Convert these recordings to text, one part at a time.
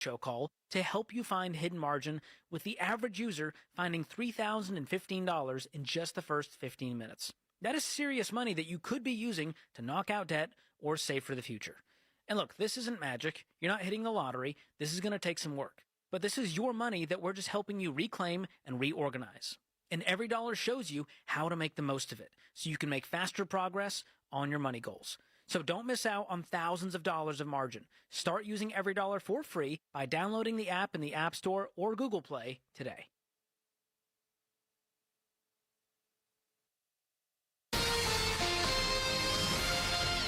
show call to help you find hidden margin, with the average user finding $3,015 in just the first 15 minutes. That is serious money that you could be using to knock out debt or save for the future. And look, this isn't magic. You're not hitting the lottery. This is going to take some work. But this is your money that we're just helping you reclaim and reorganize. And every dollar shows you how to make the most of it, so you can make faster progress on your money goals. So don't miss out on thousands of dollars of margin. Start using Every Dollar for free by downloading the app in the App Store or Google Play today.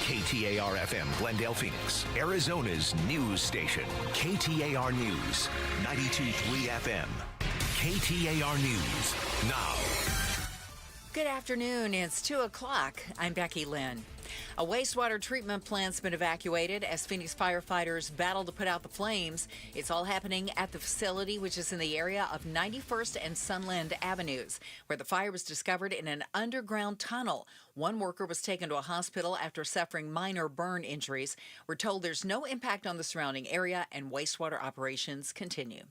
KTAR-FM Glendale, Phoenix, Arizona's news station. KTAR News, 92.3 FM. KTAR News, now. Good afternoon. It's 2 o'clock. I'm Becky Lynn. A wastewater treatment plant's been evacuated as Phoenix firefighters battle to put out the flames. It's all happening at the facility, which is in the area of 91st and Sunland Avenues, where the fire was discovered in an underground tunnel. One worker was taken to a hospital after suffering minor burn injuries. We're told there's no impact on the surrounding area and wastewater operations continue.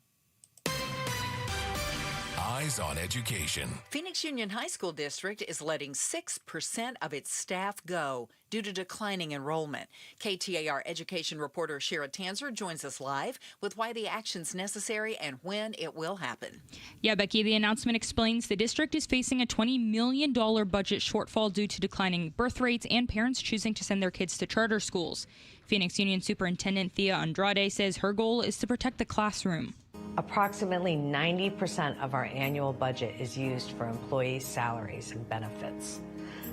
Eyes on education. Phoenix Union High School District is letting 6% of its staff go due to declining enrollment. KTAR education reporter Shira Tanzer joins us live with why the action's necessary and when it will happen. Yeah, Becky, the announcement explains the district is facing a $20 million budget shortfall due to declining birth rates and parents choosing to send their kids to charter schools. Phoenix Union Superintendent Thea Andrade says her goal is to protect the classroom. Approximately 90% of our annual budget is used for employees' salaries and benefits.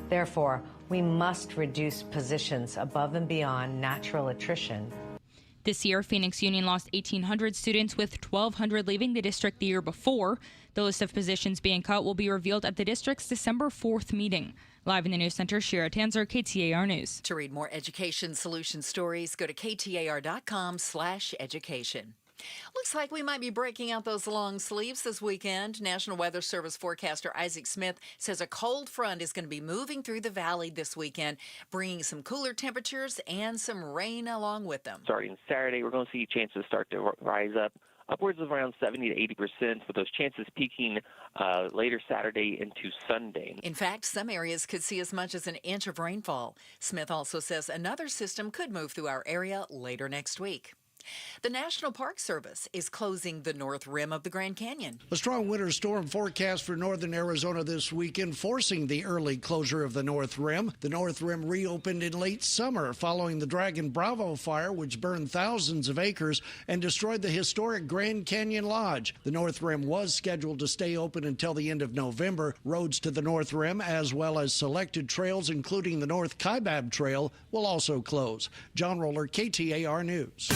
Therefore, we must reduce positions above and beyond natural attrition. This year, Phoenix Union lost 1,800 students, with 1,200 leaving the district the year before. The list of positions being cut will be revealed at the district's December 4th meeting. Live in the News Center, Shira Tanzer, KTAR News. To read more education solution stories, go to ktar.com/education. Looks like we might be breaking out those long sleeves this weekend. National Weather Service forecaster Isaac Smith says a cold front is going to be moving through the valley this weekend, bringing some cooler temperatures and some rain along with them. Starting Saturday, we're going to see chances start to rise up, upwards of around 70 to 80%, with those chances peaking later Saturday into Sunday. In fact, some areas could see as much as an inch of rainfall. Smith also says another system could move through our area later next week. The National Park Service is closing the north rim of the Grand Canyon. A strong winter storm forecast for northern Arizona this weekend, forcing the early closure of the north rim. The north rim reopened in late summer following the Dragon Bravo fire, which burned thousands of acres and destroyed the historic Grand Canyon Lodge. The north rim was scheduled to stay open until the end of November. Roads to the north rim, as well as selected trails, including the North Kaibab Trail, will also close. John Roller, KTAR News.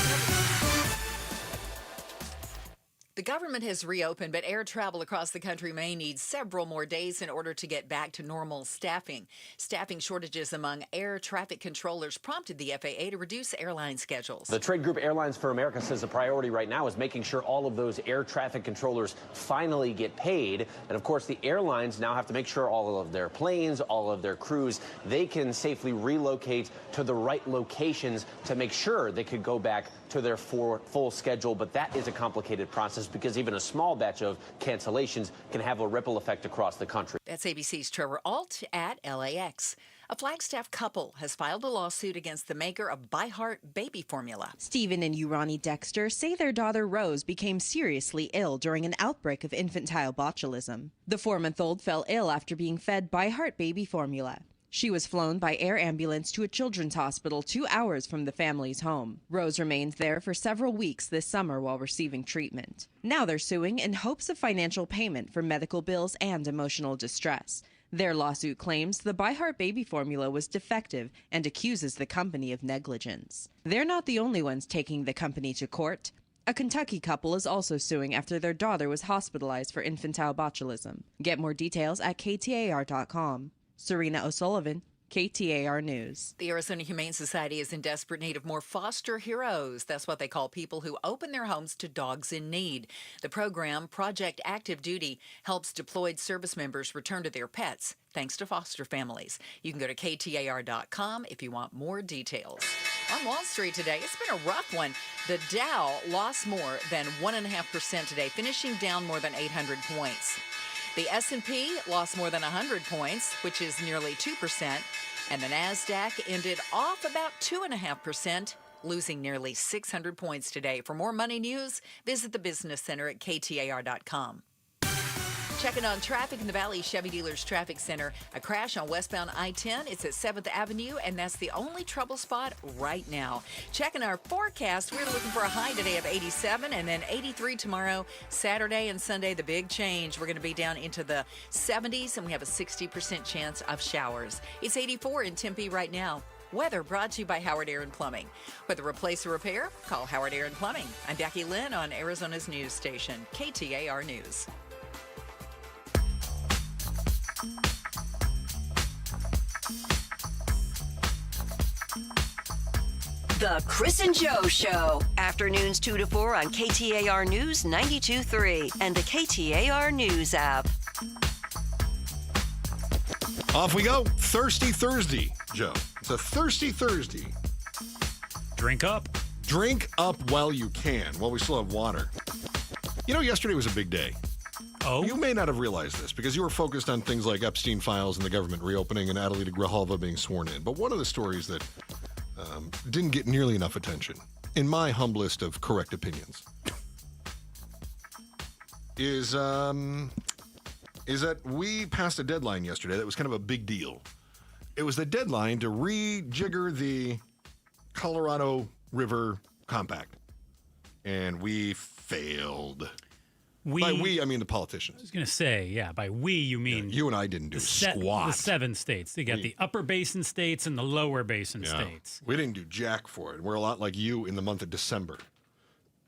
The government has reopened, but air travel across the country may need several more days in order to get back to normal staffing. Staffing shortages among air traffic controllers prompted the FAA to reduce airline schedules. The trade group Airlines for America says the priority right now is making sure all of those air traffic controllers finally get paid. And of course, the airlines now have to make sure all of their planes, all of their crews, they can safely relocate to the right locations to make sure they could go back to their full schedule. But that is a complicated process, because even a small batch of cancellations can have a ripple effect across the country. That's ABC's Trevor Alt at LAX. A Flagstaff couple has filed a lawsuit against the maker of By Heart baby formula. Stephen and Urani Dexter say their daughter Rose became seriously ill during an outbreak of infantile botulism. The 4-month-old fell ill after being fed By Heart baby formula. She was flown by air ambulance to a children's hospital 2 hours from the family's home. Rose remained there for several weeks this summer while receiving treatment. Now they're suing in hopes of financial payment for medical bills and emotional distress. Their lawsuit claims the By Heart baby formula was defective and accuses the company of negligence. They're not the only ones taking the company to court. A Kentucky couple is also suing after their daughter was hospitalized for infantile botulism. Get more details at KTAR.com. Serena O'Sullivan, KTAR News. The Arizona Humane Society is in desperate need of more foster heroes. That's what they call people who open their homes to dogs in need. The program, Project Active Duty, helps deployed service members return to their pets, thanks to foster families. You can go to KTAR.com if you want more details. On Wall Street today, it's been a rough one. The Dow lost more than 1.5% today, finishing down more than 800 points. The S&P lost more than 100 points, which is nearly 2%, and the NASDAQ ended off about 2.5%, losing nearly 600 points today. For more money news, visit the Business Center at KTAR.com. Checking on traffic in the Valley Chevy Dealers Traffic Center. A crash on westbound I-10. It's at 7th Avenue, and that's the only trouble spot right now. Checking our forecast, we're looking for a high today of 87 and then 83 tomorrow. Saturday and Sunday, the big change. We're going to be down into the 70s, and we have a 60% chance of showers. It's 84 in Tempe right now. Weather brought to you by Howard Aaron Plumbing. Whether replace or repair, call Howard Aaron Plumbing. I'm Becky Lynn on Arizona's news station, KTAR News. The Chris and Joe Show. Afternoons 2 to 4 on KTAR News 92.3 and the KTAR News app. Off we go. Thirsty Thursday, Joe. It's a Thirsty Thursday. Drink up. Drink up while you can. Well, we still have water. You know, yesterday was a big day. Oh? You may not have realized this because you were focused on things like Epstein files and the government reopening and Adelita Grijalva being sworn in. But one of the stories that didn't get nearly enough attention, in my humblest of correct opinions, is that we passed a deadline yesterday that was kind of a big deal. It was the deadline to rejigger the Colorado River Compact. And we failed. By we, I mean the politicians. I was going to say, yeah, by we, you mean... Yeah, you and I didn't do squat. The 7 states. They got the upper basin states and the lower basin states. We didn't do jack for it. We're a lot like you in the month of December.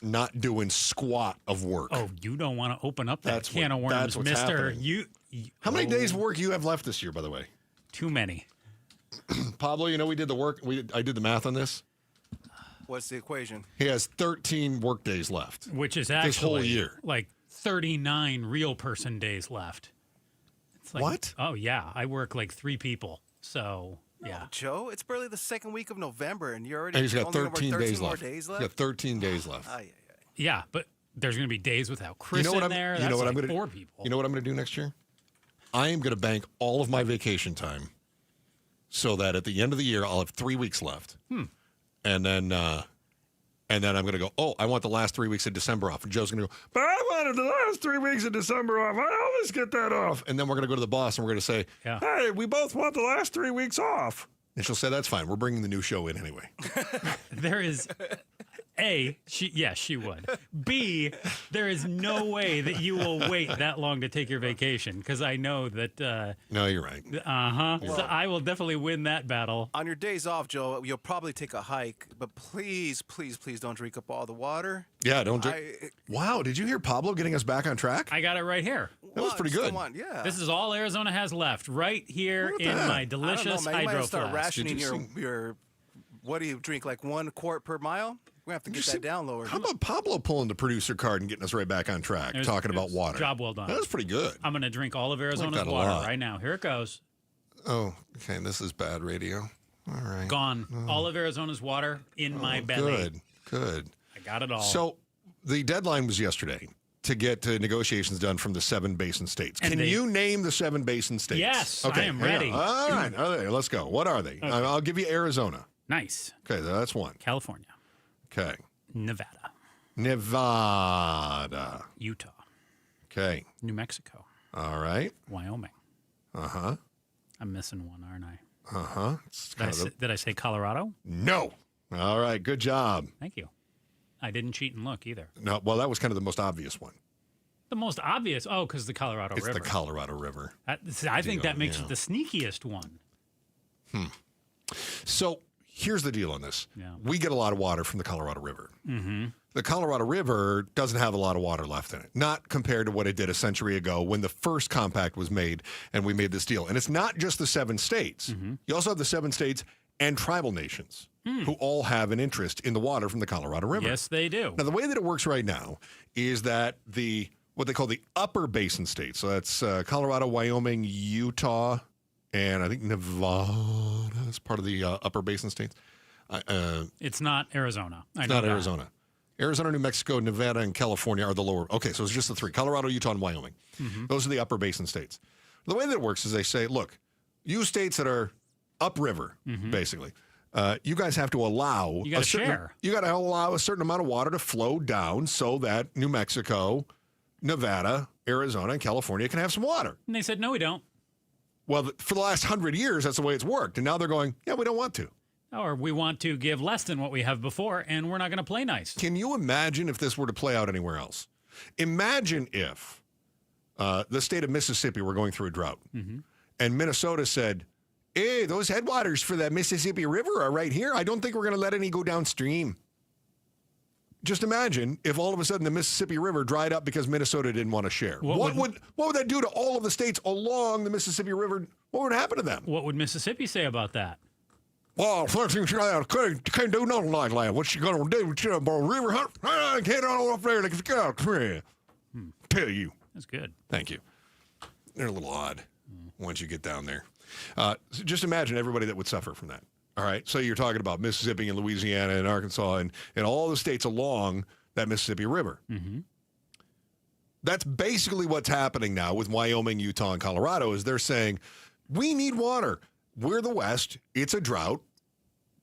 Not doing squat of work. Oh, you don't want to open up that can of worms, that's what's mister. Happening. How many days of work you have left this year, by the way? Too many. Pablo, you know we did the work. I did the math on this. What's the equation? He has 13 work days left. Which is actually this whole year. Like 39 real person days left. It's like, what? Oh, yeah. I work like 3 people. So, yeah. No, Joe, it's barely the second week of November, and you're already And he's got 13 days more left. days left. He's got 13 days left. Yeah, but there's going to be days without Chris in there. That's like 4 people. You know what I'm going to do next year? I am going to bank all of my vacation time so that at the end of the year, I'll have 3 weeks left. And then I'm going to go, I want the last 3 weeks of December off. And Joe's going to go, but I wanted the last 3 weeks of December off. I always get that off. And then we're going to go to the boss and we're going to say, hey, we both want the last 3 weeks off. And she'll say, that's fine. We're bringing the new show in anyway. There is... A, she would. B, there is no way that you will wait that long to take your vacation because I know that... no, you're right. So I will definitely win that battle. On your days off, Joe, you'll probably take a hike, but please, please, please don't drink up all the water. Yeah, don't drink. Wow, did you hear Pablo getting us back on track? I got it right here. That was pretty good. Yeah. This is all Arizona has left right here in my delicious hydro hydro flask. Start rationing you your, what do you drink, like 1 quart per mile? We're going to have to get that down lower. How about Pablo pulling the producer card and getting us right back on track, talking about water? Job well done. That was pretty good. I'm going to drink all of Arizona's water right now. Here it goes. Oh, okay. This is bad radio. All right. Gone. All of Arizona's water in my belly. Good. I got it all. So the deadline was yesterday to get negotiations done from the 7 basin states. Can you name the 7 basin states? Yes, okay, I am ready. All right. Let's go. What are they? Okay. I'll give you Arizona. Nice. Okay, that's 1. California. Okay. Nevada. Utah. Okay. New Mexico. All right. Wyoming. Uh-huh. I'm missing one, aren't I? Uh-huh. Did I say Colorado? No. All right. Good job. Thank you. I didn't cheat and look either. No. Well, that was kind of the most obvious one. The most obvious? Oh, because the Colorado River. It's the Colorado River. I think that makes it the sneakiest one. So Here's the deal on this. Yeah. We get a lot of water from the Colorado River. Mm-hmm. The Colorado River doesn't have a lot of water left in it, not compared to what it did a century ago when the first compact was made and we made this deal. And it's not just the 7 states. Mm-hmm. You also have the 7 states and tribal nations who all have an interest in the water from the Colorado River. Yes, they do. Now, the way that it works right now is that what they call the upper basin states, so that's Colorado, Wyoming, Utah, and I think Nevada is part of the upper basin states. It's not Arizona. It's not Arizona. Arizona, New Mexico, Nevada, and California are the lower. Okay, so it's just the 3. Colorado, Utah, and Wyoming. Mm-hmm. Those are the upper basin states. The way that it works is they say, look, you states that are upriver, basically, you guys have to allow You got to allow a certain amount of water to flow down so that New Mexico, Nevada, Arizona, and California can have some water. And they said, no, we don't. Well, for the last 100 years, that's the way it's worked. And now they're going, yeah, we don't want to. Or we want to give less than what we have before, and we're not going to play nice. Can you imagine if this were to play out anywhere else? Imagine if the state of Mississippi were going through a drought, and Minnesota said, hey, those headwaters for the Mississippi River are right here. I don't think we're going to let any go downstream. Just imagine if all of a sudden the Mississippi River dried up because Minnesota didn't want to share. What would that do to all of the states along the Mississippi River? What would happen to them? What would Mississippi say about that? Well, can't do nothing like that. What you gonna do? River hunt? I can't go up there like if you got tell you. That's good. Thank you. They're a little odd once you get down there. So just imagine everybody that would suffer from that. All right. So you're talking about Mississippi and Louisiana and Arkansas and all the states along that Mississippi River. Mm-hmm. That's basically what's happening now with Wyoming, Utah, and Colorado is they're saying, we need water. We're the West. It's a drought.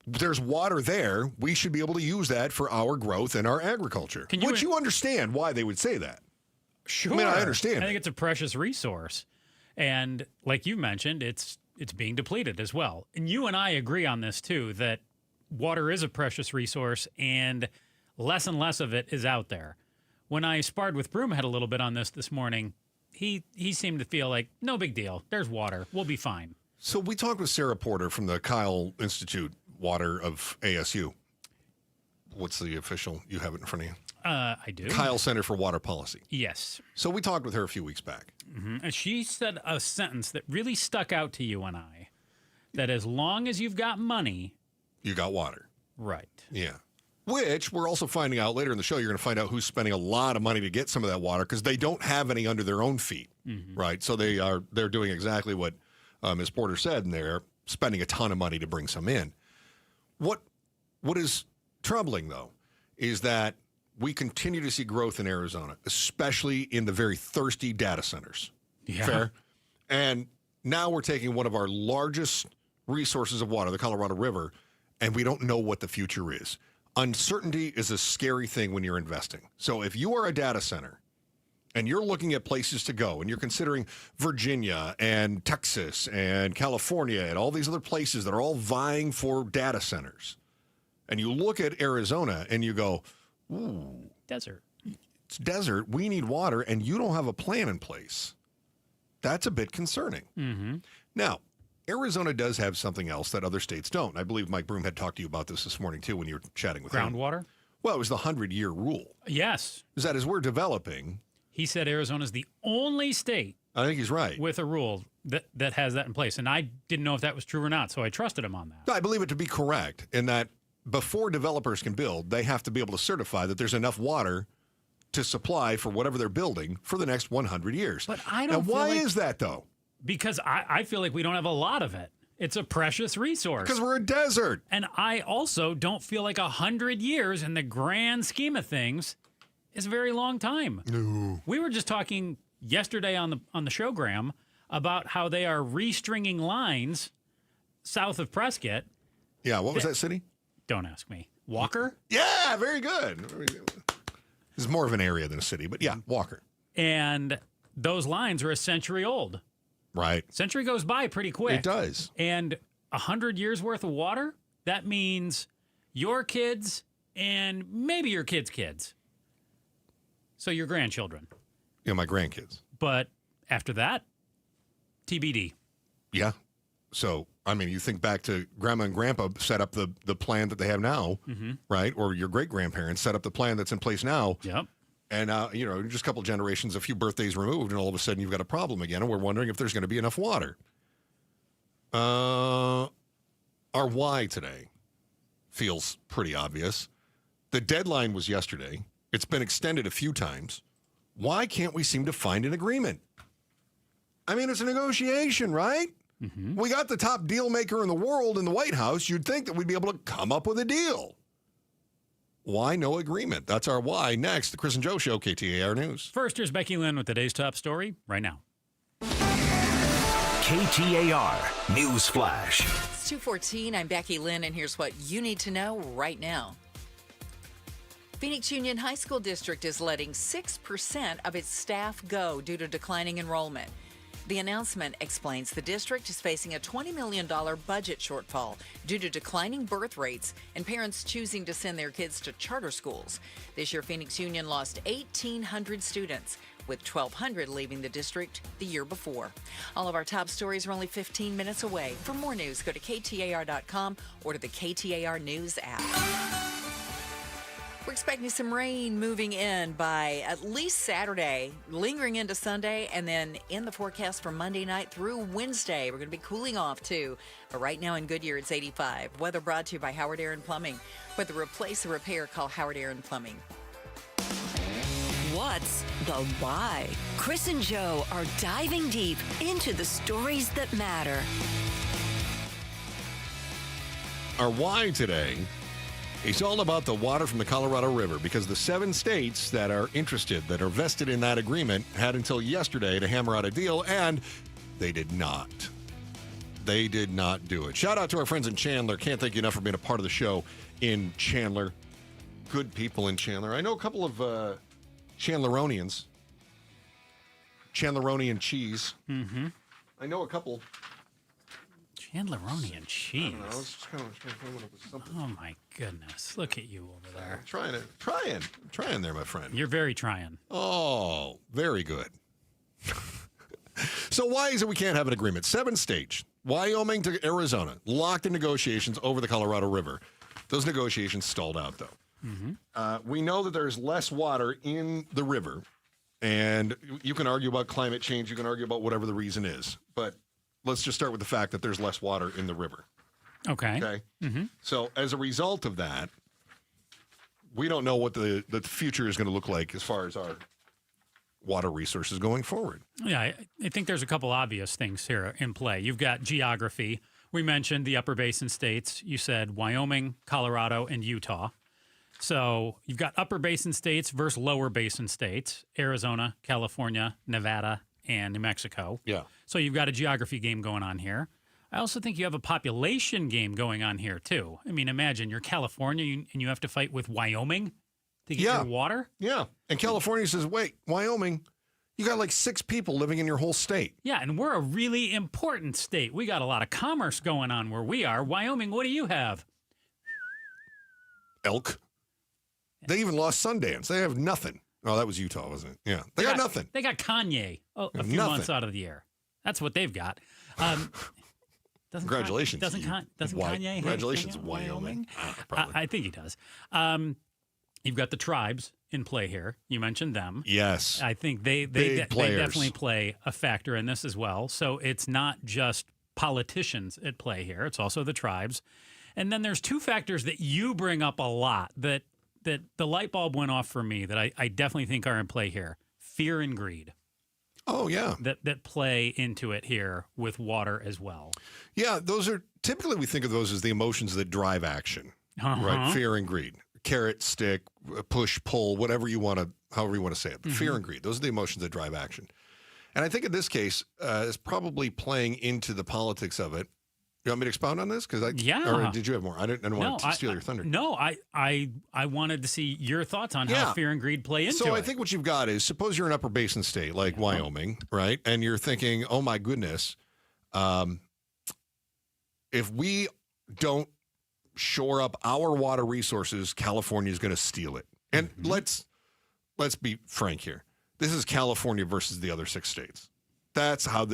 There's water there. We should be able to use that for our growth and our agriculture. Would you understand why they would say that? Sure. I mean, I understand. I think it's a precious resource. And like you mentioned, it's being depleted as well. And you and I agree on this, too, that water is a precious resource and less of it is out there. When I sparred with Broomhead a little bit on this morning, he seemed to feel like, no big deal. There's water. We'll be fine. So we talked with Sarah Porter from the Kyle Institute Water of ASU. What's the official? You have it in front of you? I do. Kyle Center for Water Policy. Yes. So we talked with her a few weeks back. Mm-hmm. And she said a sentence that really stuck out to you and I, that as long as you've got money... You got water. Right. Yeah. Which we're also finding out later in the show, you're going to find out who's spending a lot of money to get some of that water because they don't have any under their own feet, right? So they're doing exactly what Ms. Porter said, and they're spending a ton of money to bring some in. What is troubling, though, is that we continue to see growth in Arizona, especially in the very thirsty data centers. Yeah. Fair? And now we're taking one of our largest resources of water, the Colorado River, and we don't know what the future is. Uncertainty is a scary thing when you're investing. So if you are a data center and you're looking at places to go and you're considering Virginia and Texas and California and all these other places that are all vying for data centers, and you look at Arizona and you go, ooh. Desert. It's desert. We need water, and you don't have a plan in place. That's a bit concerning. Mm-hmm. Now, Arizona does have something else that other states don't. I believe Mike Broom had talked to you about this morning, too, when you were chatting with him. Groundwater? Well, it was the 100-year rule. Yes. Is that as we're developing... He said Arizona's the only state... I think he's right. ...with a rule that has that in place. And I didn't know if that was true or not, so I trusted him on that. I believe it to be correct in that before developers can build, they have to be able to certify that there's enough water to supply for whatever they're building for the next 100 years. But I don't Now, why feel like, is that, though? Because I feel like we don't have a lot of it. It's a precious resource. Because we're a desert. And I also don't feel like 100 years in the grand scheme of things is a very long time. No. We were just talking yesterday on the showgram about how they are restringing lines south of Prescott. Yeah, what was that city? Don't ask me. Walker? Yeah, very good. It's more of an area than a city, but yeah, Walker. And those lines are a century old. Right. Century goes by pretty quick. It does. And 100 years worth of water, that means your kids and maybe your kids' kids. So your grandchildren. Yeah, my grandkids. But after that, TBD. Yeah. So, I mean, you think back to Grandma and Grandpa set up the plan that they have now, right? Or your great-grandparents set up the plan that's in place now. Yep. And, just a couple generations, a few birthdays removed, and all of a sudden you've got a problem again, and we're wondering if there's going to be enough water. Our why today feels pretty obvious. The deadline was yesterday. It's been extended a few times. Why can't we seem to find an agreement? I mean, it's a negotiation, right? We got the top deal maker in the world in the White House. You'd think that we'd be able to come up with a deal. Why no agreement? That's our why. Next, the Chris and Joe Show, KTAR News. First, here's Becky Lynn with today's top story right now. KTAR News Flash. It's 2:14. I'm Becky Lynn, and here's what you need to know right now. Phoenix Union High School District is letting 6% of its staff go due to declining enrollment. The announcement explains the district is facing a $20 million budget shortfall due to declining birth rates and parents choosing to send their kids to charter schools. This year, Phoenix Union lost 1,800 students, with 1,200 leaving the district the year before. All of our top stories are only 15 minutes away. For more news, go to KTAR.com or to the KTAR News app. We're expecting some rain moving in by at least Saturday, lingering into Sunday, and then in the forecast for Monday night through Wednesday. We're going to be cooling off, too. But right now in Goodyear, it's 85. Weather brought to you by Howard Aaron Plumbing. Whether replace or repair, call Howard Aaron Plumbing. What's the why? Chris and Joe are diving deep into the stories that matter. Our why today is all about the water from the Colorado River, because the 7 states that are interested, that are vested in that agreement, had until yesterday to hammer out a deal, and they did not. They did not do it. Shout out to our friends in Chandler. Can't thank you enough for being a part of the show in Chandler. Good people in Chandler. I know a couple of Chandleronians. Chandleronian cheese. I know a couple. Chandleronian cheese. I was just kind of coming up with something. Oh, my goodness. Look at you over there. I'm trying there, my friend. You're very trying. Oh, very good. So why is it we can't have an agreement? 7 states, Wyoming to Arizona, locked in negotiations over the Colorado River. Those negotiations stalled out, though. We know that there's less water in the river, and you can argue about climate change. You can argue about whatever the reason is, but let's just start with the fact that there's less water in the river. Okay. So as a result of that, we don't know what the future is going to look like as far as our water resources going forward. Yeah, I think there's a couple obvious things here in play. You've got geography. We mentioned the upper basin states. You said Wyoming, Colorado, and Utah. So you've got upper basin states versus lower basin states, Arizona, California, Nevada, and New Mexico. Yeah. So you've got a geography game going on here. I also think you have a population game going on here, too. I mean, imagine you're California and you have to fight with Wyoming to get your water. Yeah. And California says, wait, Wyoming, you got like 6 people living in your whole state. Yeah, and we're a really important state. We got a lot of commerce going on where we are. Wyoming, what do you have? Elk. They even lost Sundance. They have nothing. Oh, that was Utah, wasn't it? Yeah. They got nothing. They got Kanye a few months out of the year. That's what they've got. Congratulations. Doesn't Kanye? Congratulations, Wyoming. I think he does. You've got the tribes in play here. You mentioned them. Yes. I think they definitely play a factor in this as well. So it's not just politicians at play here. It's also the tribes. And then there's 2 factors that you bring up a lot that the light bulb went off for me that I definitely think are in play here. Fear and greed. Oh, yeah. That play into it here with water as well. Yeah, those are typically we think of those as the emotions that drive action, right? Fear and greed. Carrot, stick, push, pull, however you want to say it. But fear and greed, those are the emotions that drive action. And I think in this case, is probably playing into the politics of it. You want me to expound on this? Or did you have more? I didn't want to steal your thunder. No, I wanted to see your thoughts on how fear and greed play into it. So I think what you've got is, suppose you're an upper basin state like Wyoming, right? And you're thinking, oh my goodness, if we don't shore up our water resources, California is going to steal it. And let's be frank here. This is California versus the other 6 states. That's how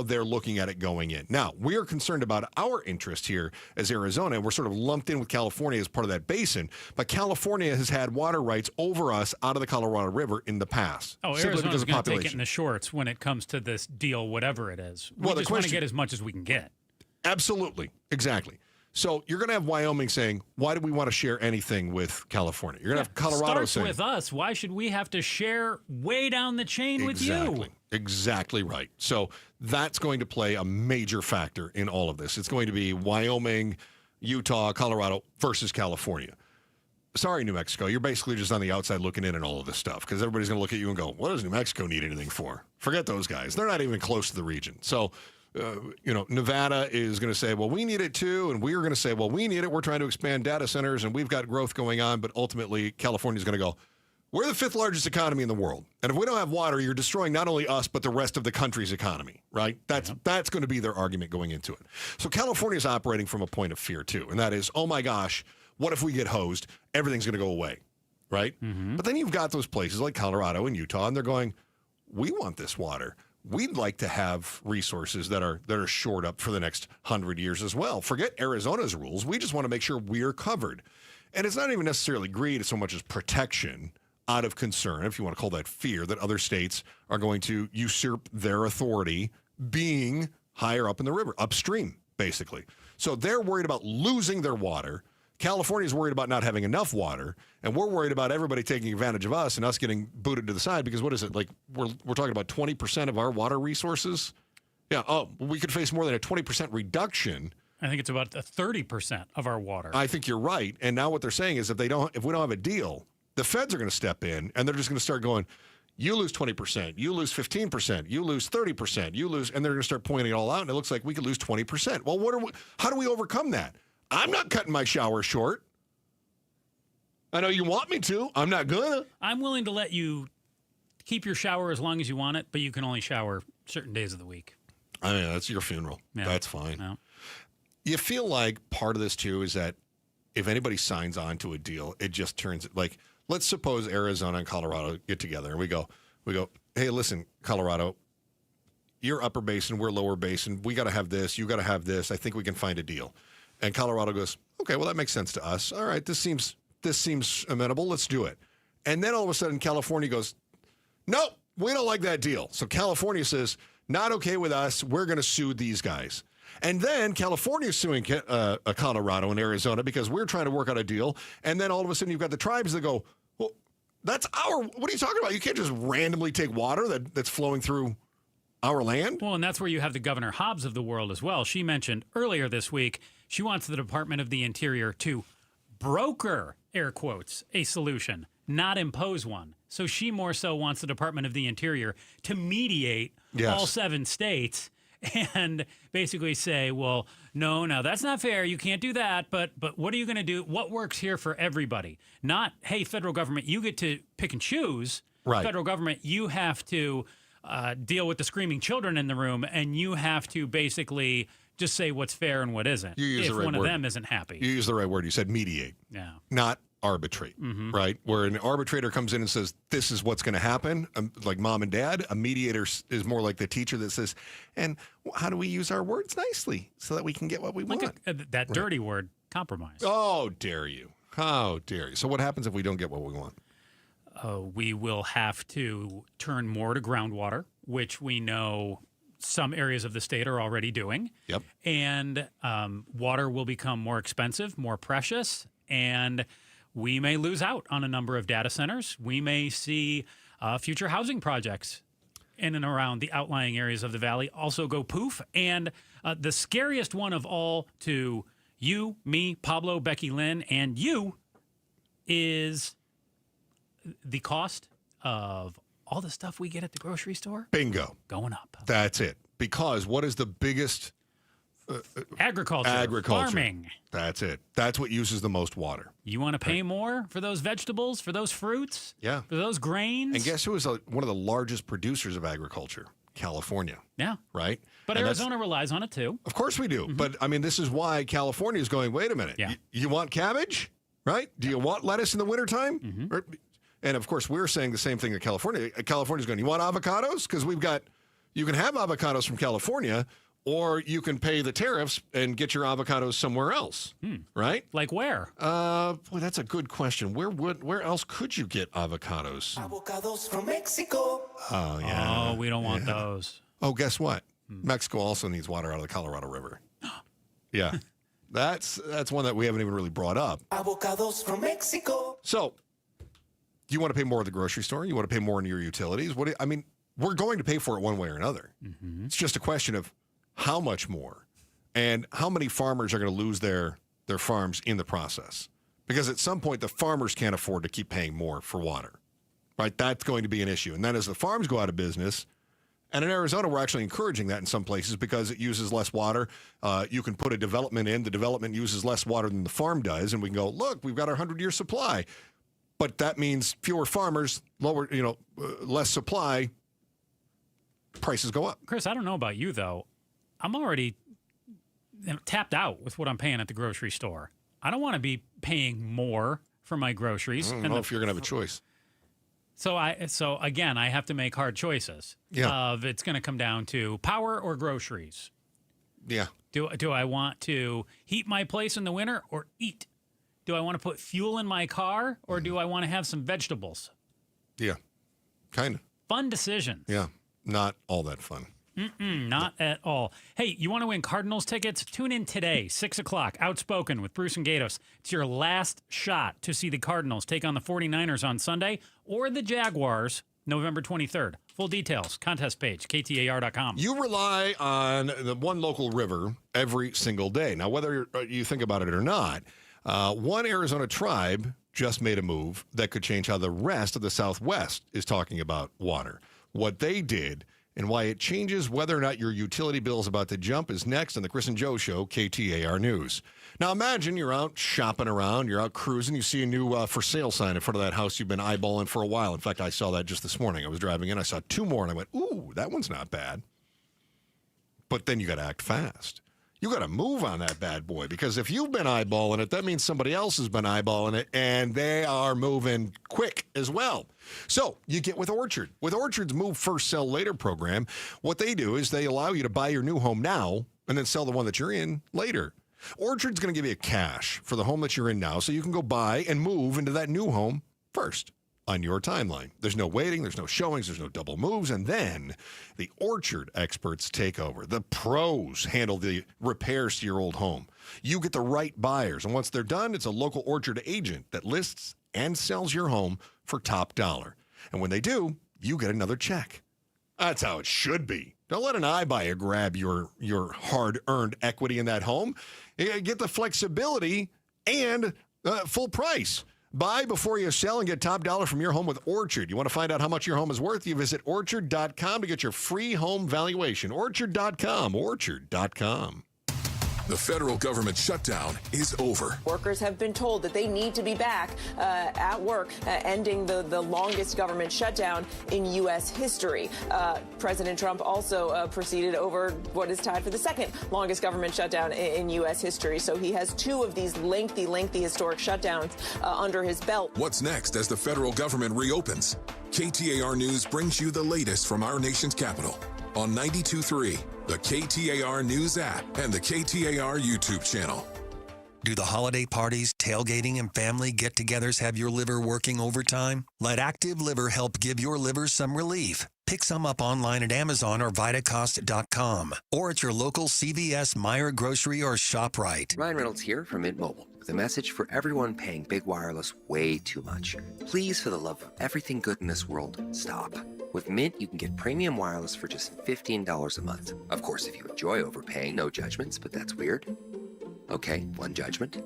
they're looking at it going in. Now, we are concerned about our interest here as Arizona, and we're sort of lumped in with California as part of that basin. But California has had water rights over us out of the Colorado River in the past. Oh, Arizona's going to take it in the shorts when it comes to this deal, whatever it is. We just want to get as much as we can get. Absolutely. Exactly. So you're going to have Wyoming saying, why do we want to share anything with California? You're going to have Colorado saying. Starts with us. Why should we have to share way down the chain with you? Exactly right. So that's going to play a major factor in all of this. It's going to be Wyoming, Utah, Colorado versus California. Sorry, New Mexico. You're basically just on the outside looking in on all of this stuff because everybody's going to look at you and go, what does New Mexico need anything for? Forget those guys. They're not even close to the region. So Nevada is going to say, well, we need it too. And we're going to say, well, we need it. We're trying to expand data centers and we've got growth going on. But ultimately, California is going to go, we're the 5th largest economy in the world. And if we don't have water, you're destroying not only us, but the rest of the country's economy, right? That's going to be their argument going into it. So California is operating from a point of fear too. And that is, oh my gosh, what if we get hosed? Everything's going to go away, right? Mm-hmm. But then you've got those places like Colorado and Utah, and they're going, we want this water. We'd like to have resources that are shored up for the next 100 years as well. Forget Arizona's rules. We just want to make sure we're covered. And it's not even necessarily greed so much as protection out of concern, if you want to call that fear, that other states are going to usurp their authority being higher up in the river, upstream, basically. So they're worried about losing their water. California's worried about not having enough water, and we're worried about everybody taking advantage of us and us getting booted to the side because what is it? Like we're talking about 20% of our water resources? Yeah, we could face more than a 20% reduction. I think it's about 30% of our water. I think you're right. And now what they're saying is if we don't have a deal, the feds are going to step in and they're just going to start going, you lose 20%, you lose 15%, you lose 30%, you lose, and they're going to start pointing it all out, and it looks like we could lose 20%. Well, how do we overcome that? I'm not cutting my shower short. I know you want me to. I'm not gonna. I'm willing to let you keep your shower as long as you want it, but you can only shower certain days of the week. I mean, that's your funeral. Yeah. That's fine. Yeah. You feel like part of this, too, is that if anybody signs on to a deal, it just turns like, let's suppose Arizona and Colorado get together and we go, hey, listen, Colorado, you're upper basin, we're lower basin. We got to have this. You got to have this. I think we can find a deal. And Colorado goes, okay, well, that makes sense to us. All right, this seems amenable. Let's do it. And then all of a sudden, California goes, nope, we don't like that deal. So California says, not okay with us. We're going to sue these guys. And then California is suing Colorado and Arizona because we're trying to work out a deal. And then all of a sudden, you've got the tribes that go, well, what are you talking about? You can't just randomly take water that's flowing through our land. Well, and that's where you have the Governor Hobbs of the world as well. She mentioned earlier this week, she wants the Department of the Interior to broker, air quotes, a solution, not impose one. So she more so wants the Department of the Interior to mediate all 7 states and basically say, well, no, that's not fair. You can't do that. But what are you going to do? What works here for everybody? Not, hey, federal government, you get to pick and choose. Right. Federal government, you have to deal with the screaming children in the room, and you have to basically just say what's fair and what isn't. You use if the right one word. of them isn't happy. You use the right word. You said mediate. Yeah. Not arbitrate, right? Where an arbitrator comes in and says, this is what's going to happen, like mom and dad. A mediator is more like the teacher that says, and how do we use our words nicely so that we can get what we want? That dirty word, compromise. Oh, dare you. How dare you. So what happens if we don't get what we want? We will have to turn more to groundwater, which we know some areas of the state are already doing. Yep. And water will become more expensive, more precious, and we may lose out on a number of data centers. We may see future housing projects in and around the outlying areas of the valley also go poof. And the scariest one of all to you, me, Pablo, Becky Lynn, and you is the cost of all the stuff we get at the grocery store. Bingo. Going up. That's it. Because what is the biggest... Agriculture. Farming. That's it. That's what uses the most water. You want to pay more for those vegetables, for those fruits? Yeah. For those grains? And guess who is one of the largest producers of agriculture? California. Yeah. Right? But Arizona relies on it too. Of course we do. But, I mean, this is why California is going, wait a minute. Yeah. You want cabbage? Right? Do you want lettuce in the wintertime? And, of course, we're saying the same thing in California. California's going, you want avocados? Because we've got You can have avocados from California, or you can pay the tariffs and get your avocados somewhere else, right? Like where? Boy, that's a good question. Where else could you get avocados? Avocados from Mexico. Oh, yeah. Oh, we don't want those. Oh, guess what? Mexico also needs water out of the Colorado River. Yeah. That's one that we haven't even really brought up. Avocados from Mexico. So, do you want to pay more at the grocery store? You want to pay more in your utilities? We're going to pay for it one way or another. Mm-hmm. It's just a question of how much more and how many farmers are going to lose their farms in the process. Because at some point, the farmers can't afford to keep paying more for water, right? That's going to be an issue. And then as the farms go out of business, and in Arizona, we're actually encouraging that in some places because it uses less water. You can put a development in. The development uses less water than the farm does. And we can go, look, we've got our 100-year supply. But that means fewer farmers, less supply, prices go up. Chris, I don't know about you, though. I'm already tapped out with what I'm paying at the grocery store. I don't want to be paying more for my groceries. I don't know if you're going to have a choice. So again, I have to make hard choices. Yeah. It's going to come down to power or groceries. Yeah. Do I want to heat my place in the winter or eat? Do I want to put fuel in my car or do I want to have some vegetables? Yeah. Kind of. Fun decisions. Yeah. Not all that fun. Not at all. Hey, you want to win Cardinals tickets? Tune in today, 6 o'clock, Outspoken with Bruce and Gatos. It's your last shot to see the Cardinals take on the 49ers on Sunday or the Jaguars November 23rd. Full details, contest page, KTAR.com. You rely on the one local river every single day. Now, whether you think about it or not, one Arizona tribe just made a move that could change how the rest of the Southwest is talking about water. What they did and why it changes whether or not your utility bill is about to jump is next on the Chris and Joe Show, KTAR News. Now, imagine you're out shopping around, you're out cruising, you see a new for sale sign in front of that house you've been eyeballing for a while. In fact, I saw that just this morning. I was driving in, I saw two more, and I went, ooh, that one's not bad. But then you got to act fast. You got to move on that bad boy, because if you've been eyeballing it, that means somebody else has been eyeballing it, and they are moving quick as well. So you get with Orchard. With Orchard's Move First, Sell Later program, what they do is they allow you to buy your new home now and then sell the one that you're in later. Orchard's going to give you cash for the home that you're in now so you can go buy and move into that new home first on your timeline. There's no waiting, there's no showings, there's no double moves, and then the Orchard experts take over. The pros handle the repairs to your old home. You get the right buyers, and once they're done, it's a local Orchard agent that lists and sells your home for top dollar. And when they do, you get another check. That's how it should be. Don't let an iBuyer grab your hard-earned equity in that home. You get the flexibility and full price. Buy before you sell and get top dollar from your home with Orchard. You want to find out how much your home is worth? You visit Orchard.com to get your free home valuation. Orchard.com. Orchard.com. The federal government shutdown is over. Workers have been told that they need to be back at work, ending the longest government shutdown in U.S. history. President Trump also proceeded over what is tied for the second longest government shutdown in U.S. history. So he has two of these lengthy historic shutdowns under his belt. What's next as the federal government reopens? KTAR News brings you the latest from our nation's capital on 92.3, the KTAR News app, and the KTAR YouTube channel. Do the holiday parties, tailgating, and family get-togethers have your liver working overtime? Let Active Liver help give your liver some relief. Pick some up online at Amazon or Vitacost.com, or at your local CVS, Meijer Grocery, or ShopRite. Ryan Reynolds here from Mint Mobile with a message for everyone paying big wireless way too much. Please, for the love of everything good in this world, stop. With Mint, you can get premium wireless for just $15 a month. Of course, if you enjoy overpaying, no judgments, but that's weird. Okay, one judgment.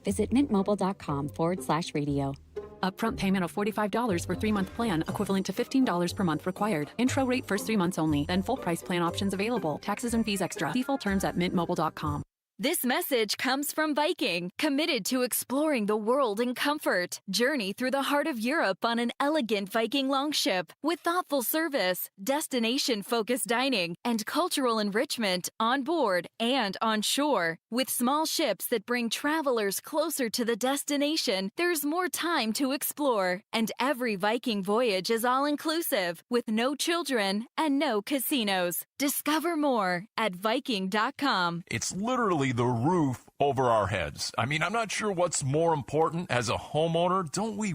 Visit mintmobile.com/radio. Upfront payment of $45 for 3-month plan, equivalent to $15 per month required. Intro rate first 3 months only, then full price plan options available. Taxes and fees extra. See full terms at mintmobile.com. This message comes from Viking, committed to exploring the world in comfort. Journey through the heart of Europe on an elegant Viking longship with thoughtful service, destination-focused dining, and cultural enrichment on board and on shore. With small ships that bring travelers closer to the destination, there's more time to explore. And every Viking voyage is all-inclusive, with no children and no casinos. Discover more at Viking.com. It's literally the roof over our heads. I mean, I'm not sure what's more important as a homeowner. Don't we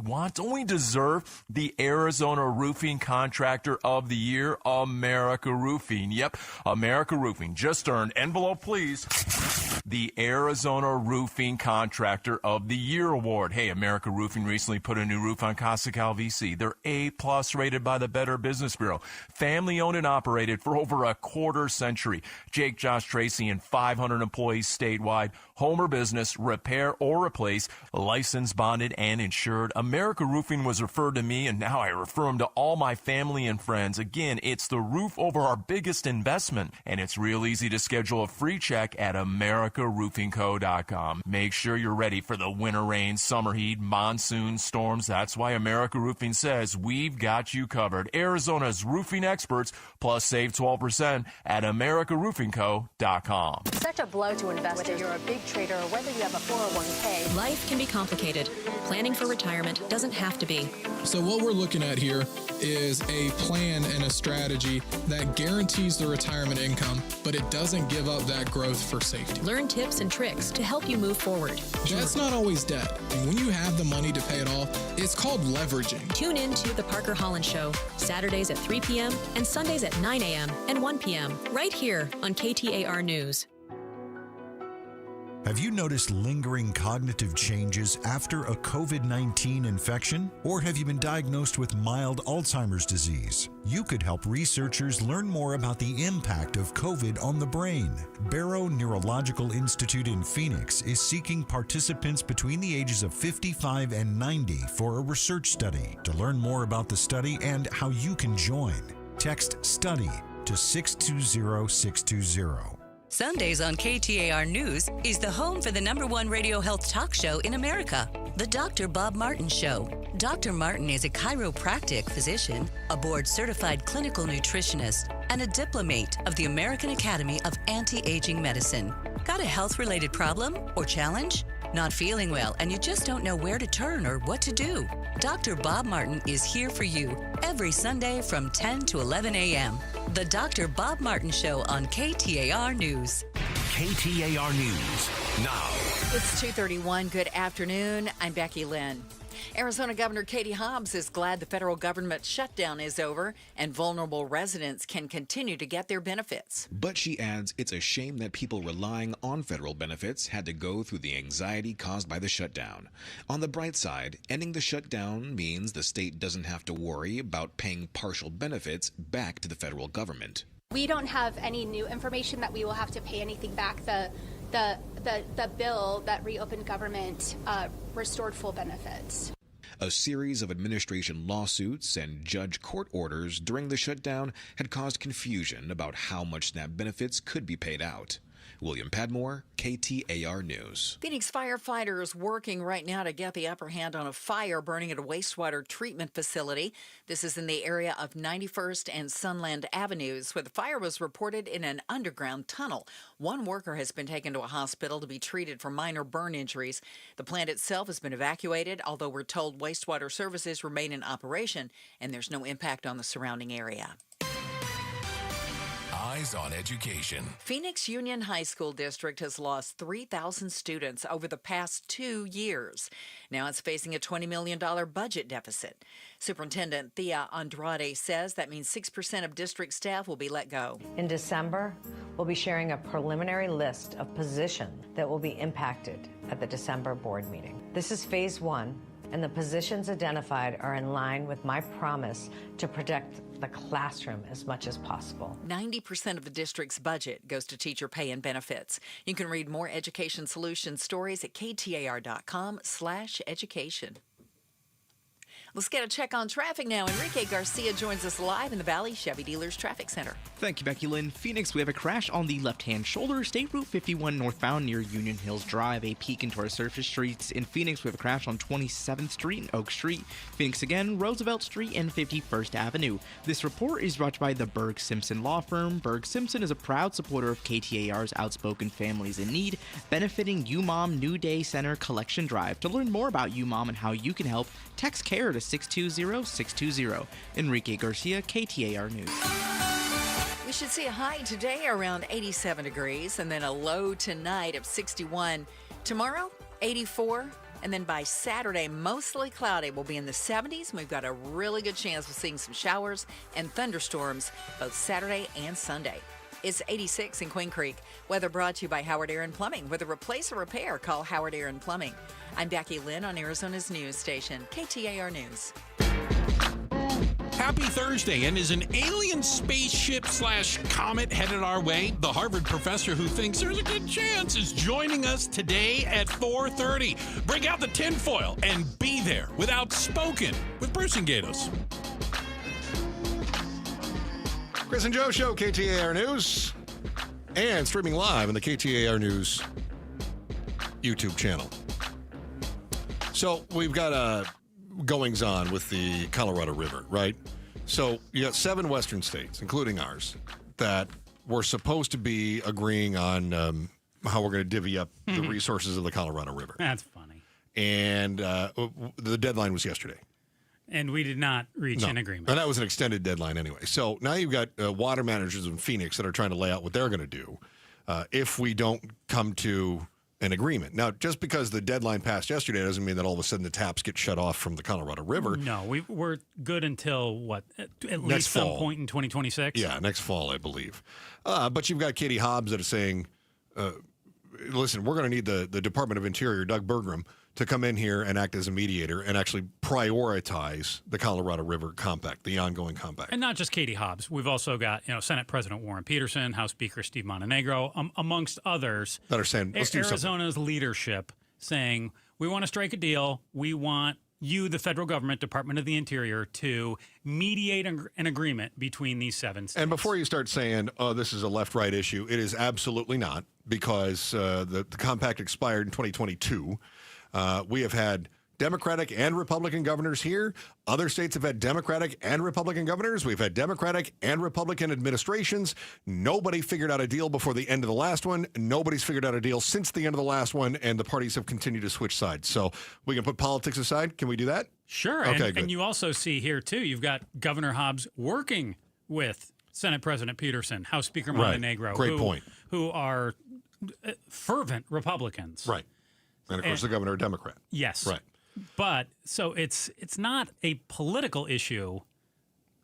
deserve the Arizona Roofing Contractor of the Year? America Roofing. Yep, America Roofing just earned, envelope please, the Arizona Roofing Contractor of the Year award. Hey, America Roofing recently put a new roof on Casa Calvisi. They're A+ rated by the Better Business Bureau. Family owned and operated for over a quarter century. Jake, Josh, Tracy, and 500 employees statewide. Home or business, repair or replace, licensed, bonded, and insured. America Roofing was referred to me, and now I refer them to all my family and friends. Again, it's the roof over our biggest investment, and it's real easy to schedule a free check at americaroofingco.com. Make sure you're ready for the winter rain, summer heat, monsoon storms. That's why America Roofing says we've got you covered. Arizona's roofing experts, plus save 12% at americaroofingco.com. Such a blow to investors. Whether you're a big trader or whether you have a 401k. Life can be complicated. Planning for retirement doesn't have to be. So what we're looking at here is a plan and a strategy that guarantees the retirement income, but it doesn't give up that growth for safety. Learn tips and tricks to help you move forward. That's not always debt. And when you have the money to pay it off, it's called leveraging. Tune in to The Parker Holland Show, Saturdays at 3 p.m. and Sundays at 9 a.m. and 1 p.m. right here on KTAR News. Have you noticed lingering cognitive changes after a COVID-19 infection? Or have you been diagnosed with mild Alzheimer's disease? You could help researchers learn more about the impact of COVID on the brain. Barrow Neurological Institute in Phoenix is seeking participants between the ages of 55 and 90 for a research study. To learn more about the study and how you can join, text STUDY to 620-620. Sundays on KTAR News is the home for the #1 radio health talk show in America, The Dr. Bob Martin Show. Dr. Martin is a chiropractic physician, a board-certified clinical nutritionist, and a diplomate of the American Academy of Anti-Aging Medicine. Got a health-related problem or challenge? Not feeling well and you just don't know where to turn or what to do? Dr. Bob Martin is here for you every Sunday from 10 to 11 a.m. The Dr. Bob Martin Show on KTAR News. KTAR News now. It's 2:31. Good afternoon. I'm Becky Lynn. Arizona Governor Katie Hobbs is glad the federal government shutdown is over and vulnerable residents can continue to get their benefits. But she adds it's a shame that people relying on federal benefits had to go through the anxiety caused by the shutdown. On the bright side, ending the shutdown means the state doesn't have to worry about paying partial benefits back to the federal government. We don't have any new information that we will have to pay anything back. The bill that reopened government restored full benefits. A series of administration lawsuits and judge court orders during the shutdown had caused confusion about how much SNAP benefits could be paid out. William Padmore, KTAR News. Phoenix firefighters working right now to get the upper hand on a fire burning at a wastewater treatment facility. This is in the area of 91st and Sunland Avenues, where the fire was reported in an underground tunnel. One worker has been taken to a hospital to be treated for minor burn injuries. The plant itself has been evacuated, although we're told wastewater services remain in operation and there's no impact on the surrounding area. Eyes on Education. Phoenix Union High School District has lost 3,000 students over the past 2 years. Now it's facing a $20 million budget deficit. Superintendent Thea Andrade says that means 6% of district staff will be let go. In December, we'll be sharing a preliminary list of positions that will be impacted at the December board meeting. This is phase 1, and the positions identified are in line with my promise to protect the classroom as much as possible. 90% of the district's budget goes to teacher pay and benefits. You can read more Education Solutions stories at ktar.com/education. Let's get a check on traffic now. Enrique Garcia joins us live in the Valley Chevy Dealers Traffic Center. Thank you, Becky Lynn. Phoenix, we have a crash on the left-hand shoulder, State Route 51 northbound near Union Hills Drive. A peek into our surface streets. In Phoenix, we have a crash on 27th Street and Oak Street. Phoenix again, Roosevelt Street and 51st Avenue. This report is brought to you by the Berg Simpson Law Firm. Berg Simpson is a proud supporter of KTAR's Outspoken Families in Need, benefiting UMOM New Day Center Collection Drive. To learn more about UMOM and how you can help, text CARE to 620-620. Enrique Garcia, KTAR News. We should see a high today around 87 degrees and then a low tonight of 61. Tomorrow, 84. And then by Saturday, mostly cloudy. We'll be in the 70s. We've got a really good chance of seeing some showers and thunderstorms both Saturday and Sunday. It's 86 in Queen Creek. Weather brought to you by Howard Aaron Plumbing. With a replace or repair, call Howard Aaron Plumbing. I'm Becky Lynn on Arizona's news station, KTAR News. Happy Thursday, and is an alien spaceship / comet headed our way? The Harvard professor who thinks there's a good chance is joining us today at 4:30. Bring out the tinfoil and be there with Outspoken with Bruce and Gatos. Chris and Joe Show, KTAR News, and streaming live on the KTAR News YouTube channel. So we've got goings-on with the Colorado River, right? So you got 7 western states, including ours, that were supposed to be agreeing on how we're going to divvy up the resources of the Colorado River. That's funny. And the deadline was yesterday. And we did not reach an agreement. And that was an extended deadline anyway. So now you've got water managers in Phoenix that are trying to lay out what they're going to do if we don't come to an agreement. Now, just because the deadline passed yesterday doesn't mean that all of a sudden the taps get shut off from the Colorado River. No, we're good until, what, at least some point in 2026? Yeah, next fall, I believe. But you've got Katie Hobbs that is saying, listen, we're going to need the Department of Interior, Doug Bergram, to come in here and act as a mediator and actually prioritize the Colorado River Compact, the ongoing compact. And not just Katie Hobbs. We've also got, Senate President Warren Peterson, House Speaker Steve Montenegro, amongst others. That are saying, let's do something. Arizona's leadership saying, we want to strike a deal. We want you, the federal government, Department of the Interior, to mediate an agreement between these 7 states. And before you start saying, oh, this is a left-right issue, it is absolutely not, because the compact expired in 2022. We have had Democratic and Republican governors here. Other states have had Democratic and Republican governors. We've had Democratic and Republican administrations. Nobody figured out a deal before the end of the last one. Nobody's figured out a deal since the end of the last one, and the parties have continued to switch sides. So we can put politics aside. Can we do that? Sure. Okay, and you also see here, too, you've got Governor Hobbs working with Senate President Peterson, House Speaker Montenegro. Right. Great point. Who are fervent Republicans. Right. And, of course, the governor, a Democrat. Yes. Right. But, so it's not a political issue.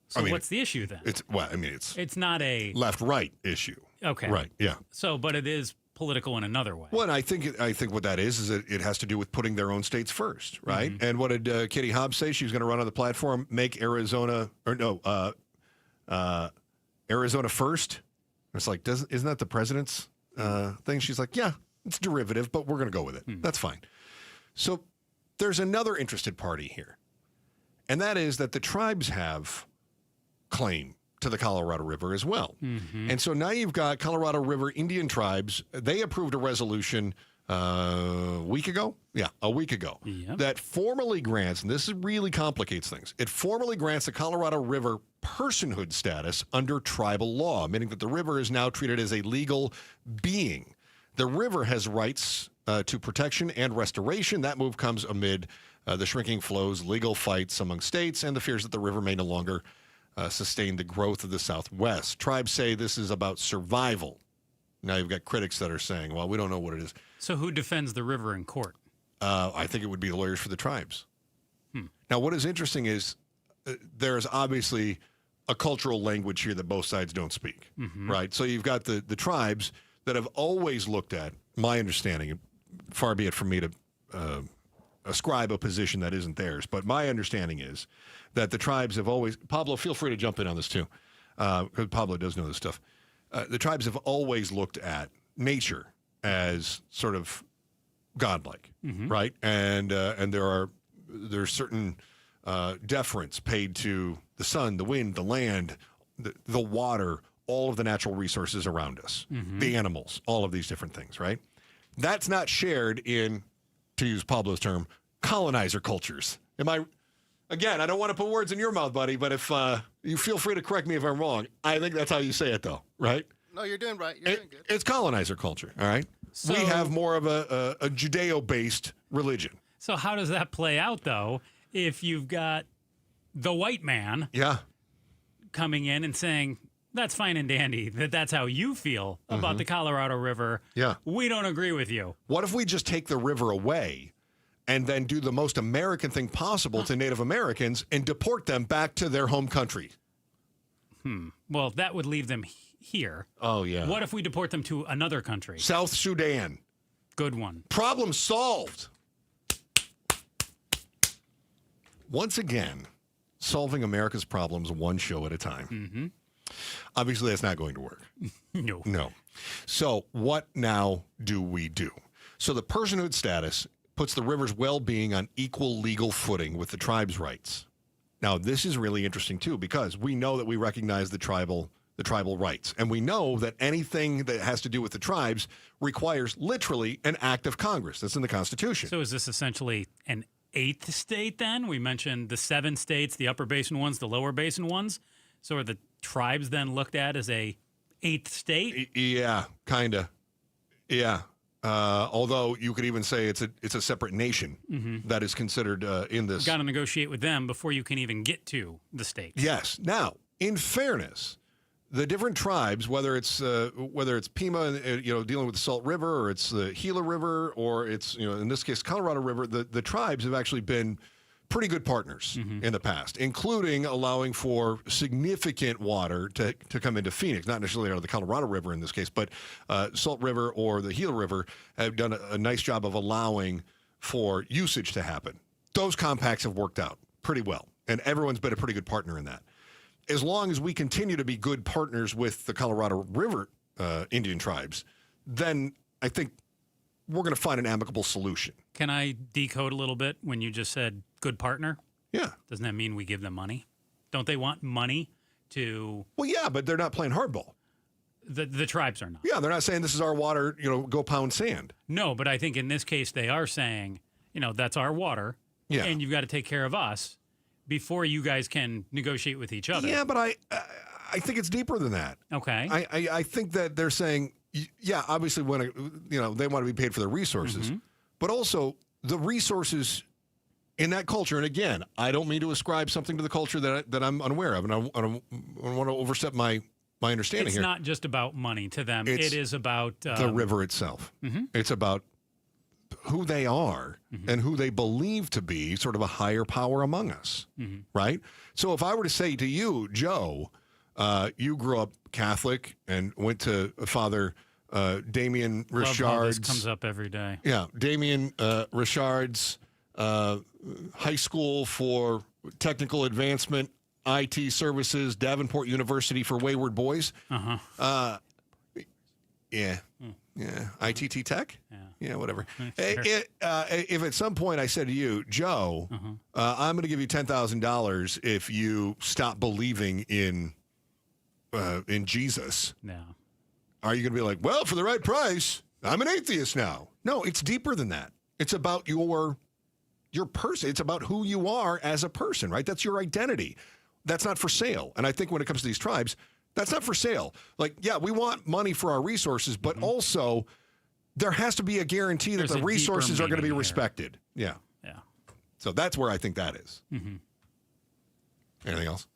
So what's the issue then? It's not a left-right issue. Okay. Right, yeah. So, but it is political in another way. Well, and I think what that is that it has to do with putting their own states first, right? Mm-hmm. And what did Katie Hobbs say? She was going to run on the platform, make Arizona first. It's like, isn't that the president's thing? She's like, yeah, it's derivative, but we're going to go with it. That's fine. So there's another interested party here, and that is that the tribes have claim to the Colorado River as well. Mm-hmm. And so now you've got Colorado River Indian tribes. They approved a resolution a week ago, that formally grants, and this really complicates things, it formally grants the Colorado River personhood status under tribal law, meaning that the river is now treated as a legal being. The river has rights to protection and restoration. That move comes amid the shrinking flows, legal fights among states, and the fears that the river may no longer sustain the growth of the Southwest. Tribes say this is about survival. Now you've got critics that are saying, well, we don't know what it is. So who defends the river in court? I think it would be the lawyers for the tribes. Now, what is interesting is there's obviously a cultural language here that both sides don't speak, right? So you've got the tribes that have always looked at, my understanding, far be it from me to ascribe a position that isn't theirs, but my understanding is that the tribes have always, Pablo, feel free to jump in on this too, because Pablo does know this stuff. The tribes have always looked at nature as sort of godlike, right? And there's certain deference paid to the sun, the wind, the land, the water, all of the natural resources around us, the animals, all of these different things, right? That's not shared in, to use Pablo's term, colonizer cultures. Again, I don't want to put words in your mouth, buddy, but if you feel free to correct me if I'm wrong. I think that's how you say it, though, right? No, you're doing right. You're doing good. It's colonizer culture, all right? So, we have more of a Judeo-based religion. So how does that play out, though, if you've got the white man coming in and saying, that's fine and dandy, that's how you feel about the Colorado River. Yeah. We don't agree with you. What if we just take the river away and then do the most American thing possible to Native Americans and deport them back to their home country? Well, that would leave them here. Oh, yeah. What if we deport them to another country? South Sudan. Good one. Problem solved. Once again, solving America's problems one show at a time. Obviously, that's not going to work. No. So what now do we do? So the personhood status puts the river's well-being on equal legal footing with the tribe's rights. Now, this is really interesting, too, because we know that we recognize the tribal rights. And we know that anything that has to do with the tribes requires literally an act of Congress. That's in the Constitution. So is this essentially an eighth state then? We mentioned the 7 states, the upper basin ones, the lower basin ones. So are the tribes then looked at as a 8th state? Yeah, kind of. Yeah. Although you could even say it's a separate nation that is considered in this. Got to negotiate with them before you can even get to the states. Yes. Now, in fairness, the different tribes, whether it's Pima, dealing with the Salt River, or it's the Gila River, or it's in this case Colorado River, the tribes have actually been pretty good partners in the past, including allowing for significant water to come into Phoenix, not necessarily out of the Colorado River in this case, but Salt River or the Gila River have done a nice job of allowing for usage to happen. Those compacts have worked out pretty well, and everyone's been a pretty good partner in that. As long as we continue to be good partners with the Colorado River Indian tribes, then I think we're going to find an amicable solution. Can I decode a little bit when you just said good partner? Yeah. Doesn't that mean we give them money? Don't they want money to... Well, yeah, but they're not playing hardball. The tribes are not. Yeah, they're not saying this is our water, go pound sand. No, but I think in this case they are saying, that's our water, and you've got to take care of us before you guys can negotiate with each other. Yeah, but I think it's deeper than that. Okay. I think that they're saying, yeah, obviously when they want to be paid for their resources, but also the resources in that culture. And again, I don't mean to ascribe something to the culture that I'm unaware of, and I don't want to overstep my understanding here. It's not just about money to them. It is about the river itself. It's about who they are and who they believe to be sort of a higher power among us, right? So if I were to say to you, Joe, you grew up Catholic and went to Father Damien Richard's. Love how this comes up every day. Yeah, Damien Richard's High School for Technical Advancement IT Services, Davenport University for Wayward Boys. Yeah. ITT Tech? Yeah, whatever. If at some point I said to you, Joe, I'm going to give you $10,000 if you stop believing in Jesus. Yeah. Are you going to be like, well, for the right price, I'm an atheist now? No, it's deeper than that. It's about your person. It's about who you are as a person, right? That's your identity. That's not for sale. And I think when it comes to these tribes, that's not for sale. Like, yeah, we want money for our resources, but also there has to be a guarantee that the resources are going to be respected. Yeah. Yeah. So that's where I think that is. Anything else?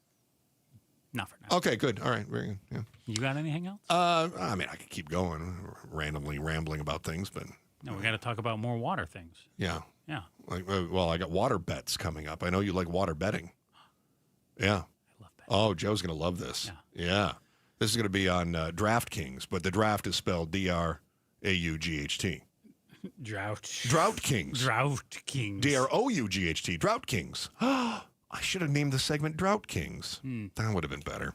Not for now. Okay, good. All right. Very good. Yeah. You got anything else? I mean, I could keep going, randomly rambling about things, but... No, we got to talk about more water things. Yeah. Yeah. Well, I got water bets coming up. I know you like water betting. Yeah. I love betting. Oh, Joe's going to love this. Yeah. This is going to be on DraftKings, but the draft is spelled DRAUGHT. Drought Kings. Drought Kings. DROUGHT. Drought Kings. I should have named the segment Drought Kings. That would have been better.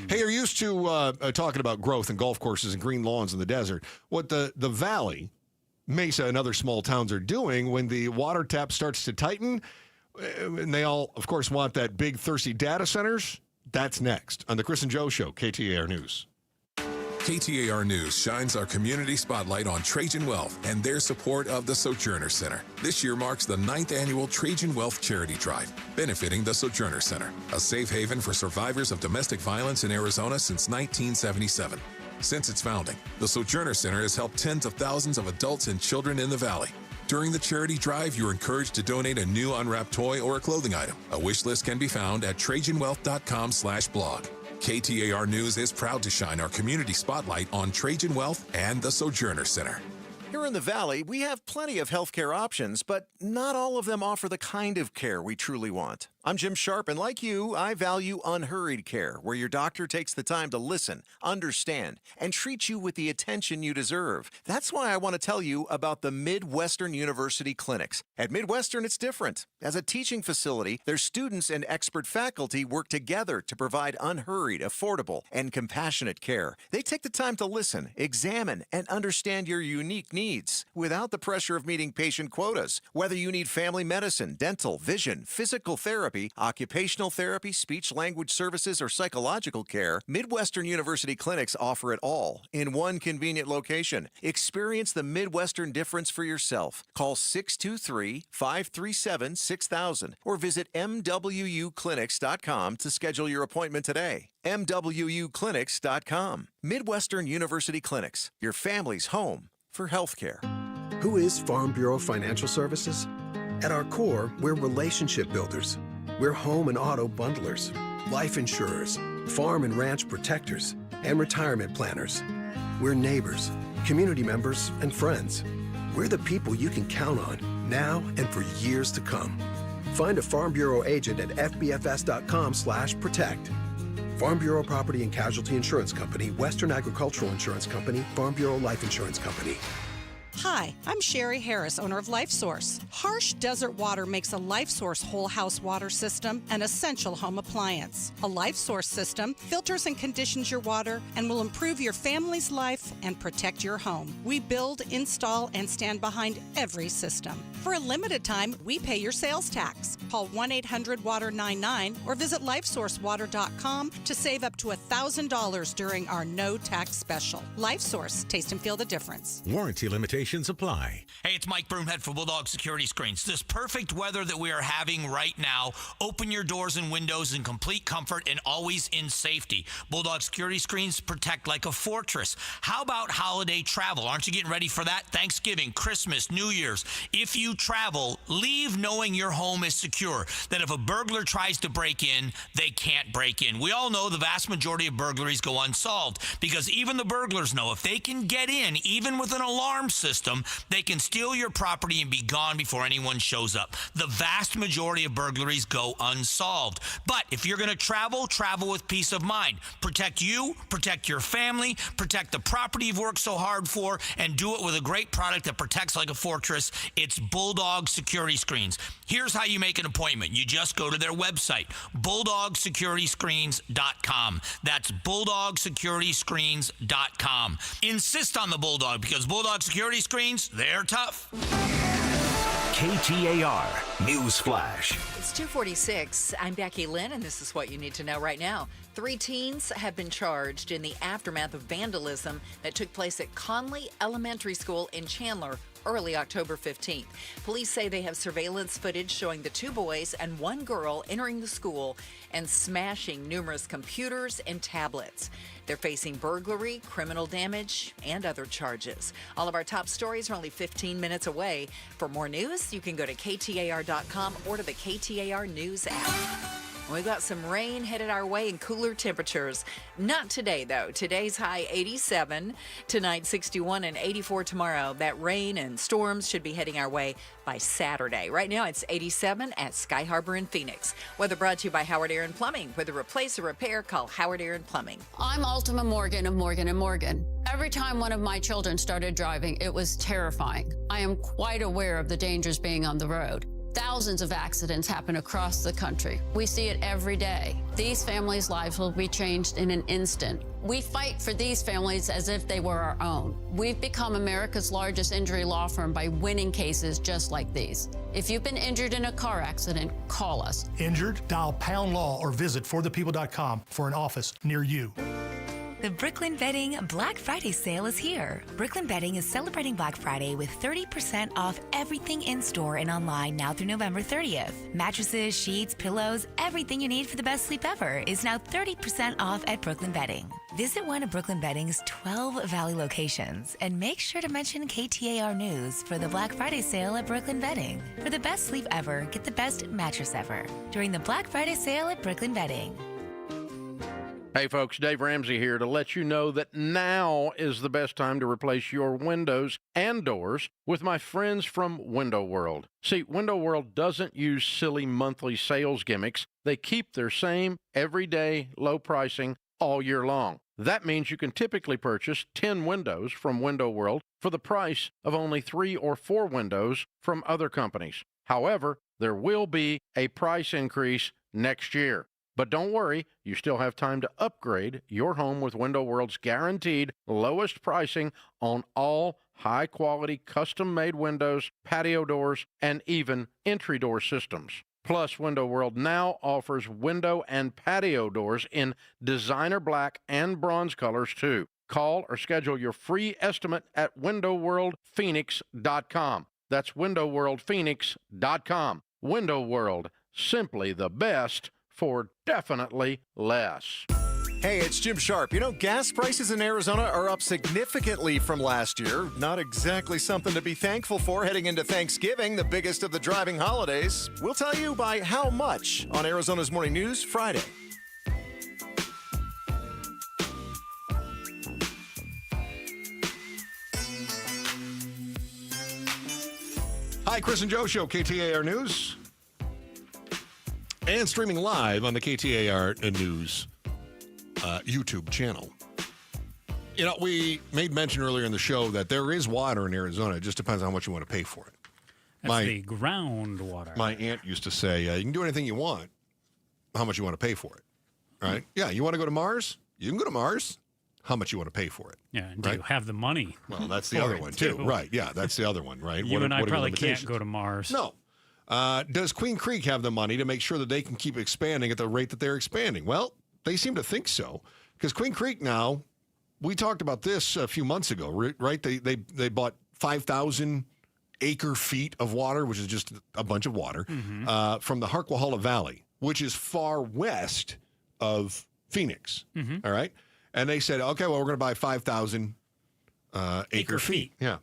Hey, you're used to talking about growth and golf courses and green lawns in the desert. What the Valley, Mesa, and other small towns are doing when the water tap starts to tighten, and they all, of course, want that big, thirsty data centers. That's next on the Chris and Joe Show, KTAR News. KTAR News shines our community spotlight on Trajan Wealth and their support of the Sojourner Center. This year marks the 9th annual Trajan Wealth Charity Drive, benefiting the Sojourner Center, a safe haven for survivors of domestic violence in Arizona since 1977. Since its founding, the Sojourner Center has helped tens of thousands of adults and children in the valley. During the charity drive, you're encouraged to donate a new unwrapped toy or a clothing item. A wish list can be found at TrajanWealth.com/blog. KTAR News is proud to shine our community spotlight on Trajan Wealth and the Sojourner Center. Here in the Valley, we have plenty of healthcare options, but not all of them offer the kind of care we truly want. I'm Jim Sharp, and like you, I value unhurried care, where your doctor takes the time to listen, understand, and treat you with the attention you deserve. That's why I want to tell you about the Midwestern University Clinics. At Midwestern, it's different. As a teaching facility, their students and expert faculty work together to provide unhurried, affordable, and compassionate care. They take the time to listen, examine, and understand your unique needs without the pressure of meeting patient quotas. Whether you need family medicine, dental, vision, physical therapy, occupational therapy, speech-language services, or psychological care, Midwestern University Clinics offer it all in one convenient location. Experience the Midwestern difference for yourself. Call 623-537-6000 or visit MWUclinics.com to schedule your appointment today. MWUclinics.com. Midwestern University Clinics, your family's home for healthcare. Who is Farm Bureau Financial Services? At our core, we're relationship builders. We're home and auto bundlers, life insurers, farm and ranch protectors, and retirement planners. We're neighbors, community members, and friends. We're the people you can count on now and for years to come. Find a Farm Bureau agent at fbfs.com/protect. Farm Bureau Property and Casualty Insurance Company, Western Agricultural Insurance Company, Farm Bureau Life Insurance Company. Hi, I'm Sherry Harris, owner of LifeSource. Harsh desert water makes a LifeSource whole house water system an essential home appliance. A LifeSource system filters and conditions your water and will improve your family's life and protect your home. We build, install, and stand behind every system. For a limited time, we pay your sales tax. Call 1-800-WATER-99 or visit LifeSourceWater.com to save up to $1,000 during our no tax special. LifeSource, taste and feel the difference. Warranty limitations apply. Hey, it's Mike Broomhead for Bulldog Security Screens. This perfect weather that we are having right now, open your doors and windows in complete comfort and always in safety. Bulldog Security Screens protect like a fortress. How about holiday travel? Aren't you getting ready for that? Thanksgiving, Christmas, New Year's. If you travel, leave knowing your home is secure, that if a burglar tries to break in, they can't break in. We all know the vast majority of burglaries go unsolved because even the burglars know if they can get in, even with an alarm system, they can steal your property and be gone before anyone shows up. The vast majority of burglaries go unsolved. But if you're going to travel, travel with peace of mind. Protect you, protect your family, protect the property you've worked so hard for, and do it with a great product that protects like a fortress. It's Bulldog Security Screens. Here's how you make an appointment. You just go to their website, BulldogSecurityScreens.com. That's BulldogSecurityScreens.com. Insist on the Bulldog because Bulldog Security Screens, they're tough. KTAR News Flash. It's 2:46. I'm Becky Lynn, and this is what you need to know right now. 3 teens have been charged in the aftermath of vandalism that took place at Conley Elementary School in Chandler early October 15th. Police say they have surveillance footage showing the 2 boys and 1 girl entering the school and smashing numerous computers and tablets. They're facing burglary, criminal damage, and other charges. All of our top stories are only 15 minutes away. For more news, you can go to KTAR.com or to the KTAR News app. We've got some rain headed our way and cooler temperatures. Not today, though. Today's high 87, tonight 61 and 84 tomorrow. That rain and storms should be heading our way by Saturday. Right now, it's 87 at Sky Harbor in Phoenix. Weather brought to you by Howard Aaron Plumbing. Whether replace or repair, call Howard Aaron Plumbing. I'm Ultima Morgan of Morgan & Morgan. Every time one of my children started driving, it was terrifying. I am quite aware of the dangers being on the road. Thousands of accidents happen across the country. We see it every day. These families' lives will be changed in an instant. We fight for these families as if they were our own. We've become America's largest injury law firm by winning cases just like these. If you've been injured in a car accident, call us. Injured? Dial Pound Law or visit forthepeople.com for an office near you. The Brooklyn Bedding Black Friday sale is here. Brooklyn Bedding is celebrating Black Friday with 30% off everything in-store and online now through November 30th. Mattresses, sheets, pillows, everything you need for the best sleep ever is now 30% off at Brooklyn Bedding. Visit one of Brooklyn Bedding's 12 Valley locations and make sure to mention KTAR News for the Black Friday sale at Brooklyn Bedding. For the best sleep ever, get the best mattress ever during the Black Friday sale at Brooklyn Bedding. Hey folks, Dave Ramsey here to let you know that now is the best time to replace your windows and doors with my friends from Window World. See, Window World doesn't use silly monthly sales gimmicks. They keep their same everyday low pricing all year long. That means you can typically purchase 10 windows from Window World for the price of only 3 or 4 windows from other companies. However, there will be a price increase next year. But don't worry, you still have time to upgrade your home with Window World's guaranteed lowest pricing on all high-quality custom-made windows, patio doors, and even entry door systems. Plus, Window World now offers window and patio doors in designer black and bronze colors, too. Call or schedule your free estimate at windowworldphoenix.com. That's windowworldphoenix.com. Window World, simply the best for definitely less. Hey, it's Jim Sharp. You know, gas prices in Arizona are up significantly from last year. Not exactly something to be thankful for heading into Thanksgiving, the biggest of the driving holidays. We'll tell you by how much on Arizona's Morning News Friday. Hi, Chris and Joe Show, KTAR News. And streaming live on the KTAR News YouTube channel. You know, we made mention earlier in the show that there is water in Arizona. It just depends on how much you want to pay for it. That's the groundwater. My aunt used to say, you can do anything you want, how much you want to pay for it. Right? Yeah, you want to go to Mars? You can go to Mars. How much you want to pay for it. Yeah, and do you have the money? Well, that's the other one, too. Right, yeah, that's the other one, right? You and I probably can't go to Mars. No. Does Queen Creek have the money to make sure that they can keep expanding at the rate that they're expanding? Well, they seem to think so. Because Queen Creek now, we talked about this a few months ago, right? They bought 5,000 acre feet of water, which is just a bunch of water, from the Harquahala Valley, which is far west of Phoenix. All right? And they said, okay, well, we're going to buy 5,000 acre feet. Yeah.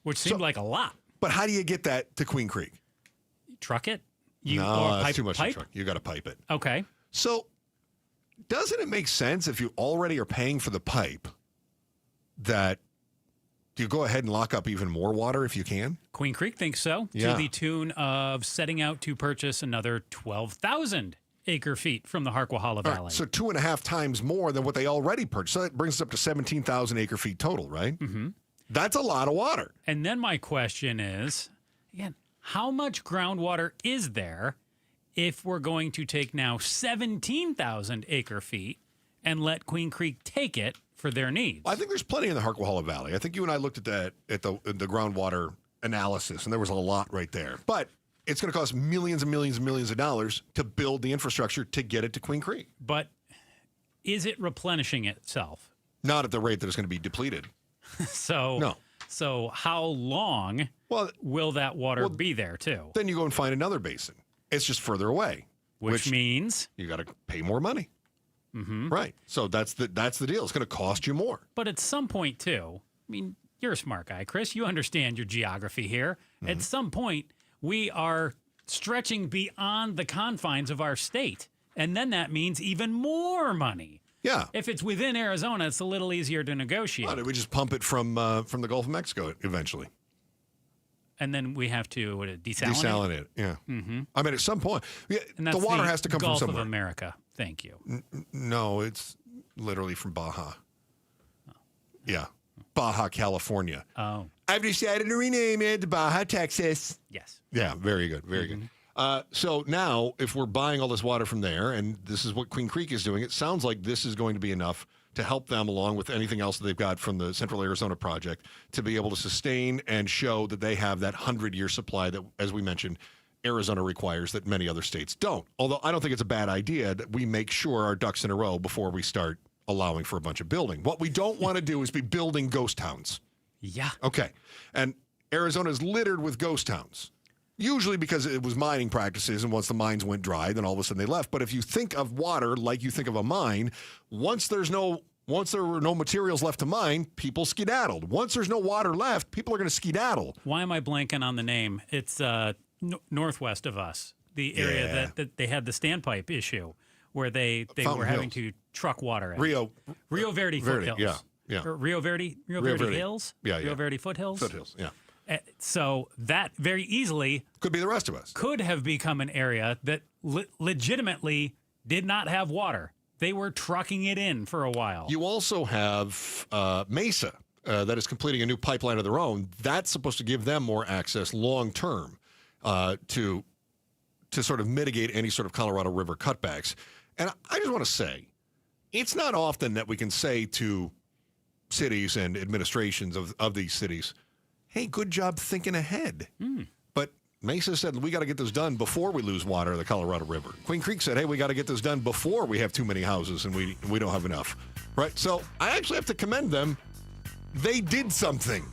Which seemed like a lot. But how do you get that to Queen Creek? Truck it? No, that's too much to truck. You got to pipe it. Okay. So doesn't it make sense if you already are paying for the pipe that you go ahead and lock up even more water if you can? Queen Creek thinks so, to the tune of setting out to purchase another 12,000 acre feet from the Harquahala Valley. Right, so 2.5 times more than what they already purchased. So that brings us up to 17,000 acre feet total, right? That's a lot of water. And then my question is, again, how much groundwater is there if we're going to take now 17,000 acre feet and let Queen Creek take it for their needs? I think there's plenty in the Harquahala Valley. I think you and I looked at that at the groundwater analysis, and there was a lot right there. But it's going to cost millions and millions and millions of dollars to build the infrastructure to get it to Queen Creek. But is it replenishing itself? Not at the rate that it's going to be depleted. No. So how long will that water be there, too? Then you go and find another basin. It's just further away. Which means? You got to pay more money. Right. So that's the deal. It's going to cost you more. But at some point, too, I mean, you're a smart guy, Chris. You understand your geography here. At some point, we are stretching beyond the confines of our state. And then that means even more money. Yeah. If it's within Arizona, it's a little easier to negotiate. Why don't we just pump it from the Gulf of Mexico eventually? And then we have to desalinate? Desalinate it, yeah. I mean, at some point, and that's the water has to come Gulf from somewhere. Of America. Thank you. No, it's literally from Baja. Yeah. Baja, California. Oh. I've decided to rename it Baja, Texas. Yes. Yeah, very good, very good. So now, if we're buying all this water from there, and this is what Queen Creek is doing, it sounds like this is going to be enough to help them, along with anything else that they've got from the Central Arizona Project, to be able to sustain and show that they have that 100-year supply that, as we mentioned, Arizona requires that many other states don't. Although I don't think it's a bad idea that we make sure our ducks in a row before we start allowing for a bunch of building. What we don't want to do is be building ghost towns. Yeah. Okay. And Arizona is littered with ghost towns. Usually because it was mining practices, and once the mines went dry, then all of a sudden they left. But if you think of water like you think of a mine, once there were no materials left to mine, people skedaddled. Once there's no water left, people are going to skedaddle. Why am I blanking on the name? It's northwest of us, the area that they had the standpipe issue, where they were having to truck water at. Rio Verde foothills. Yeah. Or Rio Verde Hills? Yeah. Rio Verde foothills? Foothills, yeah. So that very easily could be the rest of us. Could have become an area that legitimately did not have water. They were trucking it in for a while. You also have Mesa that is completing a new pipeline of their own. That's supposed to give them more access long term to sort of mitigate any sort of Colorado River cutbacks. And I just want to say, it's not often that we can say to cities and administrations of these cities, hey, good job thinking ahead. But Mesa said, we got to get this done before we lose water to the Colorado River. Queen Creek said, hey, we got to get this done before we have too many houses and we don't have enough. Right? So I actually have to commend them. They did something.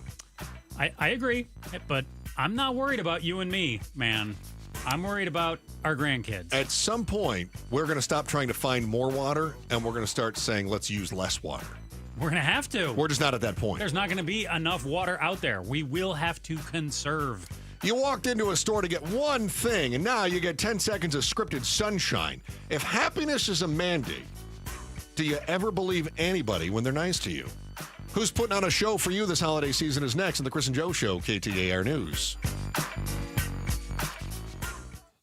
I agree, but I'm not worried about you and me, man. I'm worried about our grandkids. At some point, we're going to stop trying to find more water, and we're going to start saying, let's use less water. We're going to have to. We're just not at that point. There's not going to be enough water out there. We will have to conserve. You walked into a store to get one thing, and now you get 10 seconds of scripted sunshine. If happiness is a mandate, do you ever believe anybody when they're nice to you? Who's putting on a show for you this holiday season is next on the Chris and Joe Show, KTAR News.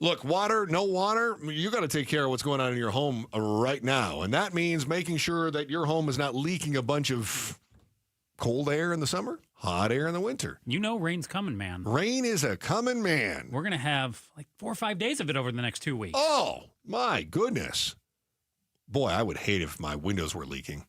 Look, no water, you got to take care of what's going on in your home right now. And that means making sure that your home is not leaking a bunch of cold air in the summer, hot air in the winter. You know rain's coming, man. Rain is a coming, man. We're going to have like 4 or 5 days of it over the next 2 weeks. Oh, my goodness. Boy, I would hate if my windows were leaking.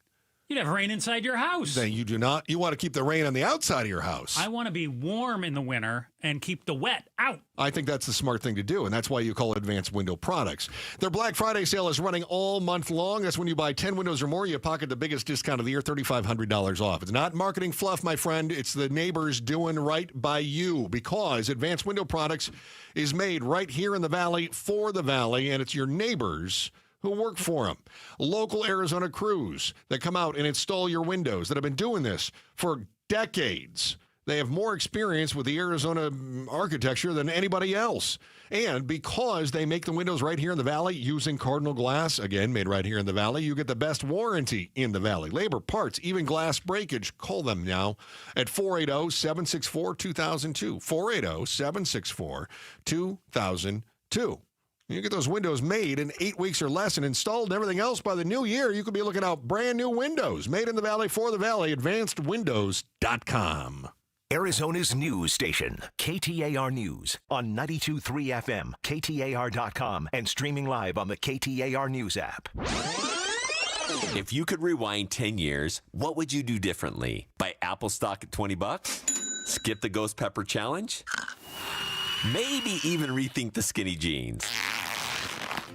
You'd have rain inside your house. Then you do not. You want to keep the rain on the outside of your house. I want to be warm in the winter and keep the wet out. I think that's the smart thing to do, and that's why you call it Advanced Window Products. Their Black Friday sale is running all month long. That's when you buy 10 windows or more, you pocket the biggest discount of the year, $3,500 off. It's not marketing fluff, my friend. It's the neighbors doing right by you, because Advanced Window Products is made right here in the Valley for the Valley, and it's your neighbors who work for them. Local Arizona crews that come out and install your windows that have been doing this for decades. They have more experience with the Arizona architecture than anybody else. And because they make the windows right here in the Valley using Cardinal glass, again, made right here in the Valley, you get the best warranty in the Valley. Labor, parts, even glass breakage. Call them now at 480-764-2002. 480-764-2002. You get those windows made in 8 weeks or less and installed and everything else by the new year. You could be looking out brand new windows made in the Valley for the Valley. AdvancedWindows.com. Arizona's news station, KTAR News, on 92.3 FM, KTAR.com, and streaming live on the KTAR News app. If you could rewind 10 years, what would you do differently? Buy Apple stock at $20? Skip the Ghost Pepper Challenge? Maybe even rethink the skinny jeans.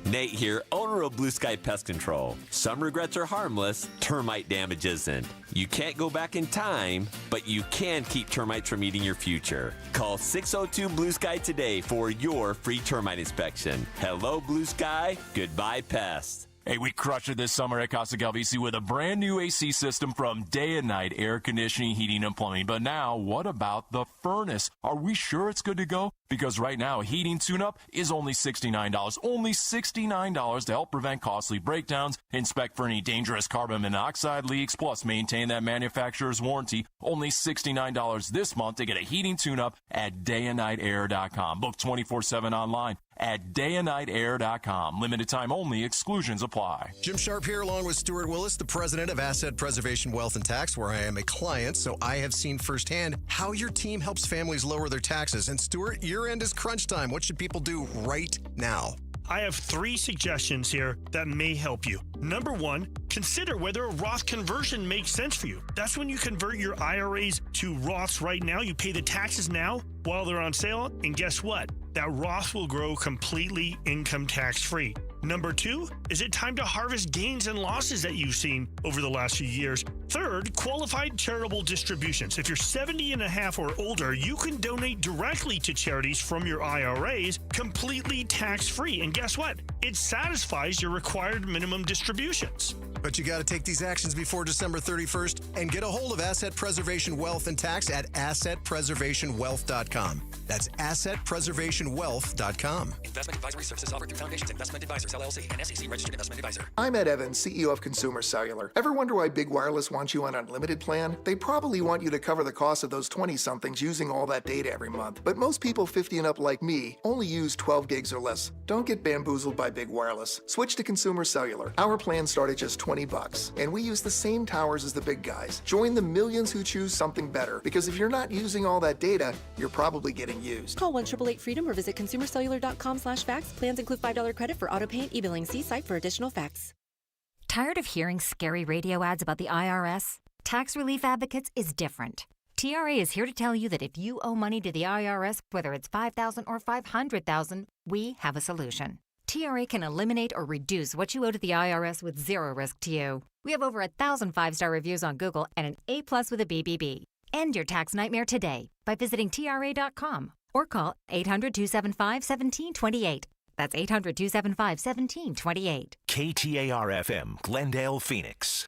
Nate here, owner of Blue Sky Pest Control. Some regrets are harmless, termite damage isn't. You can't go back in time, but you can keep termites from eating your future. Call 602 Blue Sky today for your free termite inspection. Hello, Blue Sky. Goodbye, pests. Hey, we crushed it this summer at Casa Galvisi with a brand new AC system from Day and Night Air Conditioning, Heating, and Plumbing. But now, what about the furnace? Are we sure it's good to go? Because right now, heating tune-up is only $69. Only $69 to help prevent costly breakdowns, inspect for any dangerous carbon monoxide leaks, plus maintain that manufacturer's warranty. Only $69 this month to get a heating tune-up at dayandnightair.com. Book 24/7 online at dayandnightair.com. Limited time only. Exclusions apply. Jim Sharp here along with Stuart Willis, the president of Asset Preservation Wealth and Tax, where I am a client, so I have seen firsthand how your team helps families lower their taxes. And Stuart, year end is crunch time. What should people do right now? I have 3 suggestions here that may help you. Number 1, consider whether a Roth conversion makes sense for you. That's when you convert your IRAs to Roths right now. You pay the taxes now while they're on sale, and guess what? That Roth will grow completely income tax free. Number 2, is it time to harvest gains and losses that you've seen over the last few years? Third, qualified charitable distributions. If you're 70 and a half or older, you can donate directly to charities from your IRAs completely tax-free. And guess what? It satisfies your required minimum distributions. But you got to take these actions before December 31st and get a hold of Asset Preservation Wealth and Tax at assetpreservationwealth.com. That's assetpreservationwealth.com. Investment advisory services offered through Foundations Investment Advisors, LLC, an SEC registered investment advisor. I'm Ed Evans, CEO of Consumer Cellular. Ever wonder why Big Wireless wants you on an unlimited plan? They probably want you to cover the cost of those 20-somethings using all that data every month. But most people 50 and up like me only use 12 gigs or less. Don't get bamboozled by Big Wireless. Switch to Consumer Cellular. Our plans start at just $20, and we use the same towers as the big guys. Join the millions who choose something better, because if you're not using all that data, you're probably getting used. Call 1-888-FREEDOM or visit consumercellular.com/facts. Plans include $5 credit for auto pay and e-billing. See site for additional facts. Tired of hearing scary radio ads about the IRS? Tax Relief Advocates is different. TRA is here to tell you that if you owe money to the IRS, whether it's $5,000 or $500,000, we have a solution. TRA can eliminate or reduce what you owe to the IRS with zero risk to you. We have over 1,000 5-star reviews on Google and an A+ with a BBB. End your tax nightmare today by visiting TRA.com or call 800-275-1728. That's 800-275-1728. KTAR-FM, Glendale, Phoenix.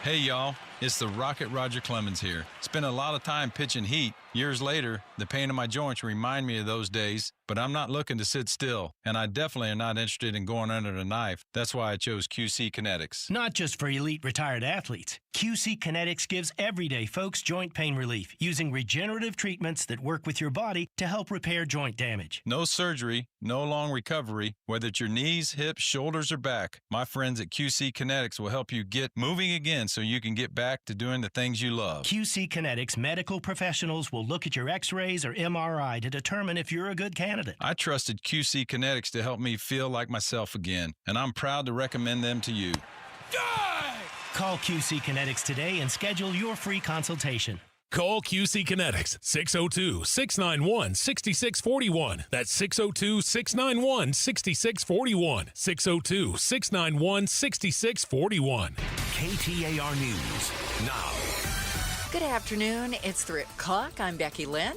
Hey, y'all. It's the Rocket Roger Clemens here. Spent a lot of time pitching heat. Years later, the pain in my joints remind me of those days, but I'm not looking to sit still, and I definitely am not interested in going under the knife. That's why I chose QC Kinetics. Not just for elite retired athletes. QC Kinetics gives everyday folks joint pain relief using regenerative treatments that work with your body to help repair joint damage. No surgery, no long recovery, whether it's your knees, hips, shoulders, or back. My friends at QC Kinetics will help you get moving again so you can get back to doing the things you love. QC Kinetics medical professionals will look at your x-rays or MRI to determine if you're a good candidate. I trusted QC Kinetics to help me feel like myself again, and I'm proud to recommend them to you. Call QC Kinetics today and schedule your free consultation. Call QC Kinetics, 602-691-6641. That's 602-691-6641. 602-691-6641. KTAR News now. Good afternoon. It's 3 o'clock. I'm Becky Lynn.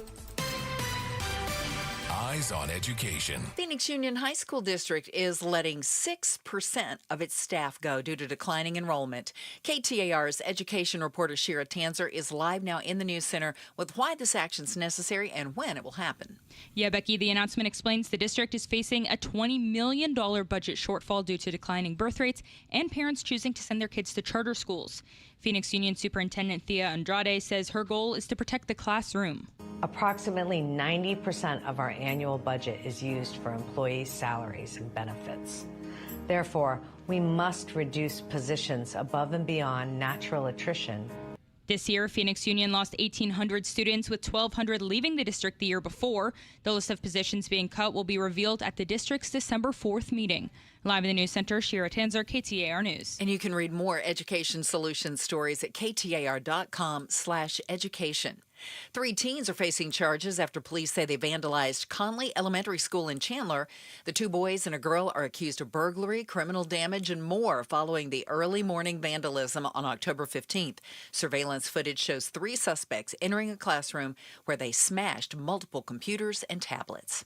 Eyes on Education. Phoenix Union High School District is letting 6% of its staff go due to declining enrollment. KTAR's education reporter Shira Tanzer is live now in the news center with why this action is necessary and when it will happen. Yeah, Becky, the announcement explains the district is facing a $20 million budget shortfall due to declining birth rates and parents choosing to send their kids to charter schools. Phoenix Union Superintendent Thea Andrade says her goal is to protect the classroom. Approximately 90% of our annual budget is used for employee salaries and benefits. Therefore, we must reduce positions above and beyond natural attrition. This year, Phoenix Union lost 1,800 students, with 1,200 leaving the district the year before. The list of positions being cut will be revealed at the district's December 4th meeting. Live in the News Center, Shira Tanzer, KTAR News. And you can read more education solutions stories at ktar.com/education. 3 teens are facing charges after police say they vandalized Conley Elementary School in Chandler. The 2 boys and a girl are accused of burglary, criminal damage, and more following the early morning vandalism on October 15th. Surveillance footage shows 3 suspects entering a classroom where they smashed multiple computers and tablets.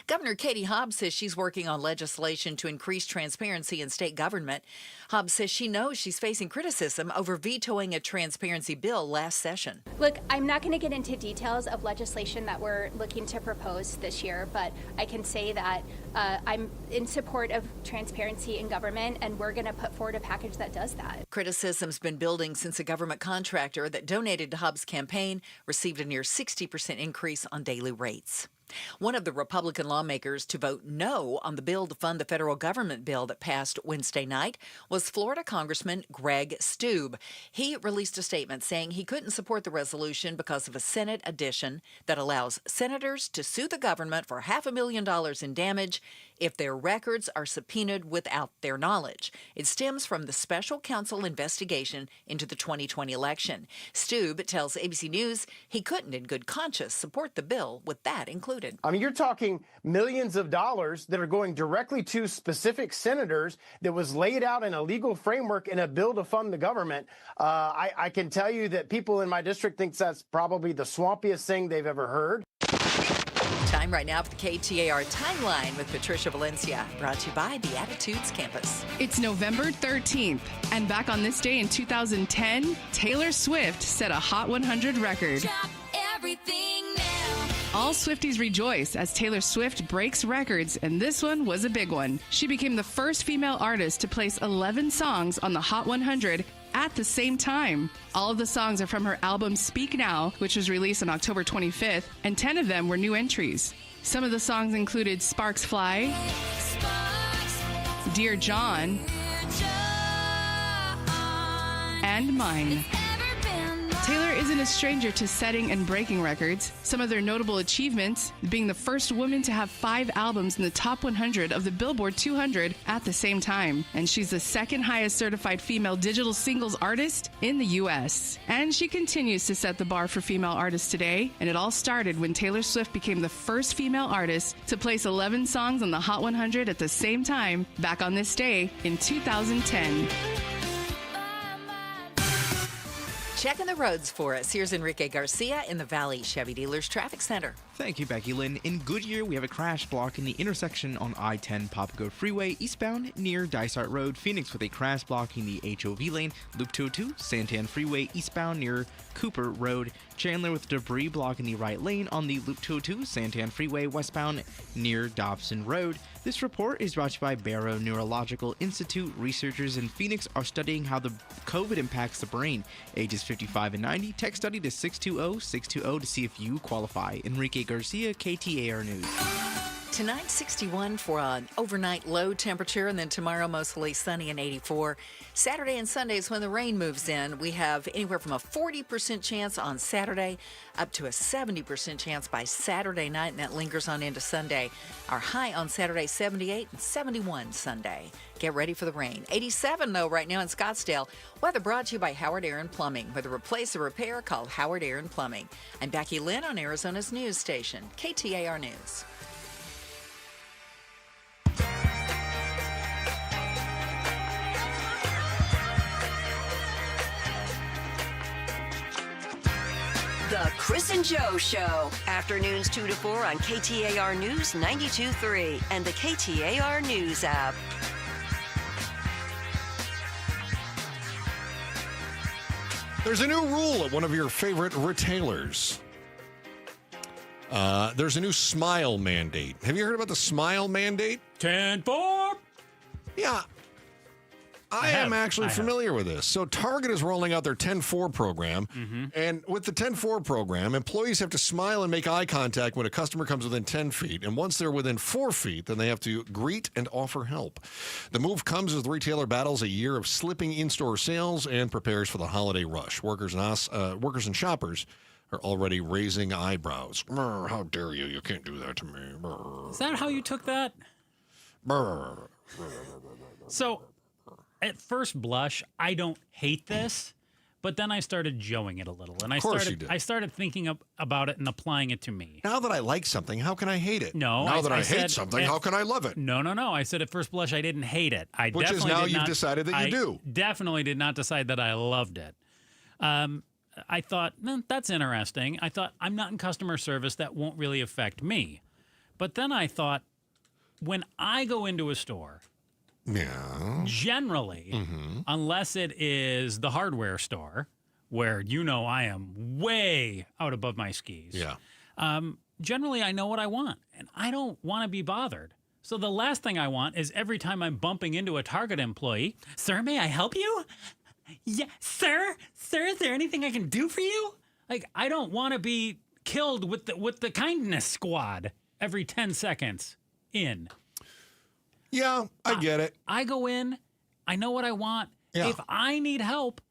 Governor Katie Hobbs says she's working on legislation to increase transparency in state government. Hobbs says she knows she's facing criticism over vetoing a transparency bill last session. Look, I'm not going to get into details of legislation that we're looking to propose this year, but I can say that I'm in support of transparency in government, and we're going to put forward a package that does that. Criticism's been building since a government contractor that donated to Hobbs' campaign received a near 60% increase on daily rates. One of the Republican lawmakers to vote no on the bill to fund the federal government bill that passed Wednesday night was Florida Congressman Greg Steube. He released a statement saying he couldn't support the resolution because of a Senate addition that allows senators to sue the government for $500,000 in damage if their records are subpoenaed without their knowledge. It stems from the special counsel investigation into the 2020 election. Steube tells ABC News he couldn't in good conscience support the bill with that included. I mean, you're talking millions of dollars that are going directly to specific senators that was laid out in a legal framework in a bill to fund the government. I can tell you that people in my district think that's probably the swampiest thing they've ever heard. Time right now for the KTAR Timeline with Patricia Valencia, brought to you by the Attitudes Campus. It's November 13th, and back on this day in 2010, Taylor Swift set a Hot 100 record. Drop everything now. All Swifties rejoice as Taylor Swift breaks records, and this one was a big one. She became the first female artist to place 11 songs on the Hot 100 at the same time. All of the songs are from her album Speak Now, which was released on October 25th, and 10 of them were new entries. Some of the songs included Sparks Fly, Dear John, and Mine. Taylor isn't a stranger to setting and breaking records. Some of their notable achievements being the first woman to have 5 albums in the top 100 of the Billboard 200 at the same time. And she's the second highest certified female digital singles artist in the U.S. And she continues to set the bar for female artists today. And it all started when Taylor Swift became the first female artist to place 11 songs on the Hot 100 at the same time back on this day in 2010. Checking the roads for us. Here's Enrique Garcia in the Valley Chevy Dealers Traffic Center. Thank you, Becky Lynn. In Goodyear, we have a crash blocking the intersection on I-10 Papago Freeway eastbound near Dysart Road. Phoenix with a crash blocking the HOV lane. Loop 202, Santan Freeway eastbound near Cooper Road. Chandler with debris blocking the right lane on the Loop 202, Santan Freeway westbound near Dobson Road. This report is brought to you by Barrow Neurological Institute. Researchers in Phoenix are studying how the COVID impacts the brain. Ages 55 and 90, text study to 620-620 to see if you qualify. Enrique Garcia, KTAR News. Tonight, 61 for an overnight low temperature, and then tomorrow, mostly sunny and 84. Saturday and Sunday is when the rain moves in. We have anywhere from a 40% chance on Saturday up to a 70% chance by Saturday night, and that lingers on into Sunday. Our high on Saturday, 78, and 71 Sunday. Get ready for the rain. 87, though, right now in Scottsdale. Weather brought to you by Howard Aaron Plumbing. Whether replace or repair, call Howard Aaron Plumbing. I'm Becky Lynn on Arizona's news station, KTAR News. The Chris and Joe Show. Afternoons 2 to 4 on KTAR News 92.3 and the KTAR News app. There's a new rule at one of your favorite retailers. There's a new smile mandate. Have you heard about the smile mandate? 10-4. Yeah. I am actually familiar with this. So Target is rolling out their 10-4 program. And with the 10-4 program, employees have to smile and make eye contact when a customer comes within 10 feet. And once they're within 4 feet, then they have to greet and offer help. The move comes as the retailer battles a year of slipping in-store sales and prepares for the holiday rush. Workers and shoppers are already raising eyebrows. How dare you? You can't do that to me. Is that how you took that? So, at first blush, I don't hate this, but then I started joeing it a little, and I started thinking about it and applying it to me. Now that I like something, how can I hate it? No. Now that I hate something, how can I love it? No. I said at first blush, I didn't hate it. Which is now you've decided that you do. Definitely did not decide that I loved it. I thought, that's interesting. I thought, I'm not in customer service. That won't really affect me. But then I thought, when I go into a store, generally, unless it is the hardware store, where I am way out above my skis, generally I know what I want, and I don't want to be bothered. So the last thing I want is every time I'm bumping into a Target employee, "Sir, may I help you?" "Yeah, sir, is there anything I can do for you?" Like, I don't want to be killed with the kindness squad. every 10 seconds in. Yeah, I get it. I go in, I know what I want. Yeah. If I need help,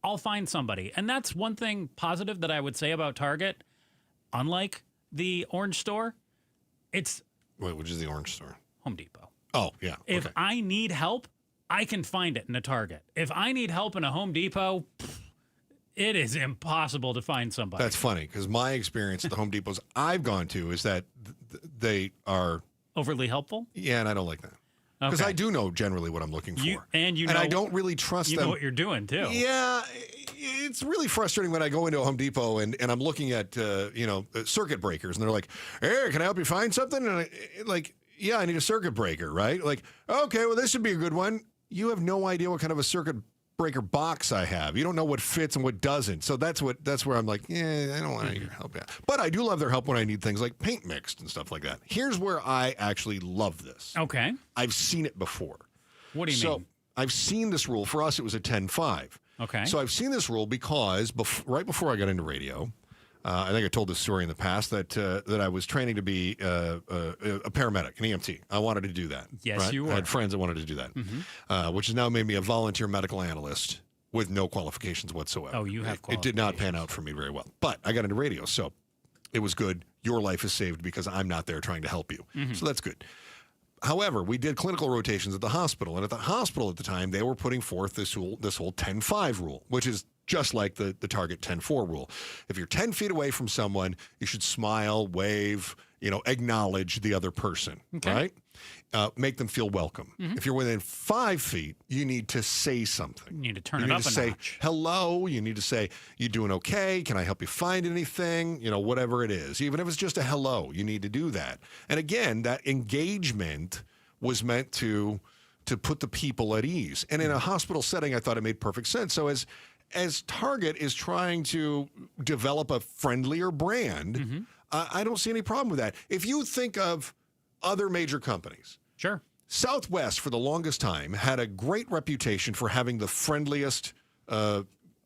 I'll find somebody. And that's one thing positive that I would say about Target. Unlike the orange store, it's... Wait, which is the orange store? Home Depot. Oh, yeah. If okay. I need help, I can find it in a Target. If I need help in a Home Depot, it is impossible to find somebody. That's funny, because my experience at the Home Depots I've gone to is that they are... Overly helpful? Yeah, and I don't like that. Because I do know generally what I'm looking for. And I don't really trust them. You know what you're doing, too. Yeah, it's really frustrating when I go into a Home Depot and I'm looking at, circuit breakers, and they're like, hey, can I help you find something? And yeah, I need a circuit breaker, right? Like, okay, well, this should be a good one. You have no idea what kind of a circuit breaker box I have. You don't know what fits and what doesn't. So that's where I'm like, I don't want your help yet. But I do love their help when I need things like paint mixed and stuff like that. Here's where I actually love this. Okay. I've seen it before. What do you mean? So I've seen this rule. For us, it was a 10-5. Okay. So I've seen this rule because right before I got into radio, I think I told this story in the past that I was training to be a paramedic, an EMT. I wanted to do that. Yes, right? you were. I had friends that wanted to do that, which has now made me a volunteer medical analyst with no qualifications whatsoever. Oh, you have It did not pan out for me very well. But I got into radio, so it was good. Your life is saved because I'm not there trying to help you. So that's good. However, we did clinical rotations at the hospital, and at the hospital at the time, they were putting forth this whole 10-5 rule, which is just like the Target 10-4 rule. If you're 10 feet away from someone, you should smile, wave, acknowledge the other person, right? Make them feel welcome. If you're within 5 feet, you need to say something. You need to turn you it need up to a say notch. hello. You need to say, you doing okay? Can I help you find anything? Whatever it is. Even if it's just a hello, you need to do that. And again, that engagement was meant to put the people at ease. And in a hospital setting, I thought it made perfect sense. So as Target is trying to develop a friendlier brand, I don't see any problem with that. If you think of other major companies. Sure. Southwest, for the longest time, had a great reputation for having the friendliest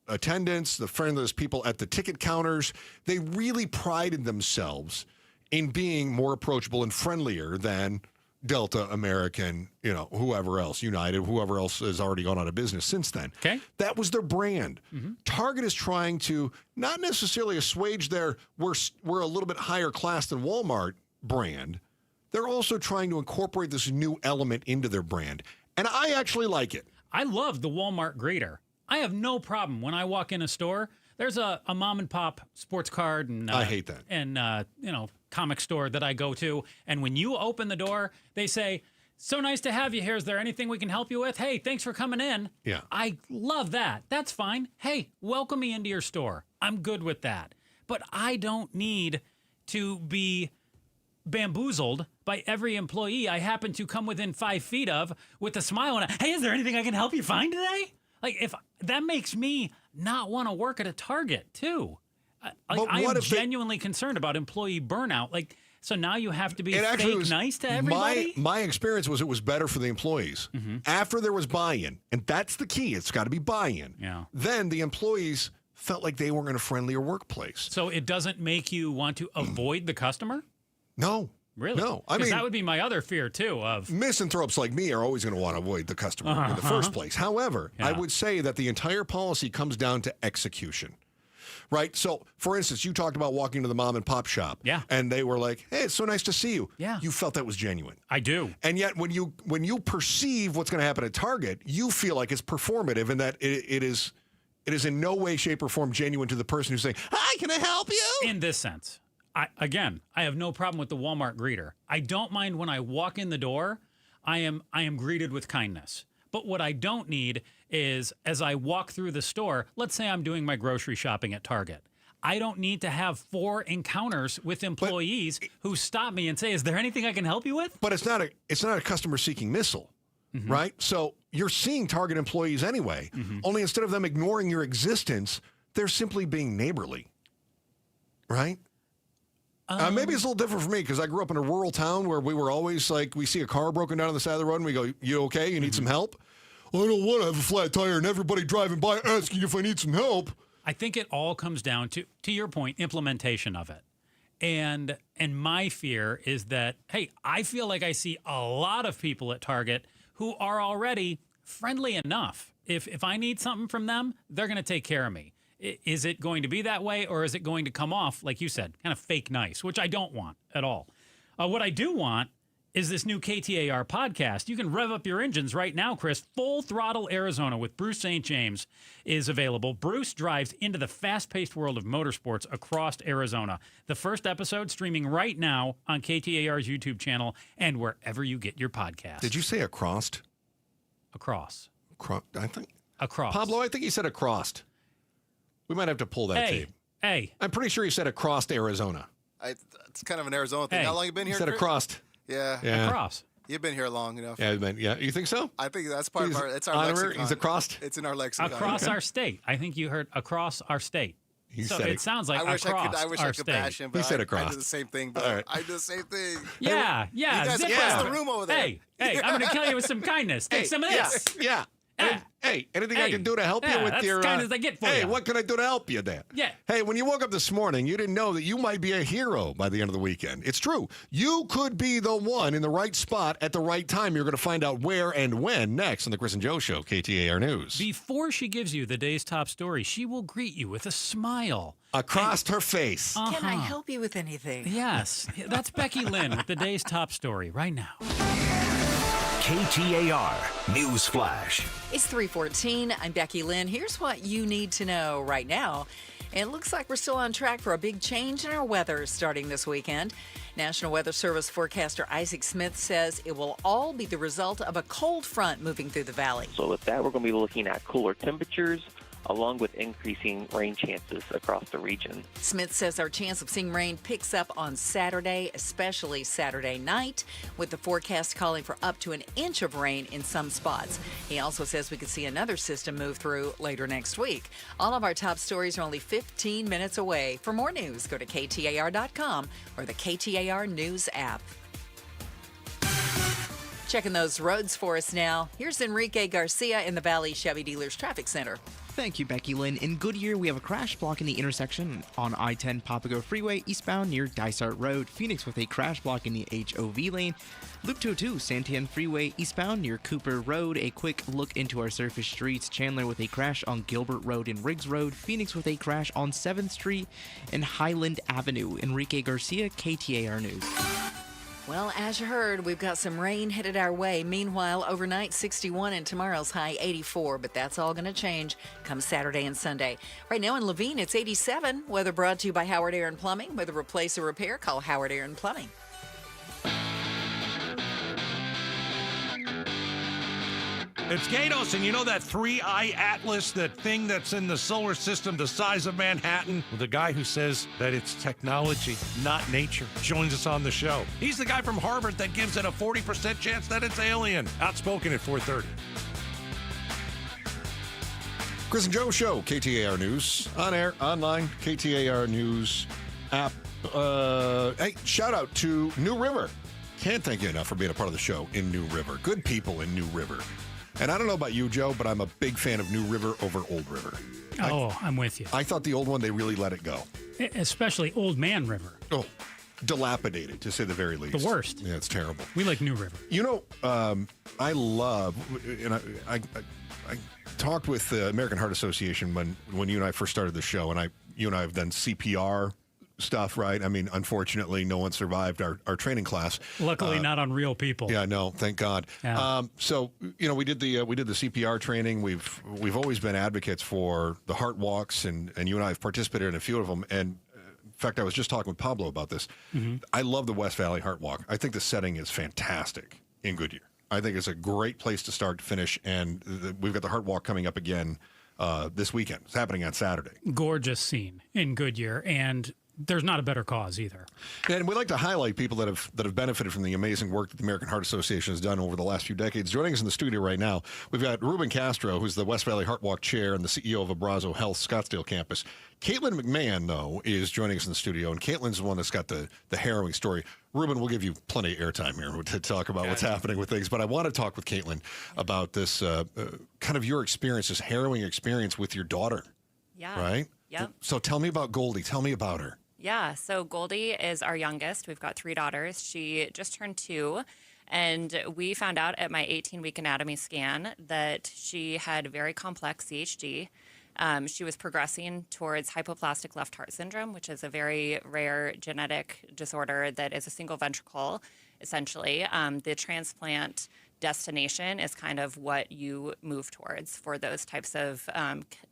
attendants, the friendliest people at the ticket counters. They really prided themselves in being more approachable and friendlier than Delta, American, whoever else, United, whoever else has already gone out of business since then. Okay. That was their brand. Target is trying to not necessarily assuage their we're a little bit higher class than Walmart brand. They're also trying to incorporate this new element into their brand. And I actually like it. I love the Walmart greeter. I have no problem when I walk in a store. There's a mom and pop sports card and I hate that. And comic store that I go to, and when you open the door, they say, "So nice to have you here. Is there anything we can help you with? Hey, thanks for coming in." Yeah. I love that. That's fine. Hey, welcome me into your store. I'm good with that. But I don't need to be bamboozled by every employee I happen to come within 5 feet of with a smile and hey, is there anything I can help you find today? Like, if that makes me not want to work at a Target too. I'm genuinely concerned about employee burnout. Like, so now you have to be fake nice to everybody? My experience was it was better for the employees. After there was buy-in, and that's the key. It's got to be buy-in. Yeah. Then the employees felt like they were in a friendlier workplace. So it doesn't make you want to avoid the customer? No. Really? No. Because that would be my other fear, too. Of misanthropes like me are always going to want to avoid the customer in the first place. However, I would say that the entire policy comes down to execution. Right? So, for instance, you talked about walking to the mom and pop shop. Yeah. And they were like, hey, it's so nice to see you. Yeah. You felt that was genuine. I do. And yet, when you perceive what's going to happen at Target, you feel like it's performative and that it is in no way, shape, or form genuine to the person who's saying, hi, can I help you? In this sense. I have no problem with the Walmart greeter. I don't mind when I walk in the door, I am greeted with kindness. But what I don't need is, as I walk through the store, let's say I'm doing my grocery shopping at Target. I don't need to have 4 encounters with employees who stop me and say, is there anything I can help you with? But it's not a customer-seeking missile, right? So you're seeing Target employees anyway, only instead of them ignoring your existence, they're simply being neighborly, right? Maybe it's a little different for me because I grew up in a rural town where we were always like, we see a car broken down on the side of the road and we go, you okay? You need some help? I don't want to have a flat tire and everybody driving by asking if I need some help. I think it all comes down to your point, implementation of it. And my fear is that, hey, I feel like I see a lot of people at Target who are already friendly enough. If I need something from them, they're going to take care of me. Is it going to be that way, or is it going to come off, like you said, kind of fake nice, which I don't want at all. What I do want is this new KTAR podcast. You can rev up your engines right now, Chris. Full Throttle Arizona with Bruce St. James is available. Bruce drives into the fast-paced world of motorsports across Arizona. The first episode streaming right now on KTAR's YouTube channel and wherever you get your podcasts. Did you say across? Across. I think. Across. Pablo, I think he said across. We might have to pull that tape. Hey. I'm pretty sure he said across Arizona. It's kind of an Arizona thing. How long you been here? He said Chris? across. Yeah. Across. You've been here long enough. Yeah. You think so? I think that's part of our. It's our lexicon. He's across. It's in our lexicon. Across our state. I think you heard across our state. It sounds like I wish across I could state. bash him, but He said I across. do the same thing. But All right. I do the same thing. Yeah. You guys across the room over there. Hey, I'm going to kill you with some kindness. Take some of this. Yeah. Hey, anything I can do to help you with that's your... as kind as I get for hey, you. what can I do to help you there? Yeah. Hey, when you woke up this morning, you didn't know that you might be a hero by the end of the weekend. It's true. You could be the one in the right spot at the right time. You're going to find out where and when next on the Chris and Joe Show, KTAR News. Before she gives you the day's top story, she will greet you with a smile. Across her face. Can I help you with anything? Yes. That's Becky Lynn with the day's top story right now. KTAR News Flash. It's 3:14. I'm Becky Lynn. Here's what you need to know right now. It looks like we're still on track for a big change in our weather starting this weekend. National Weather Service forecaster Isaac Smith says it will all be the result of a cold front moving through the valley. So with that, we're going to be looking at cooler temperatures, along with increasing rain chances across the region. Smith says our chance of seeing rain picks up on Saturday, especially Saturday night, with the forecast calling for up to an inch of rain in some spots. He also says we could see another system move through later next week. All of our top stories are only 15 minutes away. For more news, go to KTAR.com or the KTAR News app. Checking those roads for us now. Here's Enrique Garcia in the Valley Chevy Dealers Traffic Center. Thank you, Becky Lynn. In Goodyear, we have a crash blocking the intersection on I-10 Papago Freeway eastbound near Dysart Road. Phoenix with a crash blocking the HOV lane. Loop 202 Santiago Freeway eastbound near Cooper Road. A quick look into our surface streets. Chandler with a crash on Gilbert Road and Riggs Road. Phoenix with a crash on 7th Street and Highland Avenue. Enrique Garcia, KTAR News. Well, as you heard, we've got some rain headed our way. Meanwhile, overnight 61 and tomorrow's high 84, but that's all going to change come Saturday and Sunday. Right now in Levine, it's 87. Weather brought to you by Howard Air and Plumbing. Whether replace or repair, call Howard Air and Plumbing. It's Gatos, and you know that 3-eye atlas, that thing that's in the solar system the size of Manhattan? Well, the guy who says that it's technology, not nature, joins us on the show. He's the guy from Harvard that gives it a 40% chance that it's alien. Outspoken at 4:30. Chris and Joe Show, KTAR News. On air, online, KTAR News app. Hey, shout out to New River. Can't thank you enough for being a part of the show in New River. Good people in New River. And I don't know about you, Joe, but I'm a big fan of New River over Old River. I'm with you. I thought the old one, they really let it go. Especially Old Man River. Oh, dilapidated, to say the very least. The worst. Yeah, it's terrible. We like New River. You know, I love, and I talked with the American Heart Association when you and I first started the show, and you and I have done CPR stuff, right? I mean, unfortunately, no one survived our training class. Luckily, not on real people. Yeah, no, thank God. Yeah. So, you know, we did the CPR training. We've always been advocates for the heart walks, and you and I have participated in a few of them. And in fact, I was just talking with Pablo about this. Mm-hmm. I love the West Valley Heart Walk. I think the setting is fantastic in Goodyear. I think it's a great place to start to finish, and we've got the Heart Walk coming up again this weekend. It's happening on Saturday. Gorgeous scene in Goodyear, and there's not a better cause either. And we like to highlight people that have benefited from the amazing work that the American Heart Association has done over the last few decades. Joining us in the studio right now, we've got Ruben Castro, who's the West Valley Heart Walk Chair and the CEO of Abrazo Health Scottsdale campus. Caitlin McMahon, though, is joining us in the studio, and Caitlin's the one that's got the harrowing story. Ruben, we'll give you plenty of airtime here to talk about what's happening with things, but I want to talk with Caitlin about this kind of your experience, this harrowing experience with your daughter. Yeah. Right? Yep. So tell me about Goldie. Tell me about her. Yeah, so Goldie is our youngest. We've got 3 daughters. She just turned 2, and we found out at my 18-week anatomy scan that she had very complex CHD. She was progressing towards hypoplastic left heart syndrome, which is a very rare genetic disorder that is a single ventricle, essentially. The transplant destination is kind of what you move towards for those types of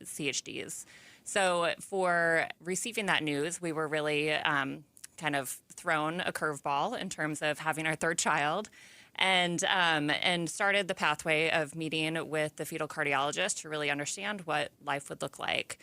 CHDs. So for receiving that news, we were really kind of thrown a curveball in terms of having our 3rd child, and started the pathway of meeting with the fetal cardiologist to really understand what life would look like.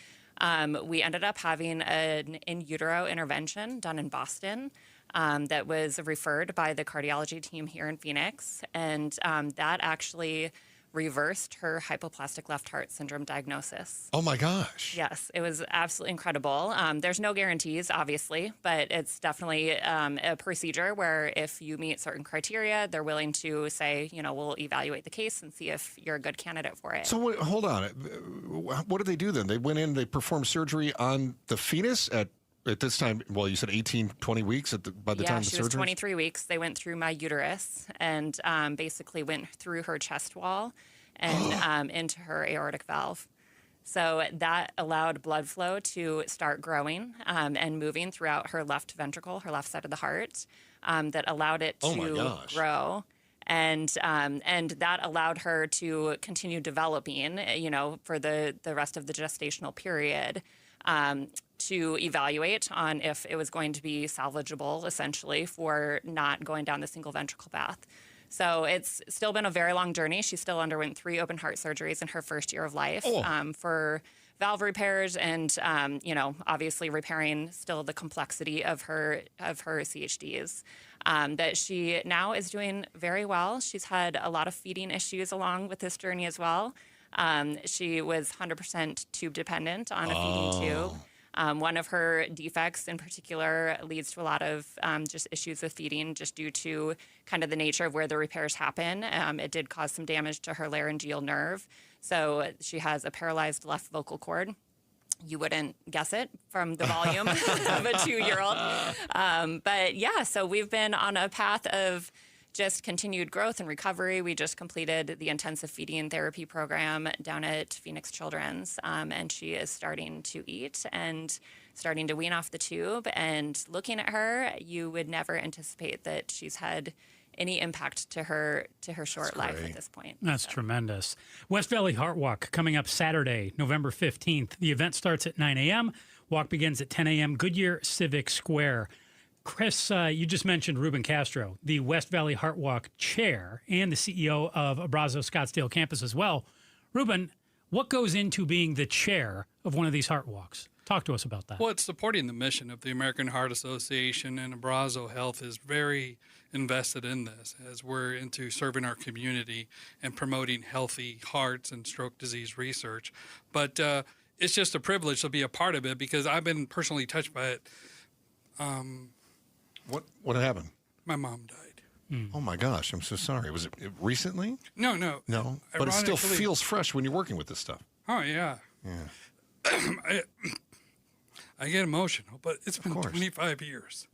We ended up having an in utero intervention done in Boston that was referred by the cardiology team here in Phoenix, and that actually reversed her hypoplastic left heart syndrome diagnosis. Oh my gosh. Yes, it was absolutely incredible. There's no guarantees, obviously, but it's definitely a procedure where if you meet certain criteria, they're willing to say, we'll evaluate the case and see if you're a good candidate for it. So hold on. What did they do then? They went in, they performed surgery on the fetus at this time, well, you said 18, 20 weeks by the time of the surgery? Yeah, she was 23 weeks. They went through my uterus and basically went through her chest wall and into her aortic valve. So that allowed blood flow to start growing and moving throughout her left ventricle, her left side of the heart, that allowed it to grow. And that allowed her to continue developing, for the rest of the gestational period. To evaluate on if it was going to be salvageable, essentially, for not going down the single ventricle path. So it's still been a very long journey. She still underwent 3 open heart surgeries in her first year of life for valve repairs and, obviously repairing still the complexity of her CHDs. That she now is doing very well. She's had a lot of feeding issues along with this journey as well. She was 100% tube dependent on a feeding tube. One of her defects in particular leads to a lot of just issues with feeding just due to kind of the nature of where the repairs happen. It did cause some damage to her laryngeal nerve. So she has a paralyzed left vocal cord. You wouldn't guess it from the volume of a 2-year-old. But yeah, so we've been on a path of just continued growth and recovery. We just completed the intensive feeding therapy program down at Phoenix Children's, and she is starting to eat and starting to wean off the tube. And looking at her, you would never anticipate that she's had any impact to her short life at this point. That's tremendous. West Valley Heart Walk coming up Saturday, November 15th. The event starts at 9 a.m. Walk begins at 10 a.m. Goodyear Civic Square. Chris, you just mentioned Ruben Castro, the West Valley Heart Walk chair and the CEO of Abrazo Scottsdale campus as well. Ruben, what goes into being the chair of one of these heart walks? Talk to us about that. Well, it's supporting the mission of the American Heart Association, and Abrazo Health is very invested in this as we're into serving our community and promoting healthy hearts and stroke disease research. But it's just a privilege to be a part of it because I've been personally touched by it. What happened? My mom died. Oh my gosh, I'm so sorry. Was it recently? No. But it still feels fresh when you're working with this stuff. Oh yeah. I get emotional, but it's been 25 years.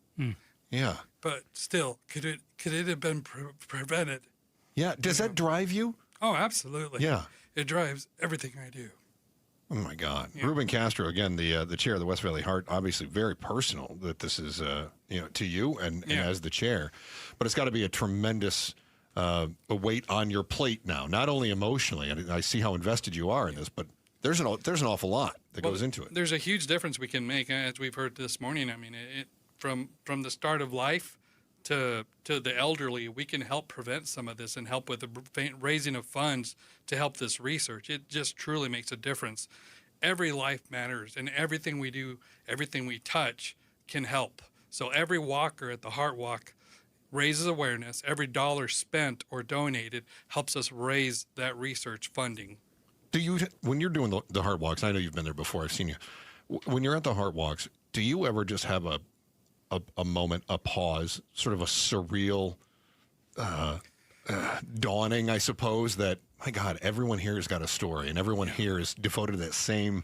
Yeah. But still, could it have been prevented? Yeah. Does that drive you? Oh, absolutely. Yeah. It drives everything I do. Oh my God, yeah. Ruben Castro again, the chair of the West Valley Heart. Obviously, very personal that this is to you and as the chair, but it's got to be a tremendous a weight on your plate now. Not only emotionally, and I see how invested you are in this, but there's an awful lot that goes into it. There's a huge difference we can make, as we've heard this morning. I mean, from the start of life to the elderly, we can help prevent some of this and help with the raising of funds to help this research. It just truly makes a difference. Every life matters, and everything we do, everything we touch can help. So every walker at the Heart Walk raises awareness. Every dollar spent or donated helps us raise that research funding. Do you, when you're doing the Heart Walks, I know you've been there before, I've seen you. When you're at the Heart Walks, do you ever just have a moment, a pause, sort of a surreal dawning, I suppose, that, my God, everyone here has got a story and everyone here is devoted to that same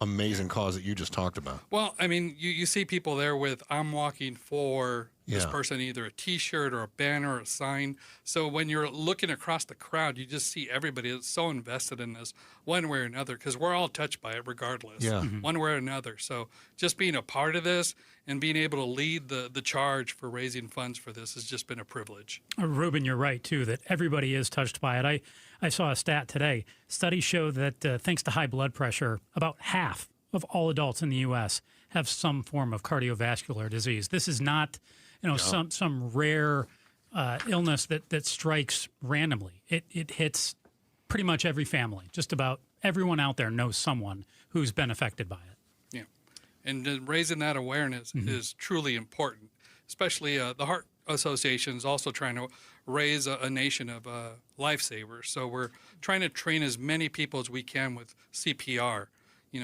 amazing cause that you just talked about. Well, I mean, you see people there with "I'm walking for" this Yeah. person, either a T-shirt or a banner or a sign. So when you're looking across the crowd, you just see everybody that's so invested in this one way or another, because we're all touched by it regardless, Yeah. Mhm. one way or another. So just being a part of this and being able to lead the charge for raising funds for this has just been a privilege. Ruben, you're right, too, that everybody is touched by it. I saw a stat today. Studies show that thanks to high blood pressure, about half of all adults in the U.S. have some form of cardiovascular disease. This is not, some rare illness that strikes randomly. It hits pretty much every family. Just about everyone out there knows someone who's been affected by it. Yeah, and raising that awareness is truly important, especially the Heart Association is also trying to raise a nation of lifesavers. So we're trying to train as many people as we can with CPR.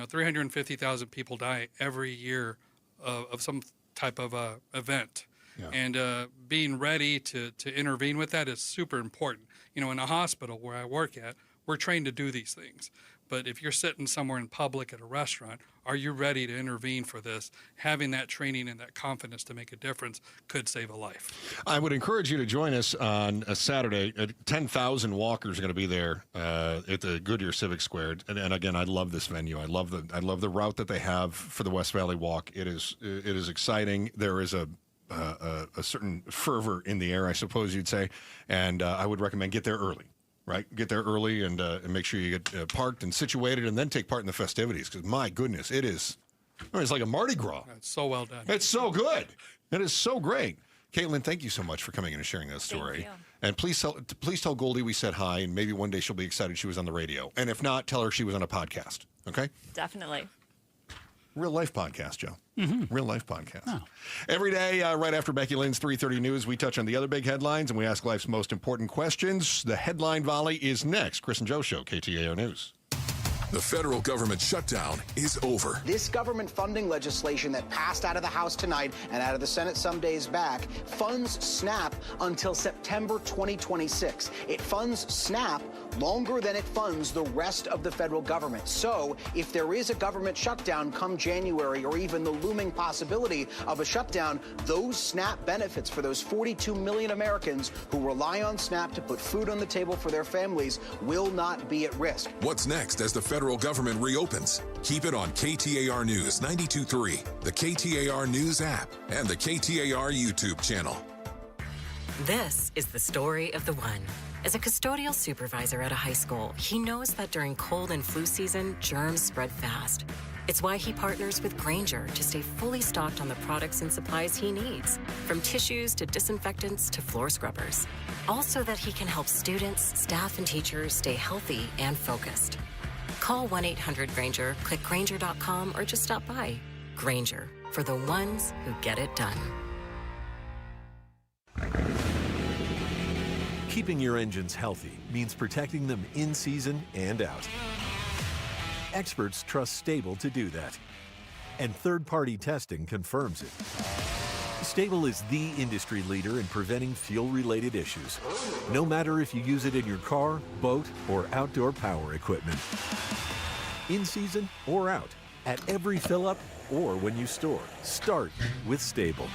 350,000 people die every year of some type of event. Yeah. And being ready to intervene with that is super important. In a hospital where I work at, we're trained to do these things. But if you're sitting somewhere in public at a restaurant, are you ready to intervene for this? Having that training and that confidence to make a difference could save a life. I would encourage you to join us on a Saturday. 10,000 walkers are going to be there at the Goodyear Civic Square. And again, I love this venue. I love the route that they have for the West Valley Walk. It is exciting. There is a certain fervor in the air, I suppose you'd say. And I would recommend get there early. Right, get there early and make sure you get parked and situated, and then take part in the festivities. Because my goodness, it's like a Mardi Gras. It's so well done. It's so good. It is so great. Caitlin, thank you so much for coming in and sharing that story. And please tell Goldie we said hi, and maybe one day she'll be excited she was on the radio. And if not, tell her she was on a podcast. Okay? Definitely. Real life podcast, Joe. Mm-hmm. Real life podcast. Oh. Every day, right after Becky Lynn's 3:30 News, we touch on the other big headlines and we ask life's most important questions. The headline volley is next. Chris and Joe Show, KTAR News. The federal government shutdown is over. This government funding legislation that passed out of the House tonight and out of the Senate some days back funds SNAP until September 2026. It funds SNAP longer than it funds the rest of the federal government. So if there is a government shutdown come January, or even the looming possibility of a shutdown, those SNAP benefits for those 42 million Americans who rely on SNAP to put food on the table for their families will not be at risk. What's next as the federal government reopens? Keep it on KTAR News 92.3, the KTAR News app, and the KTAR YouTube channel. This is the story of the one. As a custodial supervisor at a high school, he knows that during cold and flu season, germs spread fast. It's why he partners with Grainger to stay fully stocked on the products and supplies he needs, from tissues to disinfectants to floor scrubbers. All so that he can help students, staff, and teachers stay healthy and focused. Call 1-800-GRAINGER, click Grainger.com, or just stop by. Grainger, for the ones who get it done. Keeping your engines healthy means protecting them in season and out. Experts trust Stable to do that. And third-party testing confirms it. Stable is the industry leader in preventing fuel-related issues, no matter if you use it in your car, boat, or outdoor power equipment. In season or out, at every fill-up or when you store, start with Stable.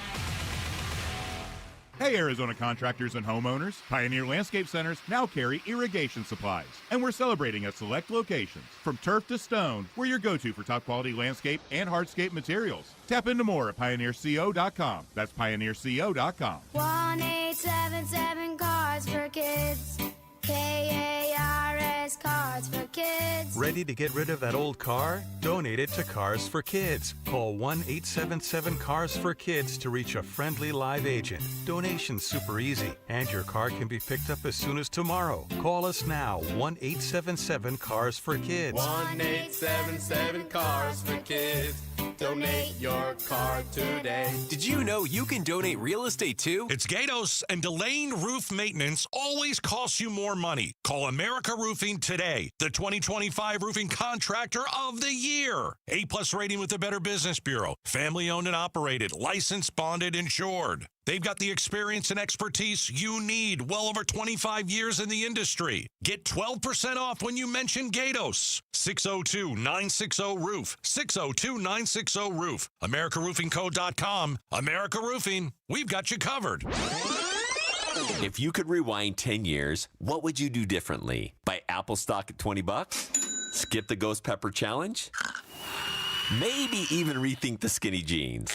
Hey, Arizona contractors and homeowners. Pioneer Landscape Centers now carry irrigation supplies. And we're celebrating at select locations. From turf to stone, we're your go-to for top-quality landscape and hardscape materials. Tap into more at pioneerco.com. That's pioneerco.com. 1-877 Cards for Kids. KARS Cards for Kids. Ready to get rid of that old car? Donate it to Cars for Kids. Call 1-877-CARS-FOR-KIDS to reach a friendly live agent. Donation's super easy, and your car can be picked up as soon as tomorrow. Call us now, 1-877-CARS-FOR-KIDS. 1-877-CARS-FOR-KIDS. Donate your car today. Did you know you can donate real estate too? It's Gatos, and delaying roof maintenance always costs you more money. Call America Roofing today, the 2025 Roofing Contractor of the Year. A+ rating with the Better Business Bureau. Family owned and operated, licensed, bonded, insured. They've got the experience and expertise you need. Well over 25 years in the industry. Get 12% off when you mention Gatos. 602-960-ROOF. 602-960-ROOF. AmericaRoofingCo.com. America Roofing. We've got you covered. If you could rewind 10 years, what would you do differently? Buy Apple stock at $20? Skip the Ghost Pepper Challenge? Maybe even rethink the skinny jeans.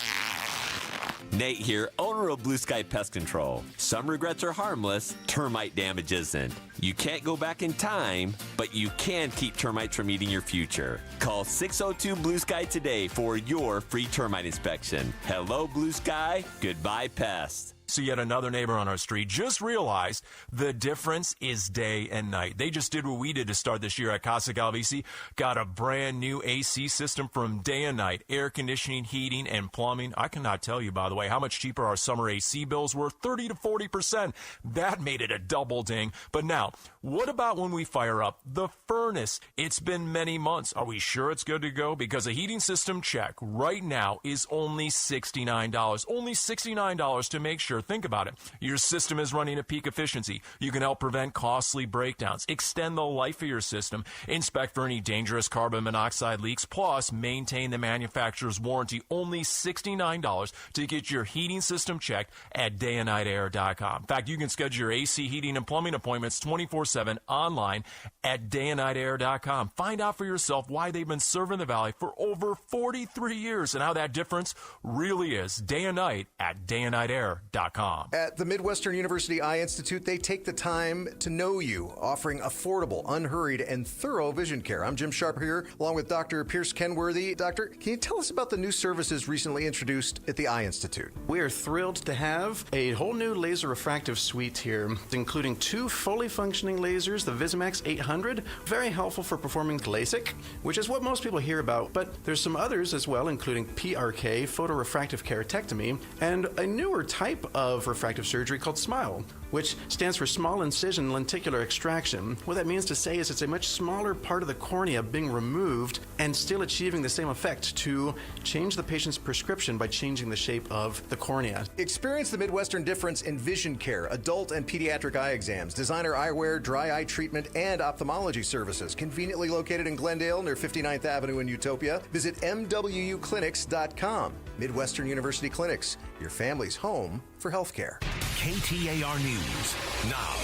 Nate here, owner of Blue Sky Pest Control. Some regrets are harmless, termite damage isn't. You can't go back in time, but you can keep termites from eating your future. Call 602 Blue Sky today for your free termite inspection. Hello, Blue Sky. Goodbye, pests. So yet another neighbor on our street just realized the difference is day and night. They just did what we did to start this year at Casa Galvisi. Got a brand new AC system from Day and Night. Air conditioning, heating, and plumbing. I cannot tell you, by the way, how much cheaper our summer AC bills were. 30 to 40%. That made it a double ding. But now, what about when we fire up the furnace? It's been many months. Are we sure it's good to go? Because a heating system check right now is only $69. Only $69 to make sure. Think about it. Your system is running at peak efficiency. You can help prevent costly breakdowns, extend the life of your system, inspect for any dangerous carbon monoxide leaks, plus maintain the manufacturer's warranty. Only $69 to get your heating system checked at dayandnightair.com. In fact, you can schedule your AC heating and plumbing appointments 24/7 online at dayandnightair.com. Find out for yourself why they've been serving the Valley for over 43 years and how that difference really is. Day and night at dayandnightair.com. At the Midwestern University Eye Institute, they take the time to know you, offering affordable, unhurried, and thorough vision care. I'm Jim Sharp here, along with Dr. Pierce Kenworthy. Doctor, can you tell us about the new services recently introduced at the Eye Institute? We are thrilled to have a whole new laser refractive suite here, including 2 fully functioning lasers, the Visimax 800, very helpful for performing LASIK, which is what most people hear about, but there's some others as well, including PRK, photorefractive keratectomy, and a newer type of refractive surgery called SMILE, which stands for small incision lenticular extraction. What that means to say is it's a much smaller part of the cornea being removed and still achieving the same effect to change the patient's prescription by changing the shape of the cornea. Experience the Midwestern difference in vision care, adult and pediatric eye exams, designer eyewear, dry eye treatment, and ophthalmology services. Conveniently located in Glendale near 59th Avenue in Utopia. Visit MWUclinics.com. Midwestern University Clinics, your family's home for healthcare. KTAR News now.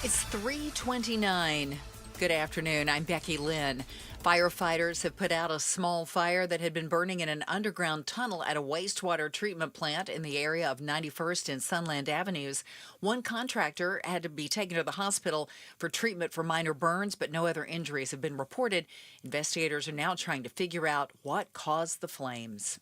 It's 3:29. Good afternoon. I'm Becky Lynn. Firefighters have put out a small fire that had been burning in an underground tunnel at a wastewater treatment plant in the area of 91st and Sunland Avenues. One contractor had to be taken to the hospital for treatment for minor burns, but no other injuries have been reported. Investigators are now trying to figure out what caused the flames.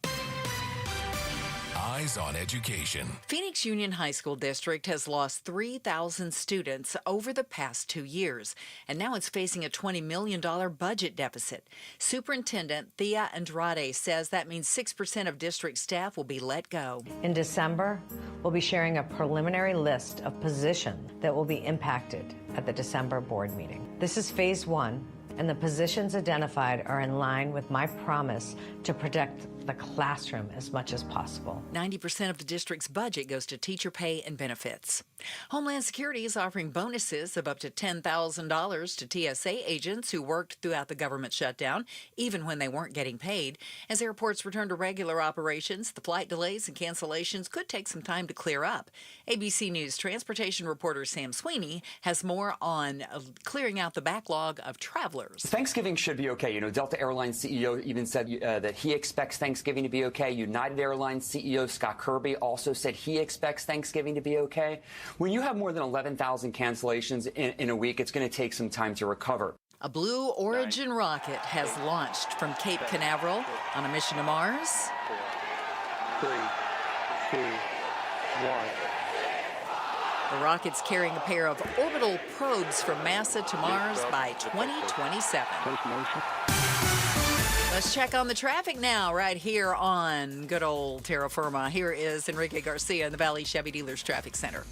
Eyes on Education. Phoenix Union High School District has lost 3,000 students over the past 2 years, and now it's facing a $20 million budget deficit. Superintendent Thea Andrade says that means 6% of district staff will be let go. In December, we'll be sharing a preliminary list of positions that will be impacted at the December board meeting. This is phase 1, and the positions identified are in line with my promise to protect the classroom as much as possible. 90% of the district's budget goes to teacher pay and benefits. Homeland Security is offering bonuses of up to $10,000 to TSA agents who worked throughout the government shutdown, even when they weren't getting paid. As airports return to regular operations, the flight delays and cancellations could take some time to clear up. ABC News transportation reporter Sam Sweeney has more on clearing out the backlog of travelers. Thanksgiving should be okay. You know, Delta Airlines CEO even said that he expects Thanksgiving to be okay. United Airlines CEO Scott Kirby also said he expects Thanksgiving to be okay. When you have more than 11,000 cancellations in a week, it's going to take some time to recover. A Blue Origin rocket has launched from Cape Canaveral on a mission to Mars. 3, 2, 1. The rocket's carrying a pair of orbital probes from NASA to Mars by 2027. Let's check on the traffic now, right here on good old terra firma. Here is Enrique Garcia in the Valley Chevy Dealers Traffic Center.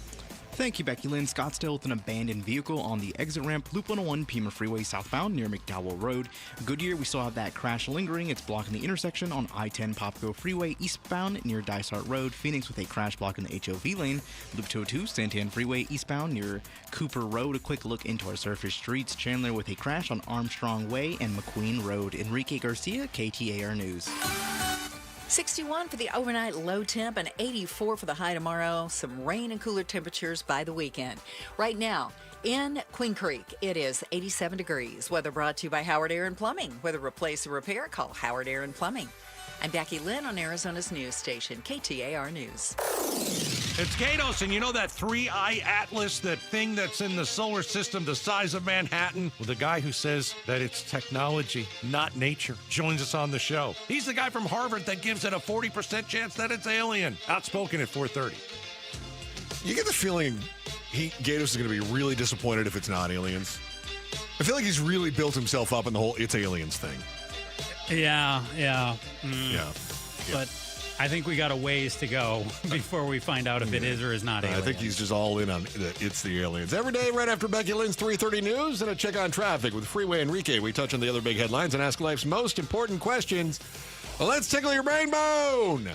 Thank you, Becky Lynn. Scottsdale with an abandoned vehicle on the exit ramp, Loop 101, Pima Freeway southbound near McDowell Road. Goodyear, we still have that crash lingering. It's blocking the intersection on I-10 Popco Freeway eastbound near Dysart Road. Phoenix with a crash blocking the HOV lane. Loop 202, Santan Freeway eastbound near Cooper Road. A quick look into our surface streets. Chandler with a crash on Armstrong Way and McQueen Road. Enrique Garcia, KTAR News. 61 for the overnight low temp and 84 for the high tomorrow. Some rain and cooler temperatures by the weekend. Right now, in Queen Creek, it is 87 degrees. Weather brought to you by Howard Air and Plumbing. Whether replace or repair, call Howard Air and Plumbing. I'm Becky Lynn on Arizona's news station, KTAR News. It's Gatos, and you know that 3-eye atlas, that thing that's in the solar system the size of Manhattan? Well, the guy who says that it's technology, not nature, joins us on the show. He's the guy from Harvard that gives it a 40% chance that it's alien. Outspoken at 4:30. You get the feeling Gatos is going to be really disappointed if it's not aliens. I feel like he's really built himself up in the whole it's aliens thing. Yeah. Yeah. But I think we got a ways to go before we find out if it is or is not aliens. I think he's just all in on it's the aliens. Every day right after Becky Lynn's 3:30 news and a check on traffic with Freeway Enrique. We touch on the other big headlines and ask life's most important questions. Well, let's tickle your brain bone.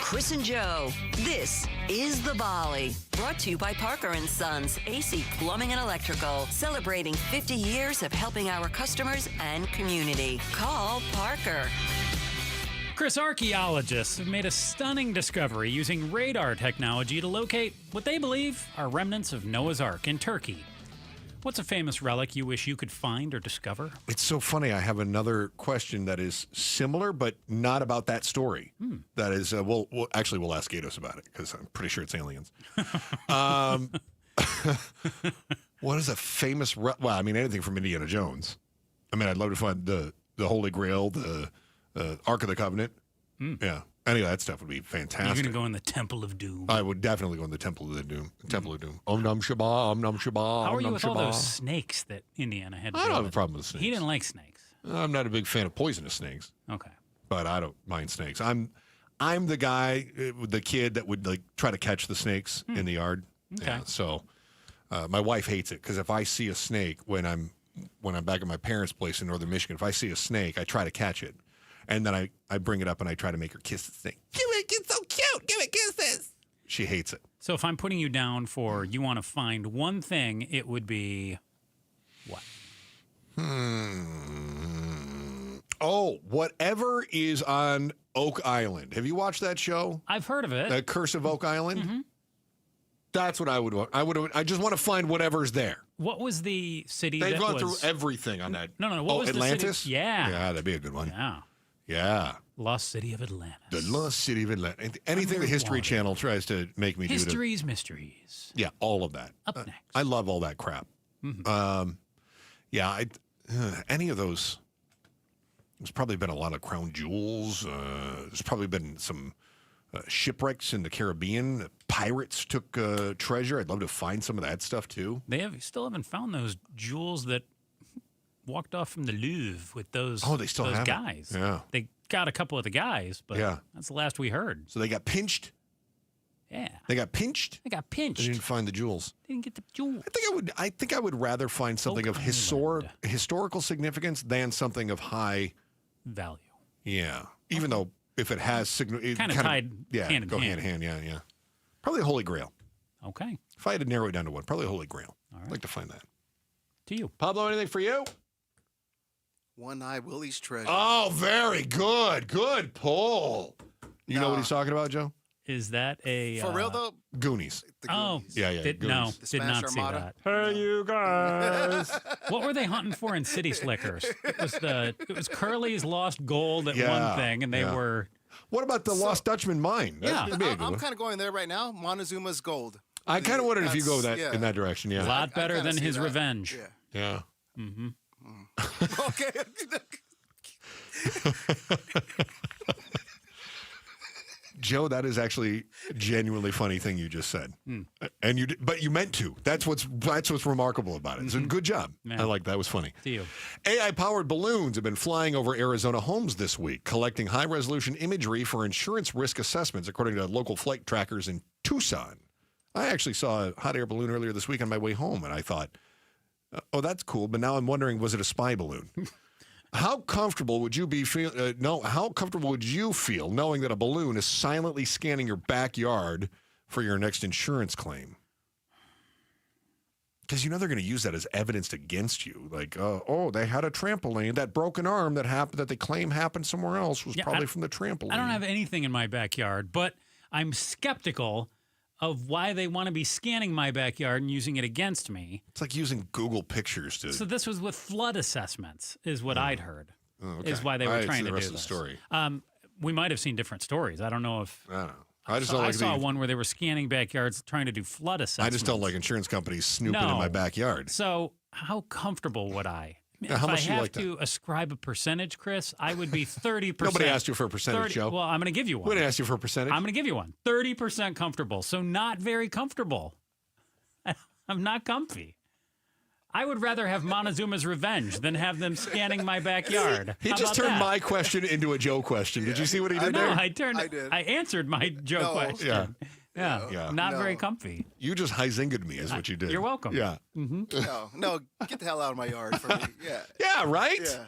Chris and Joe, this is The Volley. Brought to you by Parker & Sons, AC Plumbing and Electrical. Celebrating 50 years of helping our customers and community. Call Parker. Chris, archaeologists have made a stunning discovery using radar technology to locate what they believe are remnants of Noah's Ark in Turkey. What's a famous relic you wish you could find or discover? It's so funny. I have another question that is similar, but not about that story. That is, we'll ask Gatos about it because I'm pretty sure it's aliens. What is a famous? Well, I mean, anything from Indiana Jones. I mean, I'd love to find the Holy Grail, the Ark of the Covenant. Yeah. Any of that stuff would be fantastic. You're going to go in the Temple of Doom. I would definitely go in the Temple of Doom. Temple of Doom. Om Nam Shaba, Om Nam Shaba. How are you with all those snakes that Indiana had? I don't have a problem with snakes. He didn't like snakes. I'm not a big fan of poisonous snakes. Okay. But I don't mind snakes. I'm the guy, the kid that would like try to catch the snakes in the yard. Okay. Yeah, so my wife hates it because if I see a snake when I'm back at my parents' place in northern Michigan, if I see a snake, I try to catch it. And then I bring it up and I try to make her kiss the snake. Give it, it's so cute. Give it kisses. She hates it. So if I'm putting you down for you want to find one thing, it would be what? Oh, whatever is on Oak Island. Have you watched that show? I've heard of it. The Curse of Oak Island? That's what I would want. I just want to find whatever's there. What was the city They've that gone was... through everything on that. No. What was Atlantis? the city? Yeah. Yeah, that'd be a good one. Yeah. Yeah. Lost City of Atlantis. The Lost City of Atlantis. Anything the History Channel tries to make me do. History's mysteries. Yeah, all of that. Up next. I love all that crap. Yeah, any of those. There's probably been a lot of crown jewels. There's probably been some shipwrecks in the Caribbean. Pirates took treasure. I'd love to find some of that stuff too. They still haven't found those jewels that walked off from the Louvre with those. Oh, they still have guys. Yeah, they got a couple of the guys, but that's the last we heard. So they got pinched. Yeah, they got pinched. They got pinched. They didn't find the jewels. They didn't get the jewels. I think I would rather find something of historical significance than something of high value. Yeah, even though if it has kind of tied hand in go hand. hand in hand. Yeah. Probably the Holy Grail. Okay. If I had to narrow it down to one, probably the Holy Grail. I'd like to find that. To you. Pablo, anything for you? One-Eye Willie's Treasure. Oh, very good. Good pull. You know what he's talking about, Joe? Is that a... For real, though? Goonies. Oh. Yeah. No, Goonies. did not see that. Hey, you guys. What were they hunting for in City Slickers? It was Curly's lost gold at one thing, and they were... What about the Lost Dutchman mine? That'd be a good I'm one. kind of going there right now. Montezuma's Gold. I kind of wondered if you go in that direction. Yeah, a lot better than his revenge. Yeah. Mm-hmm. Okay. Joe, that is actually a genuinely funny thing you just said, and but you meant to. That's what's remarkable about it. So good job. I like that. Was funny. To you. AI-powered balloons have been flying over Arizona homes this week, collecting high-resolution imagery for insurance risk assessments, according to local flight trackers in Tucson. I actually saw a hot air balloon earlier this week on my way home, and I thought, oh, that's cool. But now I'm wondering, was it a spy balloon? How comfortable would you how comfortable would you feel knowing that a balloon is silently scanning your backyard for your next insurance claim? Because they're going to use that as evidence against you. Like, they had a trampoline. That broken arm that they claim happened somewhere else was probably from the trampoline. I don't have anything in my backyard, but I'm skeptical of why they want to be scanning my backyard and using it against me. It's like using Google Pictures to... So this was with flood assessments, is what I'd heard, is why they All were right, trying see to the do rest of the this. story. We might have seen different stories. I don't know if... I don't know. I saw one where they were scanning backyards trying to do flood assessments. I just don't like insurance companies snooping in my backyard. So how comfortable would I? Yeah, if how much I do you have like to ascribe a percentage, Chris, I would be 30%. Nobody asked you for a percentage, Joe. Well, I'm going to give you one. We didn't ask you for a percentage. I'm going to give you one. 30% comfortable. So not very comfortable. I'm not comfy. I would rather have Montezuma's revenge than have them scanning my backyard. He How just about turned that? my question into a Joe question. Did you see what he did there? I did. I answered my Joe question. Yeah. Not very comfy. You just Heisinged me is what you did. You're welcome. Yeah. Mm-hmm. No, get the hell out of my yard for me. Yeah. Yeah, right? Yeah.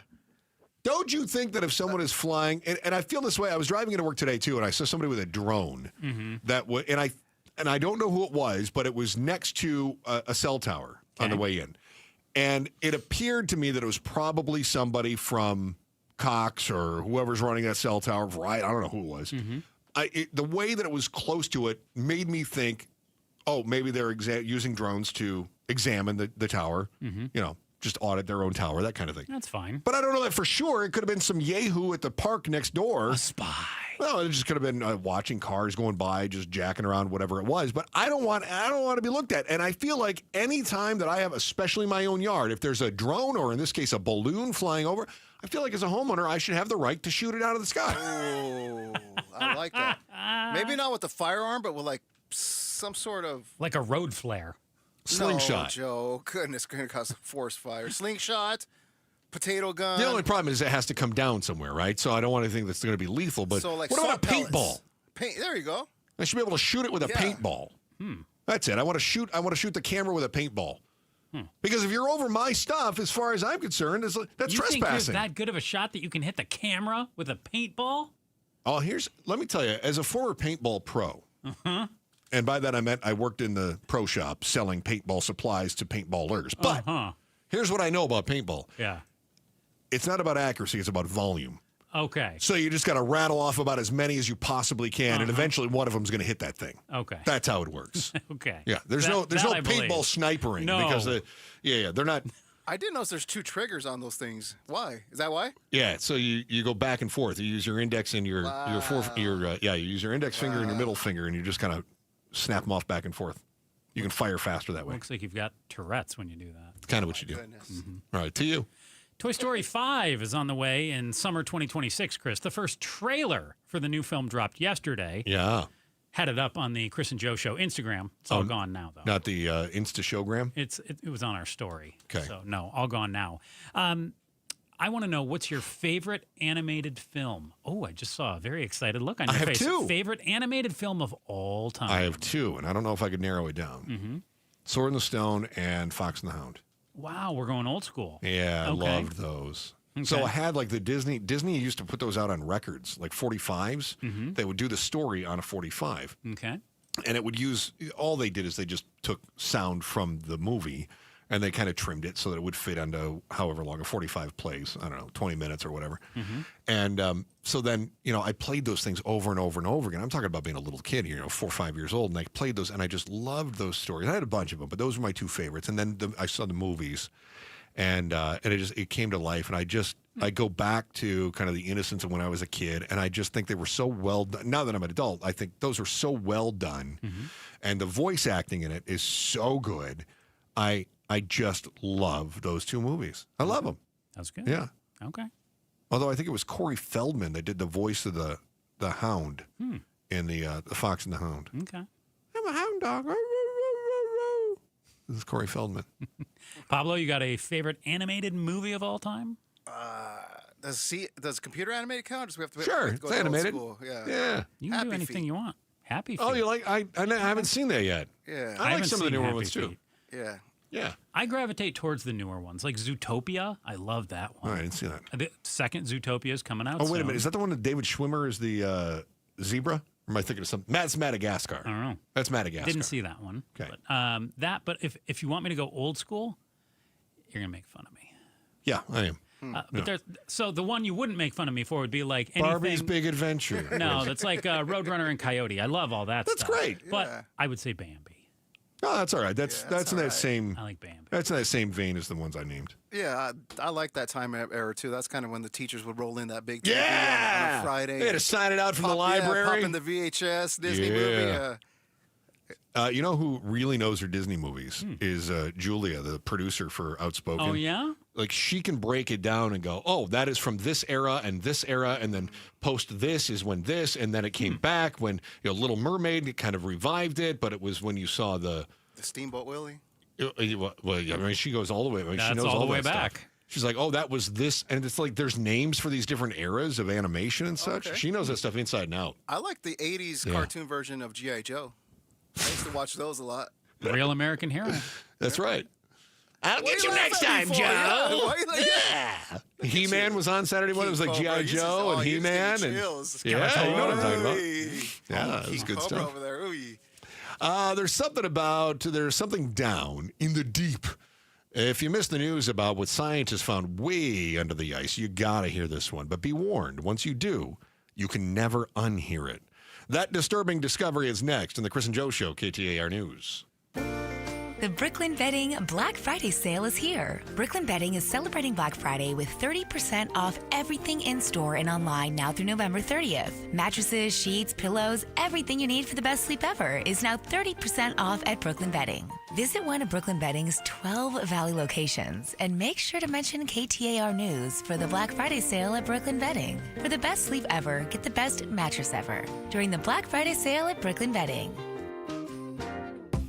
Don't you think that if someone is flying, and I feel this way, I was driving into work today too, and I saw somebody with a drone that would, and I don't know who it was, but it was next to a cell tower on the way in. And it appeared to me that it was probably somebody from Cox or whoever's running that cell tower. Right? I don't know who it was. The way that it was close to it made me think, oh, maybe they're using drones to examine the tower, just audit their own tower, that kind of thing. That's fine. But I don't know that for sure. It could have been some yahoo at the park next door. A spy. Well, it just could have been watching cars going by, just jacking around, whatever it was. But I don't want to be looked at. And I feel like any time that I have, especially my own yard, if there's a drone or in this case a balloon flying over, I feel like as a homeowner, I should have the right to shoot it out of the sky. Oh, I like that. Maybe not with the firearm, but with like some sort of... Like a road flare. Slingshot. No, Joe. Goodness, going to cause a forest fire. Slingshot, potato gun. The only problem is it has to come down somewhere, right? So I don't want anything that's going to be lethal. But so like what about a pellets? paintball? There you go. I should be able to shoot it with a paintball. That's it. I want to shoot the camera with a paintball. Because if you're over my stuff, as far as I'm concerned, that's you trespassing. Think you're that good of a shot that you can hit the camera with a paintball? Oh, let me tell you, as a former paintball pro, and by that I meant I worked in the pro shop selling paintball supplies to paintballers. But here's what I know about paintball. Yeah. It's not about accuracy, it's about volume. Okay. So you just got to rattle off about as many as you possibly can, and eventually one of them's going to hit that thing. Okay. That's how it works. Okay. Yeah. There's no paintball snipering because they're not. I didn't notice there's 2 triggers on those things. Why? Is that why? Yeah. So you go back and forth. You use your index and you use your index finger and your middle finger, and you just kind of snap them off back and forth. You can fire faster that way. Looks like you've got Tourette's when you do that. It's kind of what you do. All right, to you. Toy Story 5 is on the way in summer 2026, Chris. The first trailer for the new film dropped yesterday. Yeah. Had it up on the Chris and Joe Show Instagram. It's all gone now, though. Not the Insta Showgram? It was on our story. Okay. So, no, all gone now. I want to know, what's your favorite animated film? Oh, I just saw a very excited look on your face. I have 2. Favorite animated film of all time. I have 2, and I don't know if I could narrow it down. Sword in the Stone and Fox and the Hound. Wow, we're going old school. Yeah, I loved those. Okay. So I had like the Disney used to put those out on records, like 45s. They would do the story on a 45. Okay. And it would all they did is they just took sound from the movie and they kind of trimmed it so that it would fit onto however long a 45 plays. I don't know, 20 minutes or whatever. And so then, I played those things over and over and over again. I'm talking about being a little kid, 4 or 5 years old, and I played those and I just loved those stories. I had a bunch of them, but those were my 2 favorites. And then I saw the movies and it came to life. And I go back to kind of the innocence of when I was a kid, and I just think they were so well done. Now that I'm an adult, I think those are so well done, and the voice acting in it is so good. I just love those 2 movies. I love them. That's good. Yeah. Okay. Although I think it was Corey Feldman that did the voice of the Hound in the Fox and the Hound. Okay. I'm a hound dog. This is Corey Feldman. Pablo, you got a favorite animated movie of all time? Does computer animated count? Or do we have to Sure, go it's to old animated. school? Yeah. You can do anything you want. Happy Feet. Oh, you like? I haven't seen that yet. Yeah. I like haven't some of the seen newer Happy ones too. Feet. Yeah. Yeah. I gravitate towards the newer ones, like Zootopia. I love that Oh, one. I didn't see that. The second Zootopia is coming out. Oh, wait a soon. minute. Is that the one that David Schwimmer is the zebra? Or am I thinking of something? That's Madagascar. I don't know. That's Madagascar. Didn't see that one. Okay. But, but if you want me to go old school, you're gonna make fun of me. Yeah, I am. So the one you wouldn't make fun of me for would be like anything. Barbie's Big Adventure. No, that's like Roadrunner and Coyote. I love all that. That's stuff. great. But I would say Bambi. Oh, that's all right. That's in that same. I like Bambi. That's in that same vein as the ones I named. Yeah, I like that time era too. That's kind of when the teachers would roll in that big TV Yeah! on a Friday. They had to sign it out from the Yeah, library. pop in the VHS Disney movie. You know who really knows her Disney movies is Julia, the producer for Outspoken. Oh, yeah? Like, she can break it down and go, oh, that is from this era, and then post this is when this, and then it came back when, Little Mermaid, it kind of revived it, but it was when you saw the Steamboat Willie. Well, yeah, I mean, she goes all the way. I mean, she That's knows all the way that back. stuff. She's like, oh, that was this, and it's like there's names for these different eras of animation and such. Okay. She knows that stuff inside and out. I like the 80s cartoon version of G.I. Joe. I used to watch those a lot. Real American Hero. That's right. I'll What get do you you next laugh at time, me for? Joe. Yeah, why you like Yeah. He-Man was on Saturday morning. It was like King G.I. Cobra. Joe and You just give me He-Man. And, chills. yeah, you know what I'm talking about. Hey. Yeah, it was King good Cobra stuff. over there. Ooh. There's something down in the deep. If you missed the news about what scientists found way under the ice, you gotta hear this one. But be warned, once you do, you can never unhear it. That disturbing discovery is next in the Chris and Joe Show, KTAR News. The Brooklyn Bedding Black Friday sale is here. Brooklyn Bedding is celebrating Black Friday with 30% off everything in store and online now through November 30th. Mattresses, sheets, pillows, everything you need for the best sleep ever is now 30% off at Brooklyn Bedding. Visit one of Brooklyn Bedding's 12 Valley locations and make sure to mention KTAR News for the Black Friday sale at Brooklyn Bedding. For the best sleep ever, get the best mattress ever during the Black Friday sale at Brooklyn Bedding.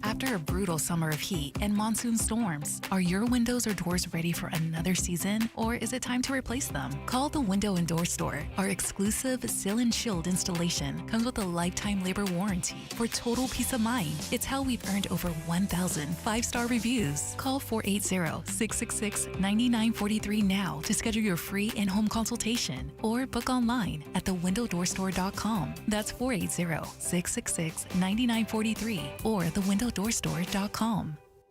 After a brutal summer of heat and monsoon storms, are your windows or doors ready for another season, or is it time to replace them? Call the Window and Door Store. Our exclusive Seal and Shield installation comes with a lifetime labor warranty for total peace of mind. It's how we've earned over 1,000 5-star reviews. Call 480-666-9943 now to schedule your free in-home consultation or book online at thewindowdoorstore.com. That's 480-666-9943 or thewindowdoorstore.com.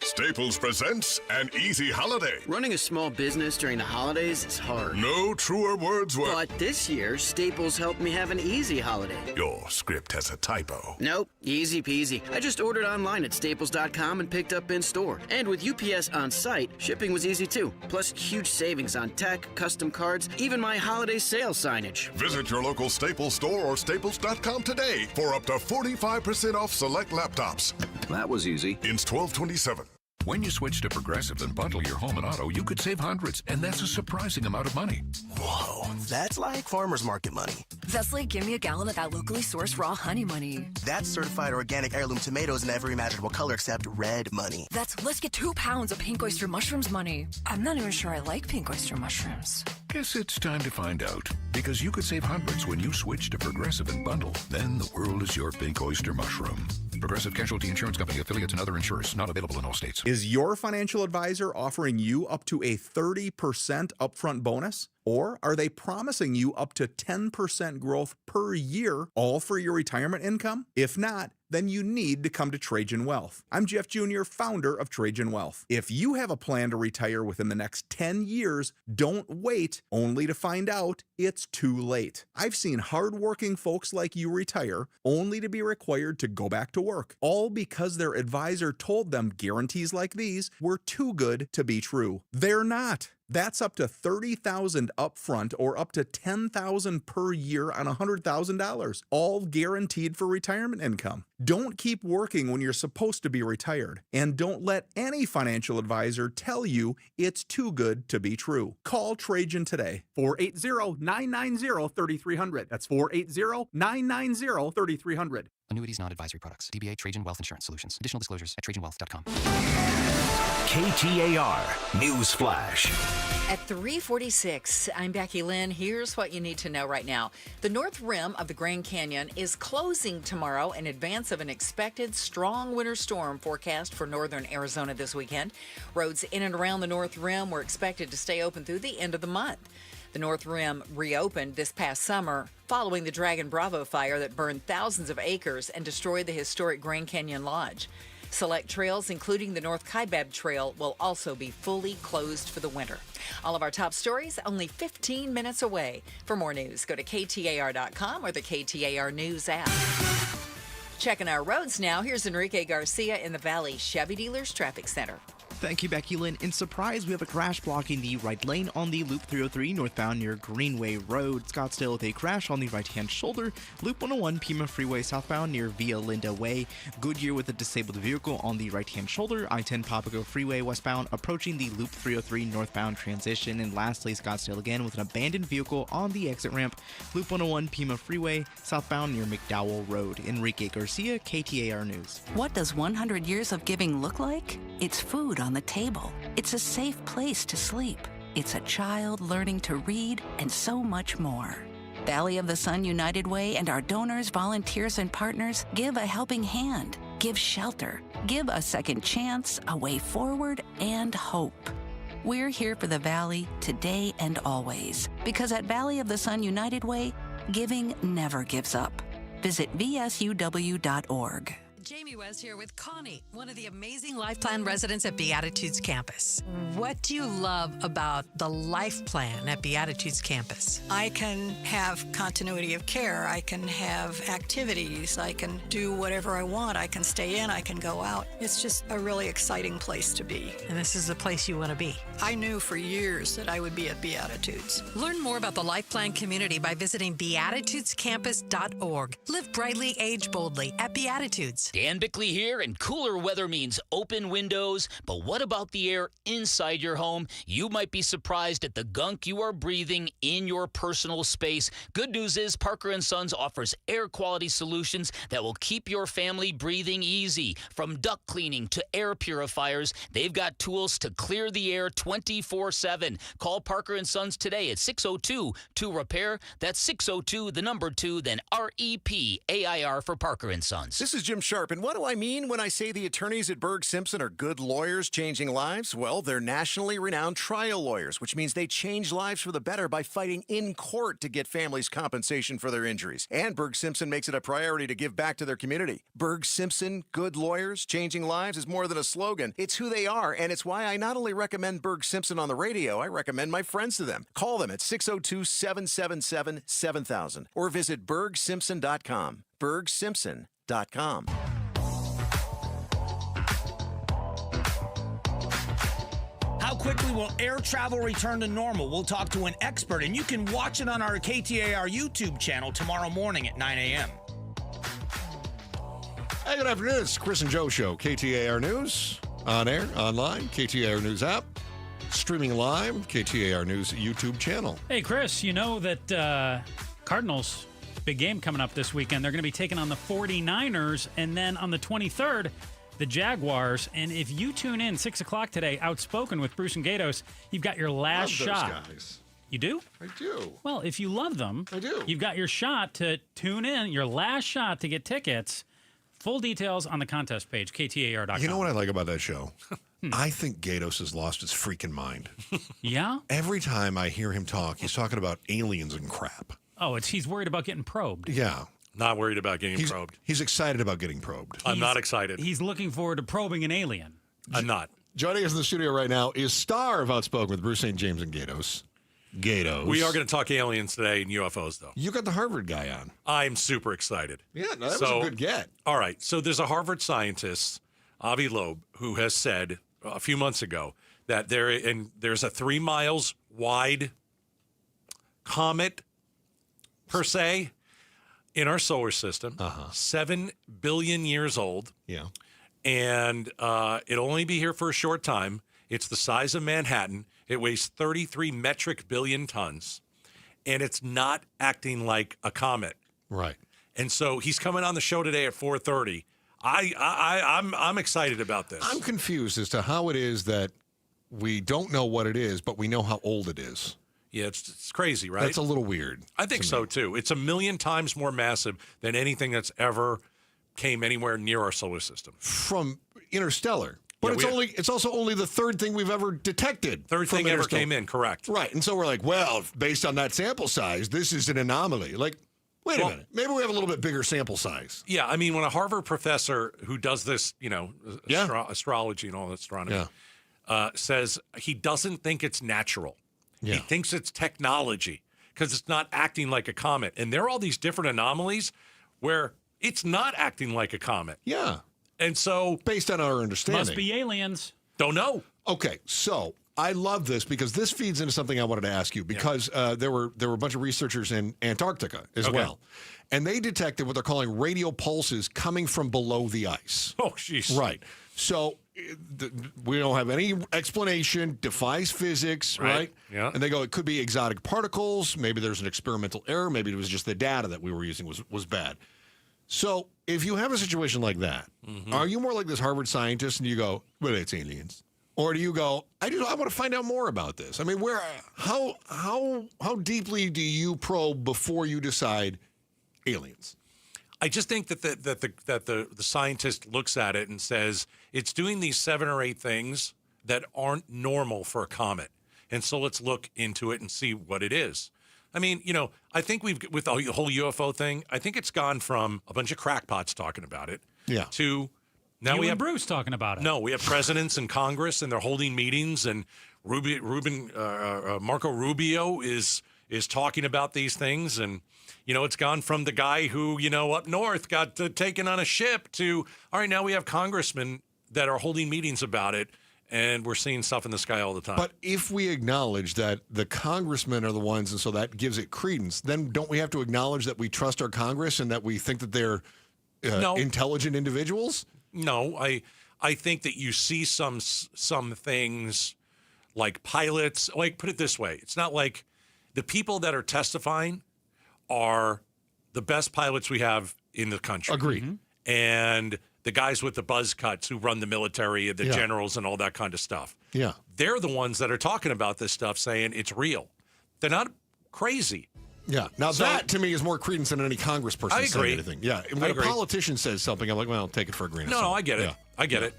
Staples presents an easy holiday. Running a small business during the holidays is hard. No truer words were. But this year, Staples helped me have an easy holiday. Your script has a typo. Nope, easy peasy. I just ordered online at staples.com and picked up in store. And with UPS on site, shipping was easy too. Plus, huge savings on tech, custom cards, even my holiday sale signage. Visit your local Staples store or staples.com today for up to 45% off select laptops. That was easy. Ins 12/27. When you switch to Progressive and bundle your home and auto, you could save hundreds, and that's a surprising amount of money. Whoa, that's like farmer's market money. That's like give me a gallon of that locally sourced raw honey money. That's certified organic heirloom tomatoes in every imaginable color except red money. That's let's get 2 pounds of pink oyster mushrooms money. I'm not even sure I like pink oyster mushrooms. Guess it's time to find out, because you could save hundreds when you switch to Progressive and bundle. Then the world is your pink oyster mushroom. Progressive Casualty Insurance Company, affiliates, and other insurers. Not available in all states. Is your financial advisor offering you up to a 30% upfront bonus? Or are they promising you up to 10% growth per year, all for your retirement income? If not, then you need to come to Trajan Wealth. I'm Jeff Jr., founder of Trajan Wealth. If you have a plan to retire within the next 10 years, don't wait only to find out it's too late. I've seen hardworking folks like you retire only to be required to go back to work, all because their advisor told them guarantees like these were too good to be true. They're not. That's up to $30,000 upfront or up to $10,000 per year on $100,000, all guaranteed for retirement income. Don't keep working when you're supposed to be retired, and don't let any financial advisor tell you it's too good to be true. Call Trajan today. 480-990-3300. That's 480-990-3300. Annuities, non-advisory products. DBA Trajan Wealth Insurance Solutions. Additional disclosures at TrajanWealth.com. KTAR News Flash. At 3:46, I'm Becky Lynn. Here's what you need to know right now. The north rim of the Grand Canyon is closing tomorrow in advance of an expected strong winter storm forecast for northern Arizona this weekend. Roads in and around the north rim were expected to stay open through the end of the month. The North Rim reopened this past summer following the Dragon Bravo fire that burned thousands of acres and destroyed the historic Grand Canyon Lodge. Select trails, including the North Kaibab Trail, will also be fully closed for the winter. All of our top stories only 15 minutes away. For more news, go to KTAR.com or the KTAR News app. Checking our roads now, here's Enrique Garcia in the Valley Chevy Dealers Traffic Center. Thank you, Becky Lynn. In surprise, we have a crash blocking the right lane on the Loop 303 northbound near Greenway Road. Scottsdale with a crash on the right-hand shoulder. Loop 101 Pima Freeway southbound near Via Linda Way. Goodyear with a disabled vehicle on the right-hand shoulder. I-10 Papago Freeway westbound approaching the Loop 303 northbound transition. And lastly, Scottsdale again with an abandoned vehicle on the exit ramp. Loop 101 Pima Freeway southbound near McDowell Road. Enrique Garcia, KTAR News. What does 100 years of giving look like? It's food on the table. It's a safe place to sleep. It's a child learning to read and so much more. Valley of the Sun United Way and our donors, volunteers, and partners give a helping hand, give shelter, give a second chance, a way forward, and hope. We're here for the Valley today and always, because at Valley of the Sun United Way, giving never gives up. Visit vsuw.org. Jamie West here with Connie, one of the amazing Life Plan residents at Beatitudes Campus. What do you love about the Life Plan at Beatitudes Campus? I can have continuity of care. I can have activities. I can do whatever I want. I can stay in. I can go out. It's just a really exciting place to be. And this is the place you want to be. I knew for years that I would be at Beatitudes. Learn more about the Life Plan community by visiting beatitudescampus.org. Live brightly, age boldly at Beatitudes. Dan Bickley here, and cooler weather means open windows. But what about the air inside your home? You might be surprised at the gunk you are breathing in your personal space. Good news is Parker & Sons offers air quality solutions that will keep your family breathing easy. From duct cleaning to air purifiers, they've got tools to clear the air 24/7. Call Parker & Sons today at 602-2REPAIR. That's 602, the number 2, then REPAIR for Parker & Sons. This is Jim Sharp, and what do I mean when I say the attorneys at Berg Simpson are good lawyers changing lives? Well, they're nationally renowned trial lawyers, which means they change lives for the better by fighting in court to get families compensation for their injuries. And Berg Simpson makes it a priority to give back to their community. Berg Simpson, good lawyers changing lives, is more than a slogan. It's who they are, and it's why I not only recommend Berg Simpson on the radio, I recommend my friends to them. Call them at 602-777-7000 or visit bergsimpson.com. bergsimpson.com. How quickly will air travel return to normal? We'll talk to an expert, and you can watch it on our KTAR YouTube channel tomorrow morning at 9 a.m. Hey, good afternoon. It's Chris and Joe Show, KTAR News, on air, online, KTAR News app, streaming live, KTAR News YouTube channel. Hey, Chris, you know that Cardinals, big game coming up this weekend. They're going to be taking on the 49ers, and then on the 23rd, the Jaguars. And if you tune in 6 o'clock today, Outspoken with Bruce and Gatos, you've got your last shot. Guys. You do? I do. Well, if you love them, I do. You've got your shot to tune in, your last shot to get tickets. Full details on the contest page, KTAR.com. You know what I like about that show? I think Gatos has lost his freaking mind. Yeah? Every time I hear him talk, he's talking about aliens and crap. Oh, he's worried about getting probed. Yeah. Not worried about getting probed. He's excited about getting probed. I'm not excited. He's looking forward to probing an alien. I'm not. Joining us in the studio right now is star of Outspoken with Bruce St. James and Gatos. Gatos. We are going to talk aliens today and UFOs, though. You got the Harvard guy on. I'm super excited. Yeah, no, that was a good get. All right. So there's a Harvard scientist, Avi Loeb, who has said a few months ago that there's a 3 miles wide comet, per se, in our solar system, 7 billion years old. Yeah. And it'll only be here for a short time. It's the size of Manhattan. It weighs 33 metric billion tons. And it's not acting like a comet. Right. And so he's coming on the show today at 4:30. I'm excited about this. I'm confused as to how it is that we don't know what it is, but we know how old it is. Yeah, it's crazy, right? That's a little weird. I think so, too. It's 1,000,000 times more massive than anything that's ever came anywhere near our solar system. From interstellar. But it's also only the third thing we've ever detected. Third thing ever came in, correct. Right. And so we're like, well, based on that sample size, this is an anomaly. Like, wait a minute. Maybe we have a little bit bigger sample size. Yeah, I mean, when a Harvard professor who does this, astrology and all astronomy, says he doesn't think it's natural. Yeah. He thinks it's technology because it's not acting like a comet. And there are all these different anomalies where it's not acting like a comet. Yeah. And so, based on our understanding, Must be aliens. Don't know. Okay, so I love this because this feeds into something I wanted to ask you because there were a bunch of researchers in Antarctica as well, and they detected what they're calling radio pulses coming from below the ice. Oh, jeez. Right. So we don't have any explanation. Defies physics, right? Yeah. And they go, it could be exotic particles. Maybe there's an experimental error. Maybe it was just the data that we were using was bad. So if you have a situation like that, are you more like this Harvard scientist and you go, well, it's aliens? Or do you go, I want to find out more about this? I mean, how deeply do you probe before you decide aliens? I just think that the scientist looks at it and says it's doing these 7 or 8 things that aren't normal for a comet. And so let's look into it and see what it is. I mean, I think with the whole UFO thing, I think it's gone from a bunch of crackpots talking about it to now we have Bruce talking about it. No, we have presidents in Congress and they're holding meetings, and Marco Rubio is talking about these things, and it's gone from the guy who up north got taken on a ship to all right, now we have congressmen that are holding meetings about it. And we're seeing stuff in the sky all the time. But if we acknowledge that the congressmen are the ones, and so that gives it credence, then don't we have to acknowledge that we trust our Congress and that we think that they're intelligent individuals? No, I think that you see some things like pilots. Like, put it this way. It's not like the people that are testifying are the best pilots we have in the country. Agreed. And the guys with the buzz cuts who run the military, the generals and all that kind of stuff. Yeah. They're the ones that are talking about this stuff, saying it's real. They're not crazy. Yeah. Now, that to me is more credence than any Congress person saying anything. Yeah. When a politician says something, I'm like, well, take it for a grain of salt. No, I get it. Yeah. I get it.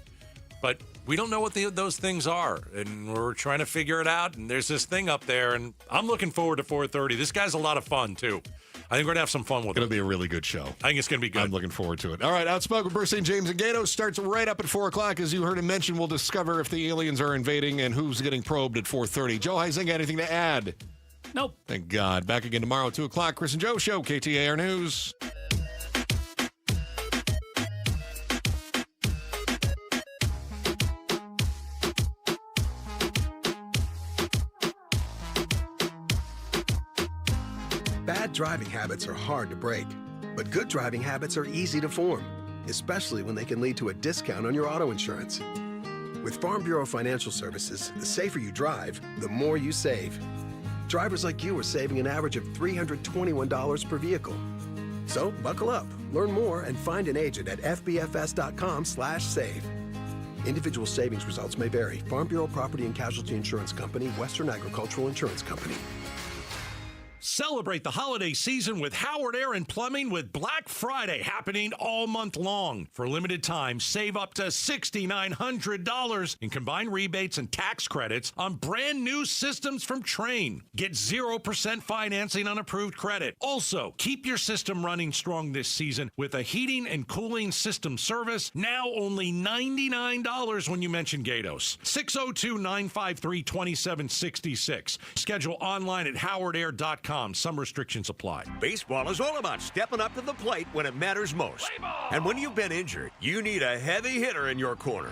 But we don't know what those things are, and we're trying to figure it out. And there's this thing up there, and I'm looking forward to 4:30. This guy's a lot of fun, too. I think we're going to have some fun with it. It's going to be a really good show. I think it's going to be good. I'm looking forward to it. All right, Outspoken with Bruce St. James and Gato starts right up at 4 o'clock. As you heard him mention, we'll discover if the aliens are invading and who's getting probed at 4:30. Joe Heising, anything to add? Nope. Thank God. Back again tomorrow at 2 o'clock. Chris and Joe Show, KTAR News. Bad driving habits are hard to break, but good driving habits are easy to form, especially when they can lead to a discount on your auto insurance. With Farm Bureau Financial Services, the safer you drive, the more you save. Drivers like you are saving an average of $321 per vehicle. So buckle up, learn more, and find an agent at fbfs.com/save. Individual savings results may vary. Farm Bureau Property and Casualty Insurance Company, Western Agricultural Insurance Company. Celebrate the holiday season with Howard Air and Plumbing with Black Friday happening all month long. For a limited time, save up to $6,900 in combined rebates and tax credits on brand new systems from Trane. Get 0% financing on approved credit. Also, keep your system running strong this season with a heating and cooling system service, now only $99 when you mention Gatos. 602-953-2766. Schedule online at howardair.com. Some restrictions apply. Baseball is all about stepping up to the plate when it matters most. And when you've been injured, you need a heavy hitter in your corner.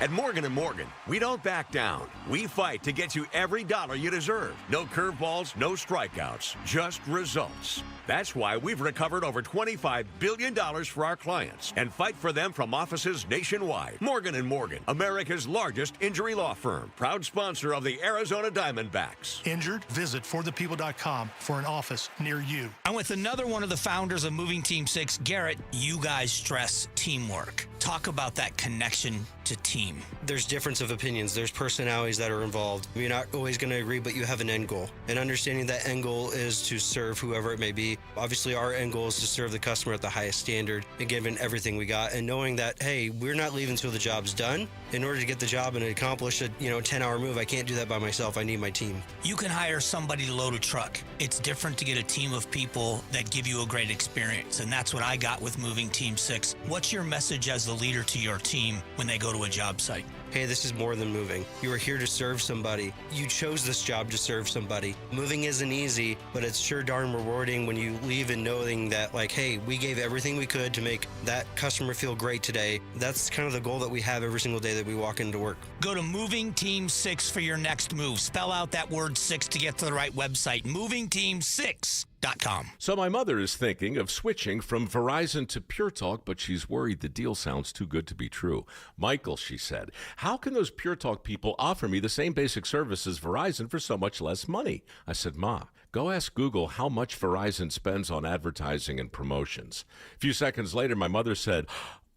At Morgan & Morgan, we don't back down. We fight to get you every dollar you deserve. No curveballs, no strikeouts, just results. That's why we've recovered over $25 billion for our clients and fight for them from offices nationwide. Morgan & Morgan, America's largest injury law firm, proud sponsor of the Arizona Diamondbacks. Injured? Visit forthepeople.com for an office near you. I'm with another one of the founders of Moving Team 6, Garrett. You guys stress teamwork. Talk about that connection to team. There's difference of opinions. There's personalities that are involved. You're not always going to agree, but you have an end goal. And understanding that end goal is to serve whoever it may be. Obviously, our end goal is to serve the customer at the highest standard and giving everything we got. And knowing that, hey, we're not leaving until the job's done. In order to get the job and accomplish a 10-hour move, I can't do that by myself. I need my team. You can hire somebody to load a truck. It's different to get a team of people that give you a great experience. And that's what I got with Moving Team 6. What's your message as the leader to your team when they go to a job site? Hey, this is more than moving. You are here to serve somebody. You chose this job to serve somebody. Moving isn't easy, but it's sure darn rewarding when you leave and knowing that, hey, we gave everything we could to make that customer feel great today. That's kind of the goal that we have every single day that we walk into work. Go to Moving Team 6 for your next move. Spell out that word 6 to get to the right website. MovingTeam6.com. So my mother is thinking of switching from Verizon to Pure Talk, but she's worried the deal sounds too good to be true. Michael, she said, how can those Pure Talk people offer me the same basic service as Verizon for so much less money? I said, Ma, go ask Google how much Verizon spends on advertising and promotions. A few seconds later, my mother said,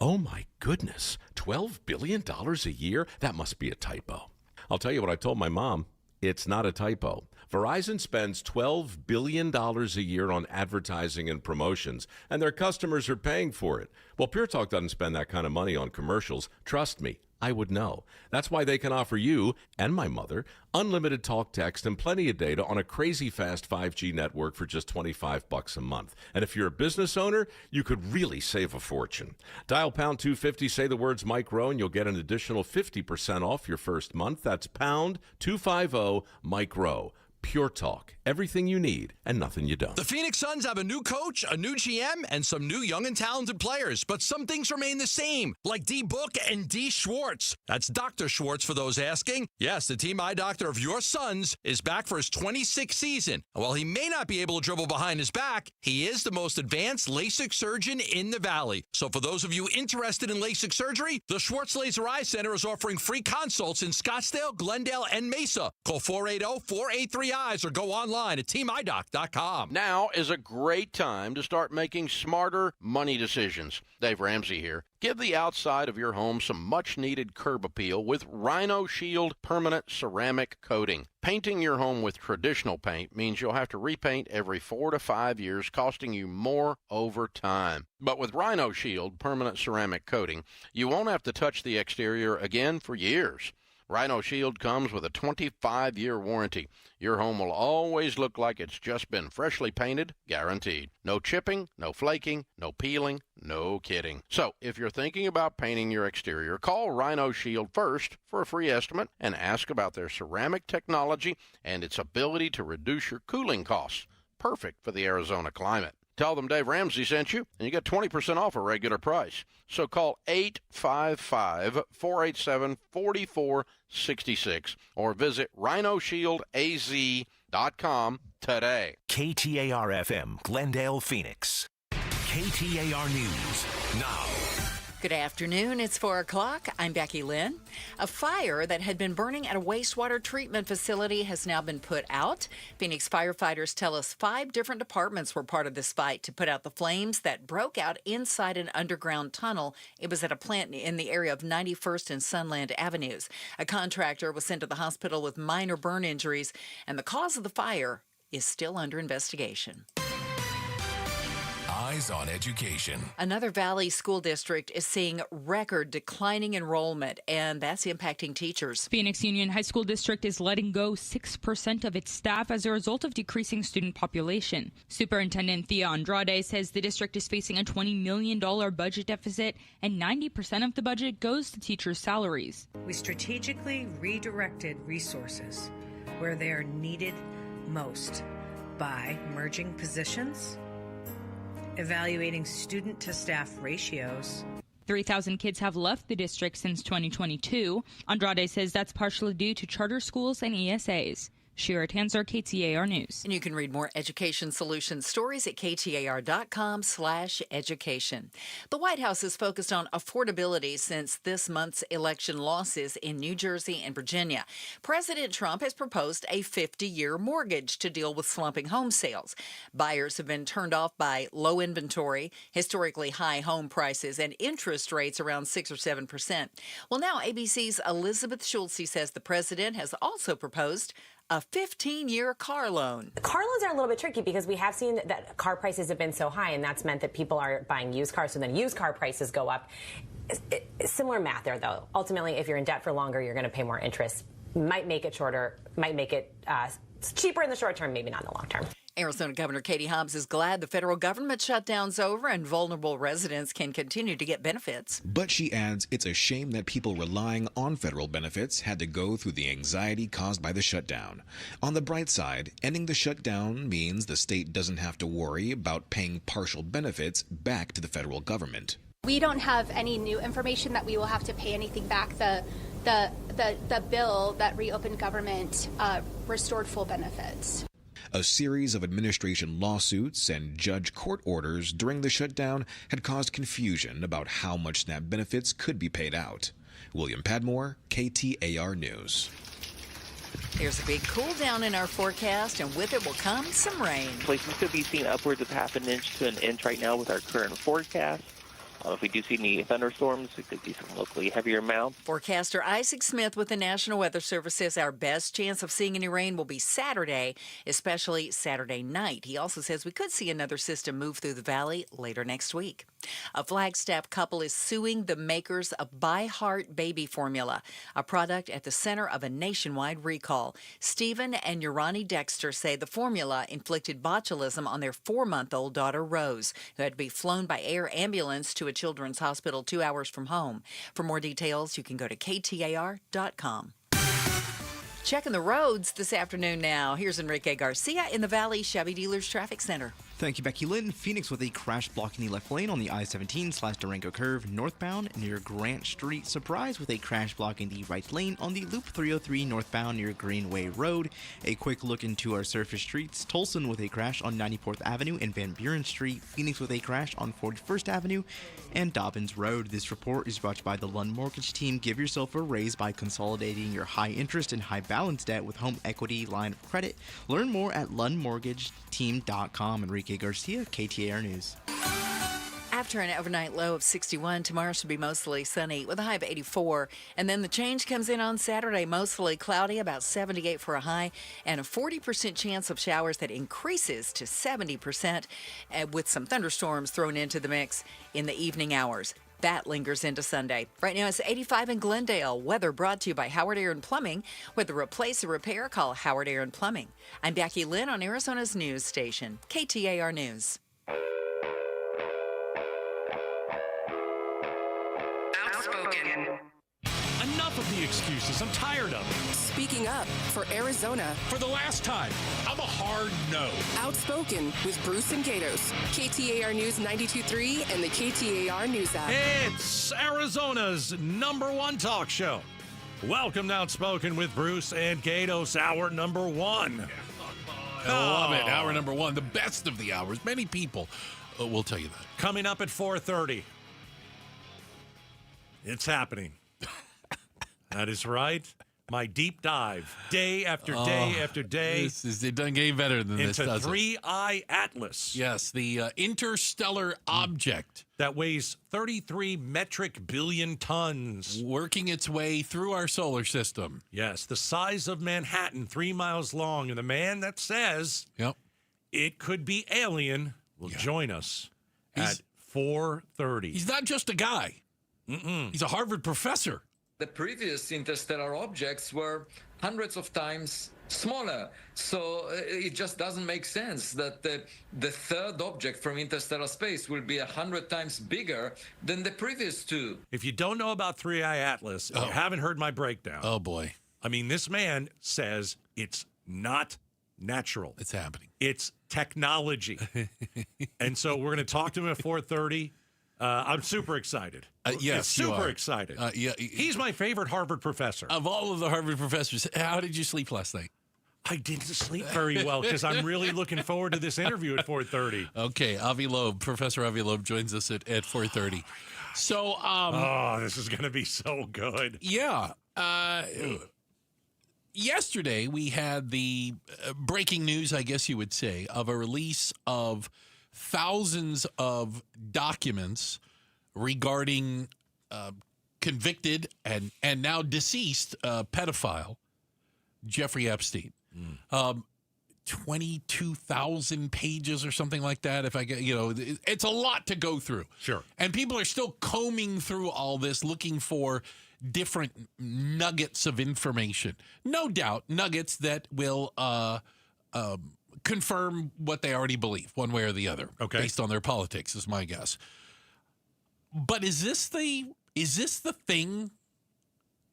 oh my goodness, $12 billion a year? That must be a typo. I'll tell you what I told my mom. It's not a typo. Verizon spends $12 billion a year on advertising and promotions, and their customers are paying for it. Well, Pure Talk doesn't spend that kind of money on commercials. Trust me, I would know. That's why they can offer you and my mother unlimited talk, text, and plenty of data on a crazy fast 5G network for just $25 a month. And if you're a business owner, you could really save a fortune. Dial pound 250, say the words Mike Rowe, and you'll get an additional 50% off your first month. That's pound 250 Mike Rowe. Pure Talk. Everything you need and nothing you don't. The Phoenix Suns have a new coach, a new GM, and some new young and talented players. But some things remain the same, like D. Book and D. Schwartz. That's Dr. Schwartz for those asking. Yes, the team eye doctor of your Suns is back for his 26th season. And while he may not be able to dribble behind his back, he is the most advanced LASIK surgeon in the Valley. So for those of you interested in LASIK surgery, the Schwartz Laser Eye Center is offering free consults in Scottsdale, Glendale, and Mesa. Call 480-483-EYES or go online at teamidoc.com. Now is a great time to start making smarter money decisions. Dave Ramsey here. Give the outside of your home some much-needed curb appeal with Rhino Shield permanent ceramic coating. Painting your home with traditional paint means you'll have to repaint every 4 to 5 years, costing you more over time. But with Rhino Shield permanent ceramic coating, you won't have to touch the exterior again for years. Rhino Shield comes with a 25-year warranty. Your home will always look like it's just been freshly painted, guaranteed. No chipping, no flaking, no peeling, no kidding. So, if you're thinking about painting your exterior, call Rhino Shield first for a free estimate and ask about their ceramic technology and its ability to reduce your cooling costs. Perfect for the Arizona climate. Tell them Dave Ramsey sent you, and you get 20% off a regular price. So call 855-487-4466 or visit rhinoshieldaz.com today. KTAR-FM, Glendale, Phoenix. KTAR News now. Good afternoon. It's 4 o'clock. I'm Becky Lynn. A fire that had been burning at a wastewater treatment facility has now been put out. Phoenix firefighters tell us 5 different departments were part of this fight to put out the flames that broke out inside an underground tunnel. It was at a plant in the area of 91st and Sunland Avenues. A contractor was sent to the hospital with minor burn injuries, and the cause of the fire is still under investigation. Eyes on Education. Another Valley school district is seeing record declining enrollment, and that's impacting teachers. Phoenix Union High School District is letting go 6% of its staff as a result of decreasing student population. Superintendent Thea Andrade says the district is facing a $20 million budget deficit, and 90% of the budget goes to teachers' salaries. We strategically redirected resources where they are needed most by merging positions, evaluating student-to-staff ratios, 3,000 kids have left the district since 2022. Andrade says that's partially due to charter schools and ESAs. Shira Tanzer, KTAR News. And you can read more Education Solutions stories at KTAR.com/education. The White House is focused on affordability since this month's election losses in New Jersey and Virginia. President Trump has proposed a 50-year mortgage to deal with slumping home sales. Buyers have been turned off by low inventory, historically high home prices, and interest rates around 6 or 7%. Well, now ABC's Elizabeth Schulze says the president has also proposed a 15-year car loan. Car loans are a little bit tricky because we have seen that car prices have been so high, and that's meant that people are buying used cars, so then used car prices go up. Similar math there, though. Ultimately, if you're in debt for longer, you're going to pay more interest. Might make it shorter, might make it cheaper in the short term, maybe not in the long term. Arizona Governor Katie Hobbs is glad the federal government shutdown's over and vulnerable residents can continue to get benefits. But she adds it's a shame that people relying on federal benefits had to go through the anxiety caused by the shutdown. On the bright side, ending the shutdown means the state doesn't have to worry about paying partial benefits back to the federal government. We don't have any new information that we will have to pay anything back. The bill that reopened government restored full benefits. A series of administration lawsuits and judge court orders during the shutdown had caused confusion about how much SNAP benefits could be paid out. William Padmore, KTAR News. There's a big cool down in our forecast, and with it will come some rain. Places could be seen upwards of half an inch to an inch right now with our current forecast. If we do see any thunderstorms, it could be some locally heavier amounts. Forecaster Isaac Smith with the National Weather Service says our best chance of seeing any rain will be Saturday, especially Saturday night. He also says we could see another system move through the valley later next week. A Flagstaff couple is suing the makers of By Heart baby formula, a product at the center of a nationwide recall. Stephen and Urani Dexter say the formula inflicted botulism on their 4-month-old daughter, Rose, who had to be flown by air ambulance to a children's hospital 2 hours from home. For more details, you can go to KTAR.com. Checking the roads this afternoon now. Here's Enrique Garcia in the Valley Chevy Dealers Traffic Center. Thank you, Becky Lynn. Phoenix with a crash blocking the left lane on the I-17/Durango curve northbound near Grant Street. Surprise with a crash blocking the right lane on the Loop 303 northbound near Greenway Road. A quick look into our surface streets. Tolson with a crash on 94th Avenue and Van Buren Street. Phoenix with a crash on 41st Avenue and Dobbins Road. This report is brought to you by the Lund Mortgage Team. Give yourself a raise by consolidating your high interest and high balance debt with home equity line of credit. Learn more at lundmortgageteam.com. Enrique Garcia, KTAR News. After an overnight low of 61, tomorrow should be mostly sunny with a high of 84. And then the change comes in on Saturday, mostly cloudy, about 78 for a high, and a 40% chance of showers that increases to 70% with some thunderstorms thrown into the mix in the evening hours. That lingers into Sunday. Right now it's 85 in Glendale. Weather brought to you by Howard Air and Plumbing. With a replace or repair, call Howard Air and Plumbing. I'm Becky Lynn on Arizona's news station, KTAR News. Outspoken. Enough of the excuses. I'm tired of it. Speaking up for Arizona. For the last time, I'm a hard no. Outspoken with Bruce and Gatos. KTAR News 92.3 and the KTAR News app. It's Arizona's #1 talk show. Welcome to Outspoken with Bruce and Gatos, hour number 1. I love it. Hour number 1, the best of the hours. Many people will tell you that. Coming up at 4:30. It's happening. That is right. My deep dive, day after day after day. It doesn't get any better than this, does it? Into 3I Atlas. Yes, the interstellar object. That weighs 33 metric billion tons. Working its way through our solar system. Yes, the size of Manhattan, 3 miles long. And the man that says it could be alien will join us at 4:30. He's not just a guy. He's a Harvard professor. The previous interstellar objects were hundreds of times smaller. So it just doesn't make sense that the third object from interstellar space will be 100 times bigger than the previous two. If you don't know about 3I Atlas, you haven't heard my breakdown. Oh, boy. I mean, this man says it's not natural. It's happening. It's technology. And so we're going to talk to him at 4:30. I'm super excited. Yes, super excited. Yeah, he's my favorite Harvard professor. Of all of the Harvard professors, how did you sleep last night? I didn't sleep very well because I'm really looking forward to this interview at 4:30. Okay, Avi Loeb, Professor Avi Loeb joins us at 4:30. So, this is going to be so good. Yeah. Yesterday, we had the breaking news, I guess you would say, of a release of thousands of documents regarding convicted and now deceased pedophile Jeffrey Epstein. 22,000 pages or something like that. If I get, it's a lot to go through. Sure. And people are still combing through all this, looking for different nuggets of information. No doubt, nuggets that will confirm what they already believe, one way or the other, based on their politics, is my guess. But is this the thing